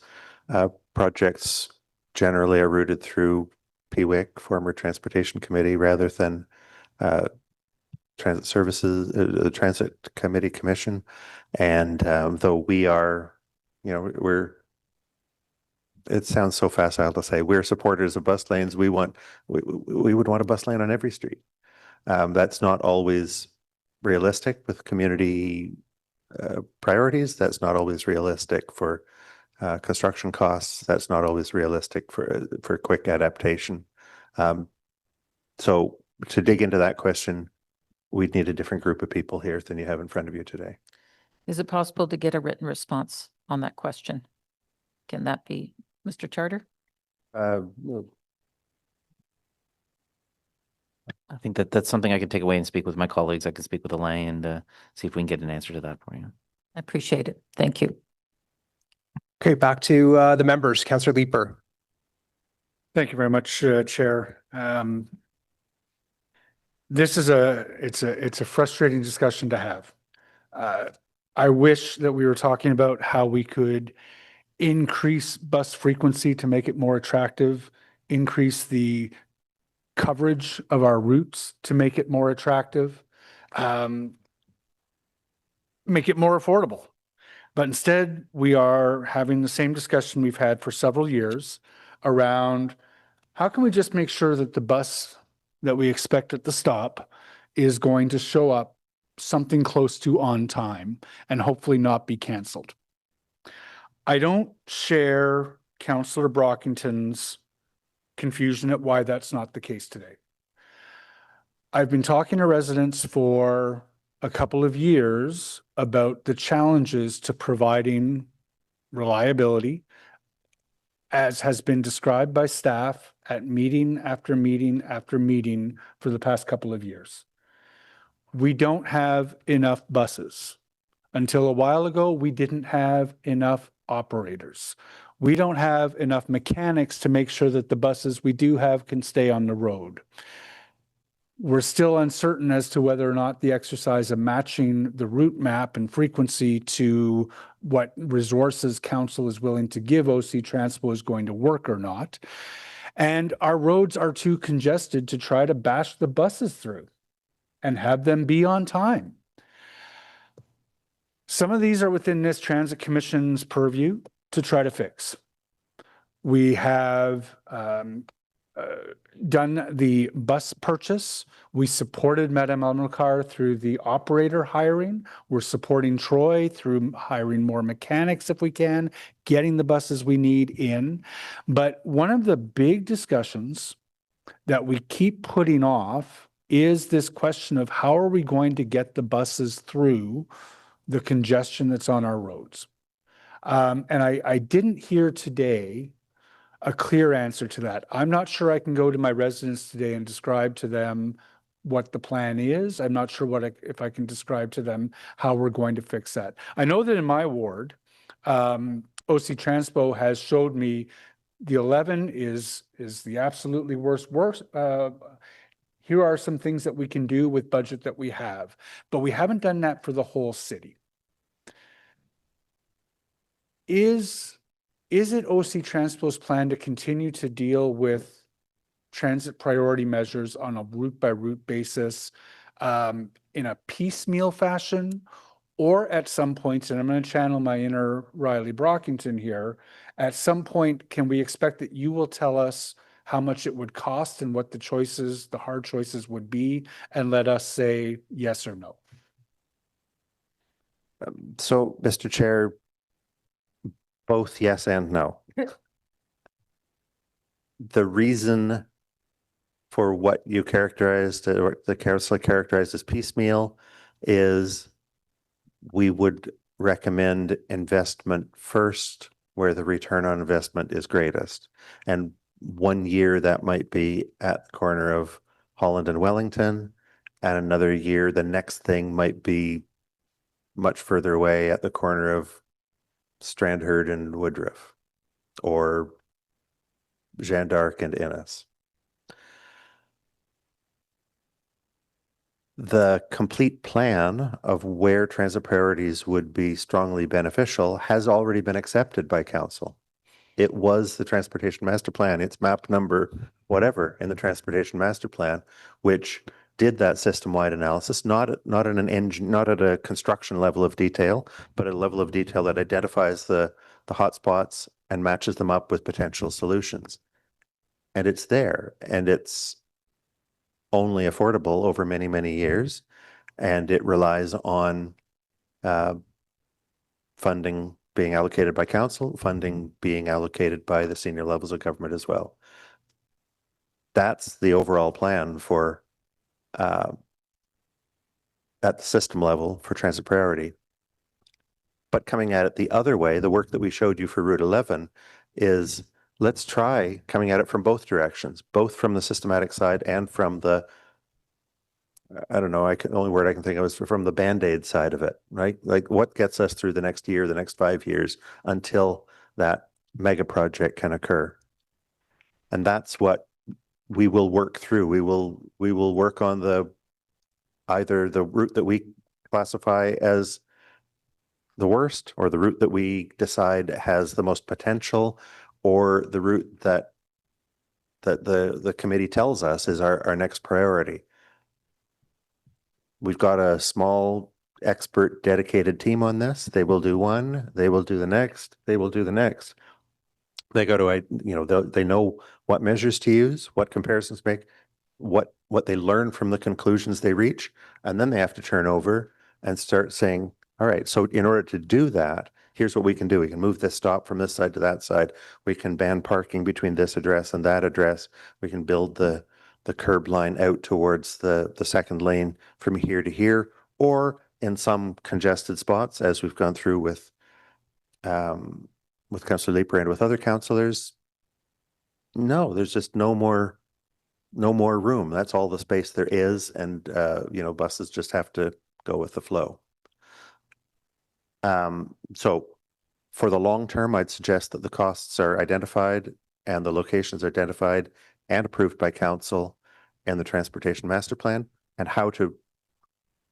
projects generally are routed through PWIC, former Transportation Committee, rather than Transit Services, the Transit Committee Commission. And though we are, you know, it sounds so facile to say we're supporters of bus lanes. We would want a bus lane on every street. That's not always realistic with community priorities. That's not always realistic for construction costs. That's not always realistic for quick adaptation. So to dig into that question, we'd need a different group of people here than you have in front of you today.
Is it possible to get a written response on that question? Can that be Mr. Charter?
I think that's something I could take away and speak with my colleagues. I could speak with Elaine and see if we can get an answer to that for you.
I appreciate it. Thank you.
Okay, back to the members. Councillor Leeper.
Thank you very much, Chair. This is it's a frustrating discussion to have. I wish that we were talking about how we could increase bus frequency to make it more attractive, increase the coverage of our routes to make it more attractive, make it more affordable. But instead, we are having the same discussion we've had for several years around how can we just make sure that the bus that we expect at the stop is going to show up something close to on time and hopefully not be canceled. I don't share Councillor Brockington's confusion at why that's not the case today. I've been talking to residents for a couple of years about the challenges to providing reliability, as has been described by staff at meeting after meeting after meeting for the past couple of years. We don't have enough buses. Until a while ago, we didn't have enough operators. We don't have enough mechanics to make sure that the buses we do have can stay on the road. We're still uncertain as to whether or not the exercise of matching the route map and frequency to what resources council is willing to give OC Transpo is going to work or not. And our roads are too congested to try to bash the buses through and have them be on time. Some of these are within this Transit Commission's purview to try to fix. We have done the bus purchase. We supported Madame Almokar through the operator hiring. We're supporting Troy through hiring more mechanics if we can, getting the buses we need in. But one of the big discussions that we keep putting off is this question of how are we going to get the buses through the congestion that's on our roads. And I didn't hear today a clear answer to that. I'm not sure I can go to my residents today and describe to them what the plan is. I'm not sure if I can describe to them how we're going to fix that. I know that in my ward, OC Transpo has showed me the 11 is the absolutely worst. Here are some things that we can do with budget that we have, but we haven't done that for the whole city. Is it OC Transpo's plan to continue to deal with transit priority measures on a route by route basis in a piecemeal fashion? Or at some point, and I'm going to channel my inner Riley Brockington here, at some point, can we expect that you will tell us how much it would cost and what the choices, the hard choices would be, and let us say yes or no?
So, Mr. Chair, both yes and no. The reason for what you characterized, or the council characterized as piecemeal, is we would recommend investment first where the return on investment is greatest. And 1 year that might be at the corner of Holland and Wellington, and another year the next thing might be much further away at the corner of Strandherd and Woodruff, or Jeanne d'Arc and Innis. The complete plan of where transit priorities would be strongly beneficial has already been accepted by council. It was the Transportation Master Plan. It's map number whatever in the Transportation Master Plan, which did that system-wide analysis, not at a construction level of detail, but at a level of detail that identifies the hotspots and matches them up with potential solutions. And it's there, and it's only affordable over many, many years, and it relies on funding being allocated by council, funding being allocated by the senior levels of government as well. That's the overall plan for at the system level for transit priority. But coming at it the other way, the work that we showed you for Route 11 is, let's try coming at it from both directions, both from the systematic side and from the, I don't know, the only word I can think of is from the Band-Aid side of it, right? Like what gets us through the next year, the next 5 years until that mega project can occur. And that's what we will work through. We will work on either the route that we classify as the worst, or the route that we decide has the most potential, or the route that the committee tells us is our next priority. We've got a small expert dedicated team on this. They will do one, they will do the next, they will do the next. They go to, they know what measures to use, what comparisons make, what they learn from the conclusions they reach, and then they have to turn over and start saying, all right, so in order to do that, here's what we can do. We can move this stop from this side to that side. We can ban parking between this address and that address. We can build the curb line out towards the second lane from here to here, or in some congested spots, as we've gone through with Councillor Leeper and with other councillors. No, there's just no more room. That's all the space there is, and buses just have to go with the flow. So for the long term, I'd suggest that the costs are identified and the locations are identified and approved by council and the Transportation Master Plan, and how to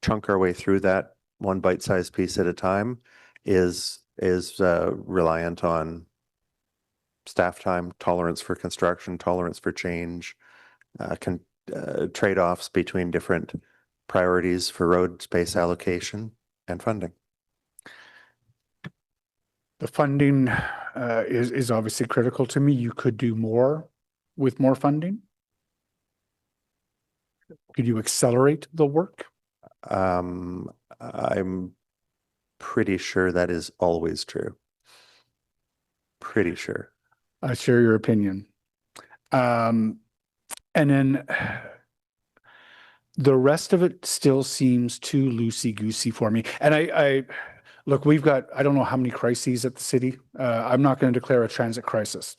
chunk our way through that one bite-sized piece at a time is reliant on staff time, tolerance for construction, tolerance for change, trade-offs between different priorities for road space allocation and funding.
The funding is obviously critical to me. You could do more with more funding. Could you accelerate the work?
I'm pretty sure that is always true. Pretty sure.
I share your opinion. And then the rest of it still seems too loosey-goosey for me. And I look, we've got, I don't know how many crises at the city. I'm not going to declare a transit crisis.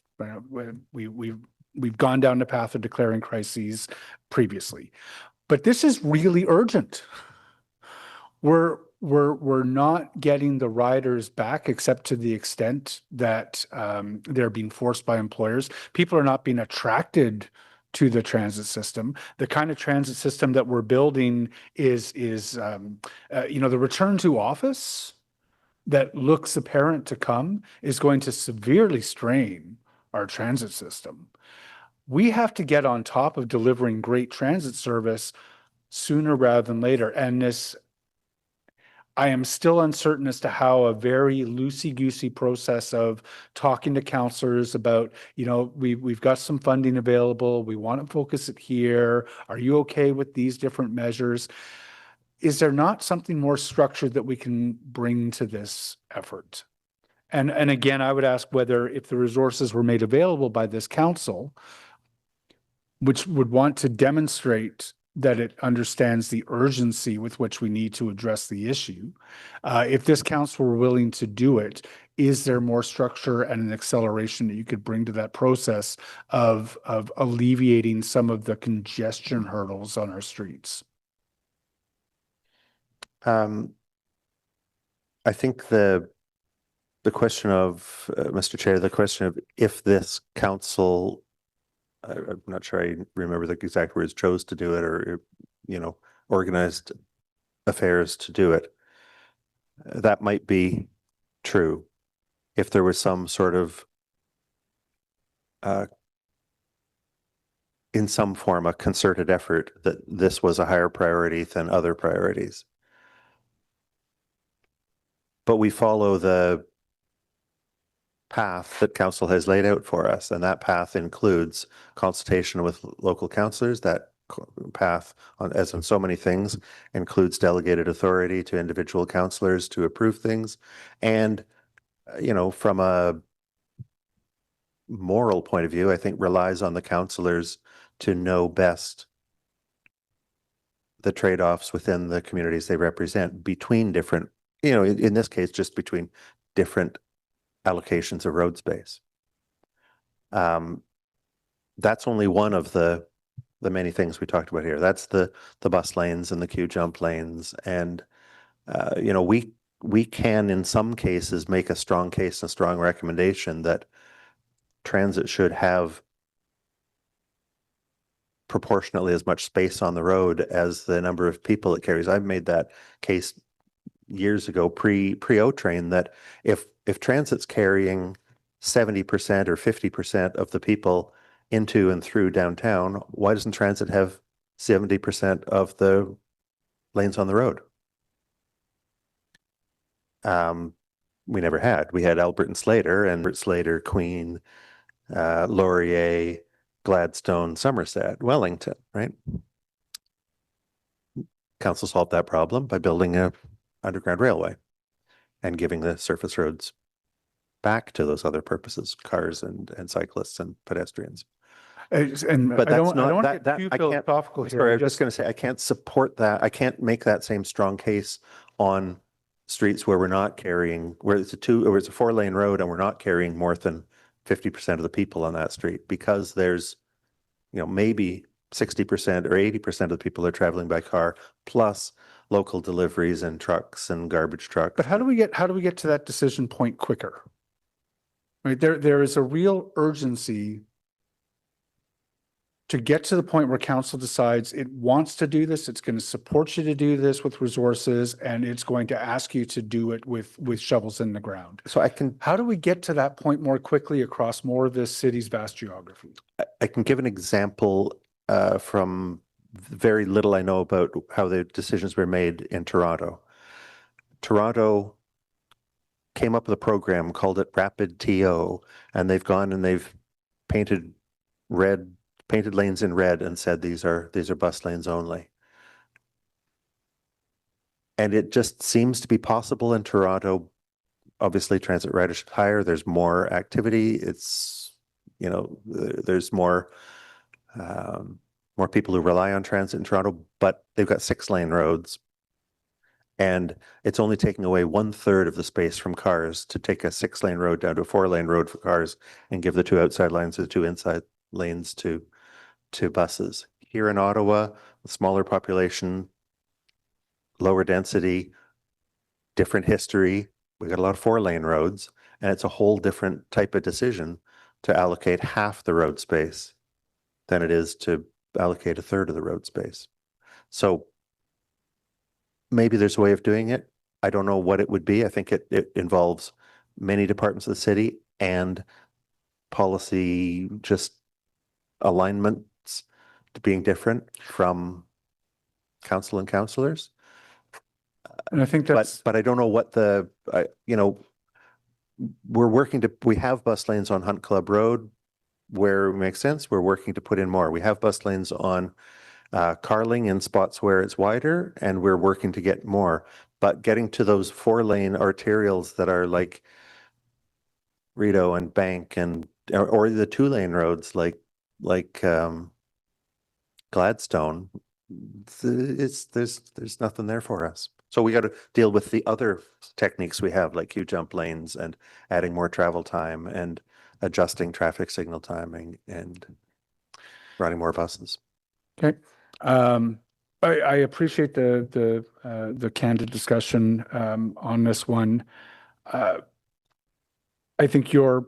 We've gone down the path of declaring crises previously, but this is really urgent. We're not getting the riders back, except to the extent that they're being forced by employers. People are not being attracted to the transit system. The kind of transit system that we're building is the return to office that looks apparent to come is going to severely strain our transit system. We have to get on top of delivering great transit service sooner rather than later. And I am still uncertain as to how a very loosey-goosey process of talking to councillors about, we've got some funding available, we want to focus it here, are you okay with these different measures? Is there not something more structured that we can bring to this effort? And again, I would ask whether, if the resources were made available by this council, which would want to demonstrate that it understands the urgency with which we need to address the issue. If this council were willing to do it, is there more structure and an acceleration that you could bring to that process of alleviating some of the congestion hurdles on our streets?
I think the question of, Mr. Chair, the question of if this council, I'm not sure I remember the exact words, chose to do it or, organized affairs to do it. That might be true if there was some sort of, in some form, a concerted effort that this was a higher priority than other priorities. But we follow the path that council has laid out for us, and that path includes consultation with local councillors. That path, as in so many things, includes delegated authority to individual councillors to approve things. And, from a moral point of view, I think relies on the councillors to know best the trade-offs within the communities they represent between different, in this case, just between different allocations of road space. That's only one of the many things we talked about here. That's the bus lanes and the queue jump lanes. And, we can, in some cases, make a strong case and a strong recommendation that transit should have proportionately as much space on the road as the number of people it carries. I've made that case years ago, pre-O-Train, that if transit's carrying 70% or 50% of the people into and through downtown, why doesn't transit have 70% of the lanes on the road? We never had. We had Albert and Slater, Queen, Laurier, Gladstone, Somerset, Wellington, right? Council solved that problem by building a underground railway and giving the surface roads back to those other purposes, cars and cyclists and pedestrians.
But I don't want to get too philosophical here.
Sorry, I was just going to say, I can't support that. I can't make that same strong case on streets where we're not carrying, where it's a 4-lane road and we're not carrying more than 50% of the people on that street, because there's, maybe 60% or 80% of the people are traveling by car, plus local deliveries and trucks and garbage trucks.
But how do we get to that decision point quicker? Right, there is a real urgency to get to the point where council decides it wants to do this, it's going to support you to do this with resources, and it's going to ask you to do it with shovels in the ground.
So
how do we get to that point more quickly across more of this city's vast geography?
I can give an example from very little I know about how the decisions were made in Toronto. Toronto came up with a program, called it Rapid TO, and they've gone and they've painted lanes in red and said these are bus lanes only. And it just seems to be possible in Toronto. Obviously, transit ridership higher. There's more activity. It's, there's more people who rely on transit in Toronto, but they've got 6-lane roads. And it's only taking away 1/3 of the space from cars to take a 6-lane road down to a 4-lane road for cars and give the 2 outside lanes and the 2 inside lanes to buses. Here in Ottawa, smaller population, lower density, different history, we got a lot of 4-lane roads, and it's a whole different type of decision to allocate half the road space than it is to allocate 1/3 of the road space. So maybe there's a way of doing it. I don't know what it would be. I think it involves many departments of the city and policy, just alignments to being different from council and councillors.
And I think that's,
but I don't know what we have bus lanes on Hunt Club Road where it makes sense. We're working to put in more. We have bus lanes on Carling in spots where it's wider, and we're working to get more. But getting to those 4-lane arterials that are like Rideau and Bank or the 2-lane roads like Gladstone, there's nothing there for us. So we got to deal with the other techniques we have, like queue jump lanes and adding more travel time and adjusting traffic signal timing and running more buses.
Okay. I appreciate the candid discussion on this one. I think your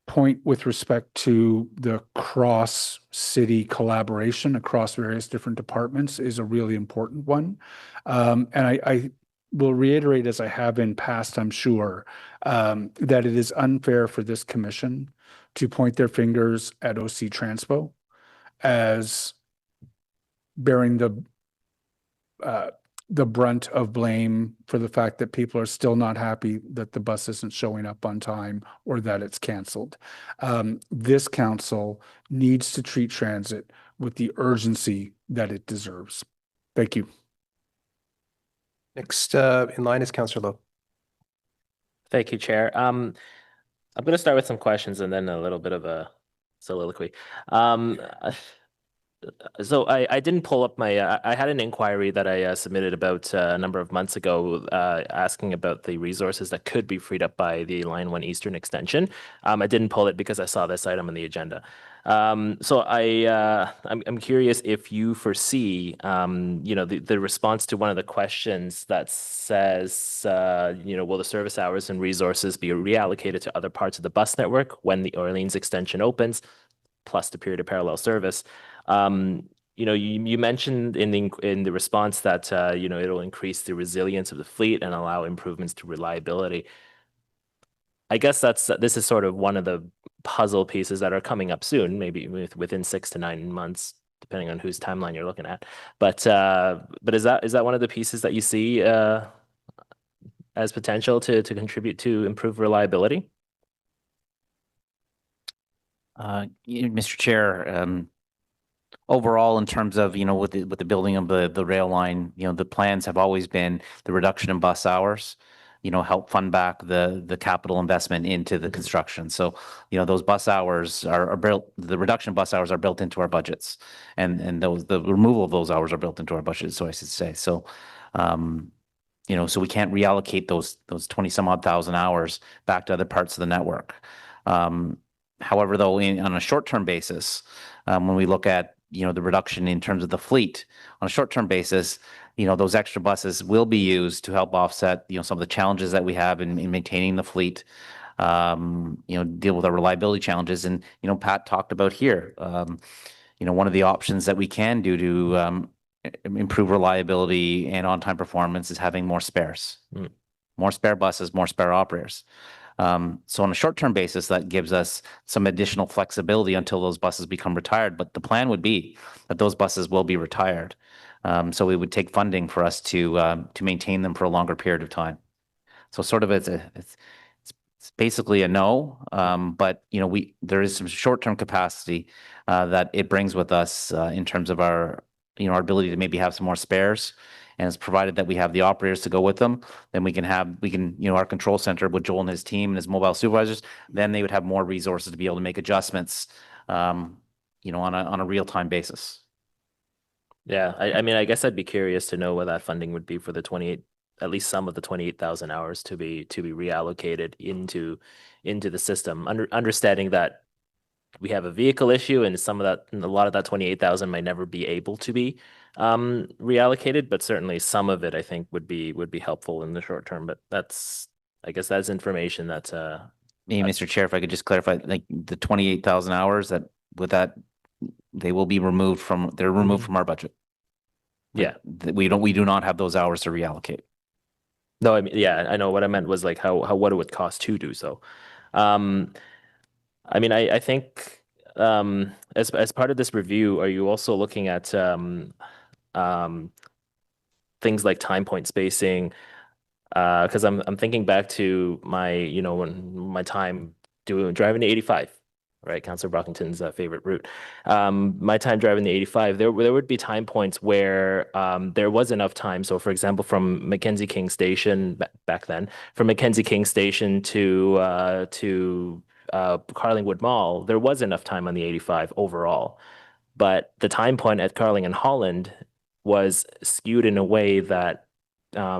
point with respect to the cross-city collaboration across various different departments is a really important one. And I will reiterate, as I have in past, I'm sure, that it is unfair for this commission to point their fingers at OC Transpo as bearing the brunt of blame for the fact that people are still not happy that the bus isn't showing up on time or that it's canceled. This council needs to treat transit with the urgency that it deserves. Thank you.
Next in line is Councillor Lowe.
Thank you, Chair. I'm going to start with some questions and then a little bit of a soliloquy. So I didn't pull up my, I had an inquiry that I submitted about a number of months ago asking about the resources that could be freed up by the Line 1 Eastern extension. I didn't pull it because I saw this item on the agenda. So I'm curious if you foresee, the response to one of the questions that says, will the service hours and resources be reallocated to other parts of the bus network when the Orleans extension opens, plus the period of parallel service? You mentioned in the response that it'll increase the resilience of the fleet and allow improvements to reliability. I guess this is sort of one of the puzzle pieces that are coming up soon, maybe within 6 to 9 months, depending on whose timeline you're looking at. But is that one of the pieces that you see as potential to contribute to improve reliability?
Mr. Chair, overall, in terms of, with the building of the rail line, the plans have always been the reduction in bus hours, help fund back the capital investment into the construction. So, those bus hours are built, the reduction in bus hours are built into our budgets, and the removal of those hours are built into our budgets, so I should say. So, so we can't reallocate those 20 some odd thousand hours back to other parts of the network. However, though, on a short-term basis, when we look at the reduction in terms of the fleet on a short-term basis, those extra buses will be used to help offset some of the challenges that we have in maintaining the fleet, deal with our reliability challenges. And Pat talked about here, one of the options that we can do to improve reliability and on-time performance is having more spares, more spare buses, more spare operators. So on a short-term basis, that gives us some additional flexibility until those buses become retired. But the plan would be that those buses will be retired. So it would take funding for us to maintain them for a longer period of time. So sort of it's basically a no. But there is some short-term capacity that it brings with us in terms of our our ability to maybe have some more spares. And it's provided that we have the operators to go with them, then we can our control center with Joel and his team and his mobile supervisors, then they would have more resources to be able to make adjustments, on a real-time basis.
Yeah, I mean, I guess I'd be curious to know what that funding would be for the 28, at least some of the 28,000 hours to be reallocated into the system. Understanding that we have a vehicle issue and a lot of that 28,000 might never be able to be reallocated, but certainly some of it I think would be helpful in the short term. But I guess that's information that
Mr. Chair, if I could just clarify, like the 28,000 hours they will be removed from our budget.
Yeah,
we do not have those hours to reallocate.
No, I mean, yeah, I know what I meant was like what it would cost to do so. I mean, I think as part of this review, are you also looking at things like time point spacing? Because I'm thinking back to my when my time driving the 85, right? Councillor Brockington's favorite route. My time driving the 85, there would be time points where there was enough time. So, for example, from Mackenzie King Station back then, from Mackenzie King Station to Carlingwood Mall, there was enough time on the 85 overall. but the time point at Carling and Holland was skewed in a way that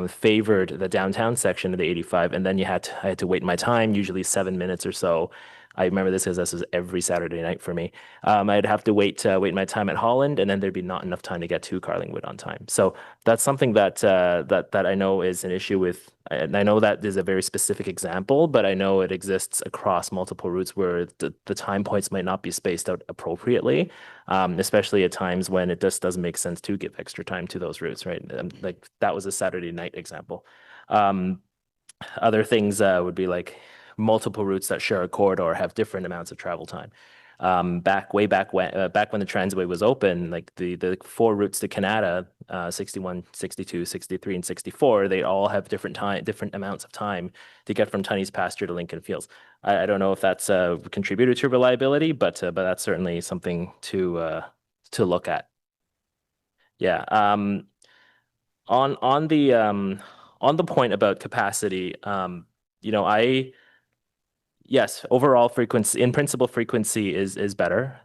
favored the downtown section of the 85, and then I had to wait my time, usually 7 minutes or so. I remember this because this was every Saturday night for me. I'd have to wait my time at Holland, and then there'd be not enough time to get to Carlingwood on time. So that's something that I know is an issue with. And I know that is a very specific example, but I know it exists across multiple routes where the time points might not be spaced out appropriately, especially at times when it just doesn't make sense to give extra time to those routes, right? Like that was a Saturday night example. Other things would be like multiple routes that share a corridor have different amounts of travel time. Back when the Transway was open, like the 4 routes to Canada, 61, 62, 63, and 64, they all have different amounts of time to get from Tunney's Pasture to Lincoln Fields. I don't know if that's a contributor to reliability, but that's certainly something to look at. Yeah. On the point about capacity, yes, overall frequency, in principle, frequency is better.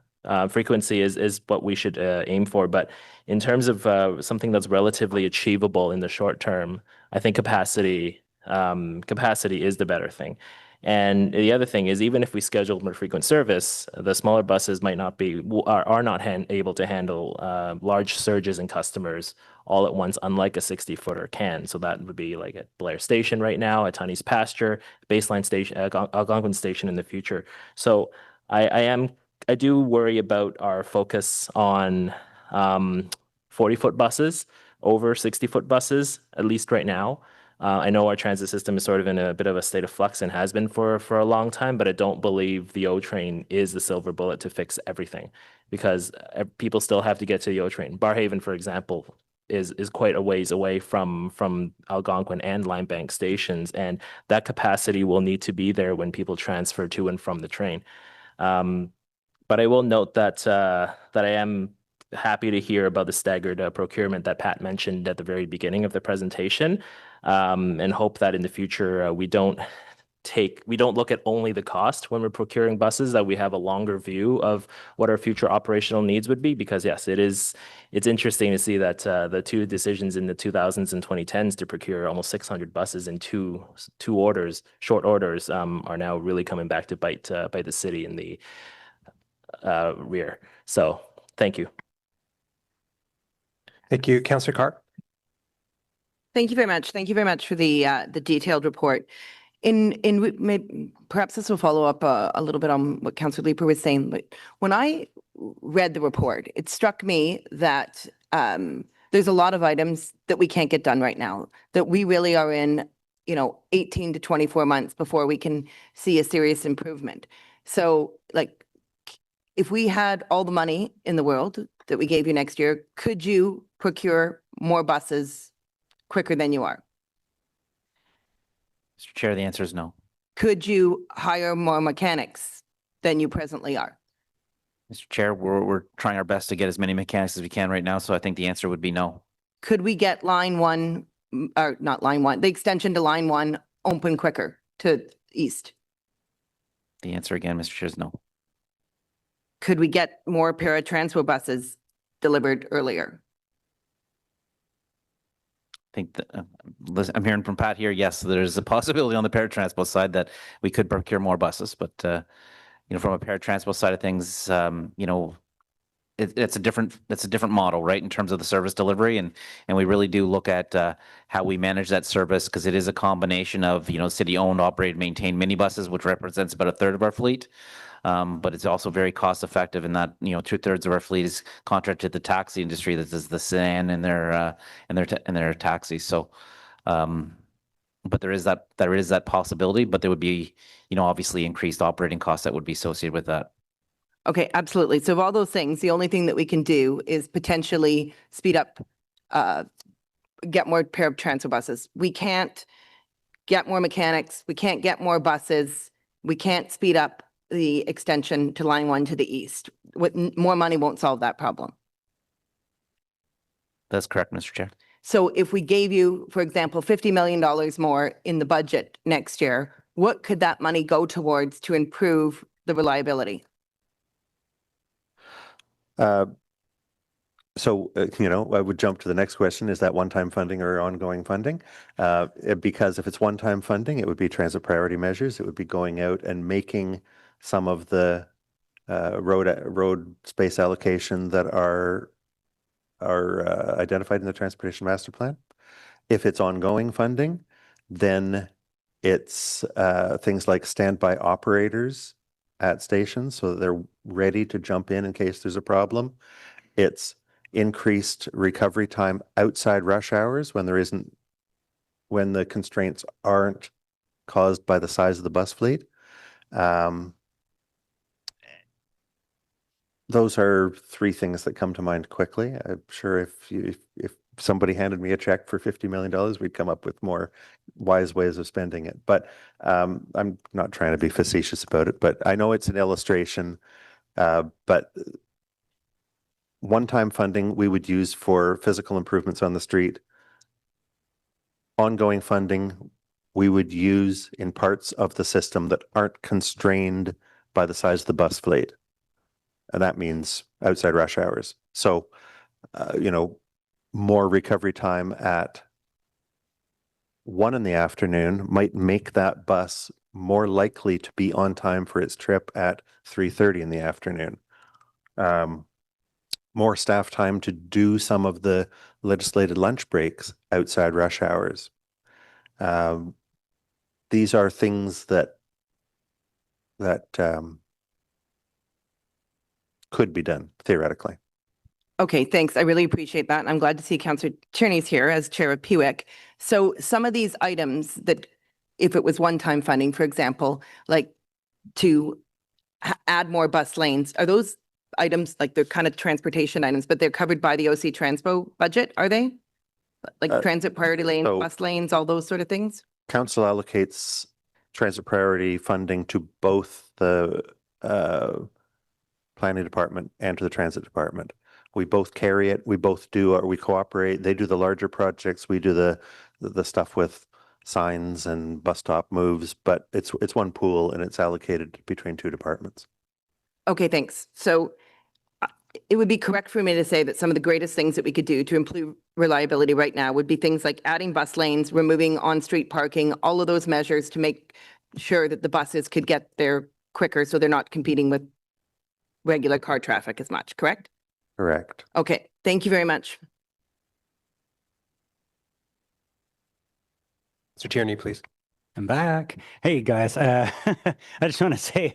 Frequency is what we should aim for. But in terms of something that's relatively achievable in the short term, I think capacity is the better thing. And the other thing is, even if we schedule more frequent service, the smaller buses are not able to handle large surges in customers all at once, unlike a 60-footer can. So that would be like at Blair Station right now, at Tunney's Pasture, Baseline Station, Algonquin Station in the future. So I do worry about our focus on 40-foot buses over 60-foot buses, at least right now. I know our transit system is sort of in a bit of a state of flux and has been for a long time, but I don't believe the O train is the silver bullet to fix everything, because people still have to get to the O train. Barrhaven, for example, is quite a ways away from Algonquin and Limebank stations, and that capacity will need to be there when people transfer to and from the train. But I will note that I am happy to hear about the staggered procurement that Pat mentioned at the very beginning of the presentation, and hope that in the future we don't look at only the cost when we're procuring buses, that we have a longer view of what our future operational needs would be. Because yes, it's interesting to see that the 2 decisions in the 2000s and 2010s to procure almost 600 buses in two short orders, are now really coming back to bite the city in the rear. So thank you.
Thank you. Councillor Carr.
Thank you very much. Thank you very much for the detailed report. Perhaps this will follow up a little bit on what Councillor Leeper was saying. But when I read the report, it struck me that there's a lot of items that we can't get done right now, that we really are in, 18 to 24 months before we can see a serious improvement. So like, if we had all the money in the world that we gave you next year, could you procure more buses quicker than you are?
Mr. Chair, the answer is no.
Could you hire more mechanics than you presently are?
Mr. Chair, we're trying our best to get as many mechanics as we can right now, so I think the answer would be no.
Could we get line 1, or not line 1, the extension to line 1 open quicker to east?
The answer again, Mr. Chair, is no.
Could we get more Transpo buses delivered earlier?
I think that, I'm hearing from Pat here, yes, there's a possibility on the paratransport side that we could procure more buses, but from a paratransport side of things, it's a different model, right, in terms of the service delivery, and we really do look at how we manage that service, because it is a combination of city-owned, operated, maintained minibuses, which represents about 1/3 of our fleet. But it's also very cost effective in that 2/3 of our fleet is contracted to the taxi industry that does the sedan and their taxis. So, but there is that possibility, but there would be obviously increased operating costs that would be associated with that.
Okay, absolutely. So of all those things, the only thing that we can do is potentially speed up, get more Transpo buses. We can't get more mechanics. We can't get more buses. We can't speed up the extension to line 1 to the east. With more money won't solve that problem.
That's correct, Mr. Chair.
So if we gave you, for example, $50 million more in the budget next year, what could that money go towards to improve the reliability?
So, I would jump to the next question. Is that one-time funding or ongoing funding? Because if it's one-time funding, it would be transit priority measures. It would be going out and making some of the road space allocation that are identified in the Transportation Master Plan. If it's ongoing funding, then it's things like standby operators at stations so that they're ready to jump in case there's a problem. It's increased recovery time outside rush hours when the constraints aren't caused by the size of the bus fleet. Those are three things that come to mind quickly. I'm sure if somebody handed me a check for $50 million, we'd come up with more wise ways of spending it. But I'm not trying to be facetious about it, but I know it's an illustration. But one-time funding we would use for physical improvements on the street. Ongoing funding we would use in parts of the system that aren't constrained by the size of the bus fleet. And that means outside rush hours. So, more recovery time at 1 PM might make that bus more likely to be on time for its trip at 3:30 in the afternoon. More staff time to do some of the legislated lunch breaks outside rush hours. These are things that could be done theoretically.
Okay, thanks. I really appreciate that. And I'm glad to see Councillor Tierney's here as chair of PWEC. So some of these items that, if it was one-time funding, for example, like to add more bus lanes, are those items, like they're kind of transportation items, but they're covered by the OC Transpo budget, are they? Like transit priority lanes, bus lanes, all those sort of things?
Council allocates transit priority funding to both the planning department and to the transit department. We both carry it. We both do, or we cooperate. They do the larger projects. We do the stuff with signs and bus stop moves, but it's one pool and it's allocated between two departments.
Okay, thanks. So it would be correct for me to say that some of the greatest things that we could do to improve reliability right now would be things like adding bus lanes, removing on-street parking, all of those measures to make sure that the buses could get there quicker so they're not competing with regular car traffic as much, correct?
Correct.
Okay, thank you very much.
Mr. Tierney, please.
I'm back. Hey, guys. I just want to say,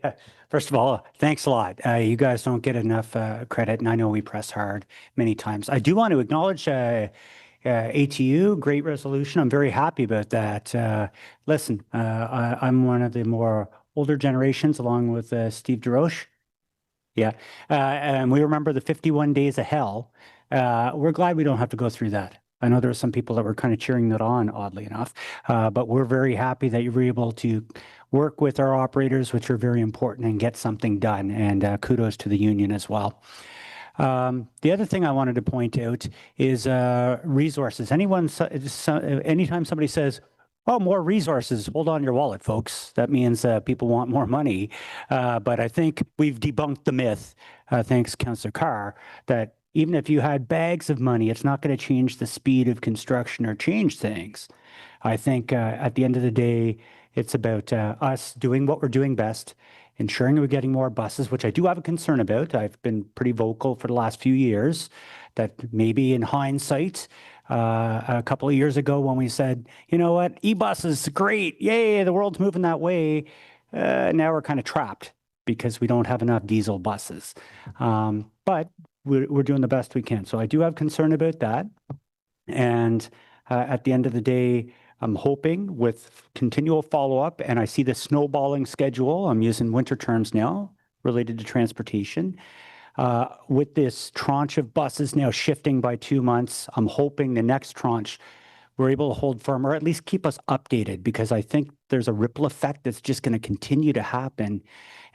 first of all, thanks a lot. You guys don't get enough credit, and I know we press hard many times. I do want to acknowledge ATU, great resolution. I'm very happy about that. Listen, I'm one of the more older generations, along with Steve DeRoche. Yeah, and we remember the 51 days of hell. We're glad we don't have to go through that. I know there were some people that were kind of cheering that on, oddly enough, but we're very happy that you were able to work with our operators, which are very important, and get something done. And kudos to the union as well. The other thing I wanted to point out is resources. Anytime somebody says, "Oh, more resources," hold on your wallet, folks. That means people want more money. But I think we've debunked the myth, thanks Councillor Carr, that even if you had bags of money, it's not going to change the speed of construction or change things. I think at the end of the day, it's about us doing what we're doing best, ensuring we're getting more buses, which I do have a concern about. I've been pretty vocal for the last few years that maybe in hindsight, a couple of years ago when we said, you know what, e-buses, great, yay, the world's moving that way. Now we're kind of trapped because we don't have enough diesel buses. But we're doing the best we can. So I do have concern about that. And at the end of the day, I'm hoping with continual follow-up, and I see the snowballing schedule, I'm using winter terms now, related to transportation. With this tranche of buses now shifting by 2 months, I'm hoping the next tranche we're able to hold firm or at least keep us updated, because I think there's a ripple effect that's just going to continue to happen.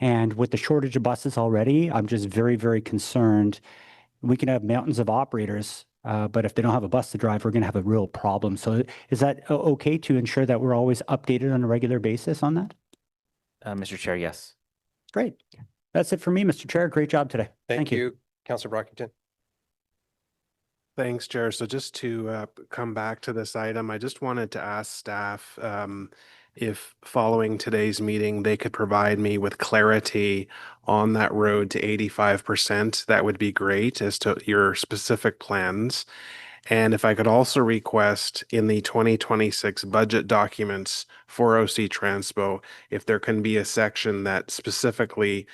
And with the shortage of buses already, I'm just very, very concerned. We can have mountains of operators, but if they don't have a bus to drive, we're going to have a real problem. So is that okay to ensure that we're always updated on a regular basis on that?
Mr. Chair, yes.
Great. That's it for me, Mr. Chair. Great job today.
Thank you, Councillor Brockington.
Thanks, Chair. So just to come back to this item, I just wanted to ask staff if following today's meeting, they could provide me with clarity on that road to 85%. That would be great as to your specific plans. And if I could also request in the 2026 budget documents for OC Transpo, if there can be a section that specifically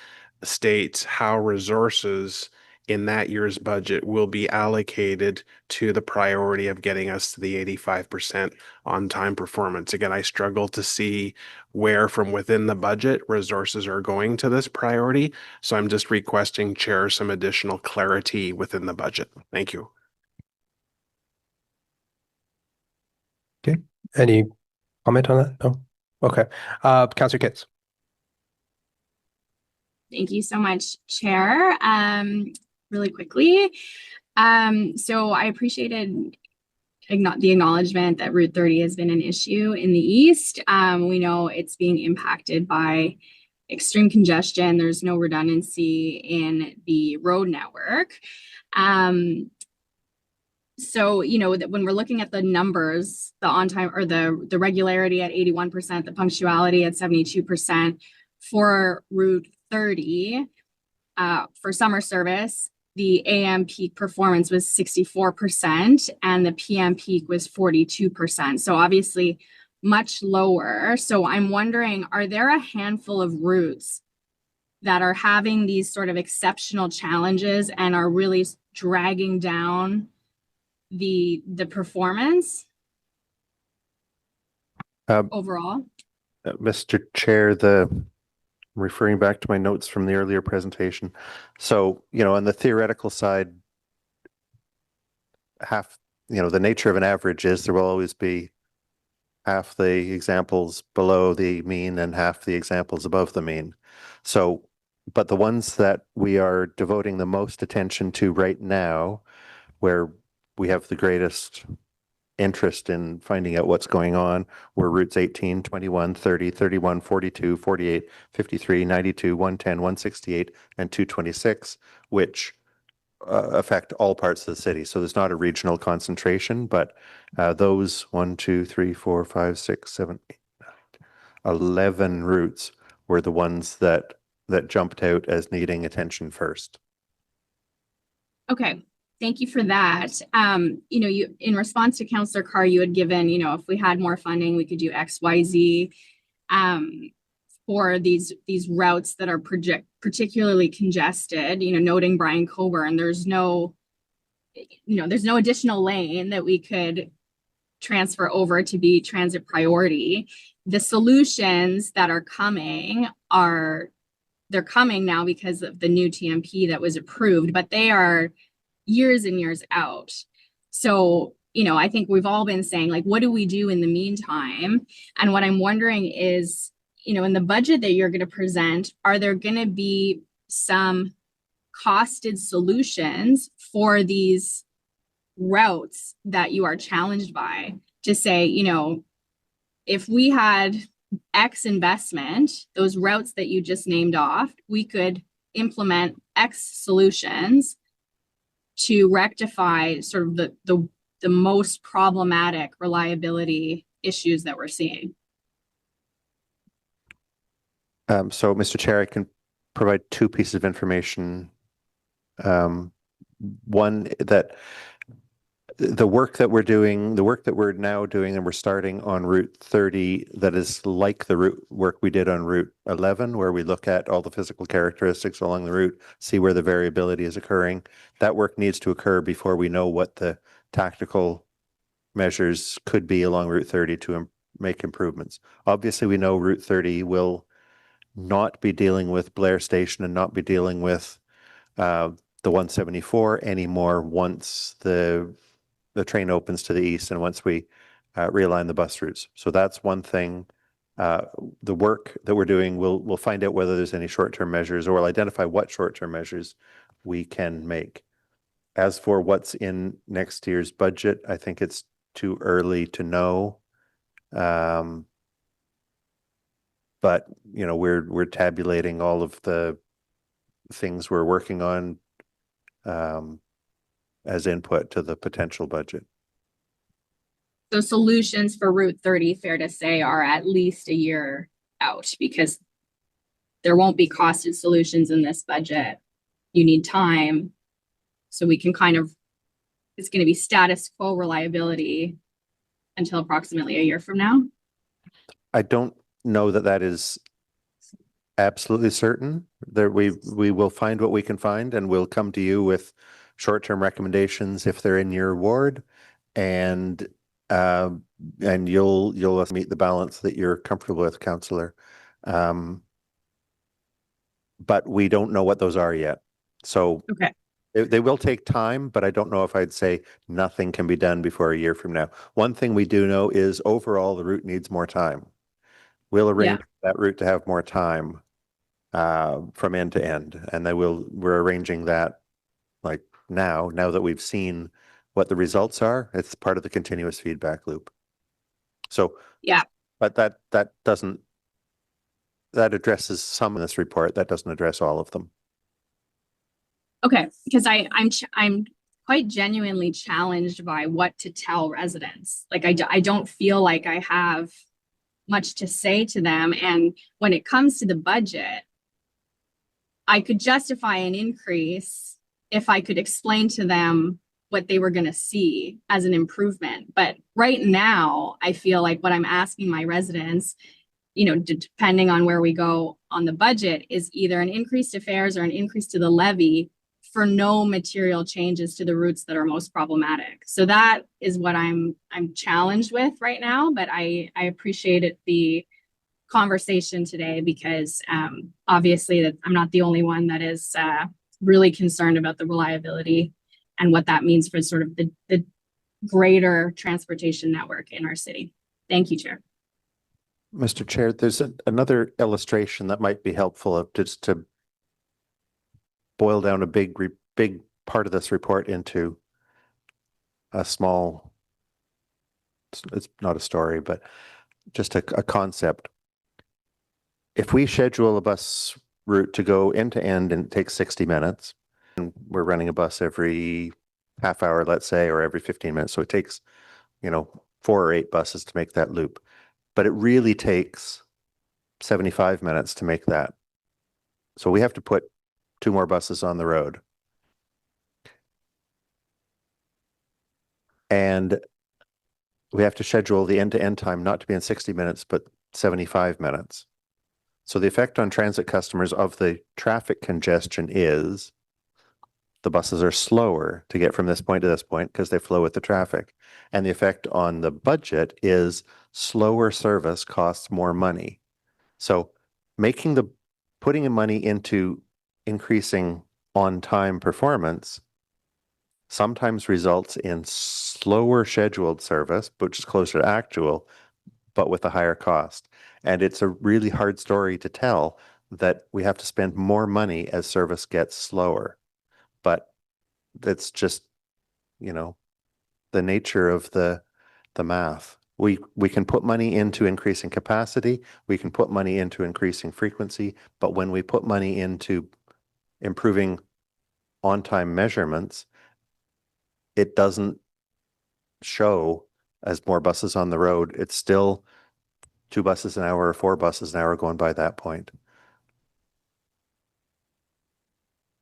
states how resources in that year's budget will be allocated to the priority of getting us to the 85% on-time performance. Again, I struggle to see where from within the budget resources are going to this priority. So I'm just requesting, Chair, some additional clarity within the budget. Thank you.
Okay, any comment on that? No? Okay, Councillor Kitts.
Thank you so much, Chair. Really quickly, so I appreciated the acknowledgement that Route 30 has been an issue in the east. We know it's being impacted by extreme congestion. There's no redundancy in the road network. So, you know, that when we're looking at the numbers, the on-time or the regularity at 81%, the punctuality at 72% for Route 30, for summer service, the AM peak performance was 64% and the PM peak was 42%. So obviously much lower. So I'm wondering, are there a handful of routes that are having these sort of exceptional challenges and are really dragging down the performance overall?
Mr. Chair, referring back to my notes from the earlier presentation. So, you know, on the theoretical side, the nature of an average is there will always be half the examples below the mean and half the examples above the mean. So, but the ones that we are devoting the most attention to right now, where we have the greatest interest in finding out what's going on, were routes 18, 21, 30, 31, 42, 48, 53, 92, 110, 168, and 226, which affect all parts of the city. So there's not a regional concentration, but those 1, 2, 3, 4, 5, 6, 7, 8, 9, 11 routes were the ones that jumped out as needing attention first.
Okay. Thank you for that. You know, you in response to Councillor Carr, you had given, you know, if we had more funding, we could do X, Y, Z for these routes that are particularly congested. You know, noting Brian Coburn, there's no additional lane that we could transfer over to be transit priority. The solutions that are coming they're coming now because of the new TMP that was approved, but they are years and years out. So, you know, I think we've all been saying, like, what do we do in the meantime? And what I'm wondering is, you know, in the budget that you're going to present, are there going to be some costed solutions for these routes that you are challenged by to say, you know, if we had X investment, those routes that you just named off, we could implement X solutions to rectify sort of the most problematic reliability issues that we're seeing?
So, Mr. Chair, I can provide two pieces of information. One, that the work that we're now doing, and we're starting on Route 30, that is like the route work we did on Route 11, where we look at all the physical characteristics along the route, see where the variability is occurring. That work needs to occur before we know what the tactical measures could be along Route 30 to make improvements. Obviously, we know Route 30 will not be dealing with Blair Station and not be dealing with the 174 anymore once the train opens to the east and once we realign the bus routes. So that's one thing. The work that we're doing, we'll find out whether there's any short-term measures, or we'll identify what short-term measures we can make. As for what's in next year's budget, I think it's too early to know. But, you know, we're tabulating all of the things we're working on. as input to the potential budget.
So solutions for Route 30, fair to say, are at least a year out because there won't be costed solutions in this budget. You need time. So we can kind of, it's going to be status quo reliability until approximately a year from now.
I don't know that that is absolutely certain. There we will find what we can find, and we'll come to you with short-term recommendations if they're in your ward, and you'll meet the balance that you're comfortable with, Councillor. But we don't know what those are yet. So
okay.
They will take time, but I don't know if I'd say nothing can be done before a year from now. One thing we do know is overall the route needs more time. We'll arrange that route to have more time from end to end, and we're arranging that like now that we've seen what the results are. It's part of the continuous feedback loop. So
yeah,
but that addresses some in this report. That doesn't address all of them.
Okay, because I'm quite genuinely challenged by what to tell residents. Like I don't feel like I have much to say to them, and when it comes to the budget, I could justify an increase if I could explain to them what they were going to see as an improvement. But right now, I feel like what I'm asking my residents, you know, depending on where we go on the budget, is either an increase to fares or an increase to the levy for no material changes to the routes that are most problematic. So that is what I'm challenged with right now, but I appreciated the conversation today because obviously that I'm not the only one that is really concerned about the reliability and what that means for sort of the greater transportation network in our city. Thank you, Chair.
Mr. Chair, there's another illustration that might be helpful of just to boil down a big part of this report into a small, it's not a story, but just a concept. If we schedule a bus route to go end to end and it takes 60 minutes, and we're running a bus every half hour, let's say, or every 15 minutes. So it takes, 4 or 8 buses to make that loop. But it really takes 75 minutes to make that. So we have to put 2 more buses on the road. And we have to schedule the end-to-end time not to be in 60 minutes, but 75 minutes. So the effect on transit customers of the traffic congestion is the buses are slower to get from this point to this point because they flow with the traffic. And the effect on the budget is slower service costs more money. So putting in money into increasing on-time performance sometimes results in slower scheduled service, which is closer to actual, but with a higher cost. And it's a really hard story to tell that we have to spend more money as service gets slower. But that's just, the nature of the math. We can put money into increasing capacity, we can put money into increasing frequency, but when we put money into improving on-time measurements, it doesn't show as more buses on the road. It's still 2 buses an hour or 4 buses an hour going by that point.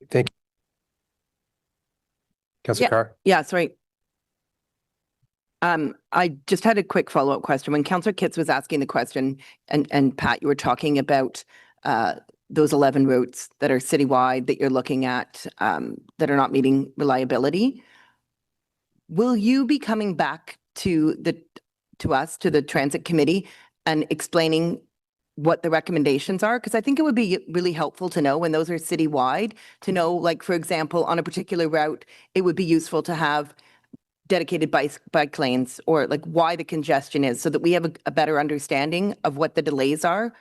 Thank you. Councillor Carr?
Yeah, sorry. I just had a quick follow-up question. When Councillor Kitts was asking the question, and Pat, you were talking about those 11 routes that are citywide that you're looking at that are not meeting reliability. Will you be coming back to the transit committee and explaining what the recommendations are? Because I think it would be really helpful to know when those are citywide, to know, like, for example, on a particular route, it would be useful to have dedicated bike lanes, or like why the congestion is, so that we have a better understanding of what the delays are.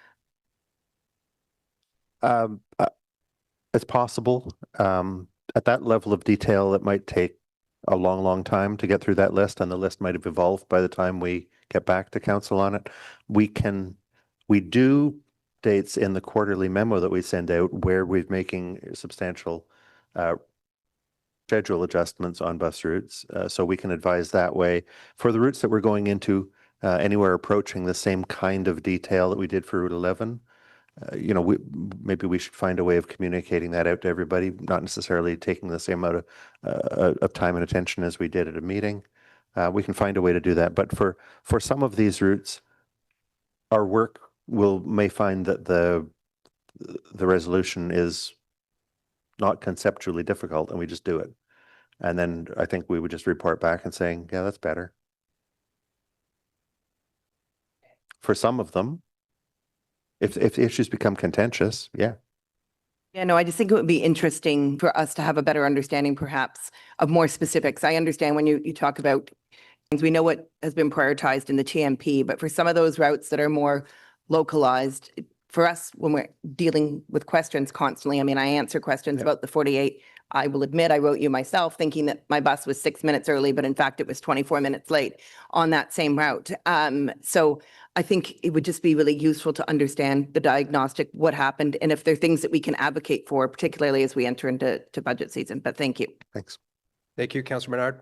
It's possible. At that level of detail, it might take a long time to get through that list, and the list might have evolved by the time we get back to council on it. We do dates in the quarterly memo that we send out where we're making substantial schedule adjustments on bus routes, so we can advise that way. For the routes that we're going into, anywhere approaching the same kind of detail that we did for Route 11, maybe we should find a way of communicating that out to everybody, not necessarily taking the same amount of time and attention as we did at a meeting. We can find a way to do that. But for some of these routes, our work may find that the resolution is not conceptually difficult, and we just do it. And then I think we would just report back and saying, yeah, that's better. For some of them, if the issues become contentious, yeah.
Yeah, no, I just think it would be interesting for us to have a better understanding perhaps of more specifics. I understand when you talk about things, we know what has been prioritized in the TMP, but for some of those routes that are more localized, for us, when we're dealing with questions constantly, I mean, I answer questions about the 48. I will admit I wrote you myself thinking that my bus was 6 minutes early, but in fact it was 24 minutes late on that same route. So I think it would just be really useful to understand the diagnostic, what happened, and if there are things that we can advocate for, particularly as we enter into budget season. But thank you.
Thanks.
Thank you, Councillor Menard.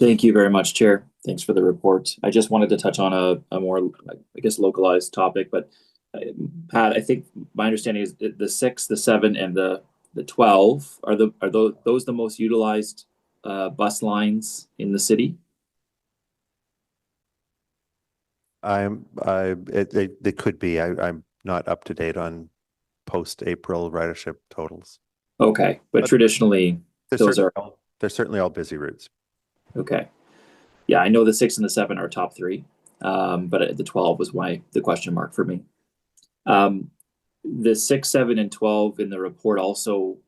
Thank you very much, Chair. Thanks for the report. I just wanted to touch on a more, I guess, localized topic, but Pat, I think my understanding is the 6, the 7, and the 12 are those the most utilized bus lines in the city?
They could be. I'm not up to date on post-April ridership totals.
Okay, but traditionally they're
certainly all busy routes.
Okay. Yeah, I know the 6 and the 7 are top 3, but the 12 was the question mark for me. The 6, 7, and 12 in the report also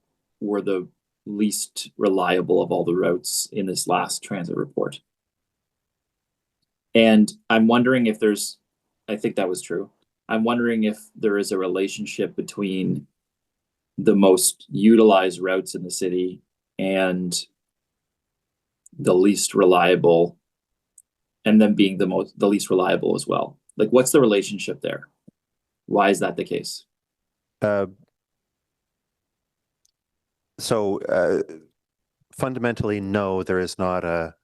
were the least reliable of all the routes in this last transit report. And I'm wondering if I think that was true. I'm wondering if there is a relationship between the most utilized routes in the city and the least reliable, and then being the least reliable as well. Like, what's the relationship there? Why is that the case?
Fundamentally, no, there is not a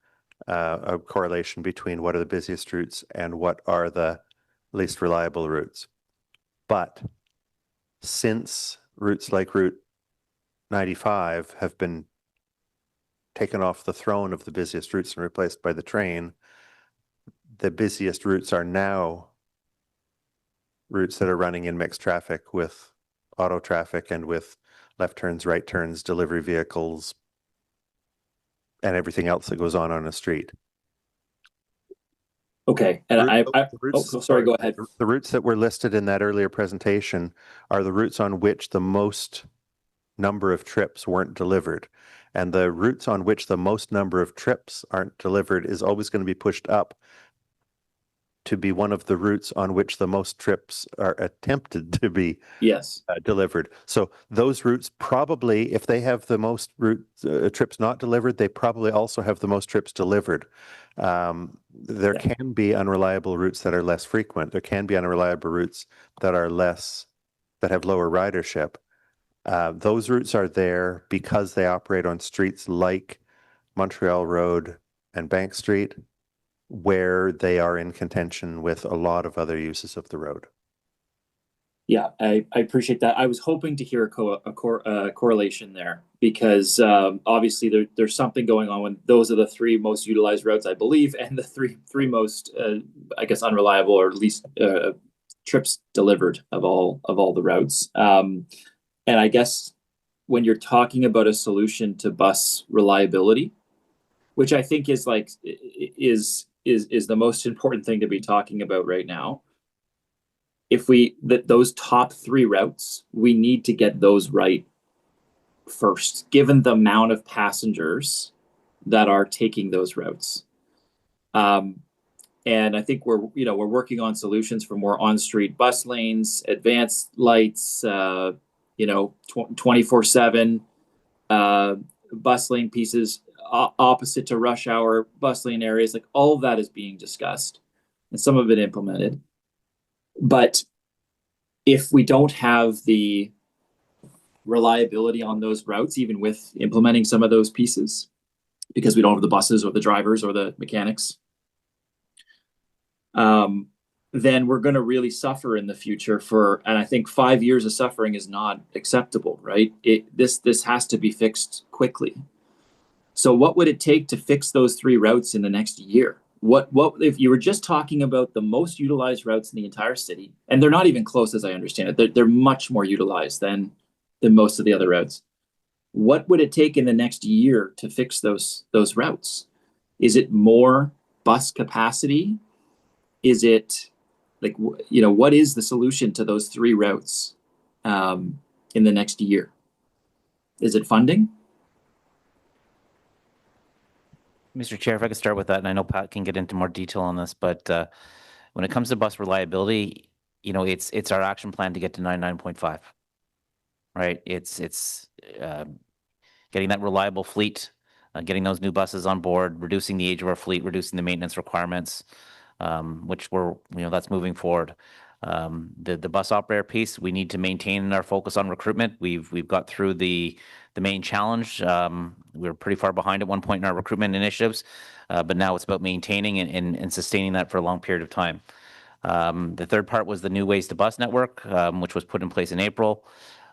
correlation between what are the busiest routes and what are the least reliable routes. But since routes like Route 95 have been taken off the throne of the busiest routes and replaced by the train, the busiest routes are now routes that are running in mixed traffic with auto traffic and with left turns, right turns, delivery vehicles, and everything else that goes on a street.
Okay, and sorry, go ahead.
The routes that were listed in that earlier presentation are the routes on which the most number of trips weren't delivered. And the routes on which the most number of trips aren't delivered is always going to be pushed up to be one of the routes on which the most trips are attempted to be delivered. So those routes probably, if they have the most trips not delivered, they probably also have the most trips delivered. There can be unreliable routes that are less frequent. There can be unreliable routes that are that have lower ridership. Those routes are there because they operate on streets like Montreal Road and Bank Street, where they are in contention with a lot of other uses of the road.
Yeah, I appreciate that. I was hoping to hear a correlation there because obviously there's something going on when those are the 3 most utilized routes, I believe, and the three most, I guess, unreliable or least trips delivered of all the routes. And I guess when you're talking about a solution to bus reliability, which I think is the most important thing to be talking about right now. If those top 3 routes, we need to get those right first, given the amount of passengers that are taking those routes. And I think we're working on solutions for more on-street bus lanes, advanced lights, 24/7 bus lane pieces opposite to rush hour bus lane areas. Like, all of that is being discussed and some of it implemented. But if we don't have the reliability on those routes, even with implementing some of those pieces, because we don't have the buses or the drivers or the mechanics, then we're going to really suffer in the future and I think 5 years of suffering is not acceptable, right? This has to be fixed quickly. So what would it take to fix those 3 routes in the next year? What if you were just talking about the most utilized routes in the entire city, and they're not even close, as I understand it, they're much more utilized than most of the other routes. What would it take in the next year to fix those routes? Is it more bus capacity? Is it like, what is the solution to those 3 routes in the next year? Is it funding?
Mr. Chair, if I could start with that, and I know Pat can get into more detail on this, but when it comes to bus reliability, it's our action plan to get to 99.5, right? It's getting that reliable fleet, getting those new buses on board, reducing the age of our fleet, reducing the maintenance requirements, which that's moving forward. The bus operator piece, we need to maintain our focus on recruitment. We've got through the main challenge. We were pretty far behind at one point in our recruitment initiatives, but now it's about maintaining and sustaining that for a long period of time. The third part was the new ways to bus network, which was put in place in April.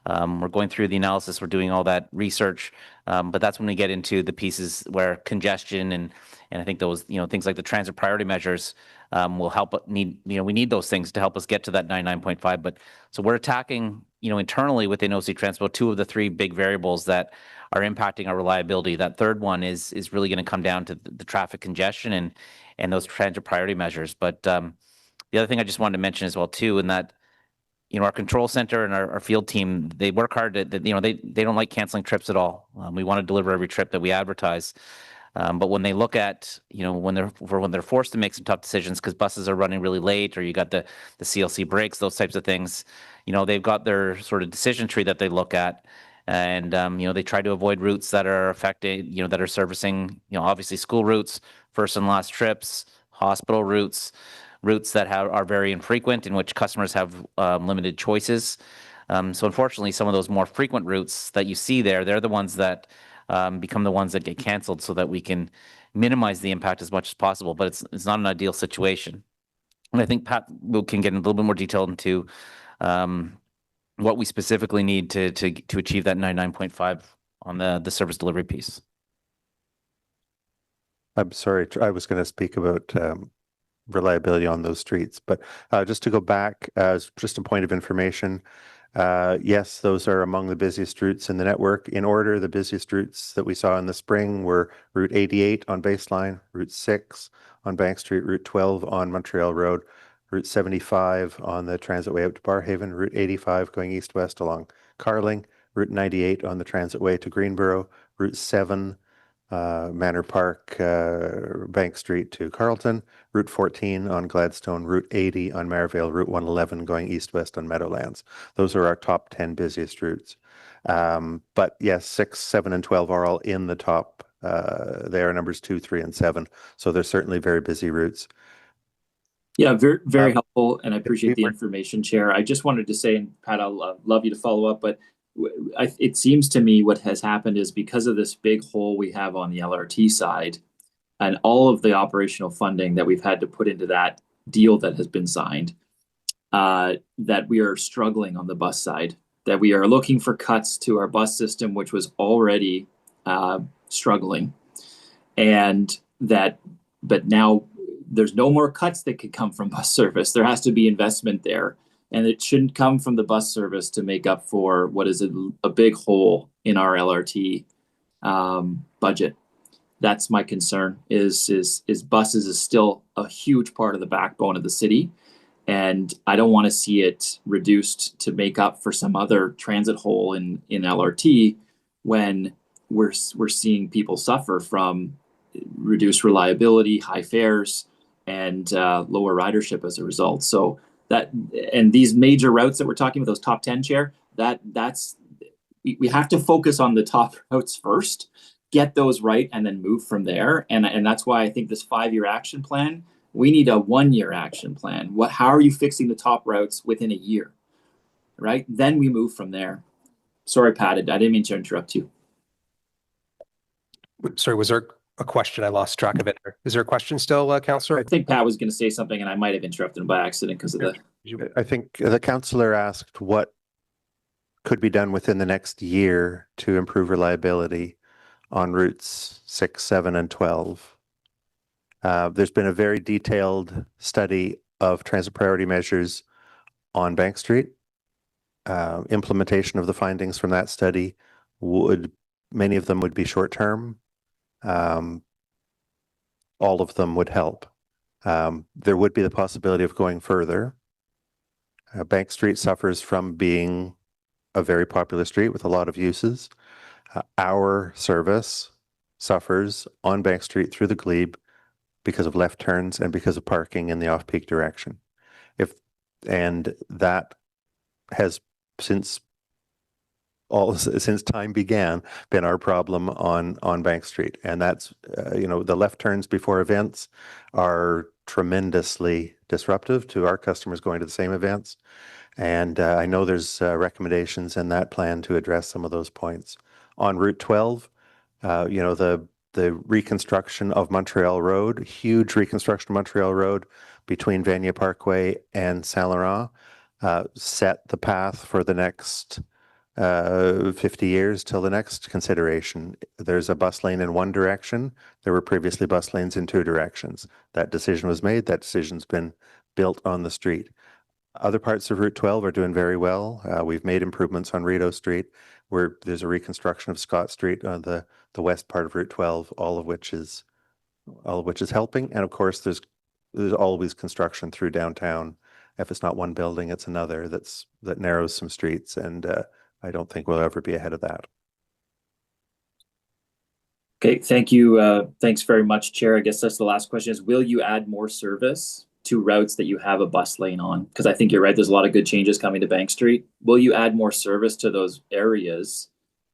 We're going through the analysis, we're doing all that research, but that's when we get into the pieces where congestion and I think those, things like the transit priority measures will help. We need those things to help us get to that 99.5. But so we're attacking, internally within OC Transpo, 2 of the 3 big variables that are impacting our reliability. That third one is really going to come down to the traffic congestion and those transit priority measures. But the other thing I just wanted to mention as well too, in that, our control center and our field team, they work hard they don't like canceling trips at all. We want to deliver every trip that we advertise. But when they look at, when they're forced to make some tough decisions because buses are running really late, or you got the CLC breaks, those types of things, they've got their sort of decision tree that they look at, and they try to avoid routes that are affected, that are servicing, obviously school routes, first and last trips, hospital routes that are very infrequent, in which customers have limited choices. So unfortunately, some of those more frequent routes that you see there, they're the ones that become the ones that get canceled, so that we can minimize the impact as much as possible. But it's not an ideal situation. And I think Pat can get a little bit more detail into what we specifically need to achieve that 99.5 on the service delivery piece.
I'm sorry, I was going to speak about reliability on those streets, but just to go back as just a point of information, yes, those are among the busiest routes in the network. In order, the busiest routes that we saw in the spring were Route 88 on Baseline, Route 6 on Bank Street, Route 12 on Montreal Road, Route 75 on the Transitway out to Barrhaven, Route 85 going east-west along Carling, Route 98 on the Transitway to Greenboro, Route 7 Manor Park, Bank Street to Carleton, Route 14 on Gladstone, Route 80 on Merivale, Route 111 going east-west on Meadowlands. Those are our top 10 busiest routes. But yes, 6, 7, and 12 are all in the top. They are numbers 2, 3, and 7. So they're certainly very busy routes.
Yeah, very, very helpful, and I appreciate the information, Chair. I just wanted to say, and Pat, I'll love you to follow up, but it seems to me what has happened is because of this big hole we have on the LRT side and all of the operational funding that we've had to put into that deal that has been signed, that we are struggling on the bus side, that we are looking for cuts to our bus system, which was already struggling, but now there's no more cuts that could come from bus service. There has to be investment there. And it shouldn't come from the bus service to make up for what is a big hole in our LRT budget. That's my concern. Is buses is still a huge part of the backbone of the city, and I don't want to see it reduced to make up for some other transit hole in LRT when we're seeing people suffer from reduced reliability, high fares, and lower ridership as a result. So. And these major routes that we're talking about, those top 10, Chair, we have to focus on the top routes first, get those right, and then move from there. And that's why I think this 5-year action plan, we need a 1-year action plan. How are you fixing the top routes within a year, right? Then we move from there. Sorry, Pat, I didn't mean to interrupt you.
Sorry, was there a question? I lost track of it. Is there a question still, Councillor?
I think Pat was going to say something and I might have interrupted him by accident because of the.
I think the councillor asked what could be done within the next year to improve reliability on routes 6, 7, and 12. There's been a very detailed study of transit priority measures on Bank Street. Implementation of the findings from that study many of them would be short-term. All of them would help. There would be the possibility of going further. Bank Street suffers from being a very popular street with a lot of uses. Our service suffers on Bank Street through the glebe because of left turns and because of parking in the off-peak direction. And that has since time began been our problem on Bank Street. And that's the left turns before events are tremendously disruptive to our customers going to the same events. And I know there's recommendations in that plan to address some of those points. On Route 12, the reconstruction of Montreal Road, huge reconstruction of Montreal Road between Vanier Parkway and Saint Laurent, set the path for the next 50 years till the next consideration. There's a bus lane in one direction. There were previously bus lanes in two directions. That decision was made. That decision's been built on the street. Other parts of Route 12 are doing very well. We've made improvements on Rideau Street, where there's a reconstruction of Scott Street on the west part of Route 12, all of which is helping. And of course, there's always construction through downtown. If it's not one building, it's another that narrows some streets, and I don't think we'll ever be ahead of that.
Okay, thank you. Thanks very much, Chair. I guess that's the last question is, will you add more service to routes that you have a bus lane on? Because I think you're right, there's a lot of good changes coming to Bank Street. Will you add more service to those areas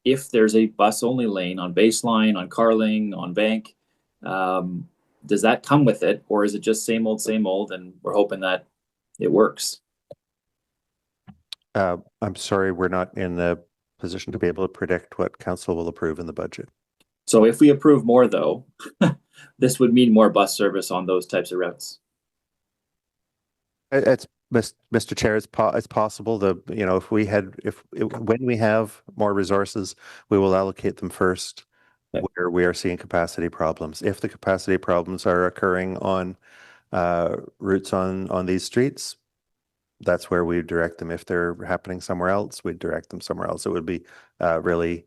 if there's a bus only lane on Baseline, on Carling, on Bank? Does that come with it, or is it just same old, and we're hoping that it works?
I'm sorry, we're not in the position to be able to predict what council will approve in the budget.
So if we approve more, though, this would mean more bus service on those types of routes.
It's Mr. Chair, it's possible when we have more resources, we will allocate them first where we are seeing capacity problems. If the capacity problems are occurring on routes on these streets, that's where we direct them. If they're happening somewhere else, we'd direct them somewhere else. It would be really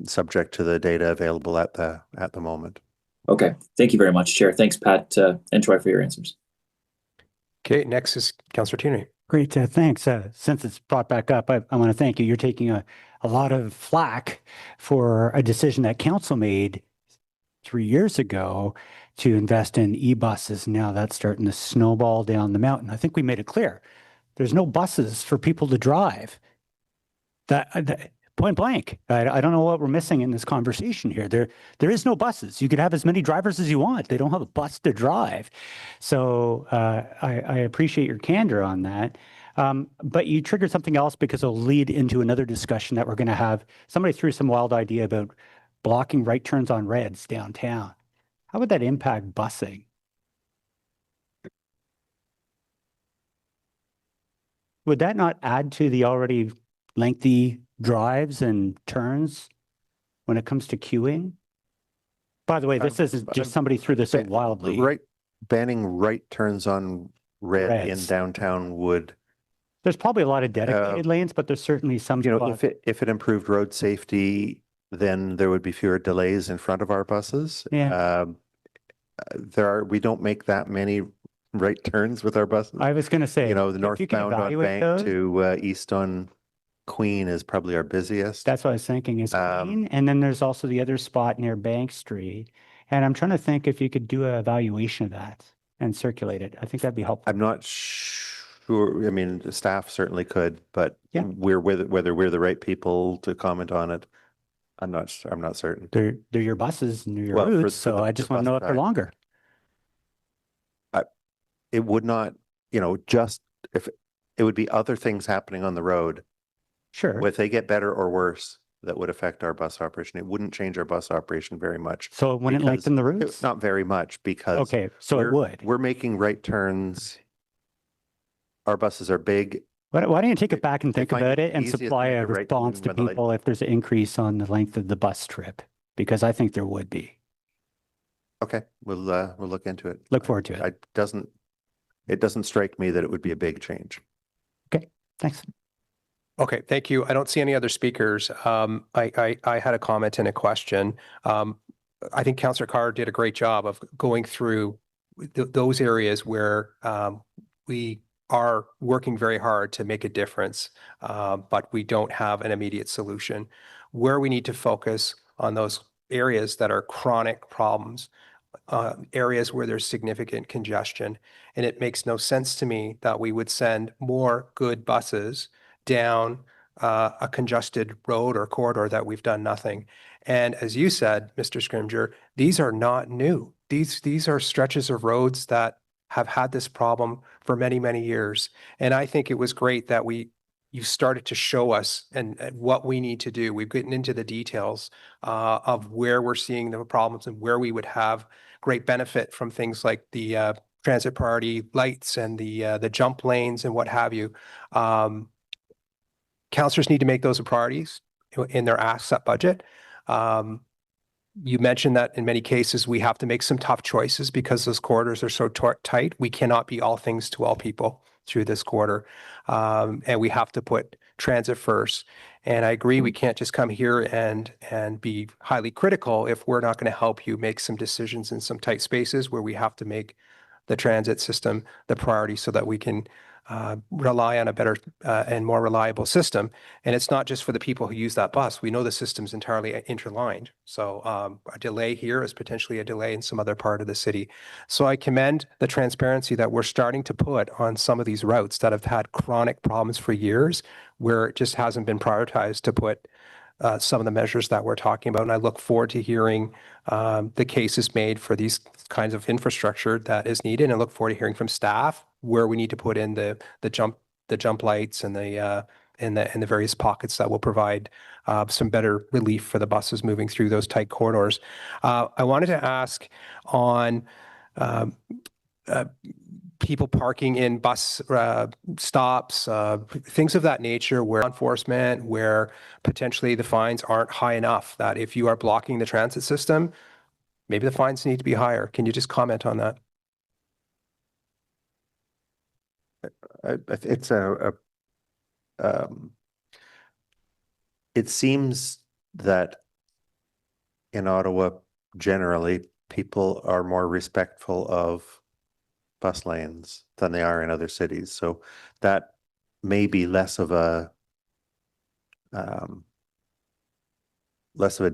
subject to the data available at the moment.
Okay, thank you very much, Chair. Thanks, Pat and Troy, for your answers.
Okay, next is Councillor Tierney.
Great, thanks. Since it's brought back up, I want to thank you. You're taking a lot of flack for a decision that council made 3 years ago to invest in e-buses. Now that's starting to snowball down the mountain. I think we made it clear. There's no buses for people to drive. That point blank. I don't know what we're missing in this conversation here. There is no buses. You could have as many drivers as you want. They don't have a bus to drive. So I appreciate your candor on that. But you triggered something else because it'll lead into another discussion that we're going to have. Somebody threw some wild idea about blocking right turns on reds downtown. How would that impact busing? Would that not add to the already lengthy drives and turns when it comes to queuing? By the way, this isn't just somebody threw this out wildly.
Banning right turns on red in downtown would.
There's probably a lot of dedicated lanes, but there's certainly some.
If it improved road safety, then there would be fewer delays in front of our buses.
Yeah.
We don't make that many right turns with our buses.
I was going to say,
the northbound on Bank to east on Queen is probably our busiest.
That's what I was thinking is Queen. And then there's also the other spot near Bank Street. And I'm trying to think if you could do an evaluation of that and circulate it. I think that'd be helpful.
I'm not sure. I mean, the staff certainly could, but
yeah,
whether we're the right people to comment on it, I'm not certain.
They're your buses and your routes, so I just want to know if they're longer.
It would not, just if it would be other things happening on the road.
Sure.
If they get better or worse, that would affect our bus operation. It wouldn't change our bus operation very much.
So it wouldn't
because-
lengthen the routes?
Not very much, because
Okay, so it would.
we're making right turns. Our buses are big.
Why don't you take it back and
They
think
find
about
it
it and
easiest to
supply
make
a
a right
response
turn
to
when the light-
people if there's an increase on the length of the bus trip? Because I think there would be.
Okay, we'll look into it.
Look forward to it.
It doesn't strike me that it would be a big change.
Okay, thanks.
Okay, thank you. I don't see any other speakers. I had a comment and a question. I think Councillor Carr did a great job of going through those areas where we are working very hard to make a difference, but we don't have an immediate solution. Where we need to focus on those areas that are chronic problems, areas where there's significant congestion. And it makes no sense to me that we would send more good buses down a congested road or corridor that we've done nothing. And as you said, Mr. Scrimger, these are not new. These are stretches of roads that have had this problem for many, many years. And I think it was great that you started to show us and what we need to do. We've gotten into the details of where we're seeing the problems and where we would have great benefit from things like the transit priority lights and the jump lanes and what have you. Councillors need to make those a priorities in their asset budget. You mentioned that in many cases, we have to make some tough choices because those corridors are so tight. We cannot be all things to all people through this quarter. And we have to put transit first. And I agree, we can't just come here and be highly critical if we're not going to help you make some decisions in some tight spaces where we have to make the transit system the priority so that we can rely on a better and more reliable system. And it's not just for the people who use that bus. We know the system's entirely interlined. So a delay here is potentially a delay in some other part of the city. So I commend the transparency that we're starting to put on some of these routes that have had chronic problems for years, where it just hasn't been prioritized to put some of the measures that we're talking about. And I look forward to hearing the cases made for these kinds of infrastructure that is needed, and look forward to hearing from staff where we need to put in the jump lights and the various pockets that will provide some better relief for the buses moving through those tight corridors. I wanted to ask on people parking in bus stops, things of that nature, where enforcement, where potentially the fines aren't high enough, that if you are blocking the transit system, maybe the fines need to be higher. Can you just comment on that?
It's it seems that in Ottawa, generally, people are more respectful of bus lanes than they are in other cities. So that may be less of a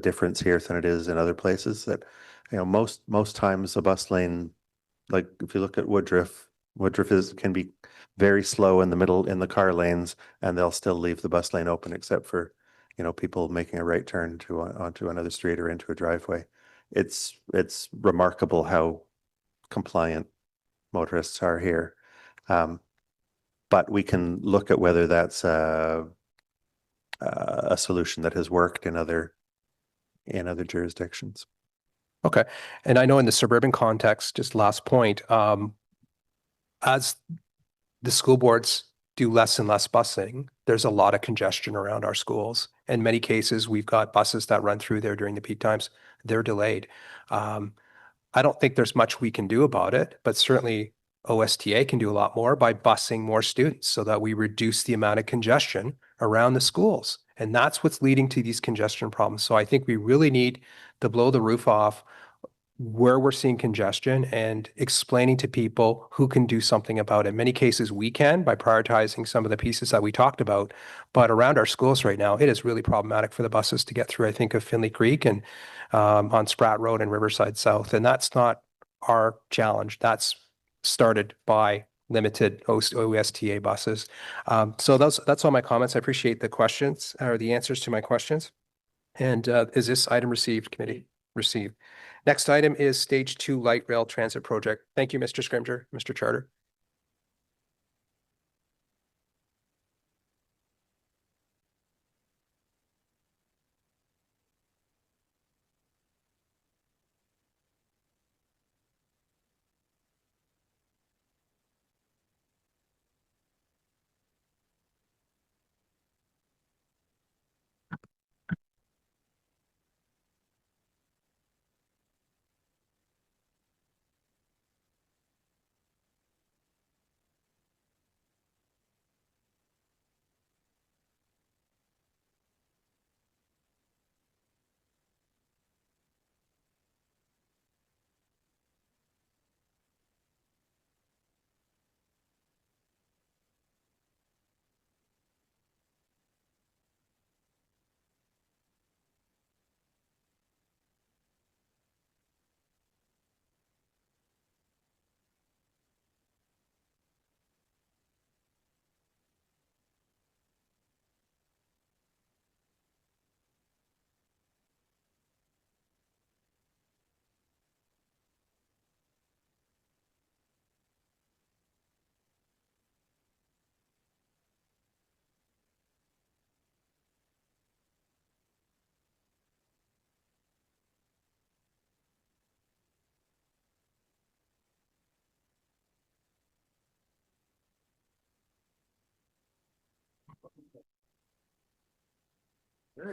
difference here than it is in other places. That, you know, most times a bus lane, like if you look at Woodruff can be very slow in the middle in the car lanes, and they'll still leave the bus lane open, except for, you know, people making a right turn onto another street or into a driveway. It's remarkable how compliant motorists are here. But we can look at whether that's a solution that has worked in other jurisdictions.
Okay. And I know in the suburban context, just last point, as the school boards do less and less busing, there's a lot of congestion around our schools. In many cases, we've got buses that run through there during the peak times. They're delayed. I don't think there's much we can do about it, but certainly OSTA can do a lot more by busing more students so that we reduce the amount of congestion around the schools. And that's what's leading to these congestion problems. So I think we really need to blow the roof off where we're seeing congestion and explaining to people who can do something about it. In many cases, we can by prioritizing some of the pieces that we talked about. But around our schools right now, it is really problematic for the buses to get through. I think of Finley Creek and on Spratt Road and Riverside South. And that's not our challenge. That's started by limited OSTA buses. So that's all my comments. I appreciate the questions or the answers to my questions. And is this item received, committee? Received. Next item is Stage 2 Light Rail Transit Project. Thank you, Mr. Scrimger. Mr. Charter.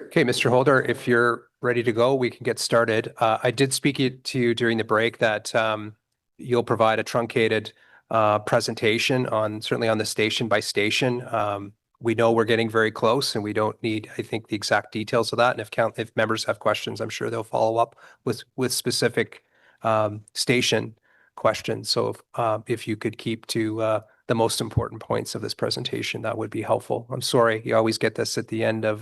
Okay, Mr. Holder, if you're ready to go, we can get started. I did speak to you during the break that you'll provide a truncated presentation on, certainly on the station by station. We know we're getting very close and we don't need, I think, the exact details of that. And if members have questions, I'm sure they'll follow up with specific station questions. So if you could keep to the most important points of this presentation, that would be helpful. I'm sorry, you always get this at the end of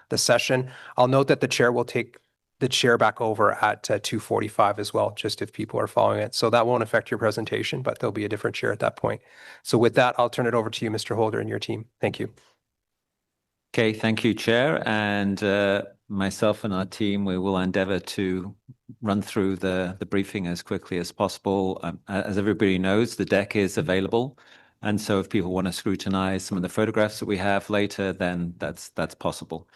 the session. I'll note that the chair will take the chair back over at 2:45 as well, just if people are following it. So that won't affect your presentation, but there'll be a different chair at that point. So with that, I'll turn it over to you, Mr. Holder, and your team. Thank you.
Okay, thank you, Chair. And myself and our team, we will endeavor to run through the briefing as quickly as possible. As everybody knows, the deck is available. And so if people want to scrutinize some of the photographs that we have later, then that's possible.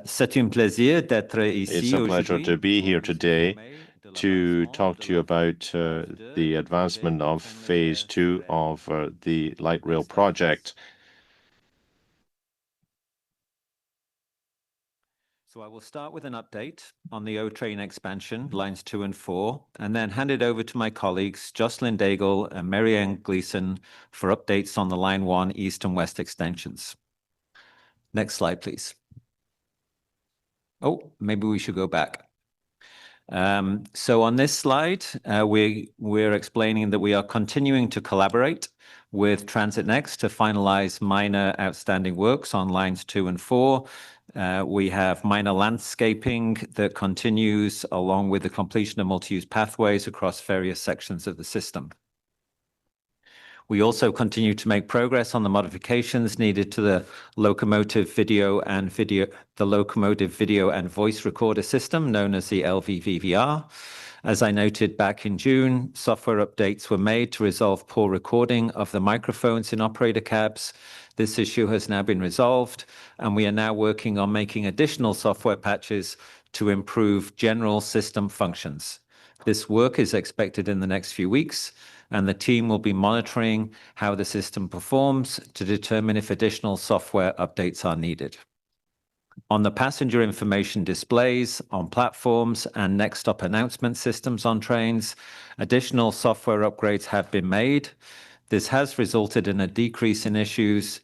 C'est un plaisir d'être ici.
It's a pleasure to be here today to talk to you about the advancement of phase 2 of the light rail project.
So I will start with an update on the O-Train expansion, lines 2 and 4, and then hand it over to my colleagues, Jocelyn Daigle and Mary-Ann Gleeson, for updates on the Line 1 East and West extensions. Next slide, please. Oh, maybe we should go back. So on this slide, we're explaining that we are continuing to collaborate with Transit Next to finalize minor outstanding works on lines 2 and 4. We have minor landscaping that continues along with the completion of multi-use pathways across various sections of the system. We also continue to make progress on the modifications needed to the locomotive video and voice recorder system known as the LVVVR. As I noted back in June, software updates were made to resolve poor recording of the microphones in operator cabs. This issue has now been resolved, and we are now working on making additional software patches to improve general system functions. This work is expected in the next few weeks, and the team will be monitoring how the system performs to determine if additional software updates are needed. On the passenger information displays on platforms and next stop announcement systems on trains, additional software upgrades have been made. This has resulted in a decrease in issues,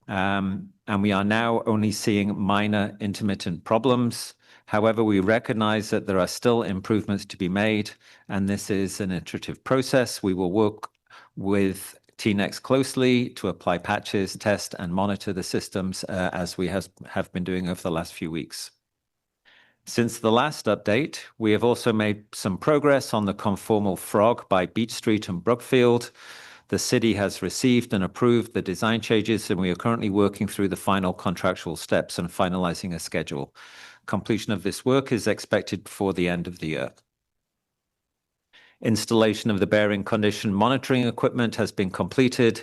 and we are now only seeing minor intermittent problems. However, we recognize that there are still improvements to be made, and this is an iterative process. We will work with TNEX closely to apply patches, test, and monitor the systems as we have been doing over the last few weeks. Since the last update, we have also made some progress on the conformal frog by Beach Street and Brookfield. The city has received and approved the design changes, and we are currently working through the final contractual steps and finalizing a schedule. Completion of this work is expected before the end of the year. Installation of the bearing condition monitoring equipment has been completed.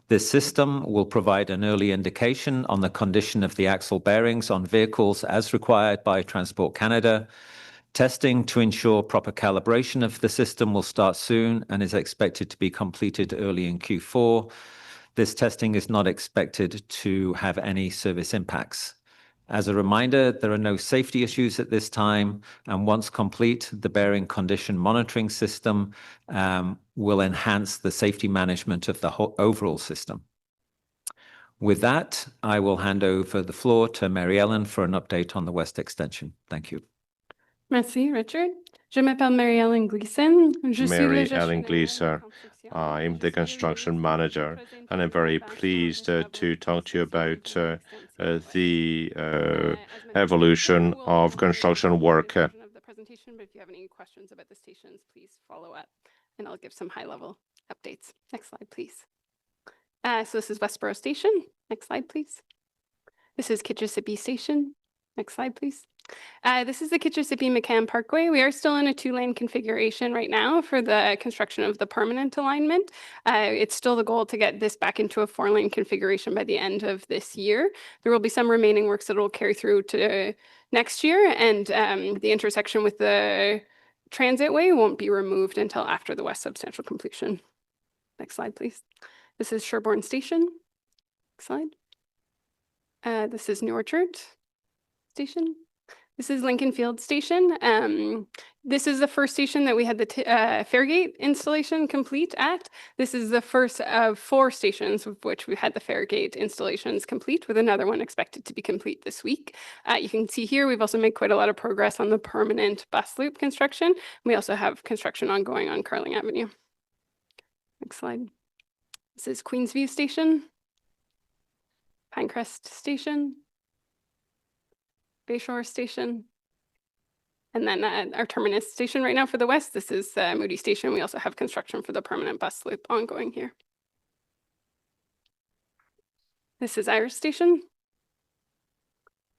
This system will provide an early indication on the condition of the axle bearings on vehicles as required by Transport Canada. Testing to ensure proper calibration of the system will start soon and is expected to be completed early in Q4. This testing is not expected to have any service impacts. As a reminder, there are no safety issues at this time, and once complete, the bearing condition monitoring system will enhance the safety management of the whole overall system. With that, I will hand over the floor to Mary Ellen for an update on the West Extension. Thank you.
Merci, Richard. Je m'appelle Mary-Ellen Gleeson.
Mary-Ellen Gleeson. I'm the construction manager, and I'm very pleased to talk to you about the evolution of construction work.
Of the presentation, but if you have any questions about the stations, please follow up, and I'll give some high-level updates. Next slide, please. So this is Westboro Station. Next slide, please. This is Kitchissippi Station. Next slide, please. This is the Kitchissippi-McCann Parkway. We are still in a 2-lane configuration right now for the construction of the permanent alignment. It's still the goal to get this back into a 4-lane configuration by the end of this year. There will be some remaining works that will carry through to next year, and the intersection with the transitway won't be removed until after the west substantial completion. Next slide, please. This is Sherbourne Station. Next slide. This is New Orchard Station. This is Lincoln Field Station. This is the first station that we had the Fairgate installation complete at. This is the first of 4 stations with which we had the Fairgate installations complete, with another one expected to be complete this week. You can see here we've also made quite a lot of progress on the permanent bus loop construction. We also have construction ongoing on Carling Avenue. Next slide. This is Queensview Station, Pinecrest Station, Bayshore Station, and then our terminus station right now for the west. This is Moody Station. We also have construction for the permanent bus loop ongoing here. This is Iris Station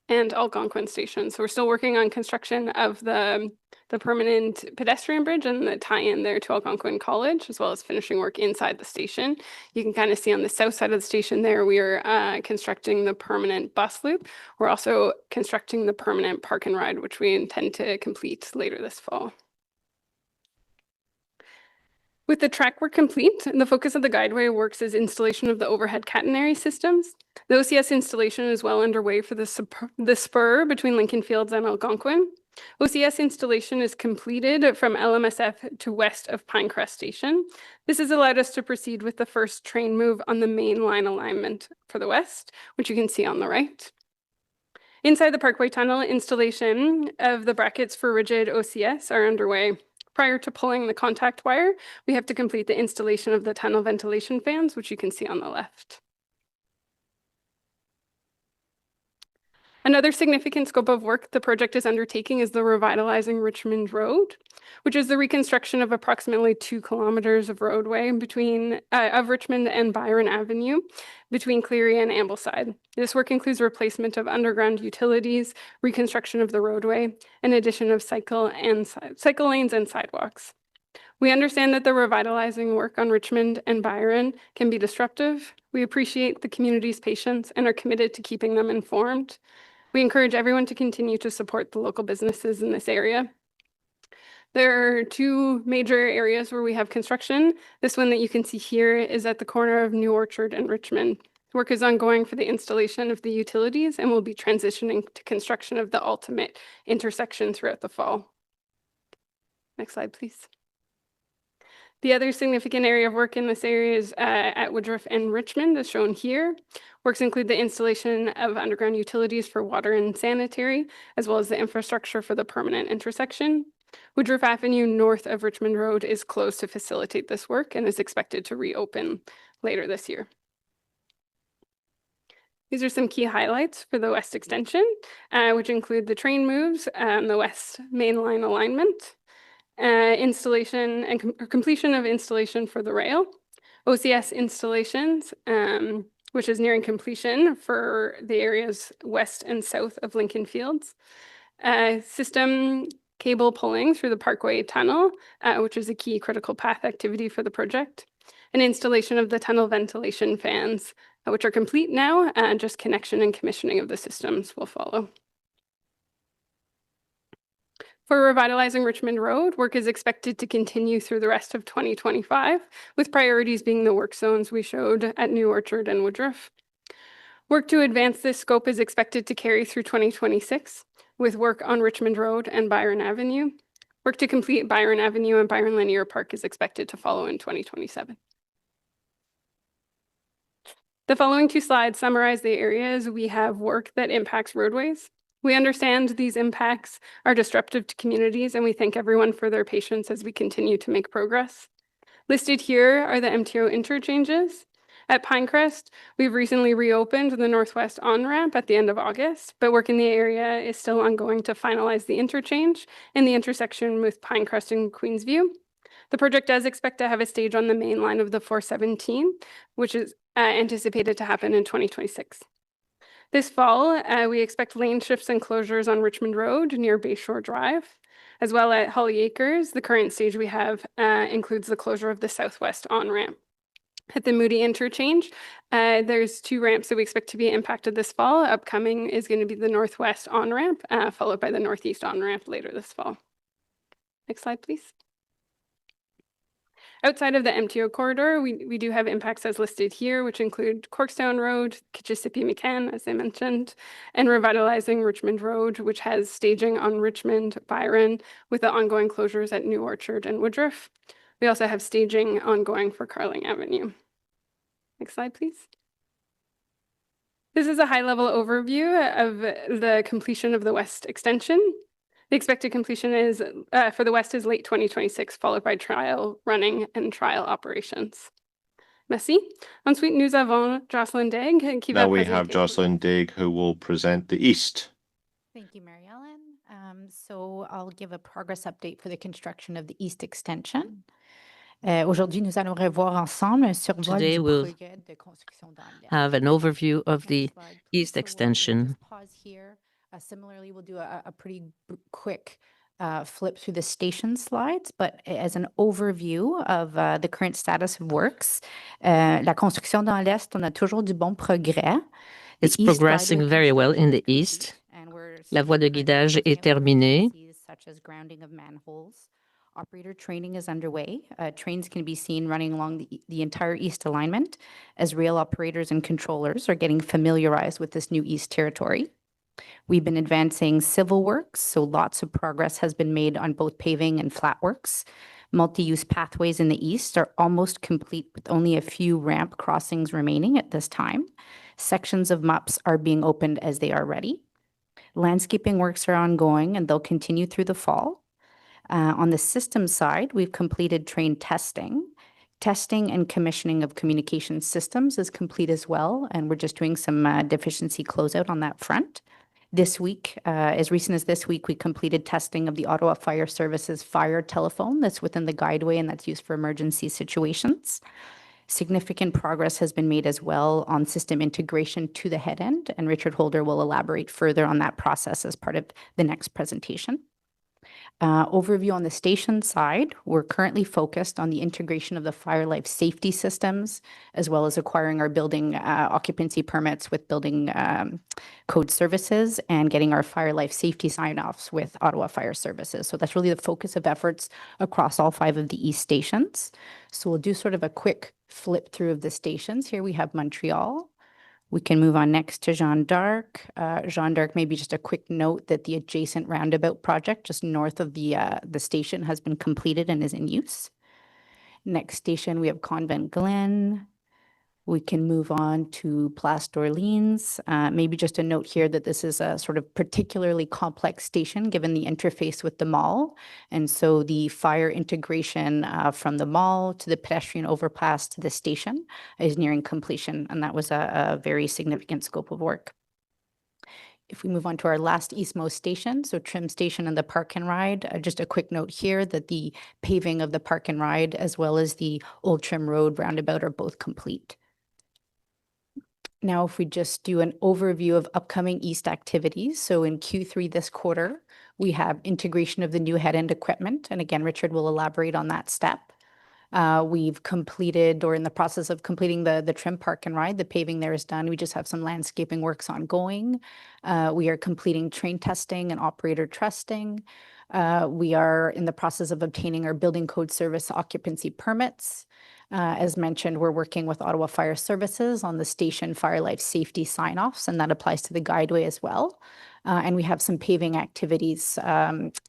and Algonquin Station. So we're still working on construction of the permanent pedestrian bridge and the tie-in there to Algonquin College, as well as finishing work inside the station. You can kind of see on the south side of the station there, we are constructing the permanent bus loop. We're also constructing the permanent park and ride, which we intend to complete later this fall. With the track work complete, the focus of the guideway works is installation of the overhead catenary systems. The OCS installation is well underway for the spur between Lincoln Fields and Algonquin. OCS installation is completed from LMSF to west of Pinecrest Station. This has allowed us to proceed with the first train move on the main line alignment for the west, which you can see on the right. Inside the Parkway Tunnel, installation of the brackets for rigid OCS are underway. Prior to pulling the contact wire, we have to complete the installation of the tunnel ventilation fans, which you can see on the left. Another significant scope of work the project is undertaking is the Revitalizing Richmond Road, which is the reconstruction of approximately 2 kilometers of roadway between of Richmond and Byron Avenue between Cleary and Ambleside. This work includes replacement of underground utilities, reconstruction of the roadway, and addition of cycle lanes and sidewalks. We understand that the revitalizing work on Richmond and Byron can be disruptive. We appreciate the community's patience and are committed to keeping them informed. We encourage everyone to continue to support the local businesses in this area. There are 2 major areas where we have construction. This one that you can see here is at the corner of New Orchard and Richmond. Work is ongoing for the installation of the utilities and will be transitioning to construction of the ultimate intersection throughout the fall. Next slide, please. The other significant area of work in this area is at Woodruff and Richmond, as shown here. Works include the installation of underground utilities for water and sanitary, as well as the infrastructure for the permanent intersection. Woodruff Avenue north of Richmond Road is closed to facilitate this work and is expected to reopen later this year. These are some key highlights for the West Extension, which include the train moves, the West Main Line alignment, installation and completion of installation for the rail, OCS installations, which is nearing completion for the areas west and south of Lincoln Fields, system cable pulling through the Parkway Tunnel, which is a key critical path activity for the project, and installation of the tunnel ventilation fans, which are complete now, and just connection and commissioning of the systems will follow. For Revitalizing Richmond Road, work is expected to continue through the rest of 2025, with priorities being the work zones we showed at New Orchard and Woodruff. Work to advance this scope is expected to carry through 2026, with work on Richmond Road and Byron Avenue. Work to complete Byron Avenue and Byron Linear Park is expected to follow in 2027. The following 2 slides summarize the areas we have work that impacts roadways. We understand these impacts are disruptive to communities, and we thank everyone for their patience as we continue to make progress. Listed here are the MTO interchanges. At Pinecrest, we've recently reopened the northwest on-ramp at the end of August, but work in the area is still ongoing to finalize the interchange and the intersection with Pinecrest and Queensview. The project does expect to have a stage on the main line of the 417, which is anticipated to happen in 2026. This fall, we expect lane shifts and closures on Richmond Road near Bayshore Drive, as well at Holly Acres. The current stage we have includes the closure of the southwest on-ramp. At the Moody interchange, there's 2 ramps that we expect to be impacted this fall. Upcoming is going to be the northwest on-ramp, followed by the northeast on-ramp later this fall. Next slide, please. Outside of the MTO corridor, we do have impacts as listed here, which include Corkstown Road, Kitchissippi-McCann, as I mentioned, and revitalizing Richmond Road, which has staging on Richmond, Byron, with the ongoing closures at New Orchard and Woodruff. We also have staging ongoing for Carling Avenue. Next slide, please. This is a high-level overview of the completion of the West extension. The expected completion is for the West is late 2026, followed by trial running and trial operations. Merci. Ensuite, nous avons Jocelyn Degg qui va
Now we have
présenter-
Jocelyn Digg who will present the East.
Thank you, Mary Ellen. So I'll give a progress update for the construction of the East Extension. Aujourd'hui, nous allons revoir ensemble un survol
Today
du
we'll
projet de construction dans l'Est.
have an overview of the
Next slide, please.
East
So we'll
Extension.
just pause here. Similarly, we'll do a pretty quick flip through the station slides, but as an overview of the current status of works, la construction dans l'Est, on a toujours du bon progrès.
It's
The East
progressing
Rider
very well in the
construction is
east.
complete, and we're
La voie de
currently
guidage
finishing
est
up work
terminée.
activities such as grounding of manholes. Operator training is underway. Trains can be seen running along the entire east alignment as rail operators and controllers are getting familiarized with this new east territory. We've been advancing civil works, so lots of progress has been made on both paving and flat works. Multi-use pathways in the east are almost complete with only a few ramp crossings remaining at this time. Sections of MUPs are being opened as they are ready. Landscaping works are ongoing and they'll continue through the fall. On the system side, we've completed train testing. Testing and commissioning of communication systems is complete as well, and we're just doing some deficiency closeout on that front. This week, as recent as this week, we completed testing of the Ottawa Fire Services fire telephone that's within the guideway and that's used for emergency situations. Significant progress has been made as well on system integration to the head end, and Richard Holder will elaborate further on that process as part of the next presentation. Overview on the station side, we're currently focused on the integration of the fire life safety systems, as well as acquiring our building occupancy permits with building code services and getting our fire life safety sign-offs with Ottawa Fire Services. So that's really the focus of efforts across all 5 of the East stations. So we'll do sort of a quick flip through of the stations. Here we have Montreal. We can move on next to Jeanne d'Arc. Jeanne d'Arc, maybe just a quick note that the adjacent roundabout project just north of the station has been completed and is in use. Next station, we have Convent Glen. We can move on to Place d'Orleans. Maybe just a note here that this is a sort of particularly complex station given the interface with the mall. And so the fire integration from the mall to the pedestrian overpass to the station is nearing completion. And that was a very significant scope of work. If we move on to our last eastmost station, so Trim Station and the Park and Ride, just a quick note here that the paving of the Park and Ride as well as the Old Trim Road roundabout are both complete. Now, if we just do an overview of upcoming East activities. So in Q3 this quarter, we have integration of the new head end equipment. And again, Richard will elaborate on that step. We've completed or in the process of completing the Trim Park and Ride. The paving there is done. We just have some landscaping works ongoing. We are completing train testing and operator trusting. We are in the process of obtaining our building code service occupancy permits. As mentioned, we're working with Ottawa Fire Services on the station fire life safety sign-offs, and that applies to the guideway as well. And we have some paving activities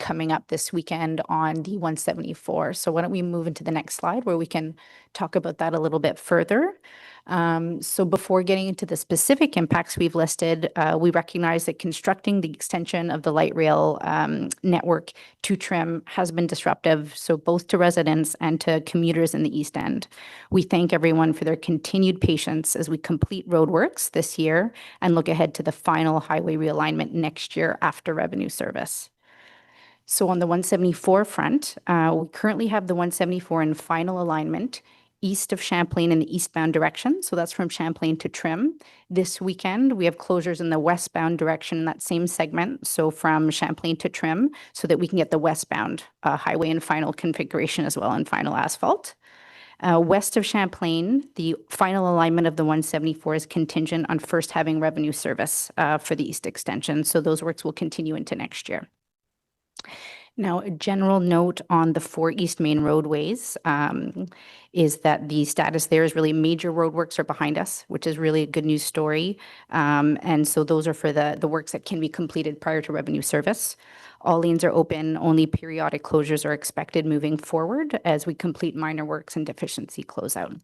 coming up this weekend on the 174. So why don't we move into the next slide where we can talk about that a little bit further. So before getting into the specific impacts we've listed, we recognize that constructing the extension of the light rail network to Trim has been disruptive, so both to residents and to commuters in the East End. We thank everyone for their continued patience as we complete roadworks this year and look ahead to the final highway realignment next year after revenue service. So on the 174 front, we currently have the 174 in final alignment east of Champlain in the eastbound direction. So that's from Champlain to Trim. This weekend, we have closures in the westbound direction in that same segment. So from Champlain to Trim, so that we can get the westbound highway in final configuration as well and final asphalt. West of Champlain, the final alignment of the 174 is contingent on first having revenue service for the East Extension. So those works will continue into next year. Now, a general note on the 4 East Main roadways is that the status there is really major roadworks are behind us, which is really a good news story. And so those are for the works that can be completed prior to revenue service. All lanes are open, only periodic closures are expected moving forward as we complete minor works and deficiency closeout.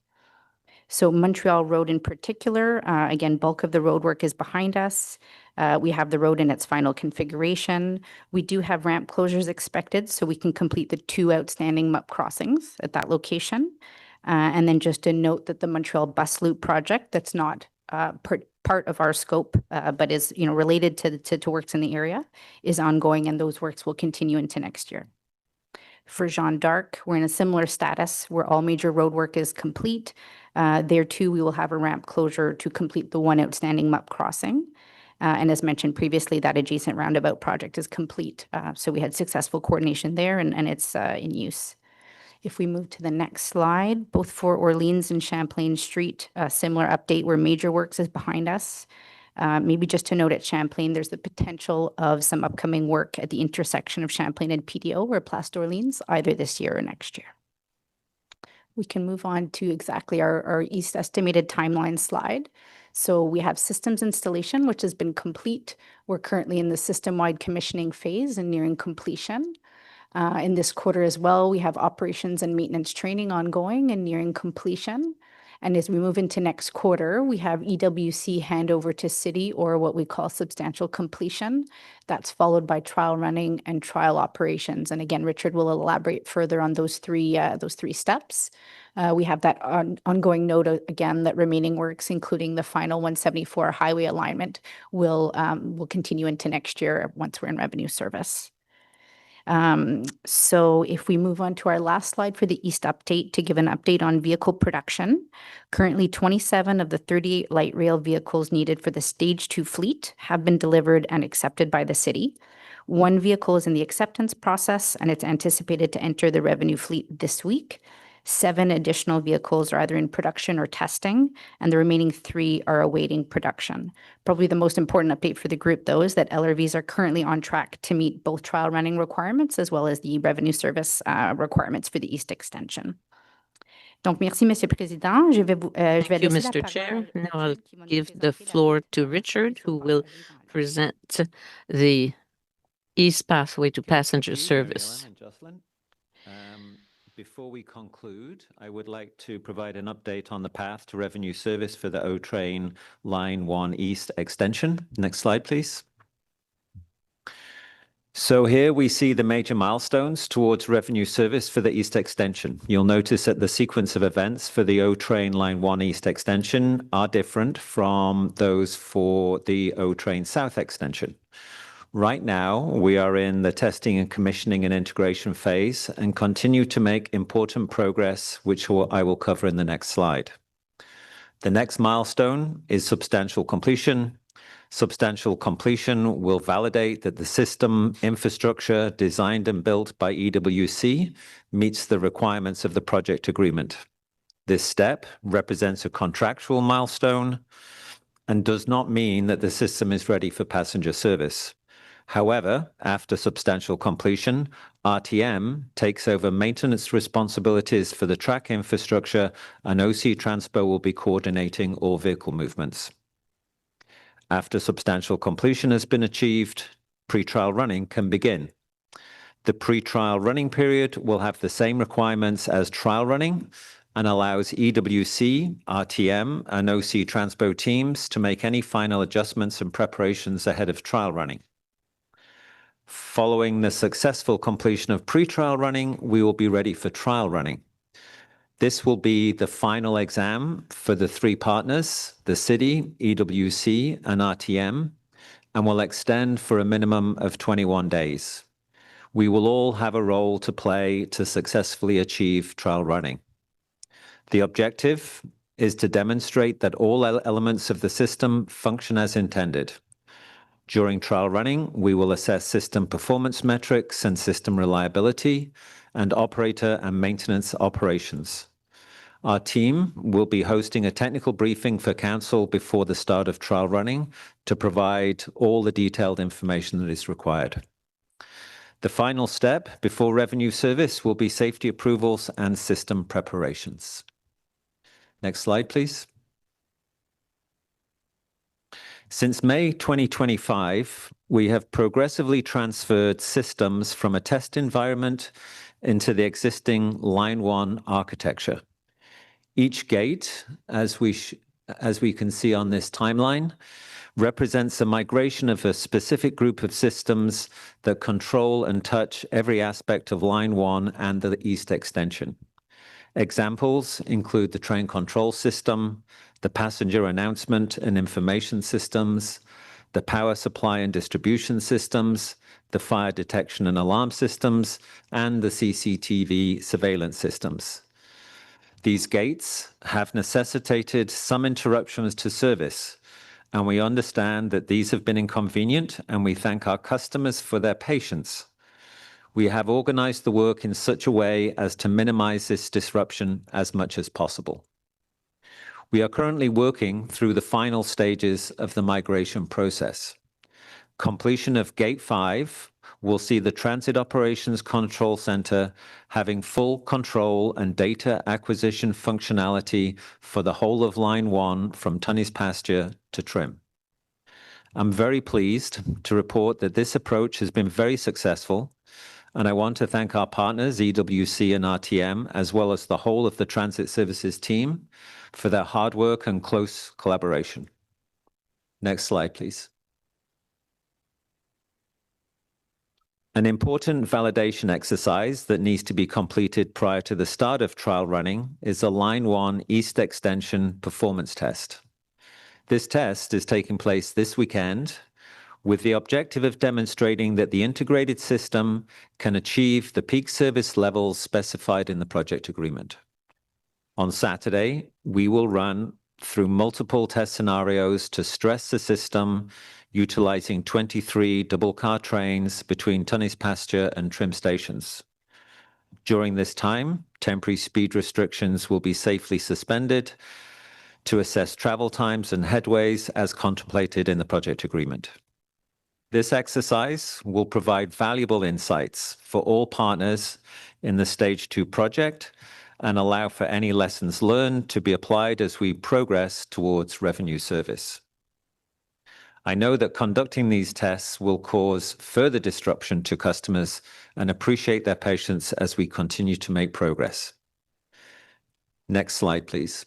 So Montreal Road in particular, again, bulk of the road work is behind us. We have the road in its final configuration. We do have ramp closures expected, so we can complete the 2 outstanding MUP crossings at that location. And then just to note that the Montreal Bus Loop project, that's not part of our scope, but is related to works in the area, is ongoing, and those works will continue into next year. For Jeanne d'Arc, we're in a similar status where all major road work is complete. There too, we will have a ramp closure to complete the 1 outstanding MUP crossing. And as mentioned previously, that adjacent roundabout project is complete. So we had successful coordination there, and it's in use. If we move to the next slide, both for Orleans and Champlain Street, a similar update where major works is behind us. Maybe just to note at Champlain, there's the potential of some upcoming work at the intersection of Champlain and PDO or Place d'Orleans, either this year or next year. We can move on to exactly our East estimated timeline slide. So we have systems installation, which has been complete. We're currently in the system-wide commissioning phase and nearing completion. In this quarter as well, we have operations and maintenance training ongoing and nearing completion. And as we move into next quarter, we have EWC handover to city, or what we call substantial completion. That's followed by trial running and trial operations. And again, Richard will elaborate further on those three steps. We have that ongoing note again that remaining works, including the final 174 highway alignment, will continue into next year once we're in revenue service. So if we move on to our last slide for the East update, to give an update on vehicle production. Currently, 27 of the 38 light rail vehicles needed for the Stage 2 fleet have been delivered and accepted by the city. 1 vehicle is in the acceptance process, and it's anticipated to enter the revenue fleet this week. 7 additional vehicles are either in production or testing, and the remaining 3 are awaiting production. Probably the most important update for the group, though, is that LRVs are currently on track to meet both trial running requirements as well as the revenue service requirements for the East Extension. Donc, merci, Monsieur le Président.
Thank you, Mr. Chair. Now I'll give the floor to Richard, who will present the East Pathway to Passenger Service.
Before we conclude, I would like to provide an update on the path to revenue service for the O-Train Line 1 East extension. Next slide, please. So here we see the major milestones towards revenue service for the East extension. You'll notice that the sequence of events for the O-Train Line 1 East extension are different from those for the O-Train South extension. Right now, we are in the testing and commissioning and integration phase and continue to make important progress, which I will cover in the next slide. The next milestone is substantial completion. Substantial completion will validate that the system infrastructure designed and built by EWC meets the requirements of the project agreement. This step represents a contractual milestone and does not mean that the system is ready for passenger service. However, after substantial completion, RTM takes over maintenance responsibilities for the track infrastructure, and OC Transpo will be coordinating all vehicle movements. After substantial completion has been achieved, pre-trial running can begin. The pre-trial running period will have the same requirements as trial running and allows EWC, RTM, and OC Transpo teams to make any final adjustments and preparations ahead of trial running. Following the successful completion of pre-trial running, we will be ready for trial running. This will be the final exam for the 3 partners, the city, EWC, and RTM, and will extend for a minimum of 21 days. We will all have a role to play to successfully achieve trial running. The objective is to demonstrate that all elements of the system function as intended. During trial running, we will assess system performance metrics and system reliability and operator and maintenance operations. Our team will be hosting a technical briefing for council before the start of trial running to provide all the detailed information that is required. The final step before revenue service will be safety approvals and system preparations. Next slide, please. Since May 2025, we have progressively transferred systems from a test environment into the existing Line 1 architecture. Each gate, as we can see on this timeline, represents a migration of a specific group of systems that control and touch every aspect of Line 1 and the East Extension. Examples include the train control system, the passenger announcement and information systems, the power supply and distribution systems, the fire detection and alarm systems, and the CCTV surveillance systems. These gates have necessitated some interruptions to service, and we understand that these have been inconvenient, and we thank our customers for their patience. We have organized the work in such a way as to minimize this disruption as much as possible. We are currently working through the final stages of the migration process. Completion of Gate 5 will see the Transit Operations Control Center having full control and data acquisition functionality for the whole of Line 1 from Tunney's Pasture to Trim. I'm very pleased to report that this approach has been very successful, and I want to thank our partners, EWC and RTM, as well as the whole of the Transit Services team for their hard work and close collaboration. Next slide, please. An important validation exercise that needs to be completed prior to the start of trial running is a Line 1 East Extension performance test. This test is taking place this weekend with the objective of demonstrating that the integrated system can achieve the peak service levels specified in the project agreement. On Saturday, we will run through multiple test scenarios to stress the system utilizing 23 double-car trains between Tunney's Pasture and Trim stations. During this time, temporary speed restrictions will be safely suspended to assess travel times and headways as contemplated in the project agreement. This exercise will provide valuable insights for all partners in the Stage 2 project and allow for any lessons learned to be applied as we progress towards revenue service. I know that conducting these tests will cause further disruption to customers and appreciate their patience as we continue to make progress. Next slide, please.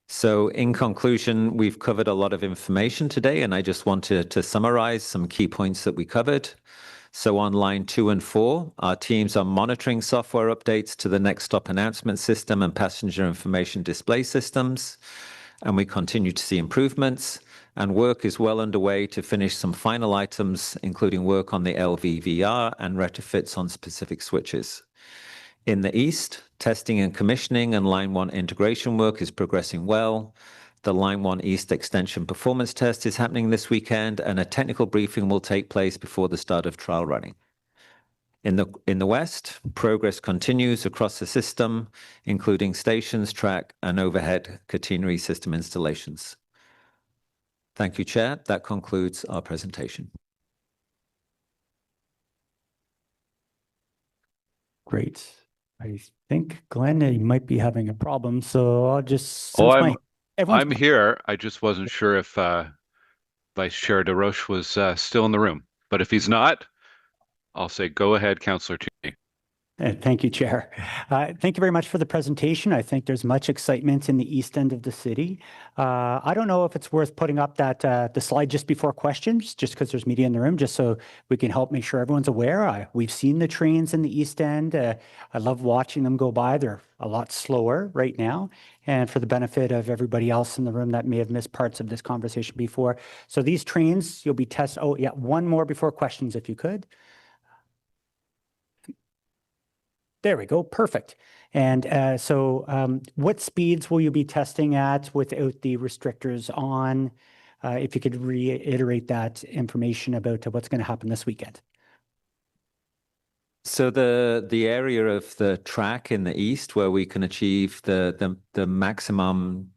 So in conclusion, we've covered a lot of information today, and I just wanted to summarize some key points that we covered. So on line 2 and 4, our teams are monitoring software updates to the next stop announcement system and passenger information display systems, and we continue to see improvements, and work is well underway to finish some final items, including work on the LVVR and retrofits on specific switches. In the East, testing and commissioning and Line 1 integration work is progressing well. The Line 1 East Extension performance test is happening this weekend, and a technical briefing will take place before the start of trial running. In the West, progress continues across the system, including stations, track, and overhead catenary system installations. Thank you, Chair. That concludes our presentation.
Great. I think, Glenn, you might be having a problem, so I'll just...
I'm here. I just wasn't sure if Vice Chair DeRoche was still in the room. But if he's not, I'll say go ahead, Councillor Toomey.
Thank you, Chair. Thank you very much for the presentation. I think there's much excitement in the east end of the city. I don't know if it's worth putting up that the slide just before questions, just because there's media in the room, just so we can help make sure everyone's aware. We've seen the trains in the east end. I love watching them go by. They're a lot slower right now. And for the benefit of everybody else in the room that may have missed parts of this conversation before. So these trains, you'll be tested. Oh, yeah, one more before questions, if you could. There we go. Perfect. And so what speeds will you be testing at without the restrictors on? If you could reiterate that information about what's going to happen this weekend.
So the area of the track in the east where we can achieve the maximum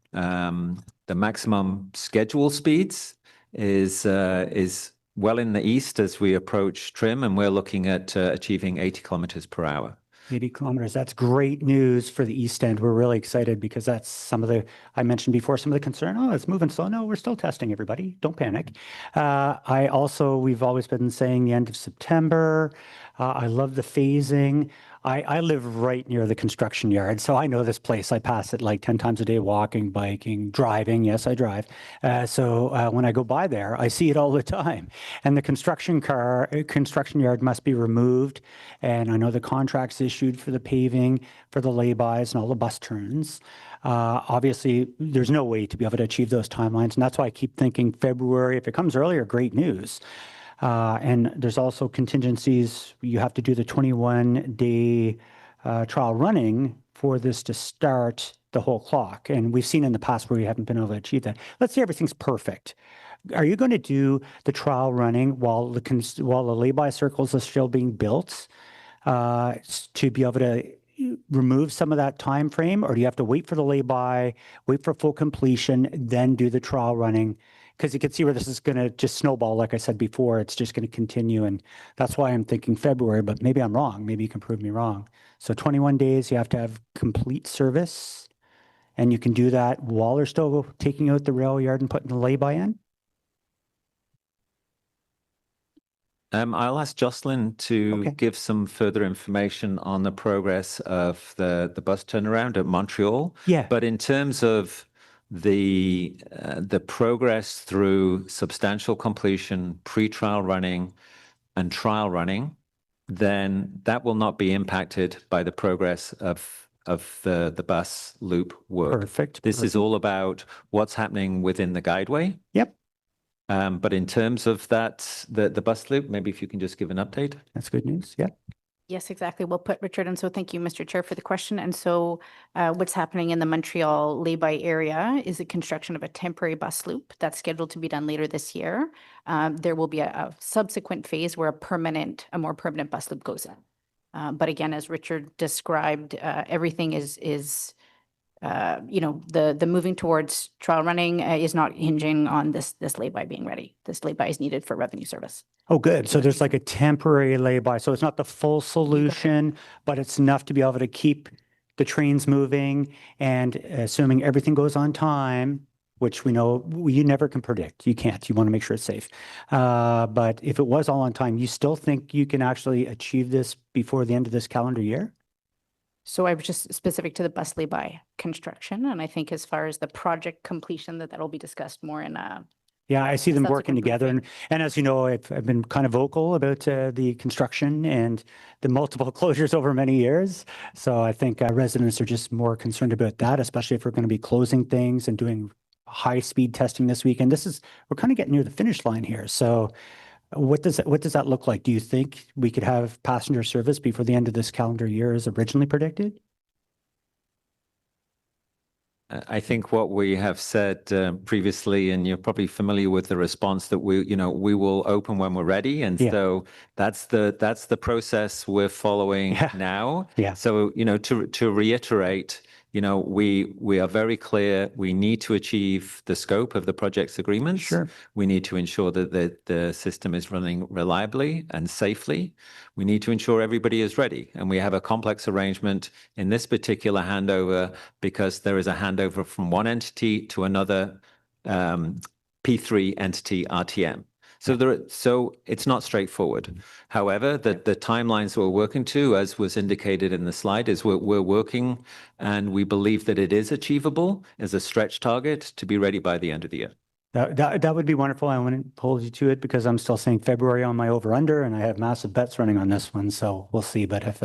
schedule speeds is well in the east as we approach trim, and we're looking at achieving 80 kilometers per hour.
80 kilometers. That's great news for the East End. We're really excited because that's some of the, I mentioned before, some of the concern. Oh, it's moving slow. No, we're still testing, everybody. Don't panic. We've always been saying the end of September. I love the phasing. I live right near the construction yard, so I know this place. I pass it like 10 times a day, walking, biking, driving. Yes, I drive. So when I go by there, I see it all the time. And the construction yard must be removed. And I know the contract's issued for the paving, for the lay-bys and all the bus turns. Obviously, there's no way to be able to achieve those timelines. And that's why I keep thinking February. If it comes earlier, great news. And there's also contingencies. You have to do the 21-day trial running for this to start the whole clock. And we've seen in the past where we haven't been able to achieve that. Let's say everything's perfect. Are you going to do the trial running while the lay-by circles are still being built to be able to remove some of that time frame? Or do you have to wait for the lay-by, wait for full completion, then do the trial running? Because you can see where this is going to just snowball. Like I said before, it's just going to continue. And that's why I'm thinking February, but maybe I'm wrong. Maybe you can prove me wrong. So 21 days, you have to have complete service. And you can do that while they're still taking out the rail yard and putting the lay-by in?
I'll ask Jocelyn to give some further information on the progress of the bus turnaround at Montreal.
Yeah.
But in terms of the progress through substantial completion, pre-trial running, and trial running, then that will not be impacted by the progress of the bus loop work.
Perfect.
This is all about what's happening within the guideway.
Yep.
But in terms of that, the bus loop, maybe if you can just give an update.
That's good news. Yeah.
Yes, exactly. Well put, Richard. And so thank you, Mr. Chair, for the question. And so what's happening in the Montreal lay-by area is the construction of a temporary bus loop that's scheduled to be done later this year. There will be a subsequent phase where a more permanent bus loop goes in. But again, as Richard described, everything is the moving towards trial running is not hinging on this lay-by being ready. This lay-by is needed for revenue service.
Oh, good. So there's like a temporary lay-by. So it's not the full solution, but it's enough to be able to keep the trains moving. And assuming everything goes on time, which we know you never can predict. You can't. You want to make sure it's safe. But if it was all on time, you still think you can actually achieve this before the end of this calendar year?
So I was just specific to the bus lay-by construction. And I think as far as the project completion, that'll be discussed more in
Yeah, I see them working together. And as you know, I've been kind of vocal about the construction and the multiple closures over many years. So I think residents are just more concerned about that, especially if we're going to be closing things and doing high-speed testing this weekend. We're kind of getting near the finish line here. So what does that look like? Do you think we could have passenger service before the end of this calendar year as originally predicted?
I think what we have said previously, and you're probably familiar with the response that we will open when we're ready, and so that's the process we're following now.
Yeah.
So to reiterate, we are very clear. We need to achieve the scope of the project's agreements.
Sure.
We need to ensure that the system is running reliably and safely. We need to ensure everybody is ready. And we have a complex arrangement in this particular handover because there is a handover from one entity to another P3 entity RTM. So it's not straightforward. However, the timelines we're working to, as was indicated in the slide, is we're working, and we believe that it is achievable as a stretch target to be ready by the end of the year.
That would be wonderful. I wouldn't hold you to it because I'm still saying February on my over/under, and I have massive bets running on this one. So we'll see. But if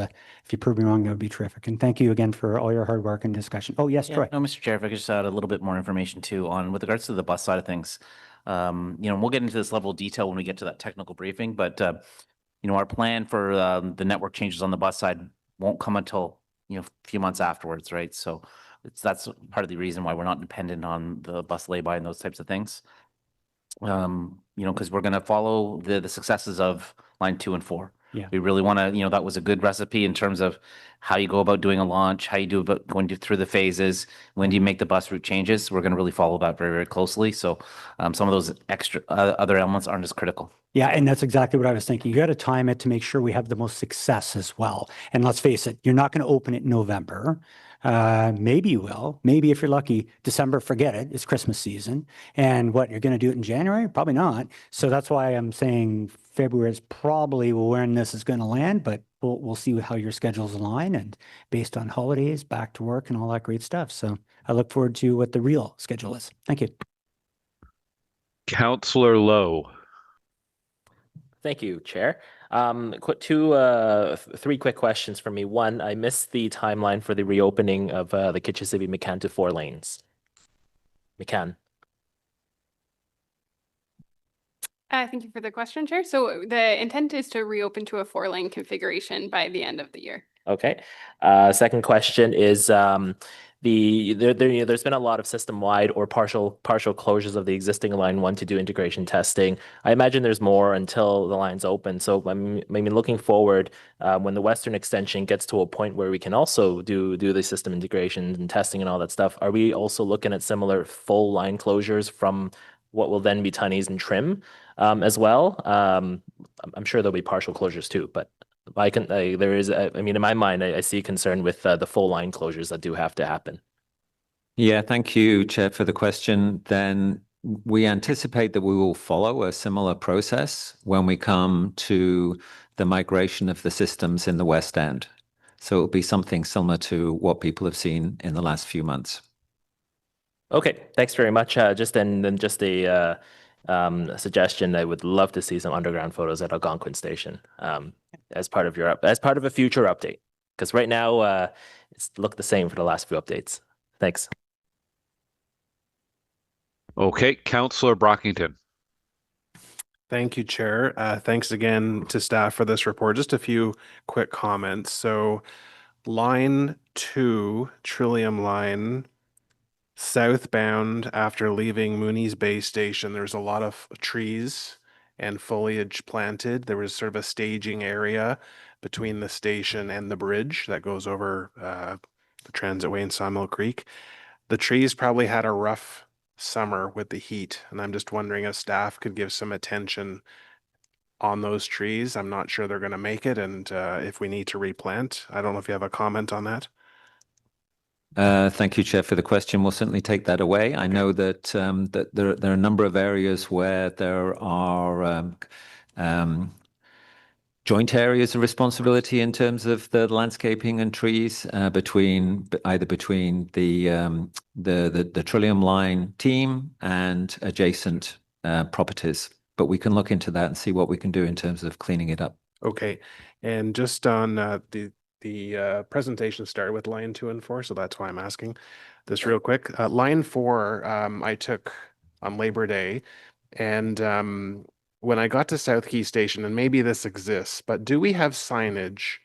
you prove me wrong, that would be terrific. And thank you again for all your hard work and discussion. Oh yes, Troy.
No, Mr. Chair, if I could just add a little bit more information too on with regards to the bus side of things. We'll get into this level of detail when we get to that technical briefing, but our plan for the network changes on the bus side won't come until a few months afterwards, right? So that's part of the reason why we're not dependent on the bus lay-by and those types of things. Because we're going to follow the successes of line 2 and 4.
Yeah.
We really want to, that was a good recipe in terms of how you go about doing a launch, how you do about going through the phases, when do you make the bus route changes. We're going to really follow that very, very closely. So some of those extra other elements aren't as critical.
Yeah, and that's exactly what I was thinking. You got to time it to make sure we have the most success as well. And let's face it, you're not going to open it in November. Maybe you will. Maybe if you're lucky, December, forget it. It's Christmas season. And what, you're going to do it in January? Probably not. So that's why I'm saying February is probably when this is going to land, but we'll see how your schedules align and based on holidays, back to work and all that great stuff. So I look forward to what the real schedule is. Thank you.
Councillor Lowe.
Thank you, Chair. Three quick questions for me. One, I missed the timeline for the reopening of the Kitchissippi-McCann to 4 lanes. McCann.
Thank you for the question, Chair. So the intent is to reopen to a 4-lane configuration by the end of the year.
Okay. Second question is there's been a lot of system-wide or partial closures of the existing line 1 to do integration testing. I imagine there's more until the line's open. So I mean, looking forward, when the Western extension gets to a point where we can also do the system integration and testing and all that stuff, are we also looking at similar full line closures from what will then be Tunney's and Trim as well? I'm sure there'll be partial closures too, but in my mind, I see concern with the full line closures that do have to happen.
Yeah, thank you, Chair, for the question. Then we anticipate that we will follow a similar process when we come to the migration of the systems in the West End. So it'll be something similar to what people have seen in the last few months.
Okay, thanks very much. Just a suggestion. I would love to see some underground photos at Algonquin Station as part of a future update. Because right now it's looked the same for the last few updates. Thanks.
Okay, Councillor Brockington.
Thank you, Chair. Thanks again to staff for this report. Just a few quick comments. So line 2, Trillium line, southbound after leaving Mooney's Bay Station, there's a lot of trees and foliage planted. There was sort of a staging area between the station and the bridge that goes over the transitway in Sawmill Creek. The trees probably had a rough summer with the heat, and I'm just wondering if staff could give some attention on those trees. I'm not sure they're going to make it, and if we need to replant. I don't know if you have a comment on that.
Thank you, Chair, for the question. We'll certainly take that away. I know that that there are a number of areas where there are joint areas of responsibility in terms of the landscaping and trees between the Trillium Line team and adjacent properties. But we can look into that and see what we can do in terms of cleaning it up.
Okay, and just on the presentation started with line 2 and 4, so that's why I'm asking this real quick. Line 4, I took on Labor Day, and when I got to South Key Station, and maybe this exists, but do we have signage,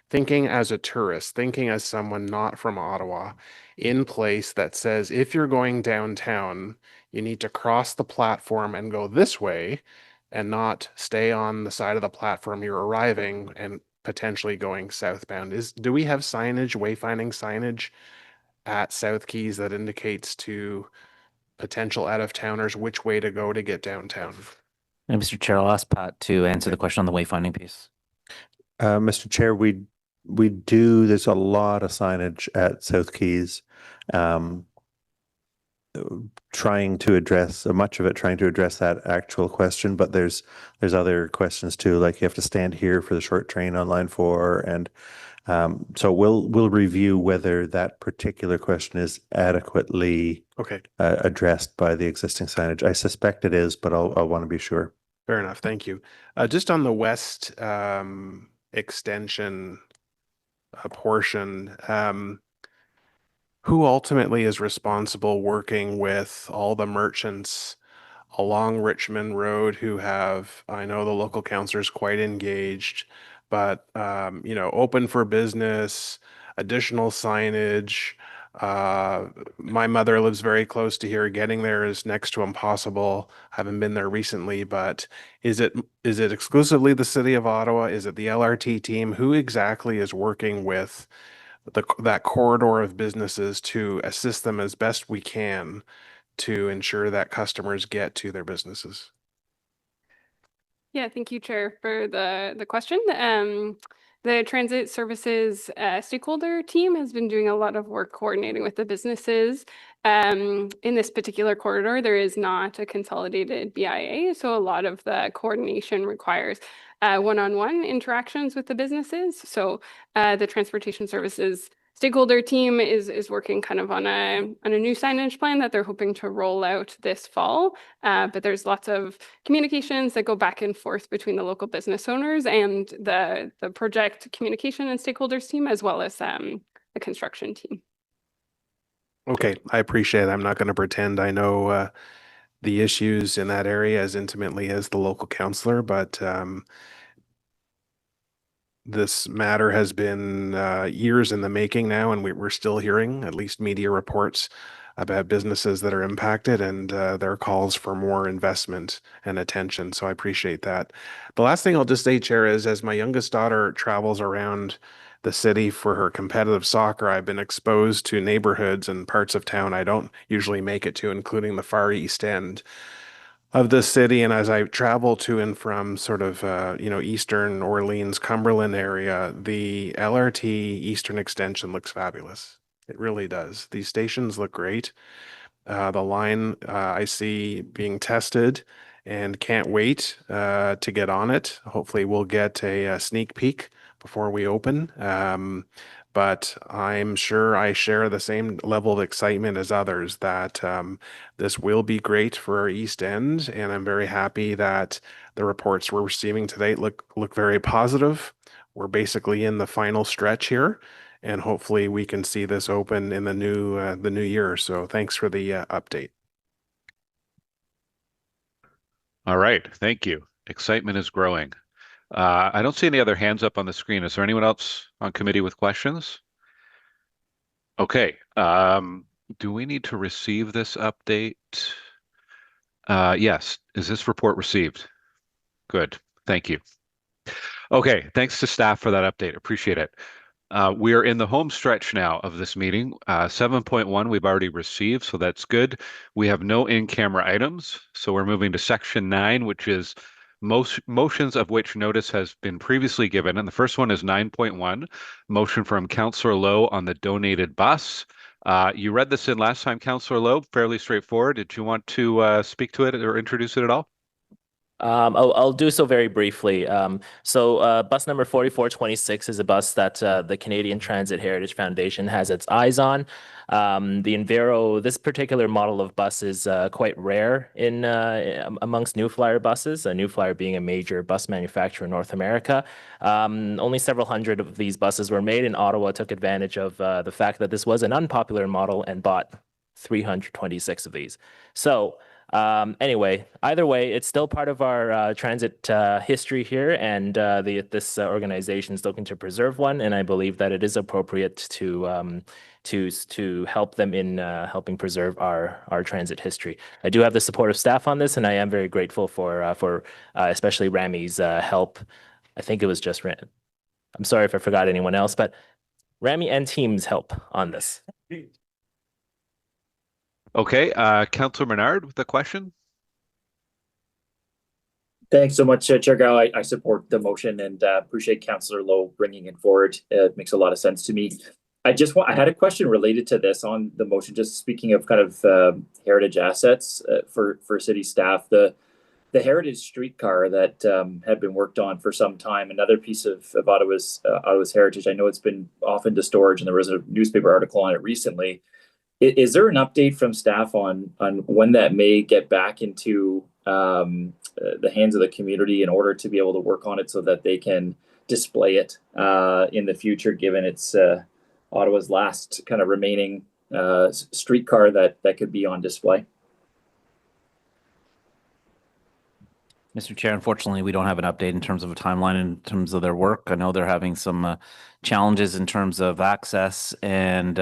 thinking as a tourist, thinking as someone not from Ottawa, in place that says if you're going downtown, you need to cross the platform and go this way and not stay on the side of the platform you're arriving and potentially going southbound? Do we have signage, wayfinding signage at South Keys that indicates to potential out-of-towners which way to go to get downtown?
And Mr. Chair, I'll ask Pat to answer the question on the wayfinding piece.
Mr. Chair, we do, there's a lot of signage at South Keys, trying to address that actual question, but there's other questions too, like you have to stand here for the short train on line 4, and so we'll review whether that particular question is adequately addressed by the existing signage. I suspect it is, but I'll want to be sure.
Fair enough, thank you. Just on the west extension portion, who ultimately is responsible working with all the merchants along Richmond Road who have, I know the local councillor is quite engaged, but open for business, additional signage, My mother lives very close to here. Getting there is next to impossible. I haven't been there recently, but is it exclusively the city of Ottawa? Is it the LRT team? Who exactly is working with that corridor of businesses to assist them as best we can to ensure that customers get to their businesses?
Yeah, thank you, Chair, for the question. The transit services stakeholder team has been doing a lot of work coordinating with the businesses. In this particular corridor, there is not a consolidated BIA, so a lot of the coordination requires one-on-one interactions with the businesses. So the transportation services stakeholder team is working kind of on a new signage plan that they're hoping to roll out this fall. But there's lots of communications that go back and forth between the local business owners and the project communication and stakeholders team, as well as the construction team.
Okay, I appreciate it. I'm not going to pretend I know the issues in that area as intimately as the local councillor, but this matter has been years in the making now, and we're still hearing at least media reports about businesses that are impacted and their calls for more investment and attention. So I appreciate that. The last thing I'll just say, Chair, is as my youngest daughter travels around the city for her competitive soccer, I've been exposed to neighborhoods and parts of town I don't usually make it to, including the Far East End of the city. And as I travel to and from sort of, Eastern Orleans, Cumberland area, the LRT Eastern Extension looks fabulous. It really does. These stations look great. The line I see being tested and can't wait to get on it. Hopefully we'll get a sneak peek before we open. But I'm sure I share the same level of excitement as others that this will be great for our East End, and I'm very happy that the reports we're receiving today look very positive. We're basically in the final stretch here, and hopefully we can see this open in the new year. So thanks for the update.
All right, thank you. Excitement is growing. I don't see any other hands up on the screen. Is there anyone else on committee with questions? Okay, do we need to receive this update? Yes, is this report received? Good, thank you. Okay, thanks to staff for that update, appreciate it. We are in the home stretch now of this meeting. 7.1 we've already received, so that's good. We have no in-camera items, so we're moving to section 9, which is motions of which notice has been previously given. And the first one is 9.1, motion from Councillor Lowe on the donated bus. You read this in last time, Councillor Lowe, fairly straightforward. Did you want to speak to it or introduce it at all?
I'll do so very briefly. So bus number 4426 is a bus that the Canadian Transit Heritage Foundation has its eyes on. The Enviro, this particular model of bus is quite rare in amongst New Flyer buses, New Flyer being a major bus manufacturer in North America. Only several hundred of these buses were made, and Ottawa took advantage of the fact that this was an unpopular model and bought 326 of these. So anyway, either way, it's still part of our transit history here, and this organization is looking to preserve one, and I believe that it is appropriate to help them in helping preserve our transit history. I do have the support of staff on this, and I am very grateful for especially Rami's help. I think it was just Ram. I'm sorry if I forgot anyone else, but Rami and team's help on this.
Okay, Councillor Menard with the question.
Thanks so much, Chair Gao. I support the motion and appreciate Councillor Lowe bringing it forward. It makes a lot of sense to me. I had a question related to this on the motion, just speaking of kind of heritage assets for city staff. The heritage streetcar that had been worked on for some time, another piece of Ottawa's heritage. I know it's been off into storage, and there was a newspaper article on it recently. Is there an update from staff on when that may get back into the hands of the community in order to be able to work on it so that they can display it in the future, given it's Ottawa's last kind of remaining streetcar that could be on display?
Mr. Chair, unfortunately, we don't have an update in terms of a timeline in terms of their work. I know they're having some challenges in terms of access and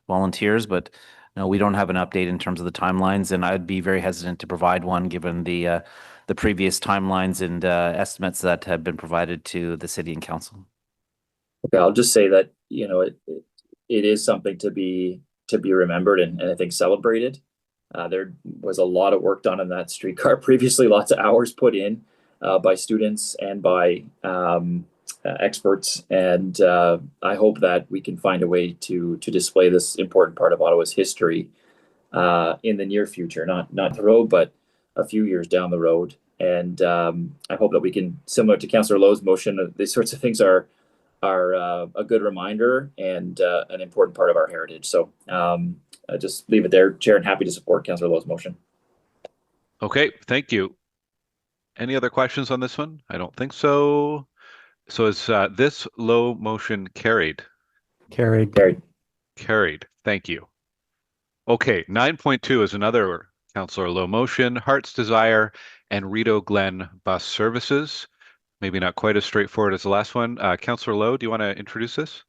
volunteers, but no, we don't have an update in terms of the timelines, and I'd be very hesitant to provide one given the previous timelines and estimates that have been provided to the city and council.
Okay, I'll just say that, you know, it is something to be remembered and I think celebrated. There was a lot of work done on that streetcar previously, lots of hours put in by students and by experts. And I hope that we can find a way to display this important part of Ottawa's history in the near future, not the road, but a few years down the road. And I hope that we can, similar to Councillor Lowe's motion, these sorts of things are a good reminder and an important part of our heritage. So I just leave it there, Chair, and happy to support Councillor Lowe's motion.
Okay, thank you. Any other questions on this one? I don't think so. So is this Lowe motion carried?
Carried.
Carried. Thank you. Okay, 9.2 is another Councillor Lowe motion, Heart's Desire and Rideau Glen bus services. Maybe not quite as straightforward as the last one. Councillor Lowe, do you want to introduce this?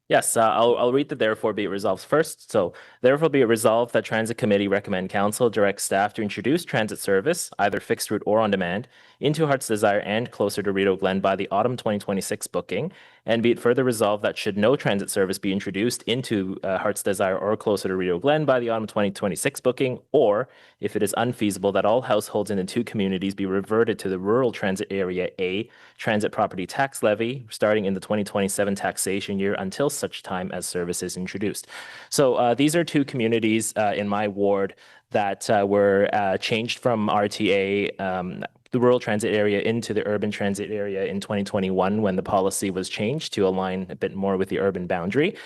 Yes, I'll read the therefore be it resolved first. So therefore be it resolved that Transit Committee recommend Council direct staff to introduce transit service, either fixed route or on demand, into Heart's Desire and closer to Rideau Glen by the autumn 2026 booking. And be it further resolved that should no transit service be introduced into Heart's Desire or closer to Rideau Glen by the autumn 2026 booking, or if it is unfeasible, that all households in the two communities be reverted to the Rural Transit Area A transit property tax levy starting in the 2027 taxation year until such time as service is introduced. So these are two communities in my ward that were changed from RTA, the rural transit area, into the urban transit area in 2021 when the policy was changed to align a bit more with the urban boundary.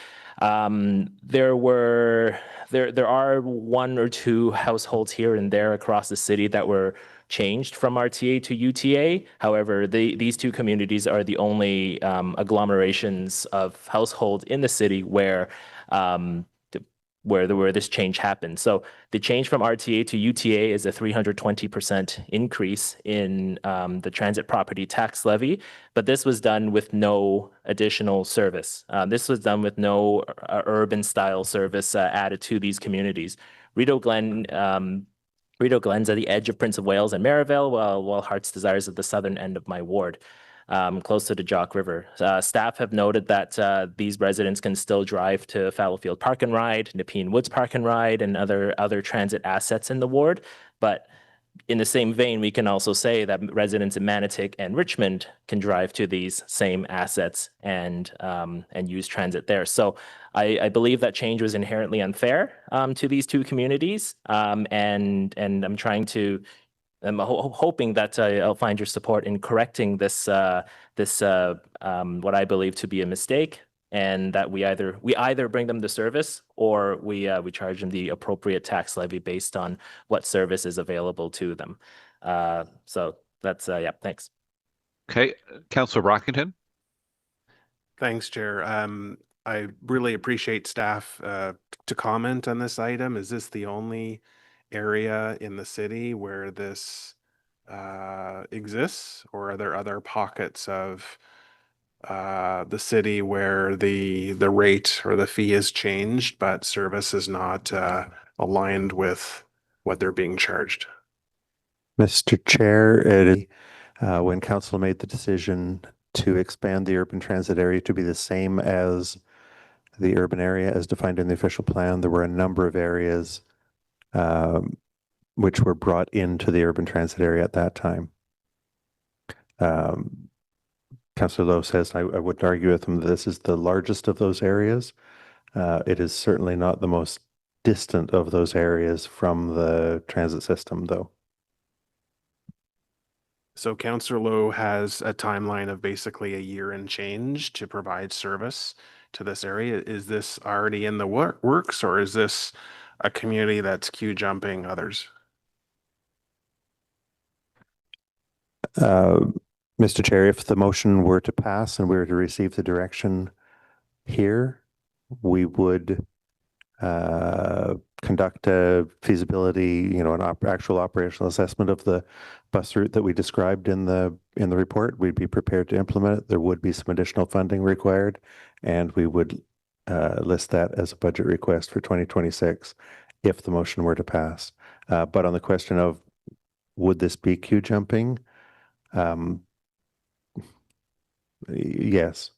There are one or two households here and there across the city that were changed from RTA to UTA. However, these two communities are the only agglomerations of households in the city where this change happened. So the change from RTA to UTA is a 320% increase in the transit property tax levy, but this was done with no additional service. This was done with no urban style service added to these communities. Rideau Glen's at the edge of Prince of Wales and Maryvale, while Heart's Desire is at the southern end of my ward, close to the Jock River. Staff have noted that these residents can still drive to Fallowfield Park and Ride, Nepean Woods Park and Ride, and other transit assets in the ward. But in the same vein, we can also say that residents in Manotick and Richmond can drive to these same assets and use transit there. So I believe that change was inherently unfair to these two communities, and I'm trying to. I'm hoping that I'll find your support in correcting this what I believe to be a mistake, and that we either bring them the service or we charge them the appropriate tax levy based on what service is available to them. So that's yeah. Thanks.
Okay, Councillor Brockington.
Thanks, Chair. I really appreciate staff to comment on this item. Is this the only area in the city where this exists, or are there other pockets of the city where the rate or the fee is changed, but service is not aligned with what they're being charged?
Mr. Chair, when council made the decision to expand the urban transit area to be the same as the urban area as defined in the official plan, there were a number of areas which were brought into the urban transit area at that time. Councillor Lowe says, I wouldn't argue with him that this is the largest of those areas. It is certainly not the most distant of those areas from the transit system, though.
So Councillor Lowe has a timeline of basically a year and change to provide service to this area. Is this already in the works, or is this a community that's queue jumping others?
Mr. Chair, if the motion were to pass and we were to receive the direction here, we would conduct a feasibility, an actual operational assessment of the bus route that we described in the report. We'd be prepared to implement it. There would be some additional funding required, and we would list that as a budget request for 2026 if the motion were to pass. But on the question of would this be queue jumping? Yes.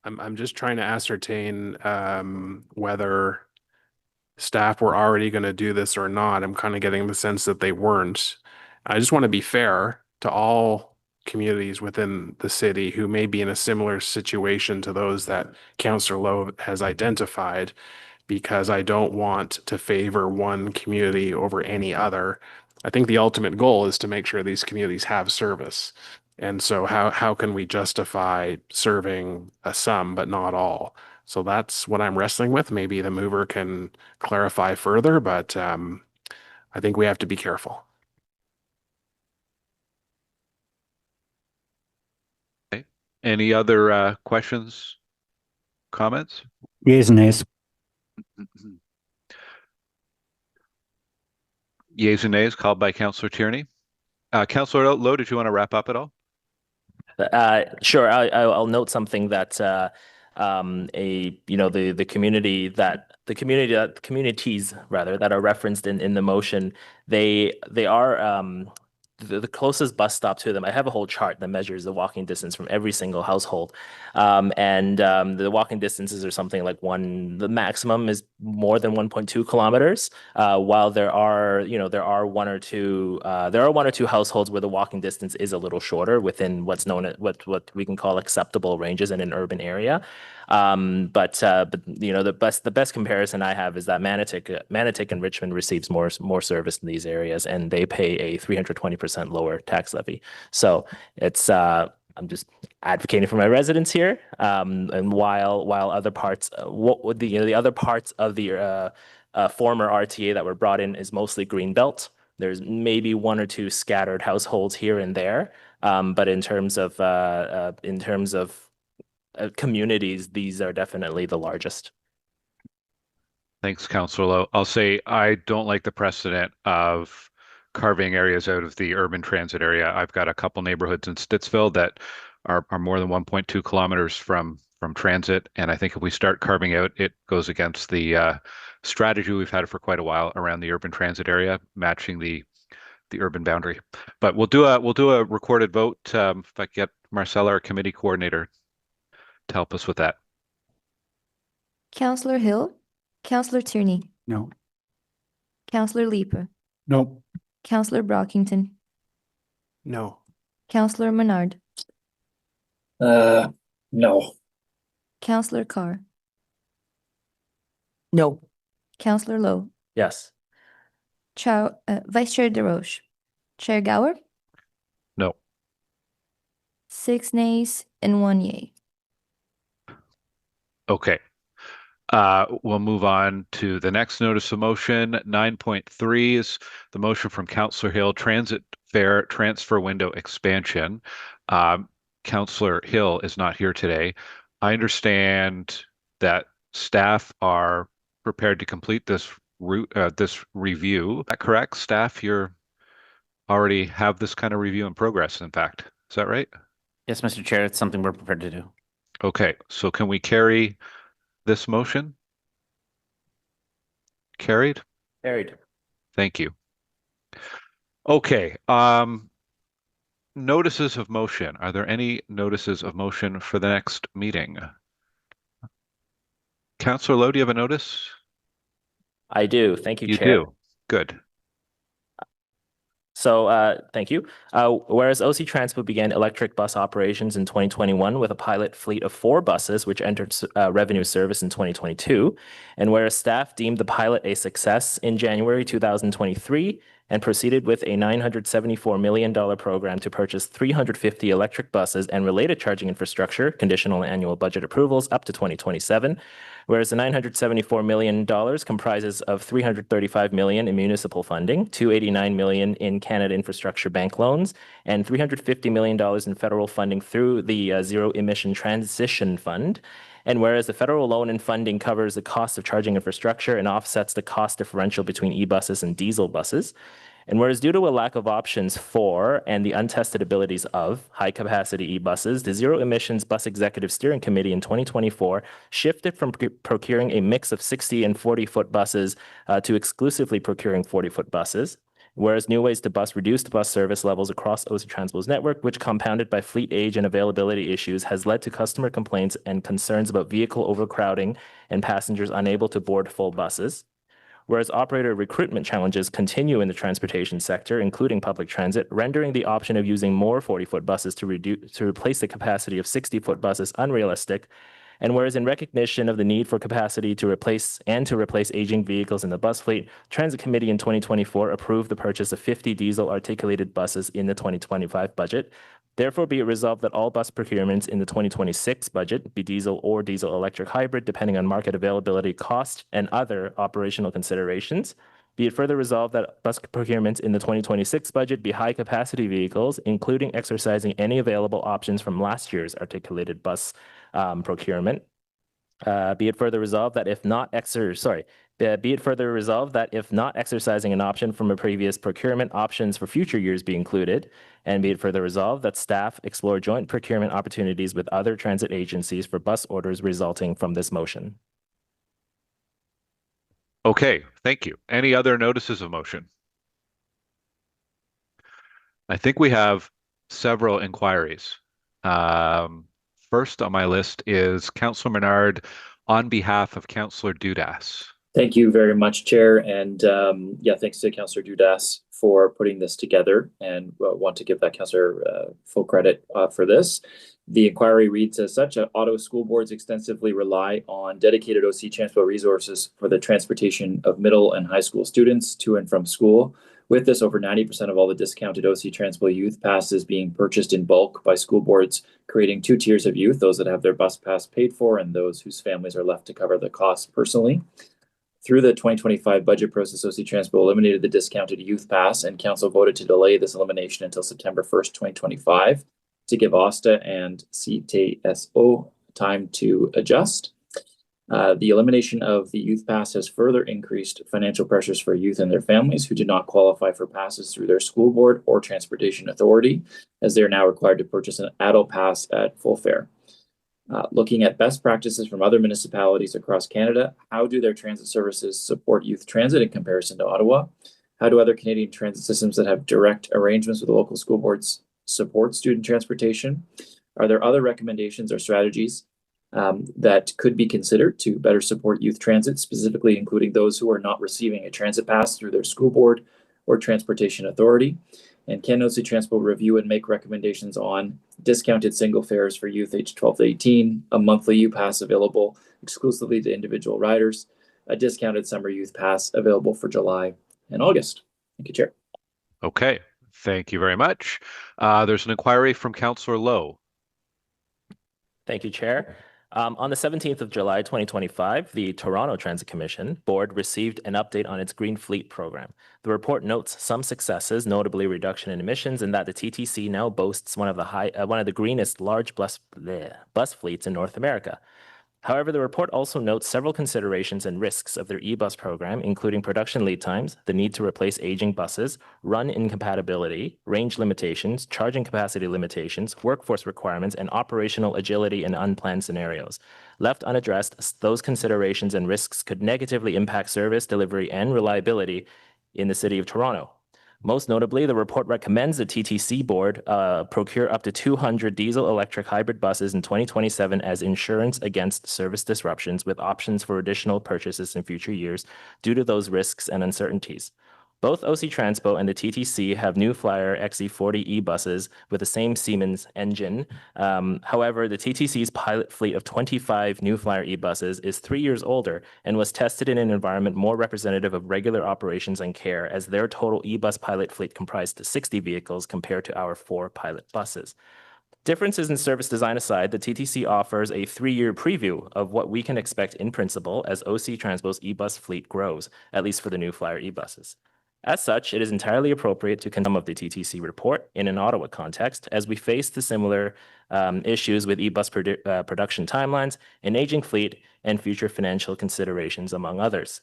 I'm just trying to ascertain whether staff were already going to do this or not. I'm kind of getting the sense that they weren't. I just want to be fair to all communities within the city who may be in a similar situation to those that Councillor Lowe has identified, because I don't want to favor one community over any other. I think the ultimate goal is to make sure these communities have service. And so how can we justify serving some but not all? So that's what I'm wrestling with. Maybe the mover can clarify further, but I think we have to be careful.
Okay. Any other questions, comments?
Yeas and nays.
Yeas and nays called by Councillor Tierney. Councillor Lowe, did you want to wrap up at all?
Sure. I'll note something that the communities rather that are referenced in the motion, they are the closest bus stop to them. I have a whole chart that measures the walking distance from every single household. The walking distances are something like the maximum is more than 1.2 kilometers. While there are one or two households where the walking distance is a little shorter within what's known as what we can call acceptable ranges in an urban area. But the best comparison I have is that Manotick and Richmond receives more service in these areas, and they pay a 320% lower tax levy. So it's I'm just advocating for my residents here. And while other parts, the other parts of the former RTA that were brought in is mostly Greenbelt. There's maybe one or two scattered households here and there, but in terms of communities, these are definitely the largest.
Thanks, Councillor Lowe. I'll say I don't like the precedent of carving areas out of the urban transit area. I've got a couple neighborhoods in Stittsville that are more than 1.2 kilometers from transit, and I think if we start carving out, it goes against the strategy we've had for quite a while around the urban transit area, matching the urban boundary. But we'll do a recorded vote if I get Marcella, our committee coordinator, to help us with that.
Councillor Hill, Councillor Tierney,
No.
Councillor Leeper,
No.
Councillor Brockington,
No.
Councillor Menard,
No.
Councillor Carr,
No.
Councillor Lowe,
Yes.
Vice Chair DeRoche, Chair Gower,
No.
6 nays and 1 yay.
Okay. We'll move on to the next notice of motion. 9.3 is the motion from Councillor Hill, transit fare transfer window expansion. Councillor Hill is not here today. I understand that staff are prepared to complete this review. Is that correct, staff? You already have this kind of review in progress, in fact. Is that right?
Yes, Mr. Chair, it's something we're prepared to do.
Okay, so can we carry this motion? Carried?
Carried.
Thank you. Okay, notices of motion. Are there any notices of motion for the next meeting? Councillor Lowe, do you have a notice?
I do. Thank you,
You
Chair.
do. Good.
So thank you. Whereas OC Transpo began electric bus operations in 2021 with a pilot fleet of 4 buses, which entered revenue service in 2022, and whereas staff deemed the pilot a success in January 2023 and proceeded with a $974 million program to purchase 350 electric buses and related charging infrastructure, conditional annual budget approvals up to 2027, whereas the $974 million comprises of $335 million in municipal funding, $289 million in Canada Infrastructure Bank loans, and $350 million in federal funding through the Zero Emission Transition Fund. And whereas the federal loan and funding covers the cost of charging infrastructure and offsets the cost differential between e-buses and diesel buses, And whereas due to a lack of options for and the untested abilities of high-capacity e-buses, the Zero Emissions Bus Executive Steering Committee in 2024 shifted from procuring a mix of 60 and 40-foot buses to exclusively procuring 40-foot buses. Whereas new ways to bus reduced bus service levels across OC Transpo's network, which compounded by fleet age and availability issues, has led to customer complaints and concerns about vehicle overcrowding and passengers unable to board full buses. Whereas operator recruitment challenges continue in the transportation sector, including public transit, rendering the option of using more 40-foot buses to replace the capacity of 60-foot buses unrealistic. And whereas in recognition of the need for capacity to replace aging vehicles in the bus fleet, Transit Committee in 2024 approved the purchase of 50 diesel articulated buses in the 2025 budget. Therefore, be it resolved that all bus procurements in the 2026 budget be diesel or diesel electric hybrid, depending on market availability, cost, and other operational considerations. Be it further resolved that bus procurements in the 2026 budget be high-capacity vehicles, including exercising any available options from last year's articulated bus procurement. Be it further resolved that if not exercising an option from a previous procurement, options for future years be included. And be it further resolved that staff explore joint procurement opportunities with other transit agencies for bus orders resulting from this motion.
Okay, thank you. Any other notices of motion? I think we have several inquiries. First on my list is Councillor Menard on behalf of Councillor Dudas.
Thank you very much, Chair. And thanks to Councillor Dudas for putting this together, and want to give that councillor full credit for this. The inquiry reads as such: Ottawa school boards extensively rely on dedicated OC Transpo resources for the transportation of middle and high school students to and from school. With this, over 90% of all the discounted OC Transpo youth passes being purchased in bulk by school boards, creating two tiers of youth, those that have their bus pass paid for and those whose families are left to cover the cost personally. Through the 2025 budget process, OC Transpo eliminated the discounted youth pass, and council voted to delay this elimination until September 1st, 2025 to give OSTA and CTSO time to adjust. The elimination of the youth pass has further increased financial pressures for youth and their families who do not qualify for passes through their school board or transportation authority, as they are now required to purchase an adult pass at full fare. Looking at best practices from other municipalities across Canada, how do their transit services support youth transit in comparison to Ottawa? How do other Canadian transit systems that have direct arrangements with the local school boards support student transportation? Are there other recommendations or strategies that could be considered to better support youth transit, specifically including those who are not receiving a transit pass through their school board or transportation authority? And can OC Transpo review and make recommendations on discounted single fares for youth aged 12 to 18, a monthly U-Pass available exclusively to individual riders, a discounted summer youth pass available for July and August? Thank you, Chair.
Okay, thank you very much. There's an inquiry from Councillor Lowe.
Thank you, Chair. On the 17th of July, 2025, the Toronto Transit Commission Board received an update on its Green Fleet program. The report notes some successes, notably reduction in emissions, and that the TTC now boasts one of the greenest large bus fleets in North America. However, the report also notes several considerations and risks of their e-bus program, including production lead times, the need to replace aging buses, run incompatibility, range limitations, charging capacity limitations, workforce requirements, and operational agility in unplanned scenarios. Left unaddressed, those considerations and risks could negatively impact service, delivery, and reliability in the City of Toronto. Most notably, the report recommends the TTC board procure up to 200 diesel-electric hybrid buses in 2027 as insurance against service disruptions, with options for additional purchases in future years due to those risks and uncertainties. Both OC Transpo and the TTC have New Flyer XC40 e-buses with the same Siemens engine. However, the TTC's pilot fleet of 25 New Flyer e-buses is 3 years older and was tested in an environment more representative of regular operations and care, as their total e-bus pilot fleet comprised 60 vehicles compared to our 4 pilot buses. Differences in service design aside, the TTC offers a 3-year preview of what we can expect in principle as OC Transpo's e-bus fleet grows, at least for the New Flyer e-buses. As such, it is entirely appropriate to consider some of the TTC report in an Ottawa context, as we face the similar issues with e-bus production timelines, an aging fleet, and future financial considerations, among others.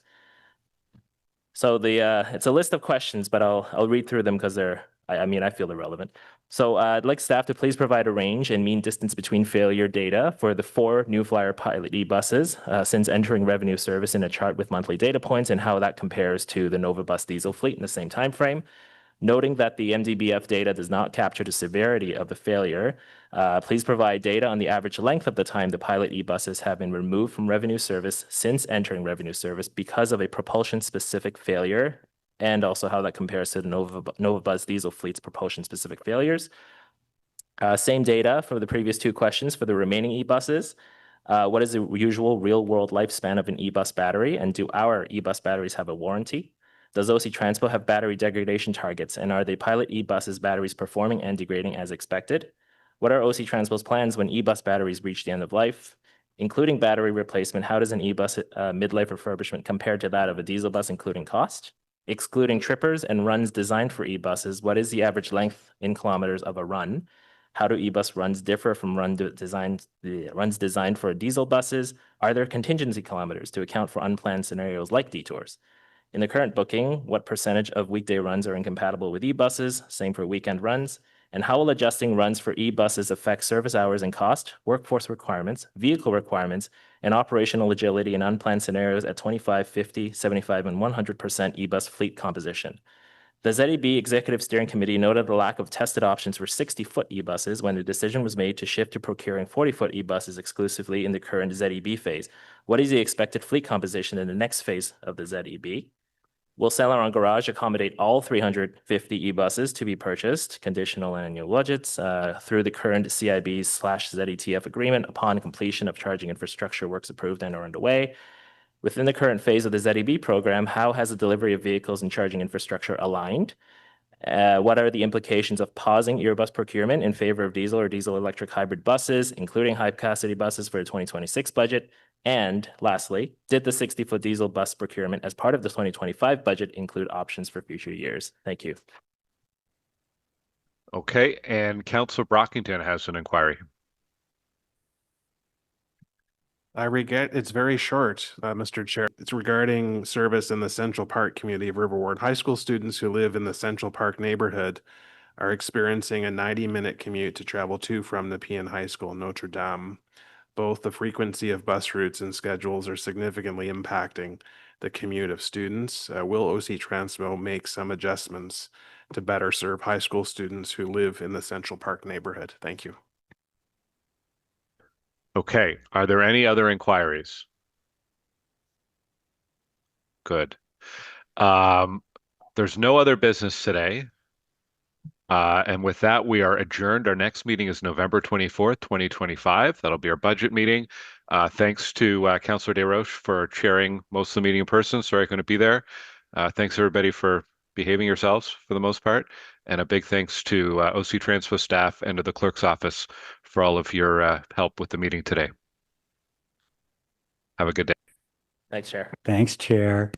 So it's a list of questions, but I'll read through them because I feel they're relevant. So I'd like staff to please provide a range and mean distance between failure data for the 4 New Flyer pilot e-buses since entering revenue service in a chart with monthly data points and how that compares to the Nova Bus diesel fleet in the same time frame. Noting that the MDBF data does not capture the severity of the failure, please provide data on the average length of the time the pilot e-buses have been removed from revenue service since entering revenue service because of a propulsion-specific failure, and also how that compares to the Nova Bus diesel fleet's propulsion-specific failures. Same data for the previous 2 questions for the remaining e-buses. What is the usual real-world lifespan of an e-bus battery, and do our e-bus batteries have a warranty? Does OC Transpo have battery degradation targets, and are the pilot e-buses batteries performing and degrading as expected? What are OC Transpo's plans when e-bus batteries reach the end of life? Including battery replacement, how does an e-bus midlife refurbishment compare to that of a diesel bus, including cost? Excluding trippers and runs designed for e-buses, what is the average length in kilometers of a run? How do e-bus runs differ from runs designed for diesel buses? Are there contingency kilometers to account for unplanned scenarios like detours? In the current booking, what percentage of weekday runs are incompatible with e-buses? Same for weekend runs. And how will adjusting runs for e-buses affect service hours and cost, workforce requirements, vehicle requirements, and operational agility in unplanned scenarios at 25, 50, 75, and 100% e-bus fleet composition? The ZEB Executive Steering Committee noted the lack of tested options for 60-foot e-buses when the decision was made to shift to procuring 40-foot e-buses exclusively in the current ZEB phase. What is the expected fleet composition in the next phase of the ZEB? Will Saint-Laurent Garage accommodate all 350 e-buses to be purchased, conditional annual budgets, through the current CIB/ZETF agreement upon completion of charging infrastructure works approved and are underway? Within the current phase of the ZEB program, how has the delivery of vehicles and charging infrastructure aligned? What are the implications of pausing Earbus procurement in favor of diesel or diesel electric hybrid buses, including high capacity buses for the 2026 budget? And lastly, did the 60-foot diesel bus procurement as part of the 2025 budget include options for future years? Thank you.
Okay, and Councillor Brockington has an inquiry.
I regret it's very short, Mr. Chair. It's regarding service in the Central Park community of River Ward. High school students who live in the Central Park neighborhood are experiencing a 90-minute commute to travel to from the PN High School in Notre Dame. Both the frequency of bus routes and schedules are significantly impacting the commute of students. Will OC Transpo make some adjustments to better serve high school students who live in the Central Park neighborhood? Thank you.
Okay, are there any other inquiries? Good. There's no other business today. And with that, we are adjourned. Our next meeting is November 24th, 2025. That'll be our budget meeting. Thanks to Councillor Desroches for chairing most of the meeting in person. Sorry I couldn't be there. Thanks everybody for behaving yourselves for the most part. And a big thanks to OC Transpo staff and to the clerk's office for all of your help with the meeting today. Have a good day.
Thanks, Chair.
Thanks, Chair.